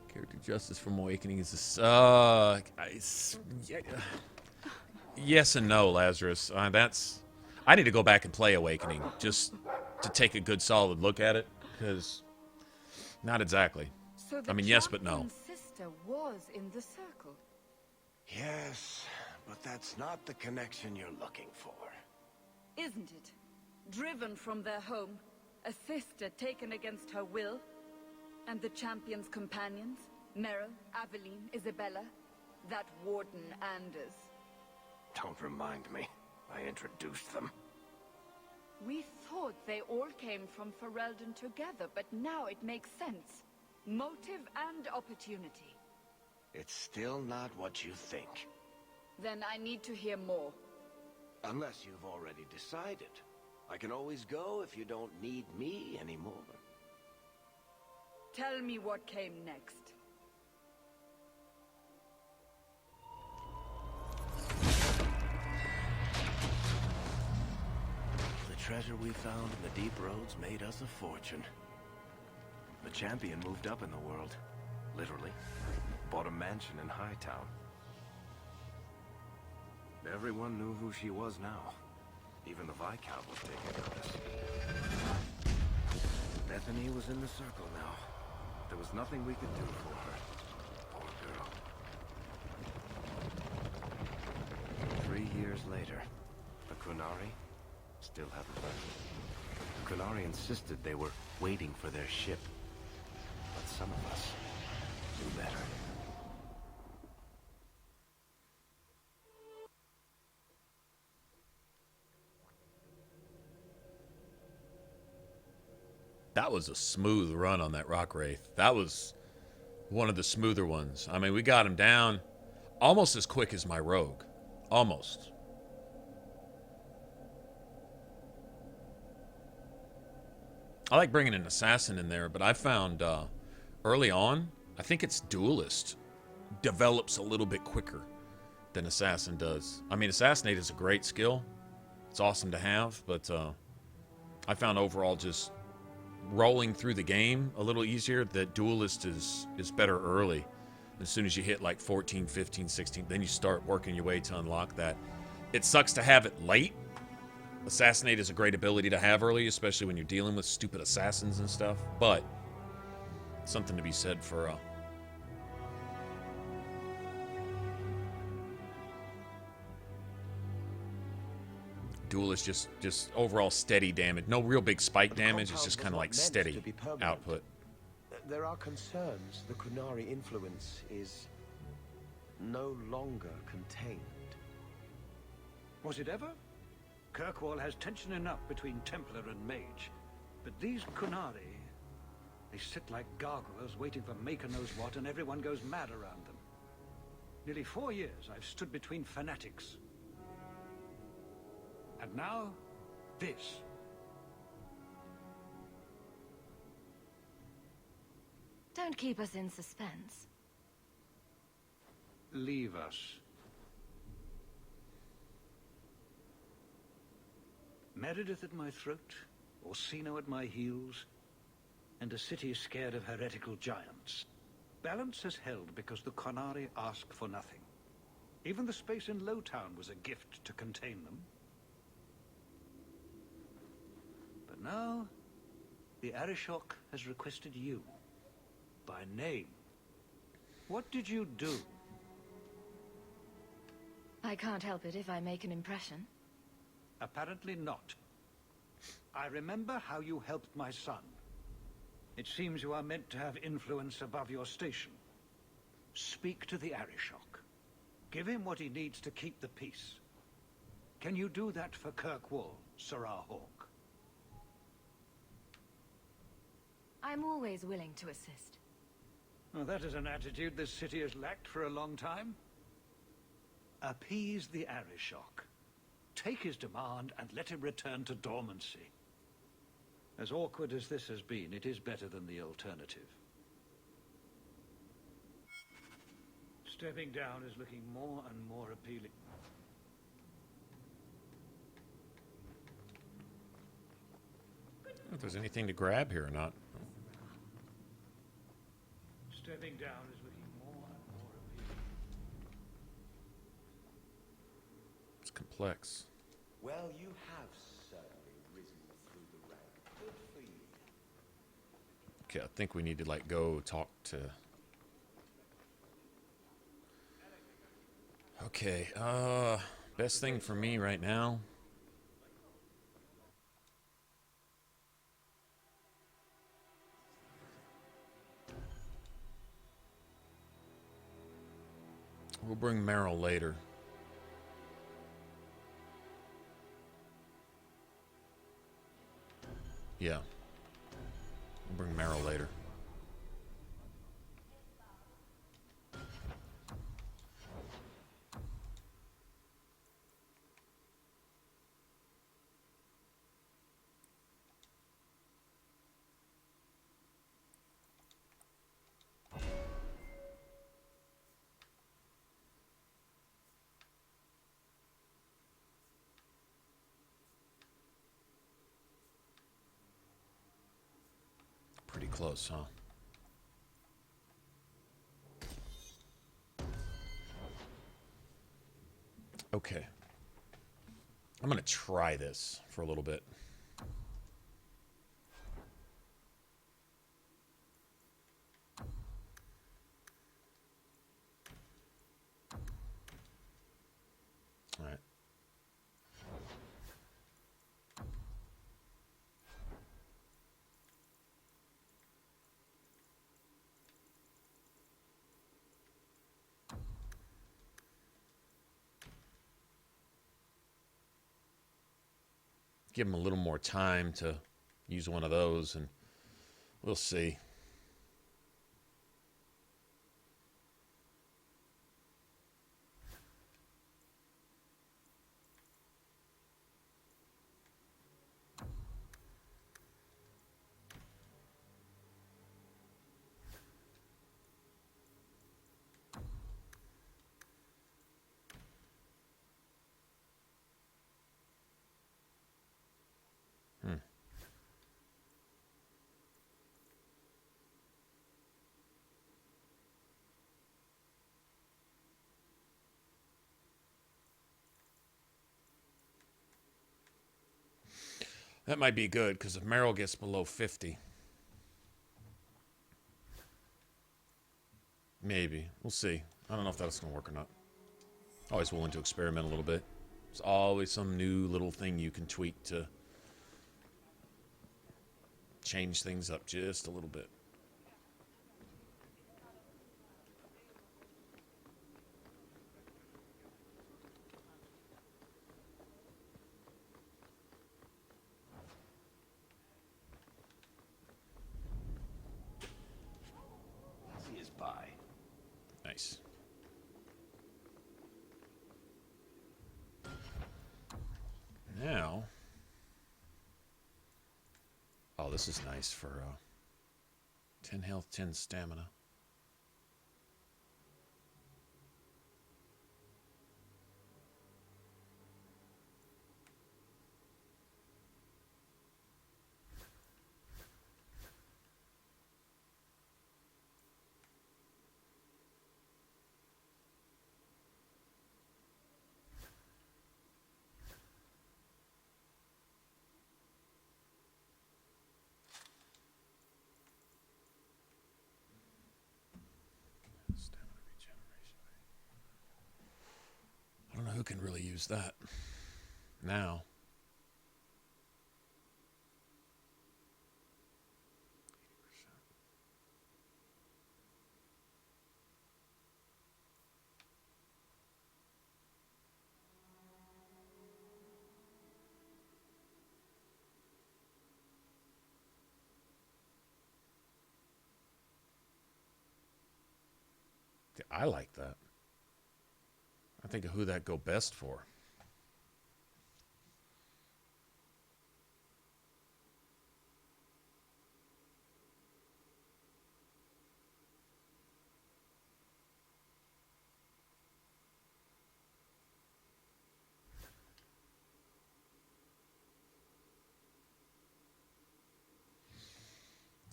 Character justice from Awakening is yes and no, Lazarus. That's. I need to go back and play Awakening just to take a good solid look at it, because not exactly. So I mean, yes, but no. champion's sister was in the circle. Yes, but that's not the connection you're looking for. Isn't it? Driven from their home, a sister taken against her will, and the champion's companions, Meryl, Aveline, Isabella, that warden Anders. Don't remind me. I introduced them. We thought they all came from Ferelden together, but now it makes sense. Motive and opportunity. It's still not what you think. Then I need to hear more. Unless you've already decided. I can always go if you don't need me anymore. Tell me what came next. The treasure we found in the deep roads made us a fortune. The champion moved up in the world. Literally. Bought a mansion in Hightown. Everyone knew who she was now. Even the Viscount was taking notice. Bethany was in the circle now. There was nothing we could do for her. Poor girl. 3 years later, the Kunari still haven't left. The Kunari insisted they were waiting for their ship. But some of us knew better. That was a smooth run on that Rock Wraith. That was one of the smoother ones. I mean, we got him down almost as quick as my Rogue. Almost. I like bringing an Assassin in there, but I found early on, I think it's Duelist develops a little bit quicker than Assassin does. I mean, Assassinate is a great skill. It's awesome to have, but I found overall just rolling through the game a little easier. That Duelist is better early. As soon as you hit like 14, 15, 16, then you start working your way to unlock that. It sucks to have it late. Assassinate is a great ability to have early, especially when you're dealing with stupid assassins and stuff, but something to be said for Duelist, just overall steady damage. No real big spike damage. It's just kind of like steady output. There are concerns the Kunari influence is no longer contained. Was it ever? Kirkwall has tension enough between Templar and Mage. But these Kunari, they sit like gargoyles waiting for Maker knows what, and everyone goes mad around them. Nearly 4 years I've stood between fanatics. And now, this. Don't keep us in suspense. Leave us. Meredith at my throat, Orsino at my heels, and a city scared of heretical giants. Balance has held because the Qunari ask for nothing. Even the space in Lowtown was a gift to contain them. But now, the Arishok has requested you. By name. What did you do? I can't help it if I make an impression. Apparently not. I remember how you helped my son. It seems you are meant to have influence above your station. Speak to the Arishok. Give him what he needs to keep the peace. Can you do that for Kirkwall, Sarah Hawk? I'm always willing to assist. Well, that is an attitude this city has lacked for a long time. Appease the Arishok. Take his demand and let him return to dormancy. As awkward as this has been, it is better than the alternative. Stepping down is looking more and more appealing. If there's anything to grab here or not. Stepping down is looking more and more appealing. It's complex. Well, you have certainly risen through the ranks. Good for you. Okay, I think we need to like go talk to. Okay, best thing for me right now. We'll bring Meryl later. Yeah. We'll bring Meryl later. Pretty close, huh? Okay. I'm gonna try this for a little bit. All right. Give them a little more time to use one of those, and We'll see. That might be good, because if Meryl gets below 50, maybe. We'll see. I don't know if that's going to work or not. Always willing to experiment a little bit. There's always some new little thing you can tweak to change things up just a little bit. See us by. Nice. Now, oh, this is nice for 10 health, 10 stamina. I don't know who can really use that now. I like that. I think of who that go best for.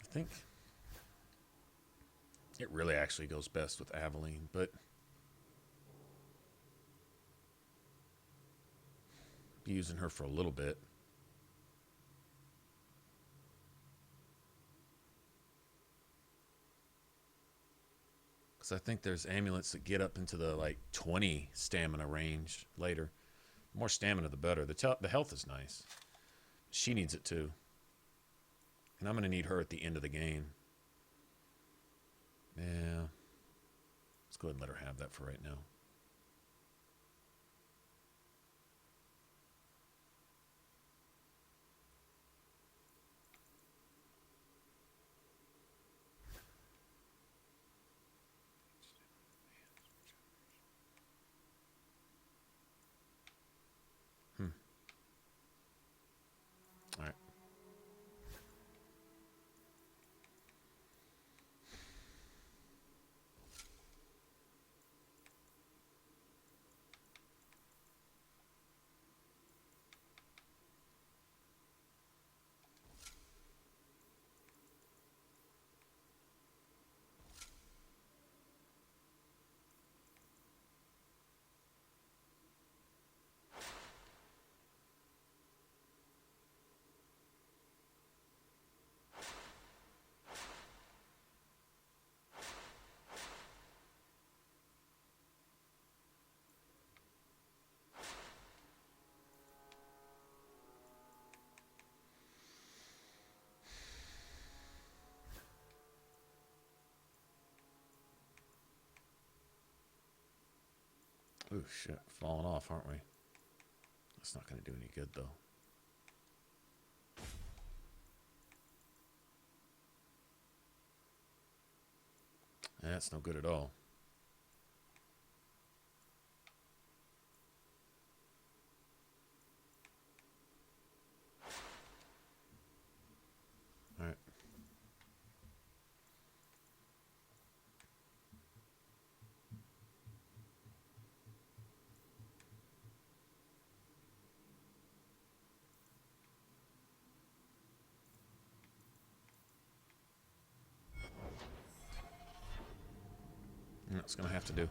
I think it really actually goes best with Aveline, but using her for a little bit. Because I think there's amulets that get up into the like 20 stamina range later. The more stamina, the better. The health is nice. She needs it too. And I'm going to need her at the end of the game. Yeah. Let's go ahead and let her have that for right now. All right. Oh shit, falling off, aren't we? That's not going to do any good though. That's no good at all. All right. That's gonna have to do.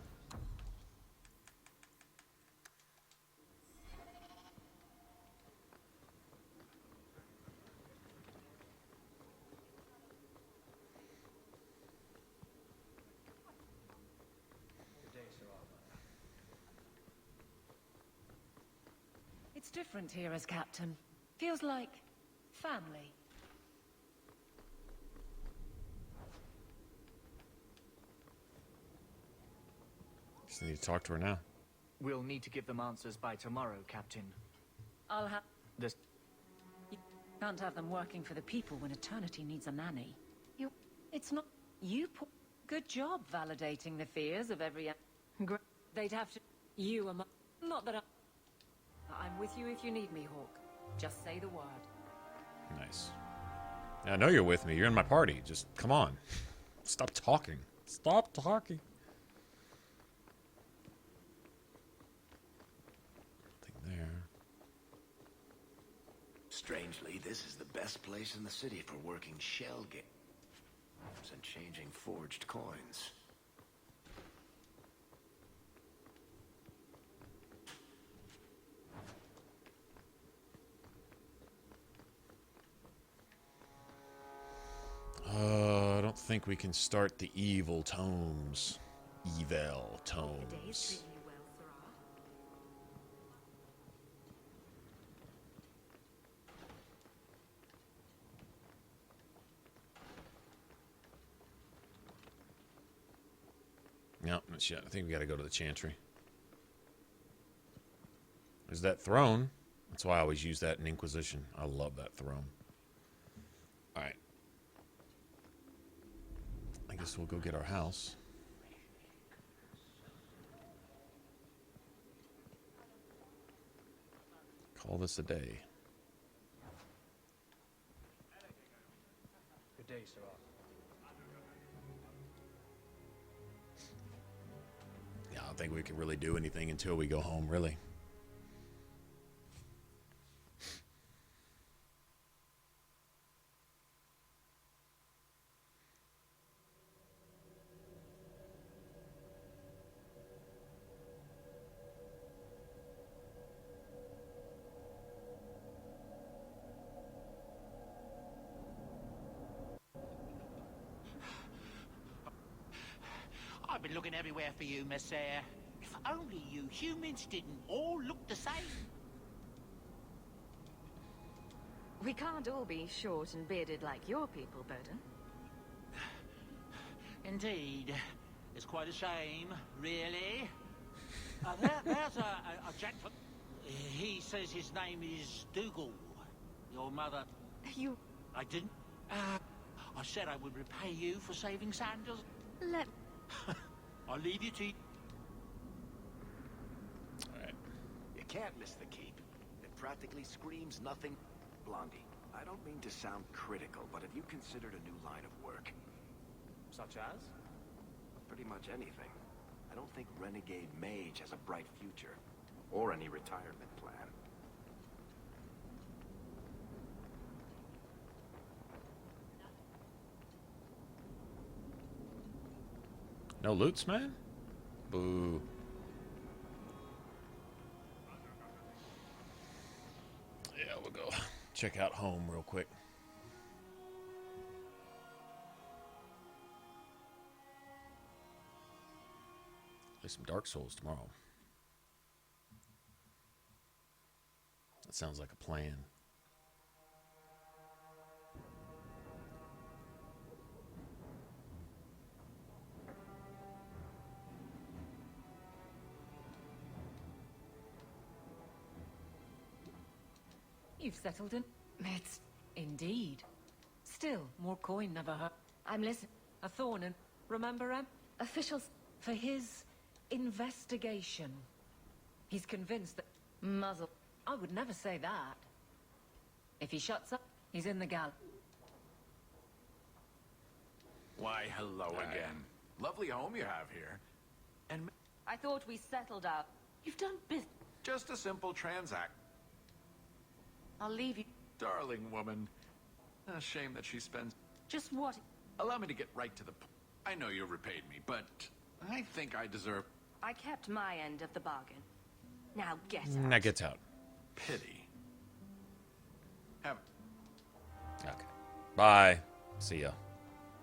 It's different here as captain. Feels like family. Just need to talk to her now. We'll need to give them answers by tomorrow, Captain. I'll have... This... You can't have them working for the people when eternity needs a nanny. It's not... Good job validating the fears of every... They'd have to... You are... Not that I'm with you if you need me, Hawk. Just say the word. Nice. I know you're with me. You're in my party. Just come on. Stop talking. Stop talking. Nothing there. Strangely, this is the best place in the city for working shell games and changing forged coins. I don't think we can start the evil tomes. Evil tomes. No, not yet. I think we got to go to the Chantry. There's that throne. That's why I always use that in Inquisition. I love that throne. All right. I guess we'll go get our house. Call this a day. Good day, sir. Yeah, I don't think we can really do anything until we go home, really. I've been looking everywhere for you, Messiah. If only you humans didn't all look the same. We can't all be short and bearded like your people, Bowden. Indeed. It's quite a shame, really. There's a gentleman. He says his name is Dougal. Your mother... You... I didn't... I said I would repay you for saving Sanders. Let... I'll leave you to... Alright. You can't miss the keep. It practically screams nothing. Blondie, I don't mean to sound critical, but have you considered a new line of work? Such as? Pretty much anything. I don't think Renegade Mage has a bright future. Or any retirement plan. No loots, man? Boo. Yeah, we'll go check out home real quick. Play some Dark Souls tomorrow. That sounds like a plan. You've settled in. It's... Indeed. Still, more coin never hurt. I'm listening. A thorn and... Remember, Em? Officials for his investigation. He's convinced that muzzle. I would never say that. If he shuts up, he's in the galley. Why, hello again. Lovely home you have here. And I thought we settled out. You've done business. just a simple transact. I'll leave you. Darling woman. A shame that she spends... Just what? Allow me to get right to the point. I know you repaid me, but I think I deserve... I kept my end of the bargain. Now get out. Now gets out. Pity. Have... Okay. Bye. See ya.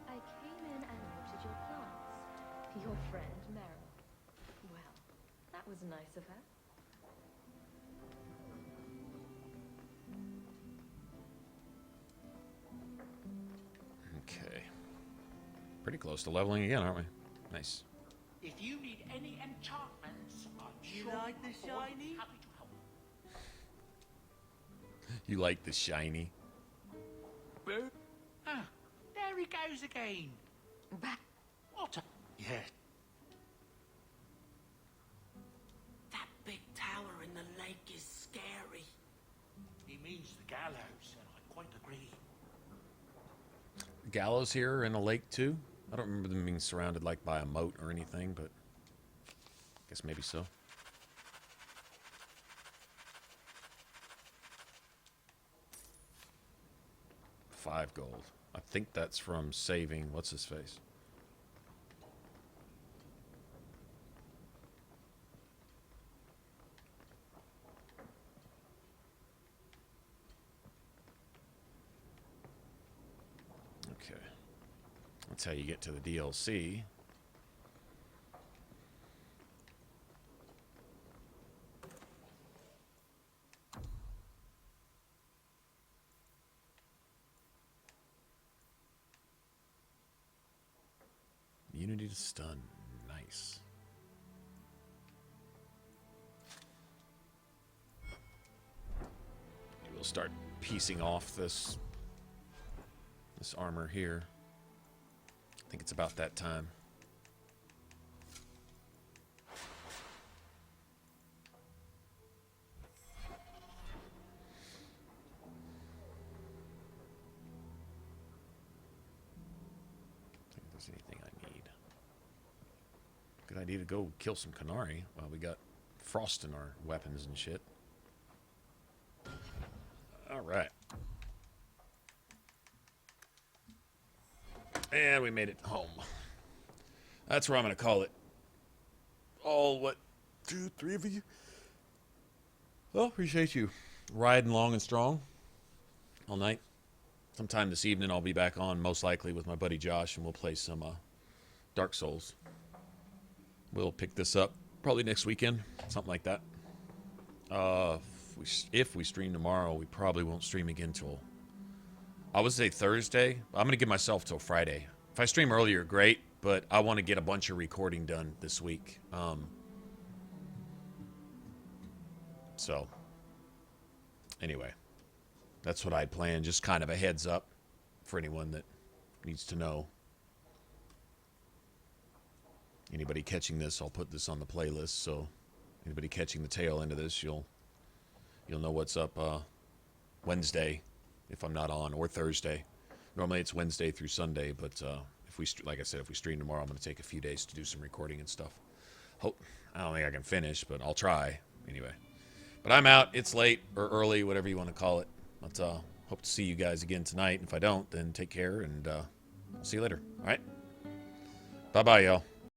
I came in and watered your plants. Your friend, Meryl. Well, that was nice of her. Okay. Pretty close to leveling again, aren't we? Nice. If you need any enchantments, I'm sure like the shiny? happy to help. You like the shiny? Boo. Ah, there he goes again. What a... Yeah. That big tower in the lake is scary. He means the gallows, and I quite agree. Gallows here in a lake too? I don't remember them being surrounded like by a moat or anything, but I guess maybe so. $5 gold. I think that's from saving what's his face. Okay. That's how you get to the DLC. Unity to stun. Nice. We'll start piecing off this armor here. I think it's about that time. I think there's anything I need. Good idea to go kill some Canary while we got frost in our weapons and shit. All right. And we made it home. That's where I'm going to call it. All, what, 2, 3 of you? Well, appreciate you riding long and strong all night. Sometime this evening I'll be back on, most likely with my buddy Josh, and we'll play some Dark Souls. We'll pick this up probably next weekend, something like that. If we stream tomorrow, we probably won't stream again till... I would say Thursday. I'm going to give myself till Friday. If I stream earlier, great, but I want to get a bunch of recording done this week. So, anyway, that's what I plan. Just kind of a heads up for anyone that needs to know. Anybody catching this, I'll put this on the playlist, so anybody catching the tail end of this, you'll know what's up Wednesday. If I'm not on, or Thursday. Normally it's Wednesday through Sunday, but if we, like I said, if we stream tomorrow, I'm going to take a few days to do some recording and stuff. I don't think I can finish, but I'll try anyway. But I'm out. It's late or early, whatever you want to call it. But hope to see you guys again tonight. If I don't, then take care, and see you later. All right? Bye-bye, y'all.